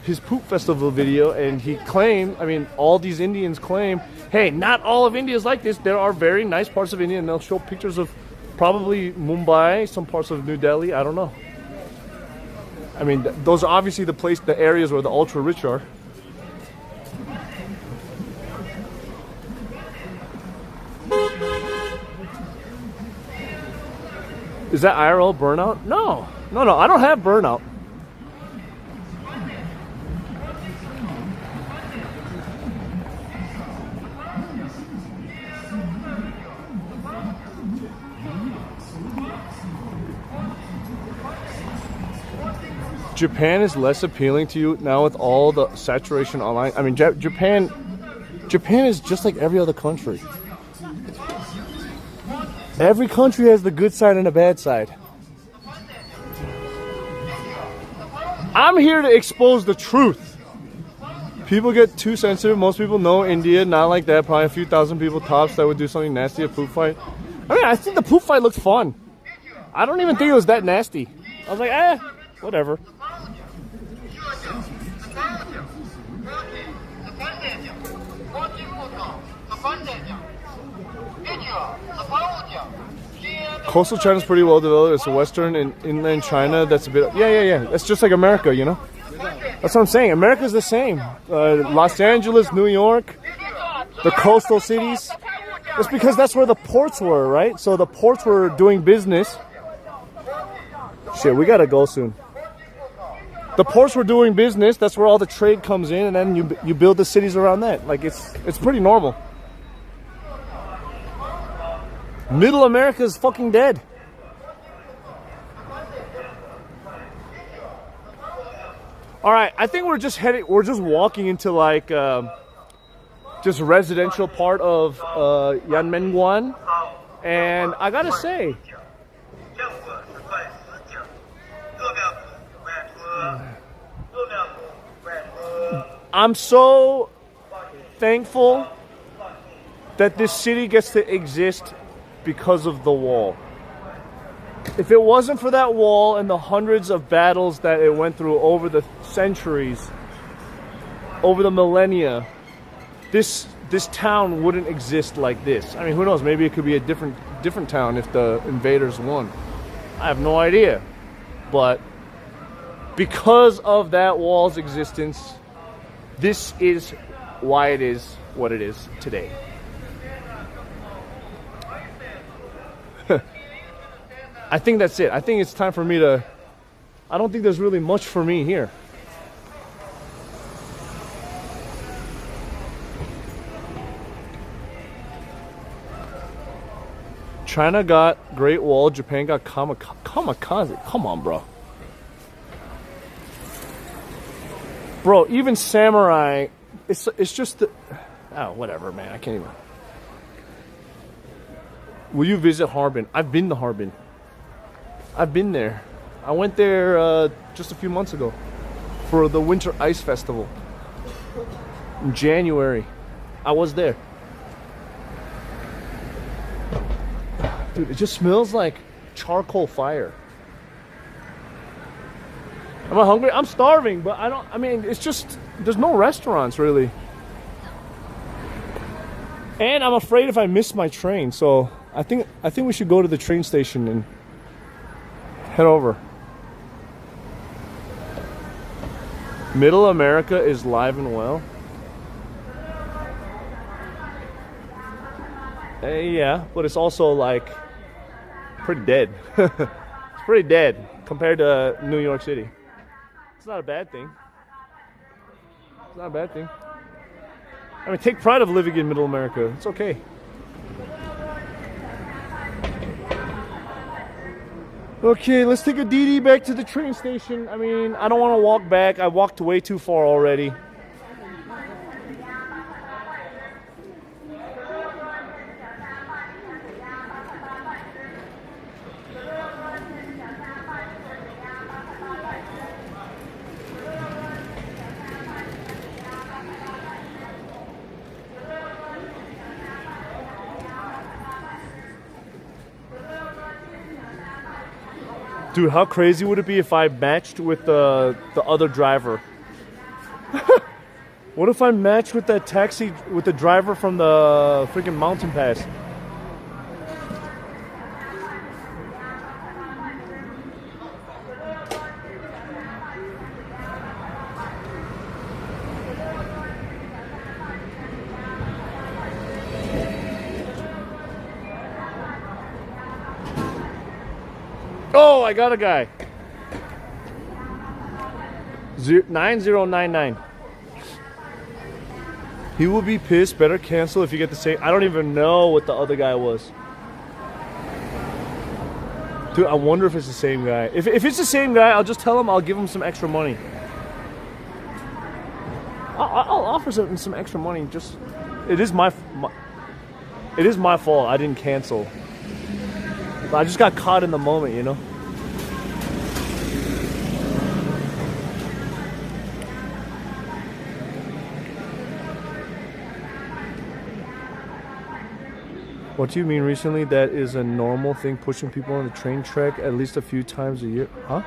his poop festival video, and he claimed, I mean, all these Indians claim, hey, not all of India is like this. There are very nice parts of India, and they'll show pictures of probably Mumbai, some parts of New Delhi, I don't know. I mean, those are obviously the areas where the ultra rich are. Is that IRL burnout? No, I don't have burnout. Japan is less appealing to you now with all the saturation online. I mean, Japan is just like every other country. Every country has the good side and the bad side. I'm here to expose the truth. People get too sensitive. Most people know India, not like that. Probably a few thousand people tops that would do something nasty, a poop fight. I mean, I think the poop fight looked fun. I don't even think it was that nasty. I was like, whatever. Coastal China's pretty well developed. It's western and inland China. That's a bit. Yeah. That's just like America, you know. That's what I'm saying. America's the same. Los Angeles, New York, the coastal cities. It's because that's where the ports were, right? So the ports were doing business. Shit, we gotta go soon. The ports were doing business. That's where all the trade comes in, and then you build the cities around that. Like it's pretty normal. Middle America is fucking dead. All right, I think we're just walking into like just residential part of Yanmenguan, and I gotta say, I'm so thankful that this city gets to exist because of the wall. If it wasn't for that wall and the hundreds of battles that it went through over the centuries, over the millennia, this town wouldn't exist like this. I mean, who knows? Maybe it could be a different town if the invaders won. I have no idea. But because of that wall's existence, this is why it is what it is today. I think that's it. I think it's time for me to... I don't think there's really much for me here. China got Great Wall, Japan got kamikaze. Come on, bro. Bro, even samurai, it's just the... Oh, whatever, man. I can't even... Will you visit Harbin? I've been to Harbin. I've been there. I went there just a few months ago for the Winter Ice Festival. In January. I was there. Dude, it just smells like charcoal fire. Am I hungry? I'm starving, but I mean, it's just, there's no restaurants really. And I'm afraid if I miss my train, so I think we should go to the train station and head over. Middle America is live and well. Yeah, but it's also like pretty dead. It's pretty dead compared to New York City. It's not a bad thing. It's not a bad thing. I mean, take pride of living in Middle America. It's okay. Okay, let's take a DD back to the train station. I mean, I don't want to walk back. I walked way too far already. Dude, how crazy would it be if I matched with the other driver? What if I matched with that taxi, with the driver from the freaking mountain pass? Oh, I got a guy. 9099. He will be pissed. Better cancel if you get the same. I don't even know what the other guy was. Dude, I wonder if it's the same guy. If it's the same guy, I'll just tell him I'll give him some extra money. I'll offer some extra money. Just, it is my fault. I didn't cancel. But I just got caught in the moment, you know? What do you mean recently? That is a normal thing, pushing people on the train track at least a few times a year. Huh?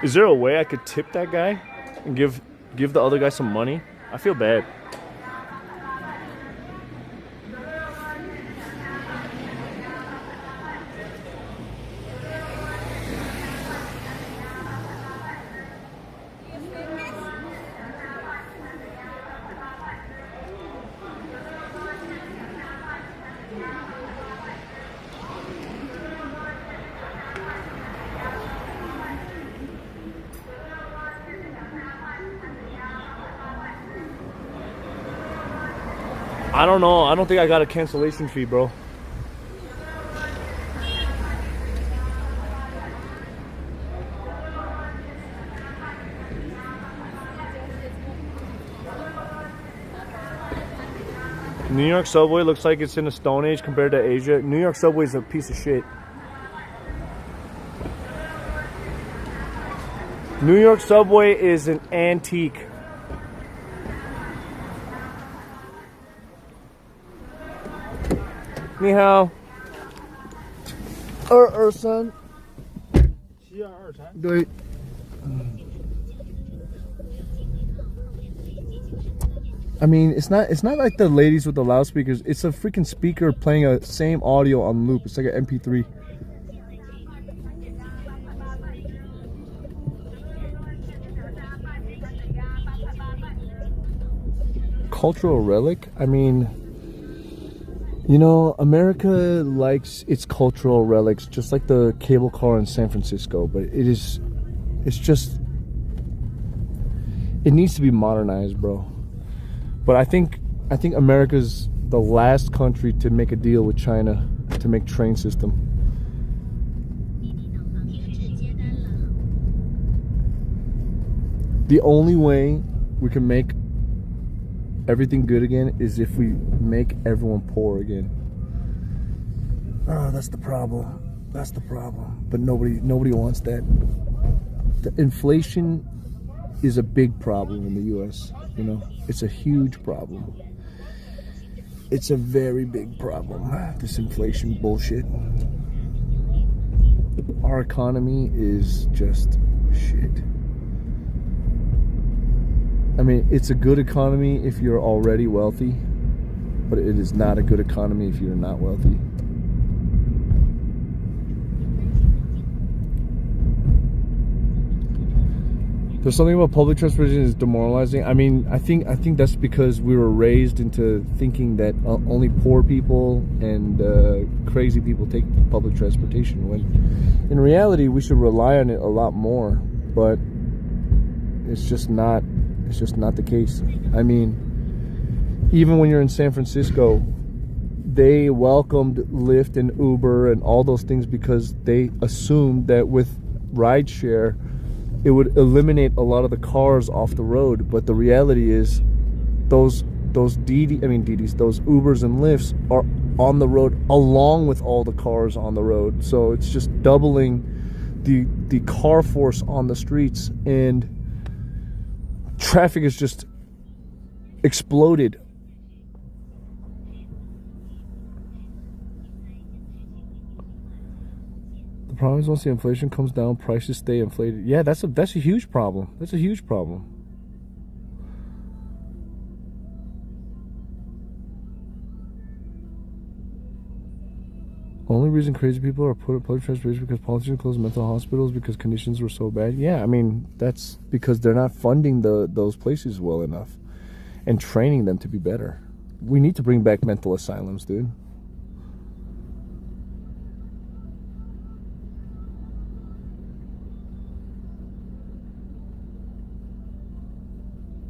Is there a way I could tip that guy and give the other guy some money? I feel bad. I don't know. I don't think I got a cancellation fee, bro. New York subway looks like it's in a stone age compared to Asia. New York subway is a piece of shit. New York subway is an antique. Ni hao. 223. 7223.对。I mean, it's not like the ladies with the loudspeakers. It's a freaking speaker playing a same audio on loop. It's like an MP3. Cultural relic? I mean, you know, America likes its cultural relics just like the cable car in San Francisco, but it's just, it needs to be modernized, bro. But I think America's the last country to make a deal with China to make train system. The only way we can make everything good again is if we make everyone poor again. Oh, that's the problem. That's the problem. But nobody wants that. The inflation is a big problem in the US, you know? It's a huge problem. It's a very big problem, this inflation bullshit. Our economy is just shit. I mean, it's a good economy if you're already wealthy, but it is not a good economy if you're not wealthy. There's something about public transportation is demoralizing. I mean, I think that's because we were raised into thinking that only poor people and crazy people take public transportation. When in reality, we should rely on it a lot more. But it's just not. It's just not the case. I mean, even when you're in San Francisco, they welcomed Lyft and Uber and all those things because they assumed that with rideshare, it would eliminate a lot of the cars off the road. But the reality is those Ubers and Lyfts are on the road along with all the cars on the road. So it's just doubling the car force on the streets, and traffic is just exploded. The problem is once the inflation comes down, prices stay inflated. Yeah, that's a huge problem. That's a huge problem. Only reason crazy people are put on public transportation because politicians closed mental hospitals because conditions were so bad. Yeah, I mean, that's because they're not funding those places well enough and training them to be better. We need to bring back mental asylums, dude.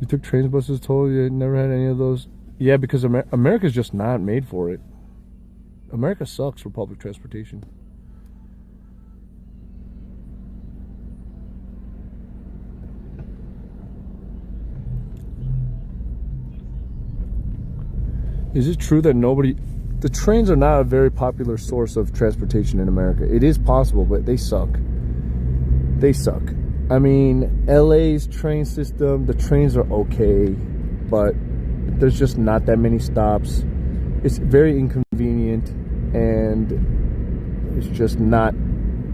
You took trains, buses, toll, you never had any of those? Yeah, because America's just not made for it. America sucks for public transportation. Is it true that the trains are not a very popular source of transportation in America? It is possible, but they suck. They suck. I mean, LA's train system, the trains are okay, but there's just not that many stops. It's very inconvenient, and it's just not,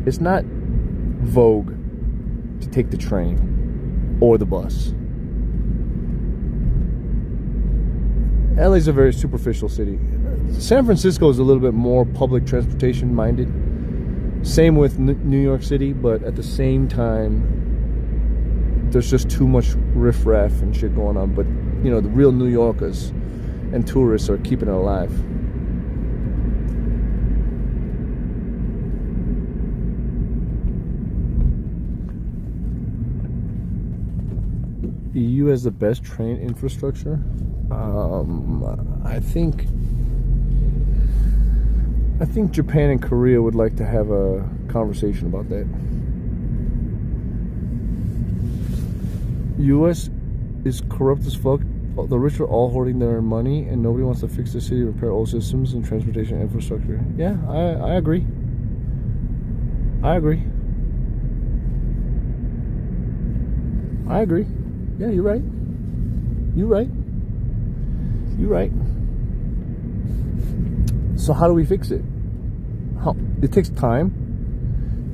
it's not vogue to take the train or the bus. LA's a very superficial city. San Francisco is a little bit more public transportation minded. Same with New York City, but at the same time, there's just too much riffraff and shit going on. But, you know, the real New Yorkers and tourists are keeping it alive. EU has the best train infrastructure. I think Japan and Korea would like to have a conversation about that. US is corrupt as fuck. The rich are all hoarding their money, and nobody wants to fix the city, repair old systems, and transportation infrastructure. Yeah, I agree. I agree. I agree. Yeah, you're right. You're right. You're right. So how do we fix it? It takes time,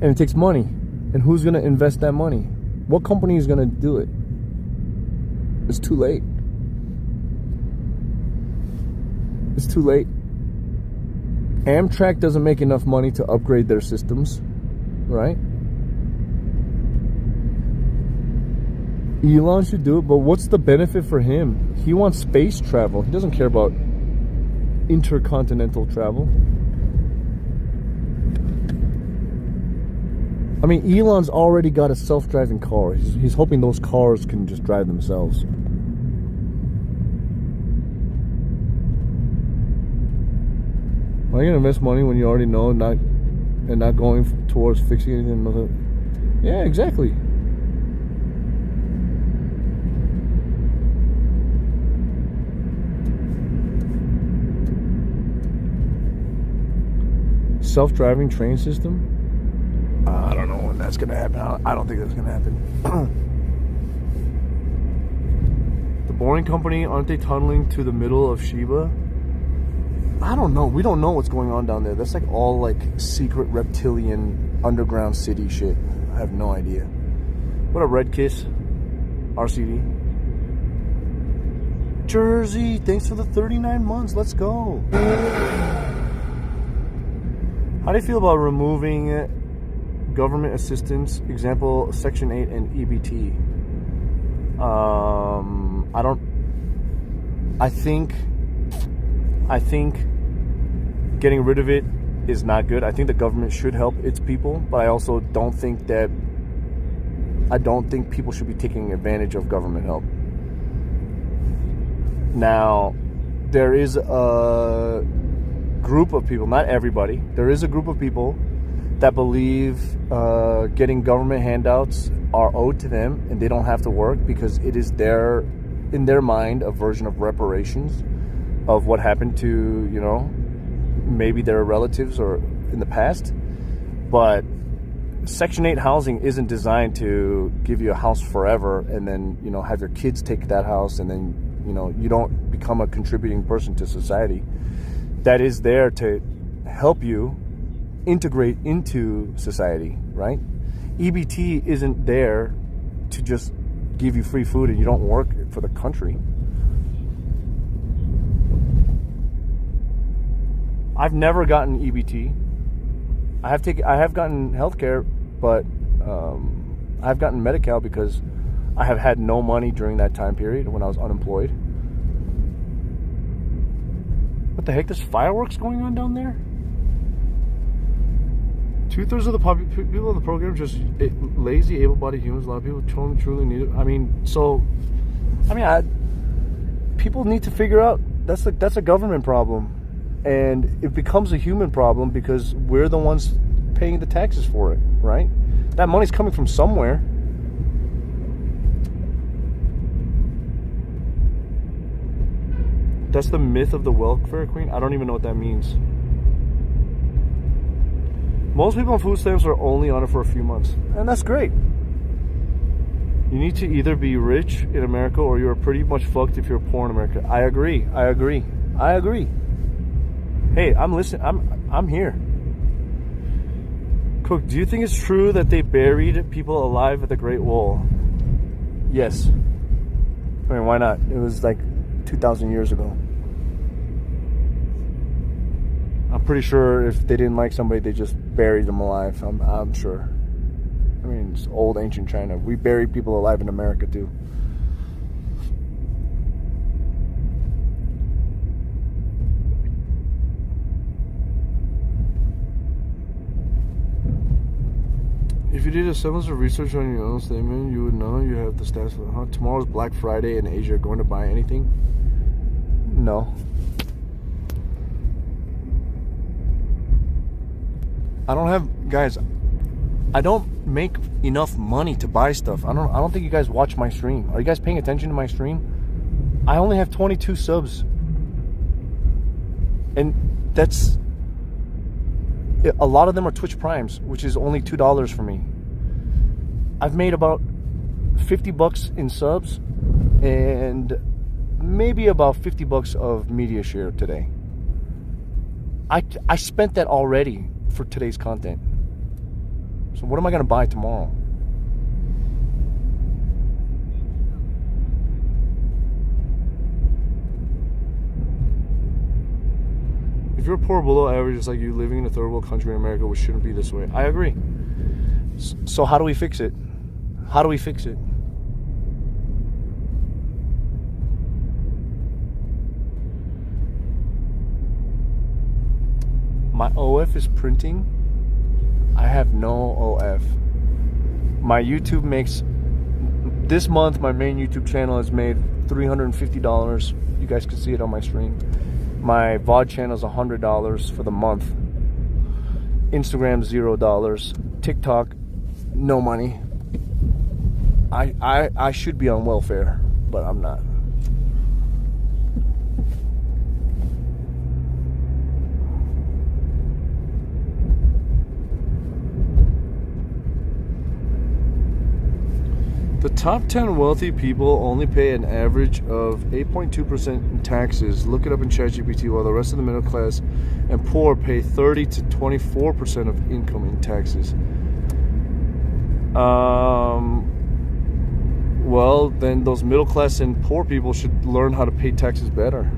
and it takes money. And who's going to invest that money? What company is going to do it? It's too late. It's too late. Amtrak doesn't make enough money to upgrade their systems, right? Elon should do it, but what's the benefit for him? He wants space travel. He doesn't care about intercontinental travel. I mean, Elon's already got a self-driving car. He's hoping those cars can just drive themselves. Why are you gonna invest money when you already know not going towards fixing anything? Yeah, exactly. Self-driving train system? I don't know when that's gonna happen. I don't think that's gonna happen. The Boring Company, aren't they tunneling to the middle of Shiba? I don't know. We don't know what's going on down there. That's like all like secret reptilian underground city shit. I have no idea. What a Red Kiss RCD. Jersey, thanks for the 39 months. Let's go. How do you feel about removing government assistance, example Section 8 and EBT? I think getting rid of it is not good. I think the government should help its people, but I also don't think people should be taking advantage of government help. Now, there is a group of people, not everybody, there is a group of people that believe getting government handouts are owed to them and they don't have to work because it is in their mind a version of reparations of what happened to, you know, maybe their relatives or in the past. But Section 8 housing isn't designed to give you a house forever and then, you know, have your kids take that house and then, you know, you don't become a contributing person to society. That is there to help you integrate into society, right? EBT isn't there to just give you free food and you don't work for the country. I've never gotten EBT. I have gotten healthcare, but I've gotten Medi-Cal because I have had no money during that time period when I was unemployed. What the heck? There's fireworks going on down there? 2/3 of the people in the program just lazy, able-bodied humans. A lot of people truly need it. People need to figure out that's a government problem. And it becomes a human problem because we're the ones paying the taxes for it, right? That money's coming from somewhere. That's the myth of the welfare queen. I don't even know what that means. Most people on food stamps are only on it for a few months. And that's great. You need to either be rich in America or you're pretty much fucked if you're poor in America. I agree. Hey, I'm listening. I'm here. Cook, do you think it's true that they buried people alive at the Great Wall? Yes. I mean, why not? It was like 2,000 years ago. I'm pretty sure if they didn't like somebody, they just buried them alive. I'm sure. I mean, it's old ancient China. We buried people alive in America too. If you did a semester of research on your own statement, you would know you have the stats for the Tomorrow's Black Friday in Asia. Going to buy anything? No. I don't have, guys, I don't make enough money to buy stuff. I don't think you guys watch my stream. Are you guys paying attention to my stream? I only have 22 subs. And that's, a lot of them are Twitch Primes, which is only $2 for me. I've made about 50 bucks in subs and maybe about 50 bucks of media share today. I spent that already for today's content. So what am I going to buy tomorrow? If you're poor below average, it's like you living in a third world country in America, which shouldn't be this way. I agree. So how do we fix it? How do we fix it? My OF is printing. I have no OF. My YouTube makes, this month my main YouTube channel has made $350. You guys can see it on my stream. My VOD channel is $100 for the month. Instagram $0. TikTok, no money. I should be on welfare, but I'm not. The top 10 wealthy people only pay an average of 8.2% in taxes. Look it up in ChatGPT, while the rest of the middle class and poor pay 30 to 24% of income in taxes. Well, then those middle class and poor people should learn how to pay taxes better.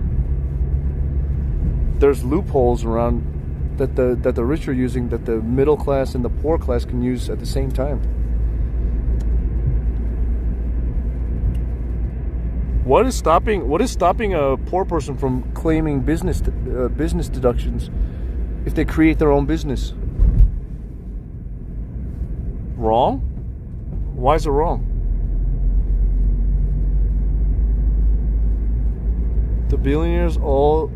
There's loopholes around that the rich are using that the middle class and the poor class can use at the same time. What is stopping a poor person from claiming business deductions if they create their own business? Wrong? Why is it wrong? The billionaires all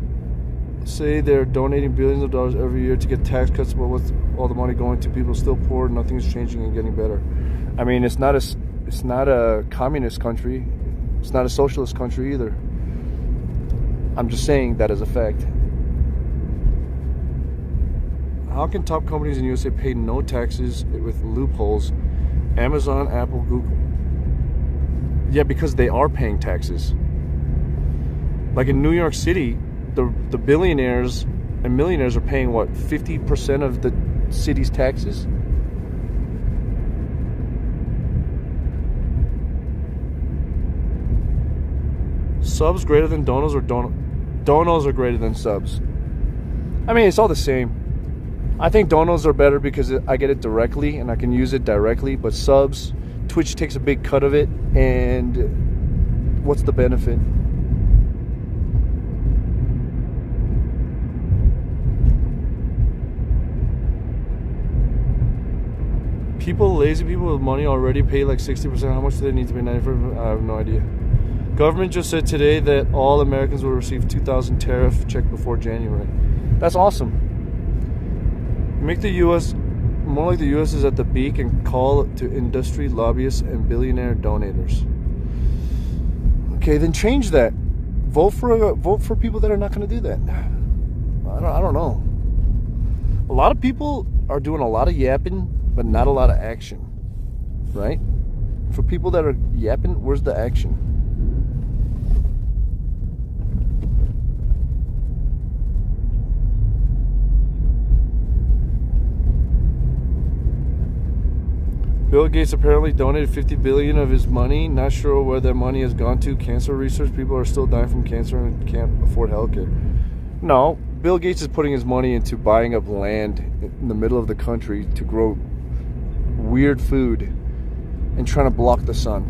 say they're donating billions of dollars every year to get tax cuts, but with all the money going to people still poor, nothing's changing and getting better. I mean, it's not a communist country. It's not a socialist country either. I'm just saying that as a fact. How can top companies in the USA pay no taxes with loopholes? Amazon, Apple, Google. Yeah, because they are paying taxes. Like in New York City, the billionaires and millionaires are paying what, 50% of the city's taxes? Subs greater than donos, or donos are greater than subs? I mean, it's all the same. I think donos are better because I get it directly and I can use it directly, but subs, Twitch takes a big cut of it, and what's the benefit? Lazy people with money already pay like 60%. How much do they need to pay? 90%? I have no idea. Government just said today that all Americans will receive $2,000 tariff check before January. That's awesome. Make the U.S. more like the U.S. is at the beak and call to industry lobbyists and billionaire donators. Okay, then change that. Vote for people that are not going to do that. I don't know. A lot of people are doing a lot of yapping, but not a lot of action, right? For people that are yapping, where's the action? Bill Gates apparently donated $50 billion of his money. Not sure where that money has gone to. Cancer research. People are still dying from cancer and can't afford healthcare. No, Bill Gates is putting his money into buying up land in the middle of the country to grow weird food and trying to block the sun.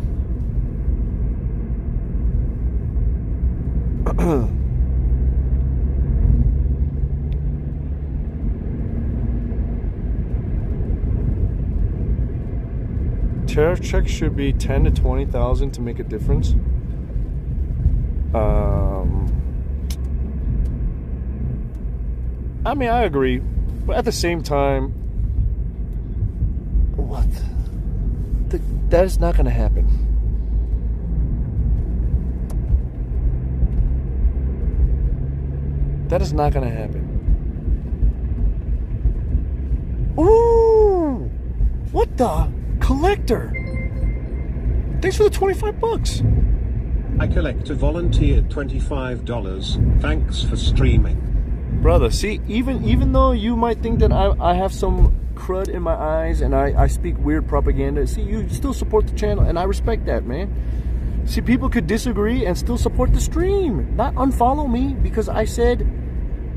Tariff checks should be 10 to 20,000 to make a difference. I mean, I agree, but at the same time, what? That is not going to happen. That is not going to happen. Ooh! What the? Collector! Thanks for the 25 bucks. I collect a volunteer $25. Thanks for streaming. Brother, see, even though you might think that I have some crud in my eyes and I speak weird propaganda, see, you still support the channel, and I respect that, man. See, people could disagree and still support the stream, not unfollow me because I said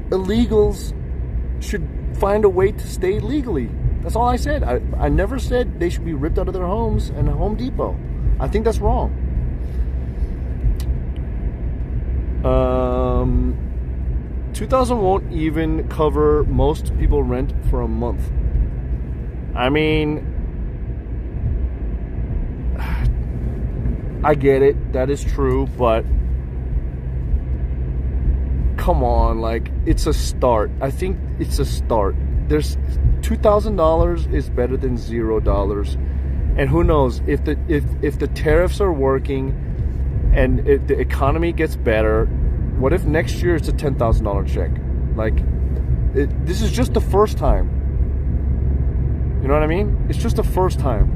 illegals should find a way to stay legally. That's all I said. I never said they should be ripped out of their homes and Home Depot. I think that's wrong. 2,000 won't even cover most people rent for a month. I mean, I get it. That is true, but come on, like, it's a start. I think it's a start. There's $2,000 is better than $0, and who knows if the tariffs are working and if the economy gets better. What if next year it's a $10,000 check? Like, this is just the first time. You know what I mean? It's just the first time.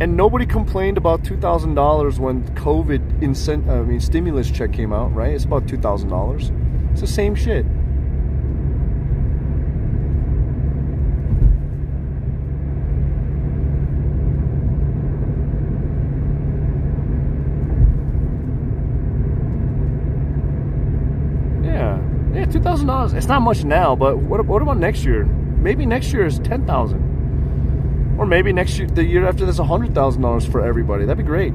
And nobody complained about $2,000 when COVID stimulus check came out, right? It's about $2,000. It's the same shit. Yeah, $2,000. It's not much now, but what about next year? Maybe next year is $10,000, or maybe next year, the year after, that's $100,000 for everybody. That'd be great.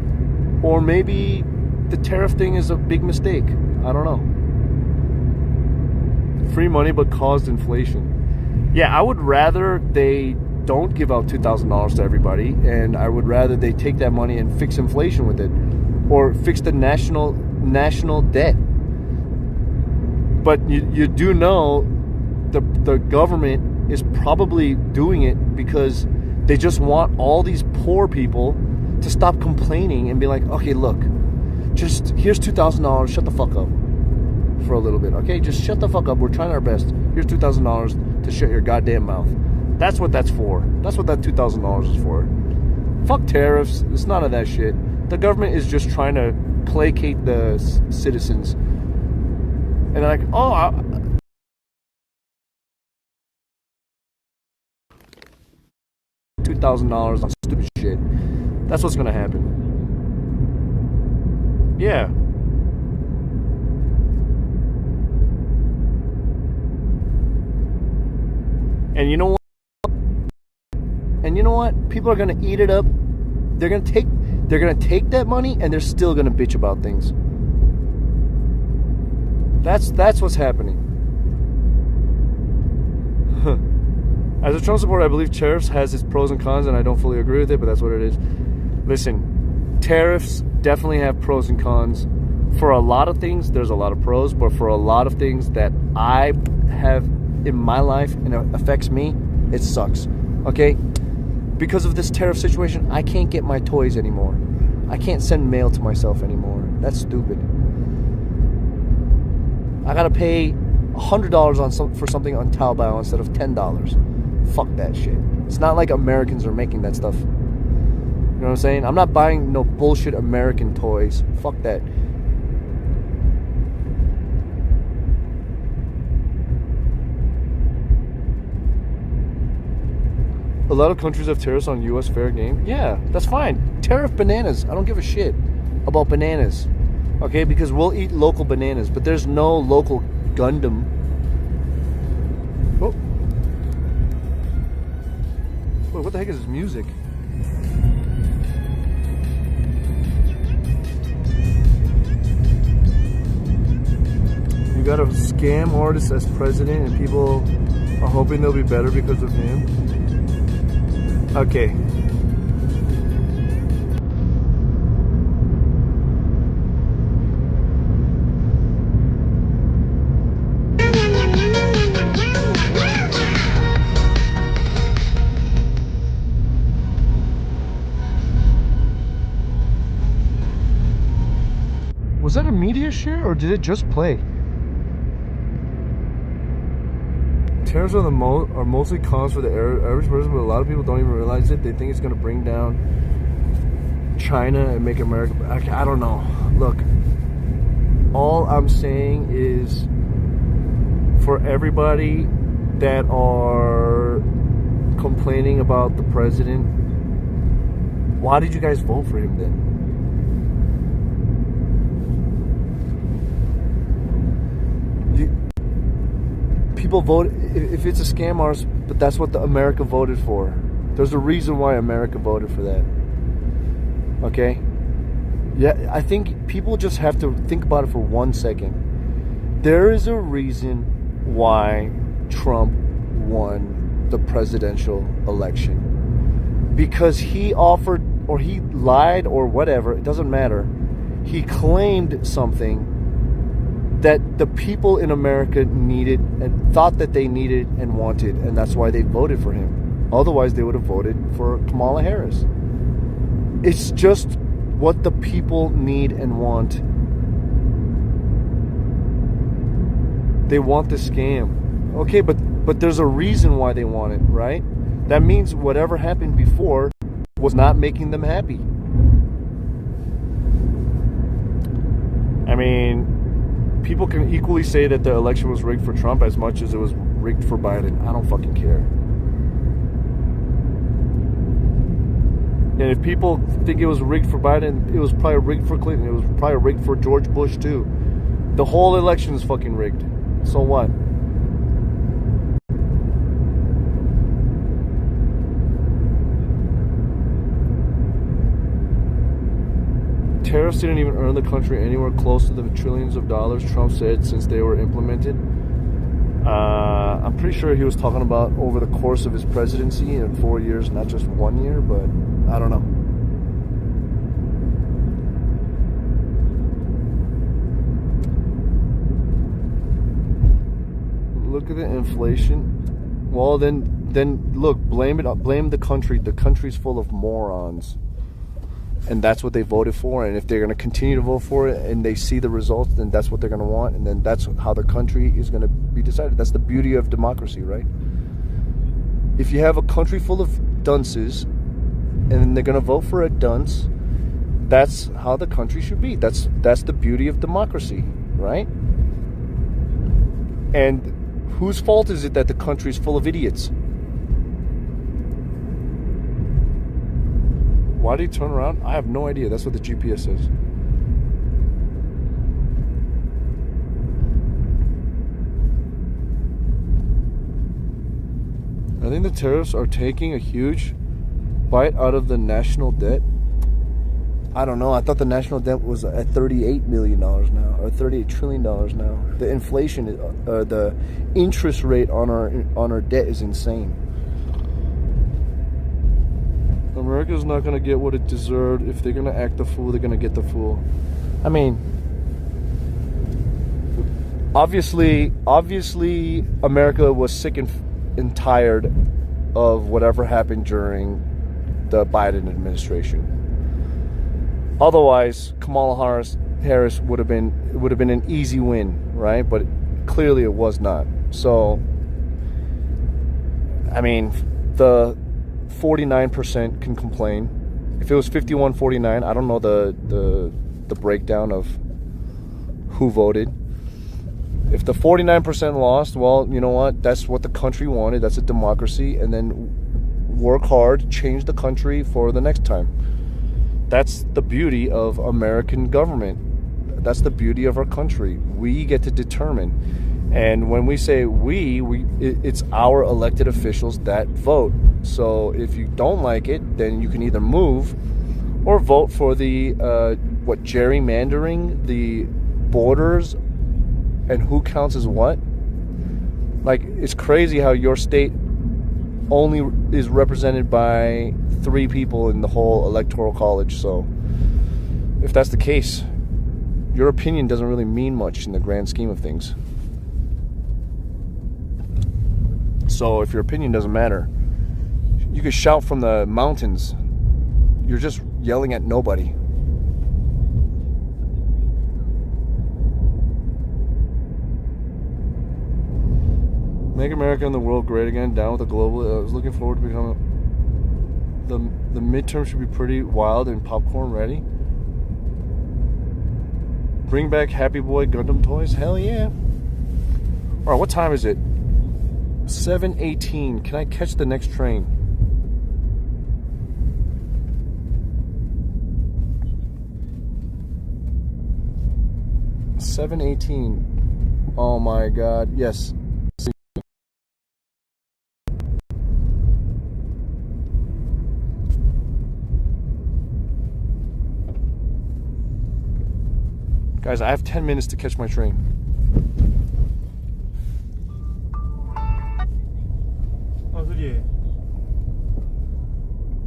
Or maybe the tariff thing is a big mistake. I don't know. Free money but caused inflation. Yeah, I would rather they don't give out $2,000 to everybody, and I would rather they take that money and fix inflation with it, or fix the national debt. But you do know the government is probably doing it because they just want all these poor people to stop complaining and be like, okay, look, just here's $2,000, shut the fuck up for a little bit, okay? Just shut the fuck up. We're trying our best. Here's $2,000 to shut your goddamn mouth. That's what that's for. That's what that $2,000 is for. Fuck tariffs. It's none of that shit. The government is just trying to placate the citizens. And they're like, oh, $2,000 on stupid shit. That's what's gonna happen. Yeah. And you know what? People are gonna eat it up. They're gonna take that money and they're still gonna bitch about things. That's what's happening. As a Trump supporter, I believe tariffs has its pros and cons, and I don't fully agree with it, but that's what it is. Listen, tariffs definitely have pros and cons. For a lot of things, there's a lot of pros, but for a lot of things that I have in my life and it affects me, it sucks. Okay? Because of this tariff situation, I can't get my toys anymore. I can't send mail to myself anymore. That's stupid. I gotta pay $100 for something on Taobao instead of $10. Fuck that shit. It's not like Americans are making that stuff. You know what I'm saying? I'm not buying no bullshit American toys. Fuck that. A lot of countries have tariffs on U.S. fair game. Yeah, that's fine. Tariff bananas. I don't give a shit about bananas. Okay, because we'll eat local bananas, but there's no local Gundam. Oh. Wait, what the heck is this music? You got a scam artist as president and people are hoping they'll be better because of him. Okay. Was that a media share or did it just play? Tariffs are mostly cons for the average person, but a lot of people don't even realize it. They think it's going to bring down China and make America. I don't know. Look, all I'm saying is for everybody that are complaining about the president, why did you guys vote for him then? People vote if it's a scam artist, but that's what America voted for. There's a reason why America voted for that. Okay? Yeah, I think people just have to think about it for 1 second. There is a reason why Trump won the presidential election. Because he offered, or he lied, or whatever, it doesn't matter. He claimed something that the people in America needed and thought that they needed and wanted, and that's why they voted for him. Otherwise, they would have voted for Kamala Harris. It's just what the people need and want. They want the scam. Okay, but there's a reason why they want it, right? That means whatever happened before was not making them happy. I mean, people can equally say that the election was rigged for Trump as much as it was rigged for Biden. I don't fucking care. And if people think it was rigged for Biden, it was probably rigged for Clinton. It was probably rigged for George Bush too. The whole election is fucking rigged. So what? tariffs didn't even earn the country anywhere close to the trillions of dollars Trump said since they were implemented. I'm pretty sure he was talking about over the course of his presidency in 4 years, not just 1 year, but I don't know. Look at the inflation. Well, then look, blame the country. The country's full of morons. And that's what they voted for. And if they're going to continue to vote for it and they see the results, then that's what they're going to want. And then that's how the country is going to be decided. That's the beauty of democracy, right? If you have a country full of dunces and they're going to vote for a dunce, that's how the country should be. That's the beauty of democracy, right? And whose fault is it that the country is full of idiots? Why did he turn around? I have no idea. That's what the GPS says. I think the tariffs are taking a huge bite out of the national debt. I don't know. I thought the national debt was at $38 million now, or $38 trillion now. The inflation, the interest rate on our debt is insane. America's not going to get what it deserved. If they're going to act the fool, they're going to get the fool. I mean, obviously, America was sick and tired of whatever happened during the Biden administration. Otherwise, Kamala Harris would have been an easy win, right? But clearly, it was not. So, I mean, the 49% can complain. If it was 51-49, I don't know the breakdown of who voted. If the 49% lost, well, you know what? That's what the country wanted. That's a democracy. And then work hard, change the country for the next time. That's the beauty of American government. That's the beauty of our country. We get to determine. And when we say it's our elected officials that vote. So if you don't like it, then you can either move or vote for the, gerrymandering, the borders, and who counts as what. Like, it's crazy how your state only is represented by 3 people in the whole electoral college. So if that's the case, your opinion doesn't really mean much in the grand scheme of things. So if your opinion doesn't matter, you can shout from the mountains. You're just yelling at nobody. Make America and the world great again. Down with the global. I was looking forward to becoming. The midterm should be pretty wild and popcorn ready. Bring back Happy Boy Gundam toys. Hell yeah! All right, what time is it? 7:18. Can I catch the next train? $7:18. Oh my God! Yes. Guys, I have 10 minutes to catch my train.司机，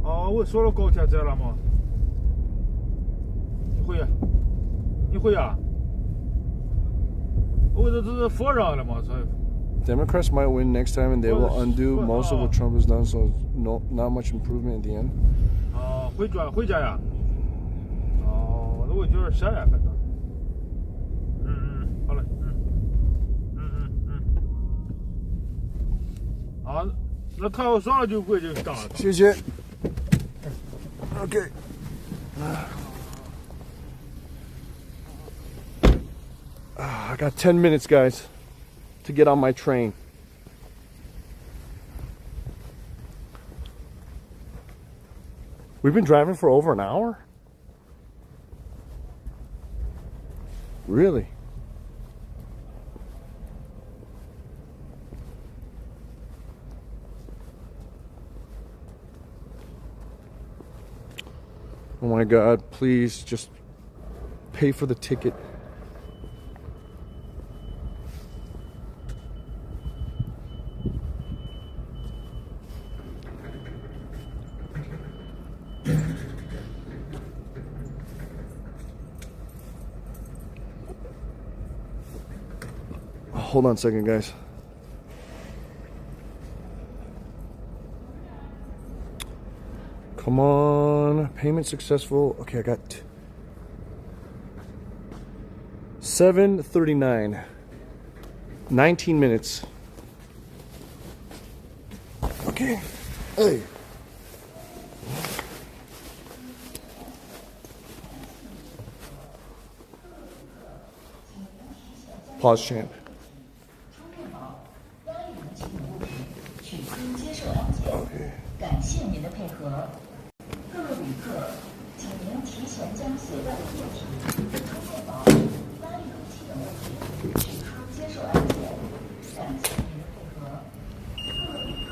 我说了高铁站了吗？你会啊？我这是佛上了吗？所以。Democrats might win next time, and they will undo most of what Trump has done. So not much improvement at the end. 回家呀？那我有点闲呀，反正。好嘞，那看我爽了就回去干了。谢谢。Okay. I got 10 minutes, guys, to get on my train. We've been driving for over an hour? Really? Oh my God, please just pay for the ticket. Hold on a second, guys. Come on, payment successful. Okay, I got 7:39. 19 minutes. Okay. Hey. Pause champ. 感谢您的配合，各位旅客，请您提前将携带的液体、充电宝、压力容器等物品取出接受安检。感谢您的配合，各位旅客，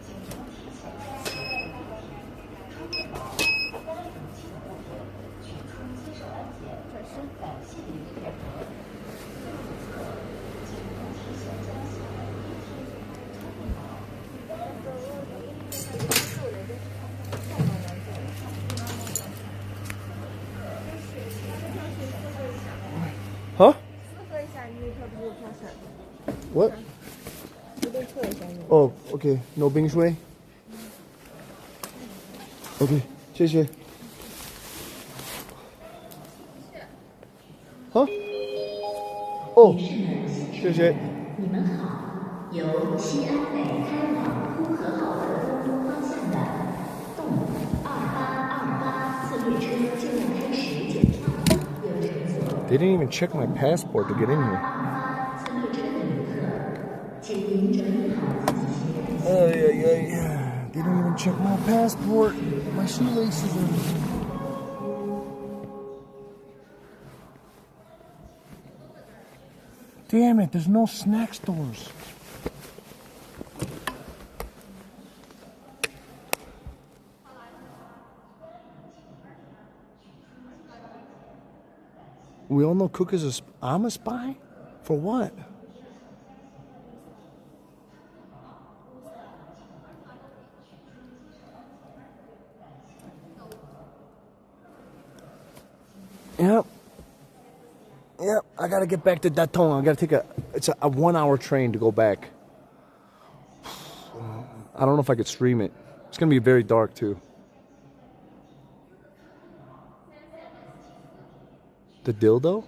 请您提前将携带的液体、充电宝、压力容器等物品取出接受安检。感谢您的配合，各位旅客，请您提前将携带的液体、充电宝、压力容器等物品。Huh? What? Oh, okay. No 冰水. Okay, 谢谢. Huh? Oh, 谢谢. 你们好，由西安北开往呼和浩特东东方向的动2828次列车就要开始检票，有乘坐。They didn't even check my passport to get in here. 次列车的旅客，请您整理好自己携带的行李。They didn't even check my passport. My shoelaces are... Damn it, there's no snack stores. We all know Cook is I'm a spy? For what? Yep, I gotta get back to Datong. I gotta take it's a 1 hour train to go back. I don't know if I could stream it. It's gonna be very dark too. The dildo?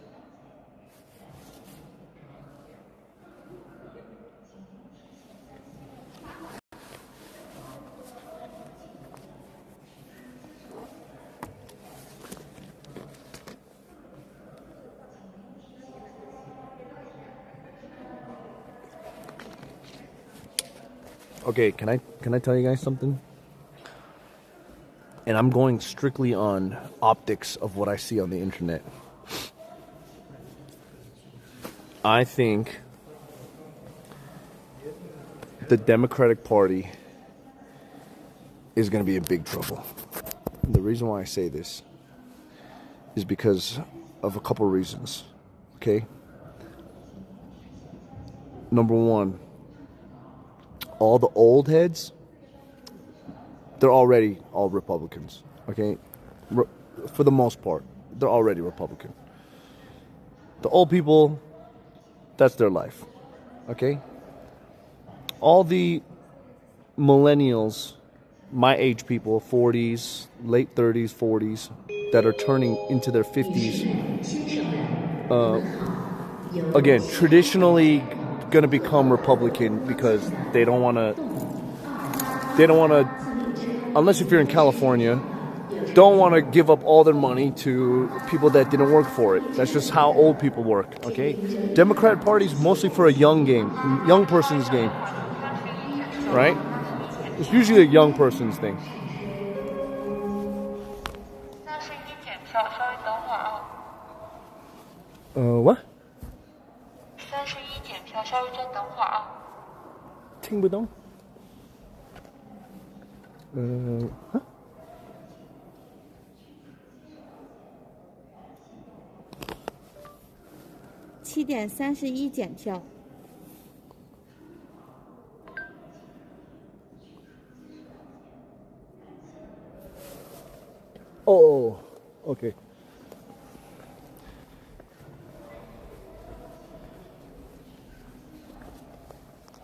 Okay, can I tell you guys something? And I'm going strictly on optics of what I see on the internet. I think the Democratic Party is going to be in big trouble. And the reason why I say this is because of a couple reasons, okay? Number one, all the old heads, they're already all Republicans, okay? For the most part, they're already Republican. The old people, that's their life, okay? All the millennials, my age people, 40s, late 30s, 40s, that are turning into their 50s, again, traditionally gonna become Republican because they don't wanna, unless if you're in California, don't want to give up all their money to people that didn't work for it. That's just how old people work, okay? Democrat Party is mostly for a young person's game, right? It's usually a young person's thing. What? 31检票，稍微再等会儿啊。听不懂。17:31检票。Oh, okay.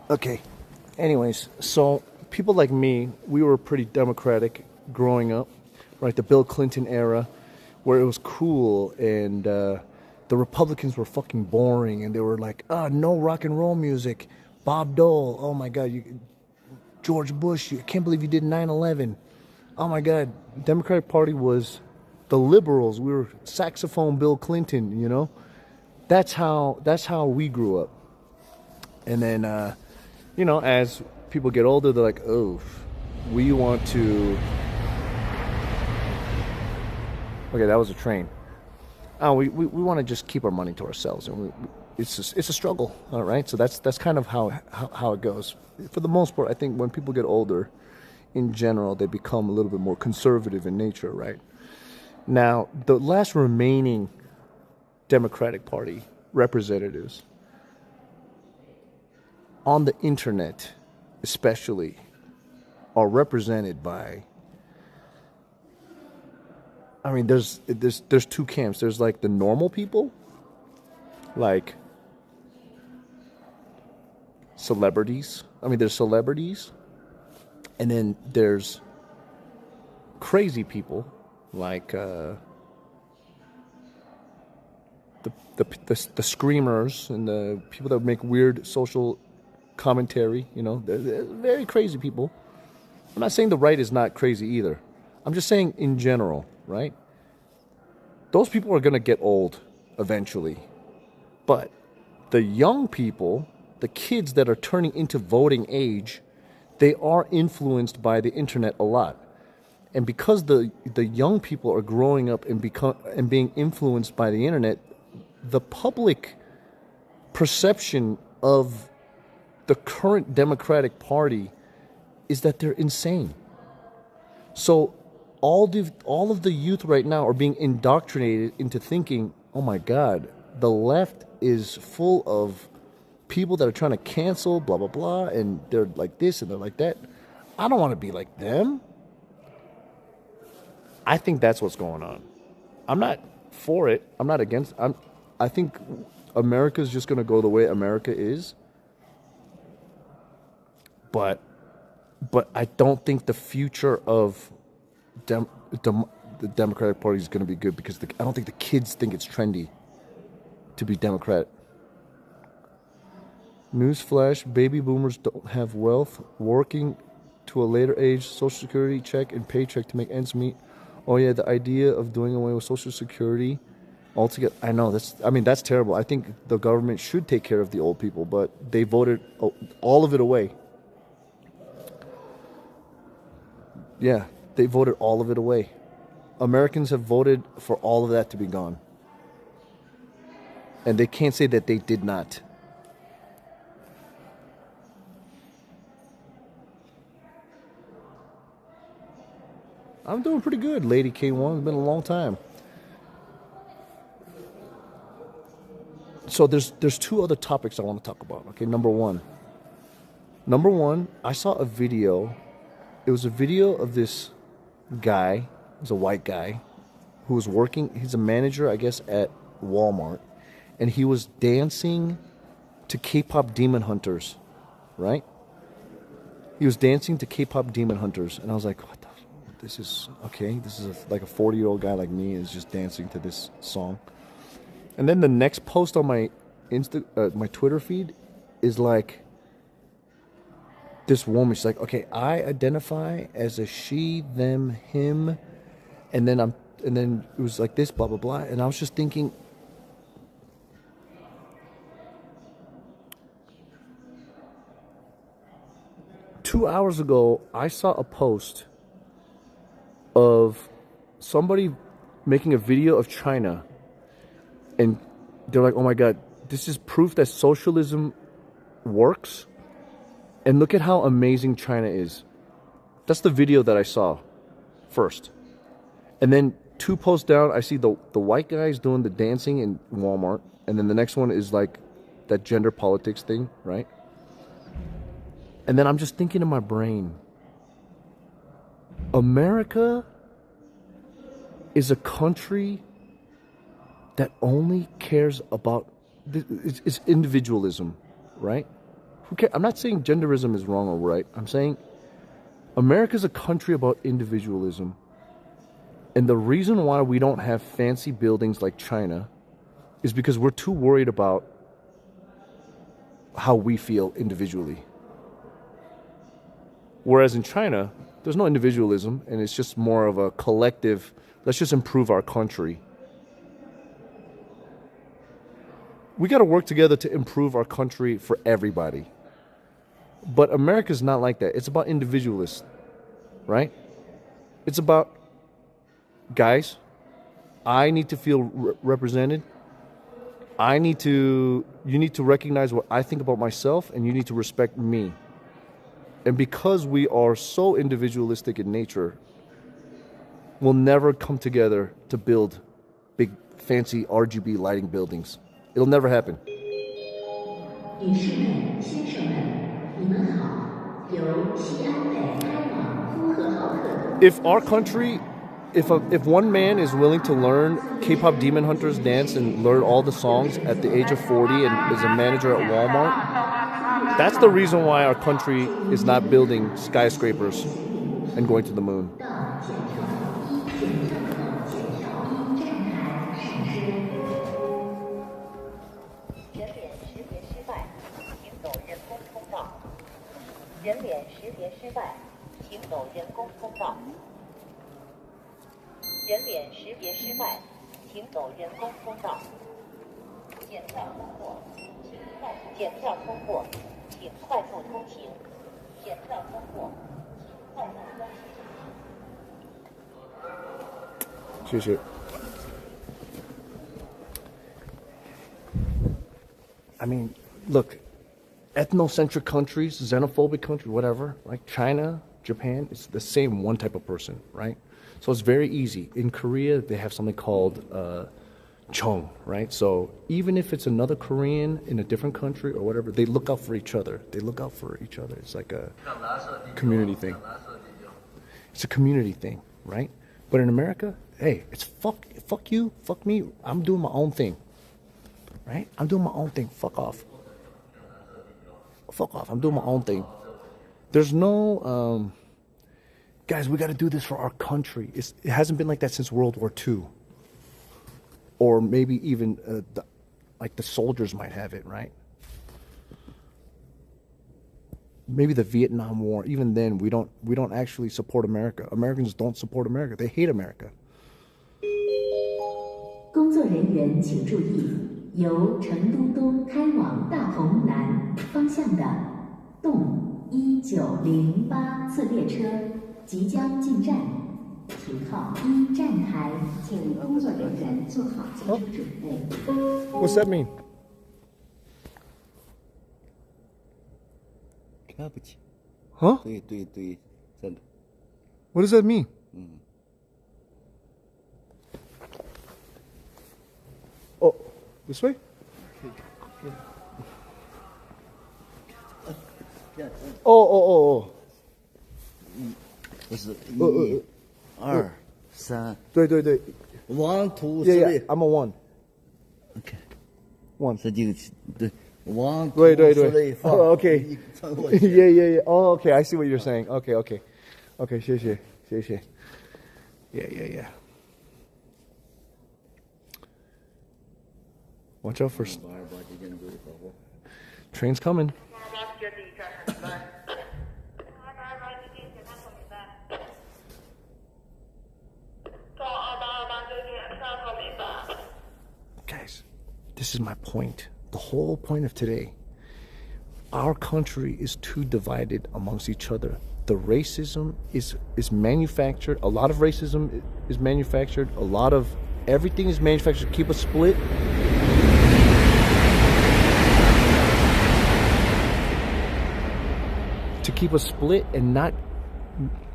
Okay. Anyways, so people like me, we were pretty democratic growing up, right? The Bill Clinton era, where it was cool, and the Republicans were fucking boring, and they were like, no rock and roll music. Bob Dole, oh my God, George Bush, I can't believe you did 9/11. Oh my God, Democratic Party was the liberals. We were saxophone Bill Clinton, you know? That's how we grew up. And then, you know, as people get older, they're like, oh, we want to... Okay, that was a train. We want to just keep our money to ourselves, and it's a struggle, all right? So that's kind of how it goes. For the most part, I think when people get older, in general, they become a little bit more conservative in nature, right? Now, the last remaining Democratic Party representatives on the internet, especially, are represented by, I mean, there's two camps. There's like the normal people, like celebrities. I mean, there's celebrities, and then there's crazy people like the screamers and the people that make weird social commentary. You know, they're very crazy people. I'm not saying the right is not crazy either. I'm just saying in general, right? Those people are going to get old eventually. But the young people, the kids that are turning into voting age, they are influenced by the internet a lot. And because the young people are growing up and being influenced by the internet, the public perception of the current Democratic Party is that they're insane. So all of the youth right now are being indoctrinated into thinking, oh my God, the left is full of people that are trying to cancel, blah, blah, blah, and they're like this and they're like that. I don't want to be like them. I think that's what's going on. I'm not for it. I'm not against. I think America's just going to go the way America is. But I don't think the future of the Democratic Party is going to be good, because I don't think the kids think it's trendy to be Democrat. Newsflash, baby boomers don't have wealth, working to a later age, Social Security check and paycheck to make ends meet. Oh yeah, the idea of doing away with Social Security altogether. I know, that's terrible. I think the government should take care of the old people, but they voted all of it away. Yeah, they voted all of it away. Americans have voted for all of that to be gone. And they can't say that they did not. I'm doing pretty good, Lady K1. It's been a long time. So there's two other topics I want to talk about. Okay, number one, I saw a video. It was a video of this guy. It was a white guy who was working. He's a manager, I guess, at Walmart, and he was dancing to K-pop Demon Hunters, right? He was dancing to K-pop Demon Hunters, and I was like, what the? This is okay. This is like a 40-year-old guy like me is just dancing to this song. And then the next post on my my Twitter feed is like this woman. She's like, okay, I identify as a she, them, him, and then it was like this, blah blah blah. And I was just thinking, two hours ago, I saw a post of somebody making a video of China, and they're like, oh my God, this is proof that socialism works, and look at how amazing China is. That's the video that I saw first. And then two posts down, I see the white guys doing the dancing in Walmart, And then the next one is like that gender politics thing, right? And then I'm just thinking in my brain, America is a country that only cares about, it's individualism, right? I'm not saying genderism is wrong or right. I'm saying America's a country about individualism. And the reason why we don't have fancy buildings like China is because we're too worried about how we feel individually. Whereas in China, there's no individualism, and it's just more of a collective, let's just improve our country. We got to work together to improve our country for everybody. But America's not like that. It's about individualists, right? It's about, guys, I need to feel represented. You need to recognize what I think about myself, and you need to respect me. And because we are so individualistic in nature, we'll never come together to build big, fancy RGB lighting buildings. It'll never happen. If our country, if one man is willing to learn K-pop Demon Hunters dance and learn all the songs at the age of 40 and is a manager at Walmart, that's the reason why our country is not building skyscrapers and going to the moon. I mean, look, ethnocentric countries, xenophobic countries, whatever, like China, Japan, it's the same one type of person, right? So it's very easy. In Korea, they have something called Chong, right? So even if it's another Korean in a different country or whatever, they look out for each other. It's like a community thing. It's a community thing, right? But in America, hey, it's fuck you, fuck me. I'm doing my own thing, right? I'm doing my own thing. Fuck off. I'm doing my own thing. There's no, guys, we got to do this for our country. It hasn't been like that since World War II. Or maybe even like the soldiers might have it, right? Maybe the Vietnam War. Even then, we don't actually support America. Americans don't support America. They hate America. 工作人员请注意，由成都东开往大同南方向的动1908次列车即将进站。 停靠1站台，请工作人员做好进出准备。 What's that mean? 看不起。 Huh? 对，真的。 What does that mean? Oh, this way? Oh. 不是1、2、3。对。1、2、3。Yeah, I'm a 1. Okay. 1. 这就对。1、对。2、3。Oh, okay. Yeah. Oh, okay. I see what you're saying. Okay. 谢谢。Yeah. Watch out for trains coming. Guys, this is my point. The whole point of today. Our country is too divided amongst each other. The racism is manufactured. A lot of racism is manufactured. A lot of everything is manufactured to keep us split. To keep us split and not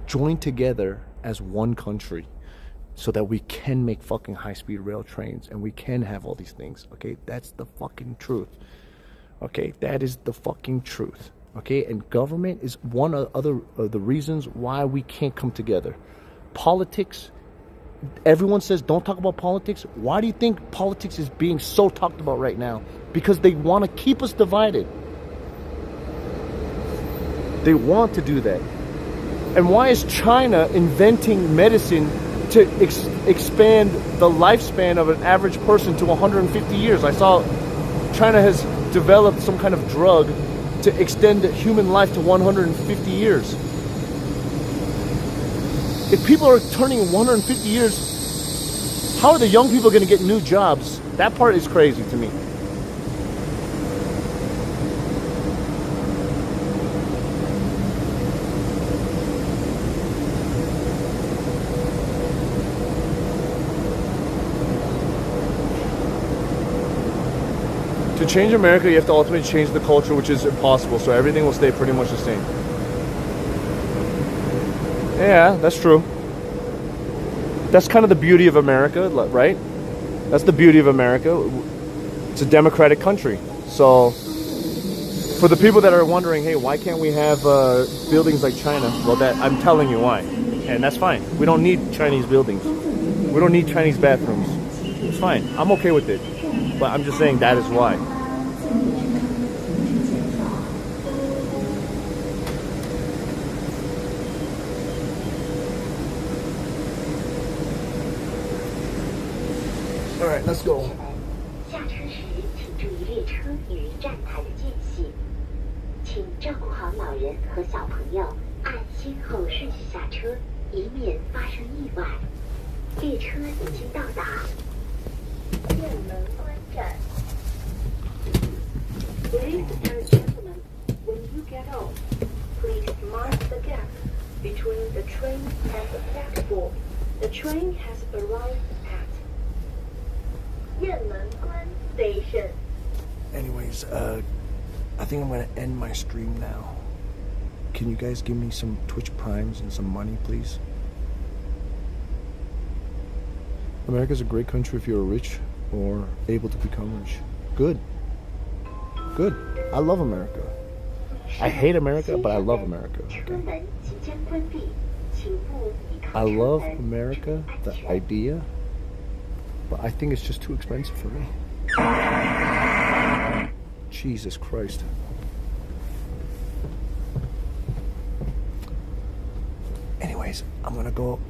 join together as one country. so that we can make fucking high-speed rail trains and we can have all these things. Okay, that's the fucking truth. Okay, that is the fucking truth. Okay, and government is one of the reasons why we can't come together. Politics, everyone says don't talk about politics. Why do you think politics is being so talked about right now? Because they want to keep us divided. They want to do that. And why is China inventing medicine to expand the lifespan of an average person to 150 years? I saw China has developed some kind of drug to extend human life to 150 years. If people are turning 150 years, how are the young people going to get new jobs? That part is crazy to me. To change America, you have to ultimately change the culture, which is impossible. So everything will stay pretty much the same. Yeah, that's true. That's kind of the beauty of America, right? That's the beauty of America. It's a democratic country. So for the people that are wondering, hey, why can't we have buildings like China? Well, I'm telling you why. And that's fine. We don't need Chinese buildings. We don't need Chinese bathrooms. It's fine. I'm okay with it. But I'm just saying that is why. All right, let's go. 下车时，请注意列车与站台的间隙，请照顾好老人和小朋友，按先后顺序下车，以免发生意外。列车已经到达Yanmenguan站。Ladies and gentlemen, when you get off, please mark the gap between the train and the platform. The train has arrived at Yanmenguan Station. Anyways, I think I'm gonna end my stream now. Can you guys give me some Twitch Primes and some money, please? America's a great country if you're rich or able to become rich. Good. Good. I love America. I hate America, but I love America. Okay? I love America, the idea, but I think it's just too expensive for me. Jesus Christ. Anyways, I'm gonna go.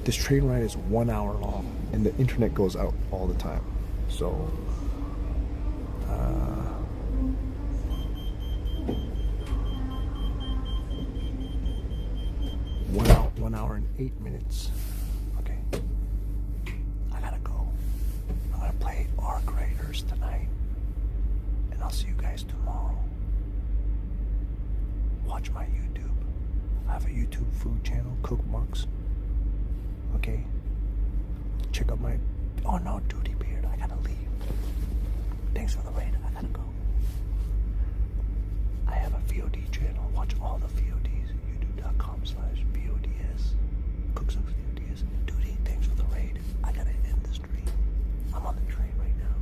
This train ride is 1 hour long, and the internet goes out all the time. So, 1 hour and 8 minutes. Okay, I gotta go. I'm gonna play Arc Raiders tonight, and I'll see you guys tomorrow. Watch my YouTube. I have a YouTube food channel, CookSux. Okay. Check out my. Oh no, Duty Beard. I gotta leave. Thanks for the raid. I gotta go. I have a VOD channel. Watch all the VODs at youtube.com/VODs. CookSux VODs. Duty, thanks for the raid. I gotta end the stream. I'm on the train right now.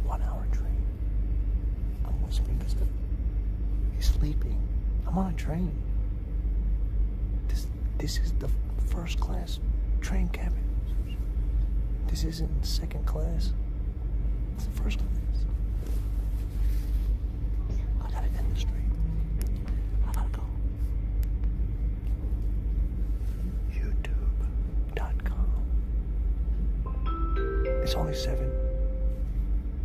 1 hour train. I'm whispering because he's sleeping. I'm on a train. This is the first class train cabin. This isn't second class. It's the first class. I gotta end the stream. I gotta go. YouTube.com. It's only 7.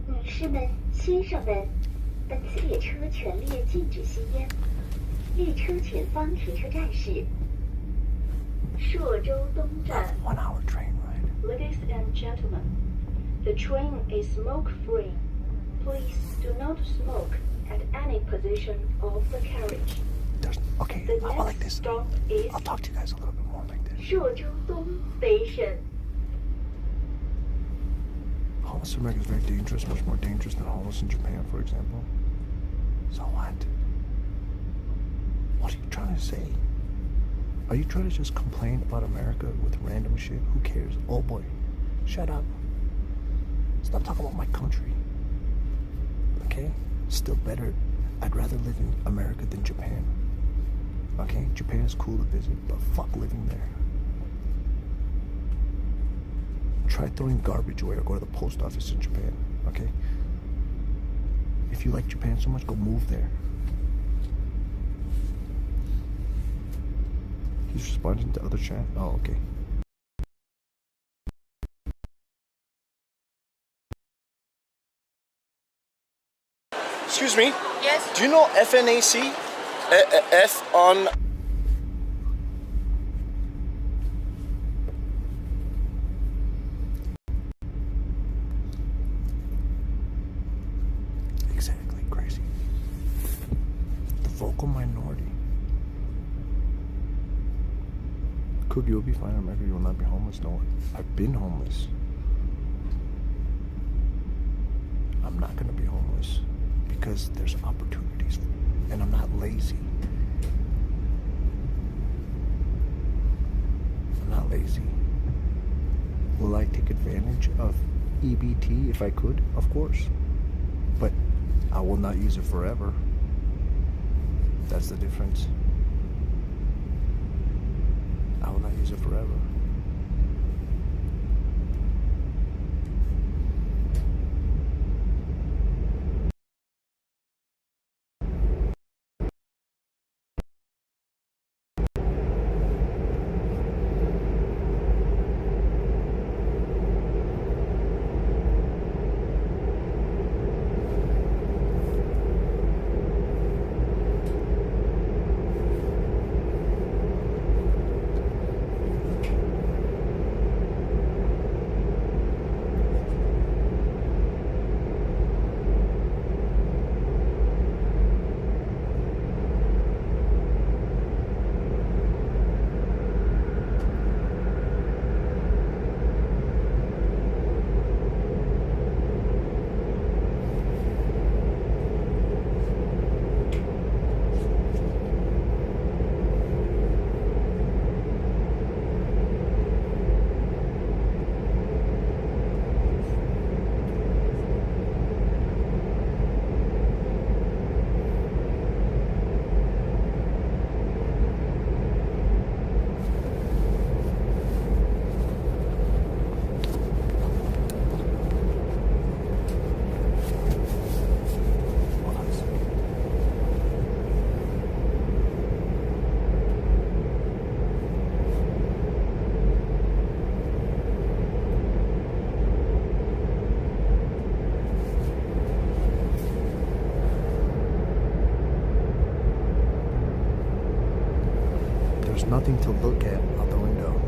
女士们、先生们，本次列车全列禁止吸烟。列车前方停车站是朔州东站。1 hour train ride. Ladies and gentlemen, the train is smoke-free. Please do not smoke at any position of the carriage. Okay, the how about like this? Stop is I'll talk to you guys a little bit more like this. 朔州东 Station. Homeless in America is very dangerous, much more dangerous than homeless in Japan, for example. So what? What are you trying to say? Are you trying to just complain about America with random shit? Who cares? Oh boy, shut up. Stop talking about my country. Okay? Still better. I'd rather live in America than Japan. Okay? Japan is cool to visit, but fuck living there. Try throwing garbage away or go to the post office in Japan. Okay? If you like Japan so much, go move there. He's responding to other chat? Oh, okay. Excuse me? Yes? Do you know FNAC? F on... Exactly, crazy. The vocal minority. Cook, you'll be fine in America, you will not be homeless. No, I've been homeless. I'm not gonna be homeless because there's opportunities and I'm not lazy. I'm not lazy. Will I take advantage of EBT if I could? Of course. But I will not use it forever. That's the difference. I will not use it forever. There's nothing to look at out the window.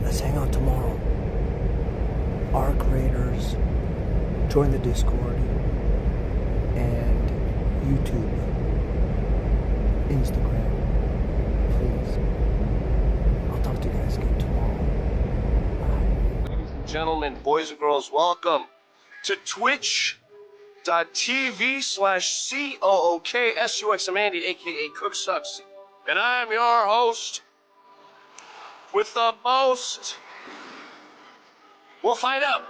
Let's hang out tomorrow. Our creators, join the Discord and YouTube, Instagram, please. I'll talk to you guys again tomorrow. Bye. Ladies and gentlemen, boys and girls, welcome to twitch.tv/COOKSUXAmandy, aka CookSux. And I'm your host with the most. We'll find out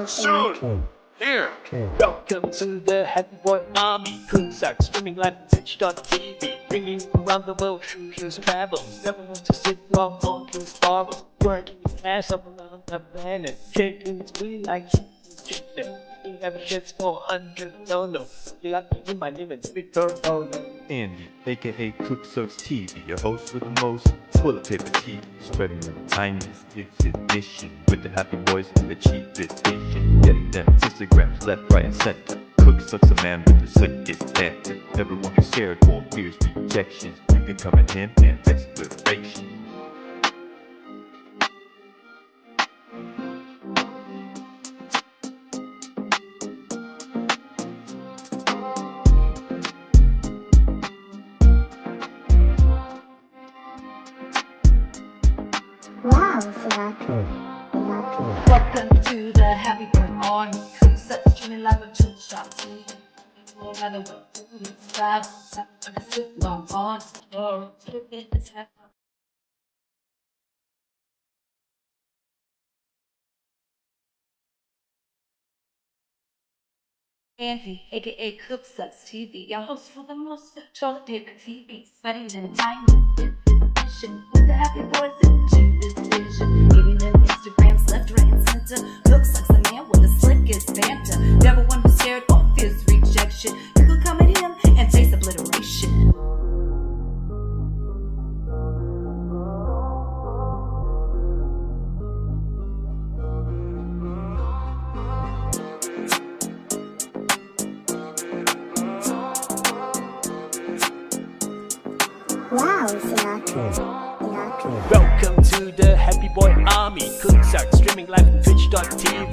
soon. Here. Welcome to the Happy Boy Army, CookSux, streaming live on Twitch.tv, bringing around the world through his travels. Never want to sit long on his marbles, working his ass up around the planet, taking his way like he's you never gets 400, no. You got to give my name and Twitter, oh no. Andy, aka CookSux TV, your host with the most toilet paper tea, spreading the tiniest ignition with the happy boys and the cheapest diction, getting them Instagrams left, right, and center. CookSux, a man with the slickest banter. Never won't be scared or fears rejections. You can come at him and exploration. Wow, Sinatra. Welcome to the Happy Boy Army. CookSux streaming live on CookSux TV. No matter what, it's bad. I'm a sit long on. Or it's happy. Andy, aka CookSux TV, your host for the most toilet paper TV, spreading entertainment with the happy boys and the cheapest vision, giving them Instagrams left, right, and center. CookSux, the man with the slickest banter. Never one who's scared or fears rejection. You can come at him and face obliteration. Wow, Sinatra. Welcome to the Happy Boy Army. CookSux streaming live on Twitch.tv.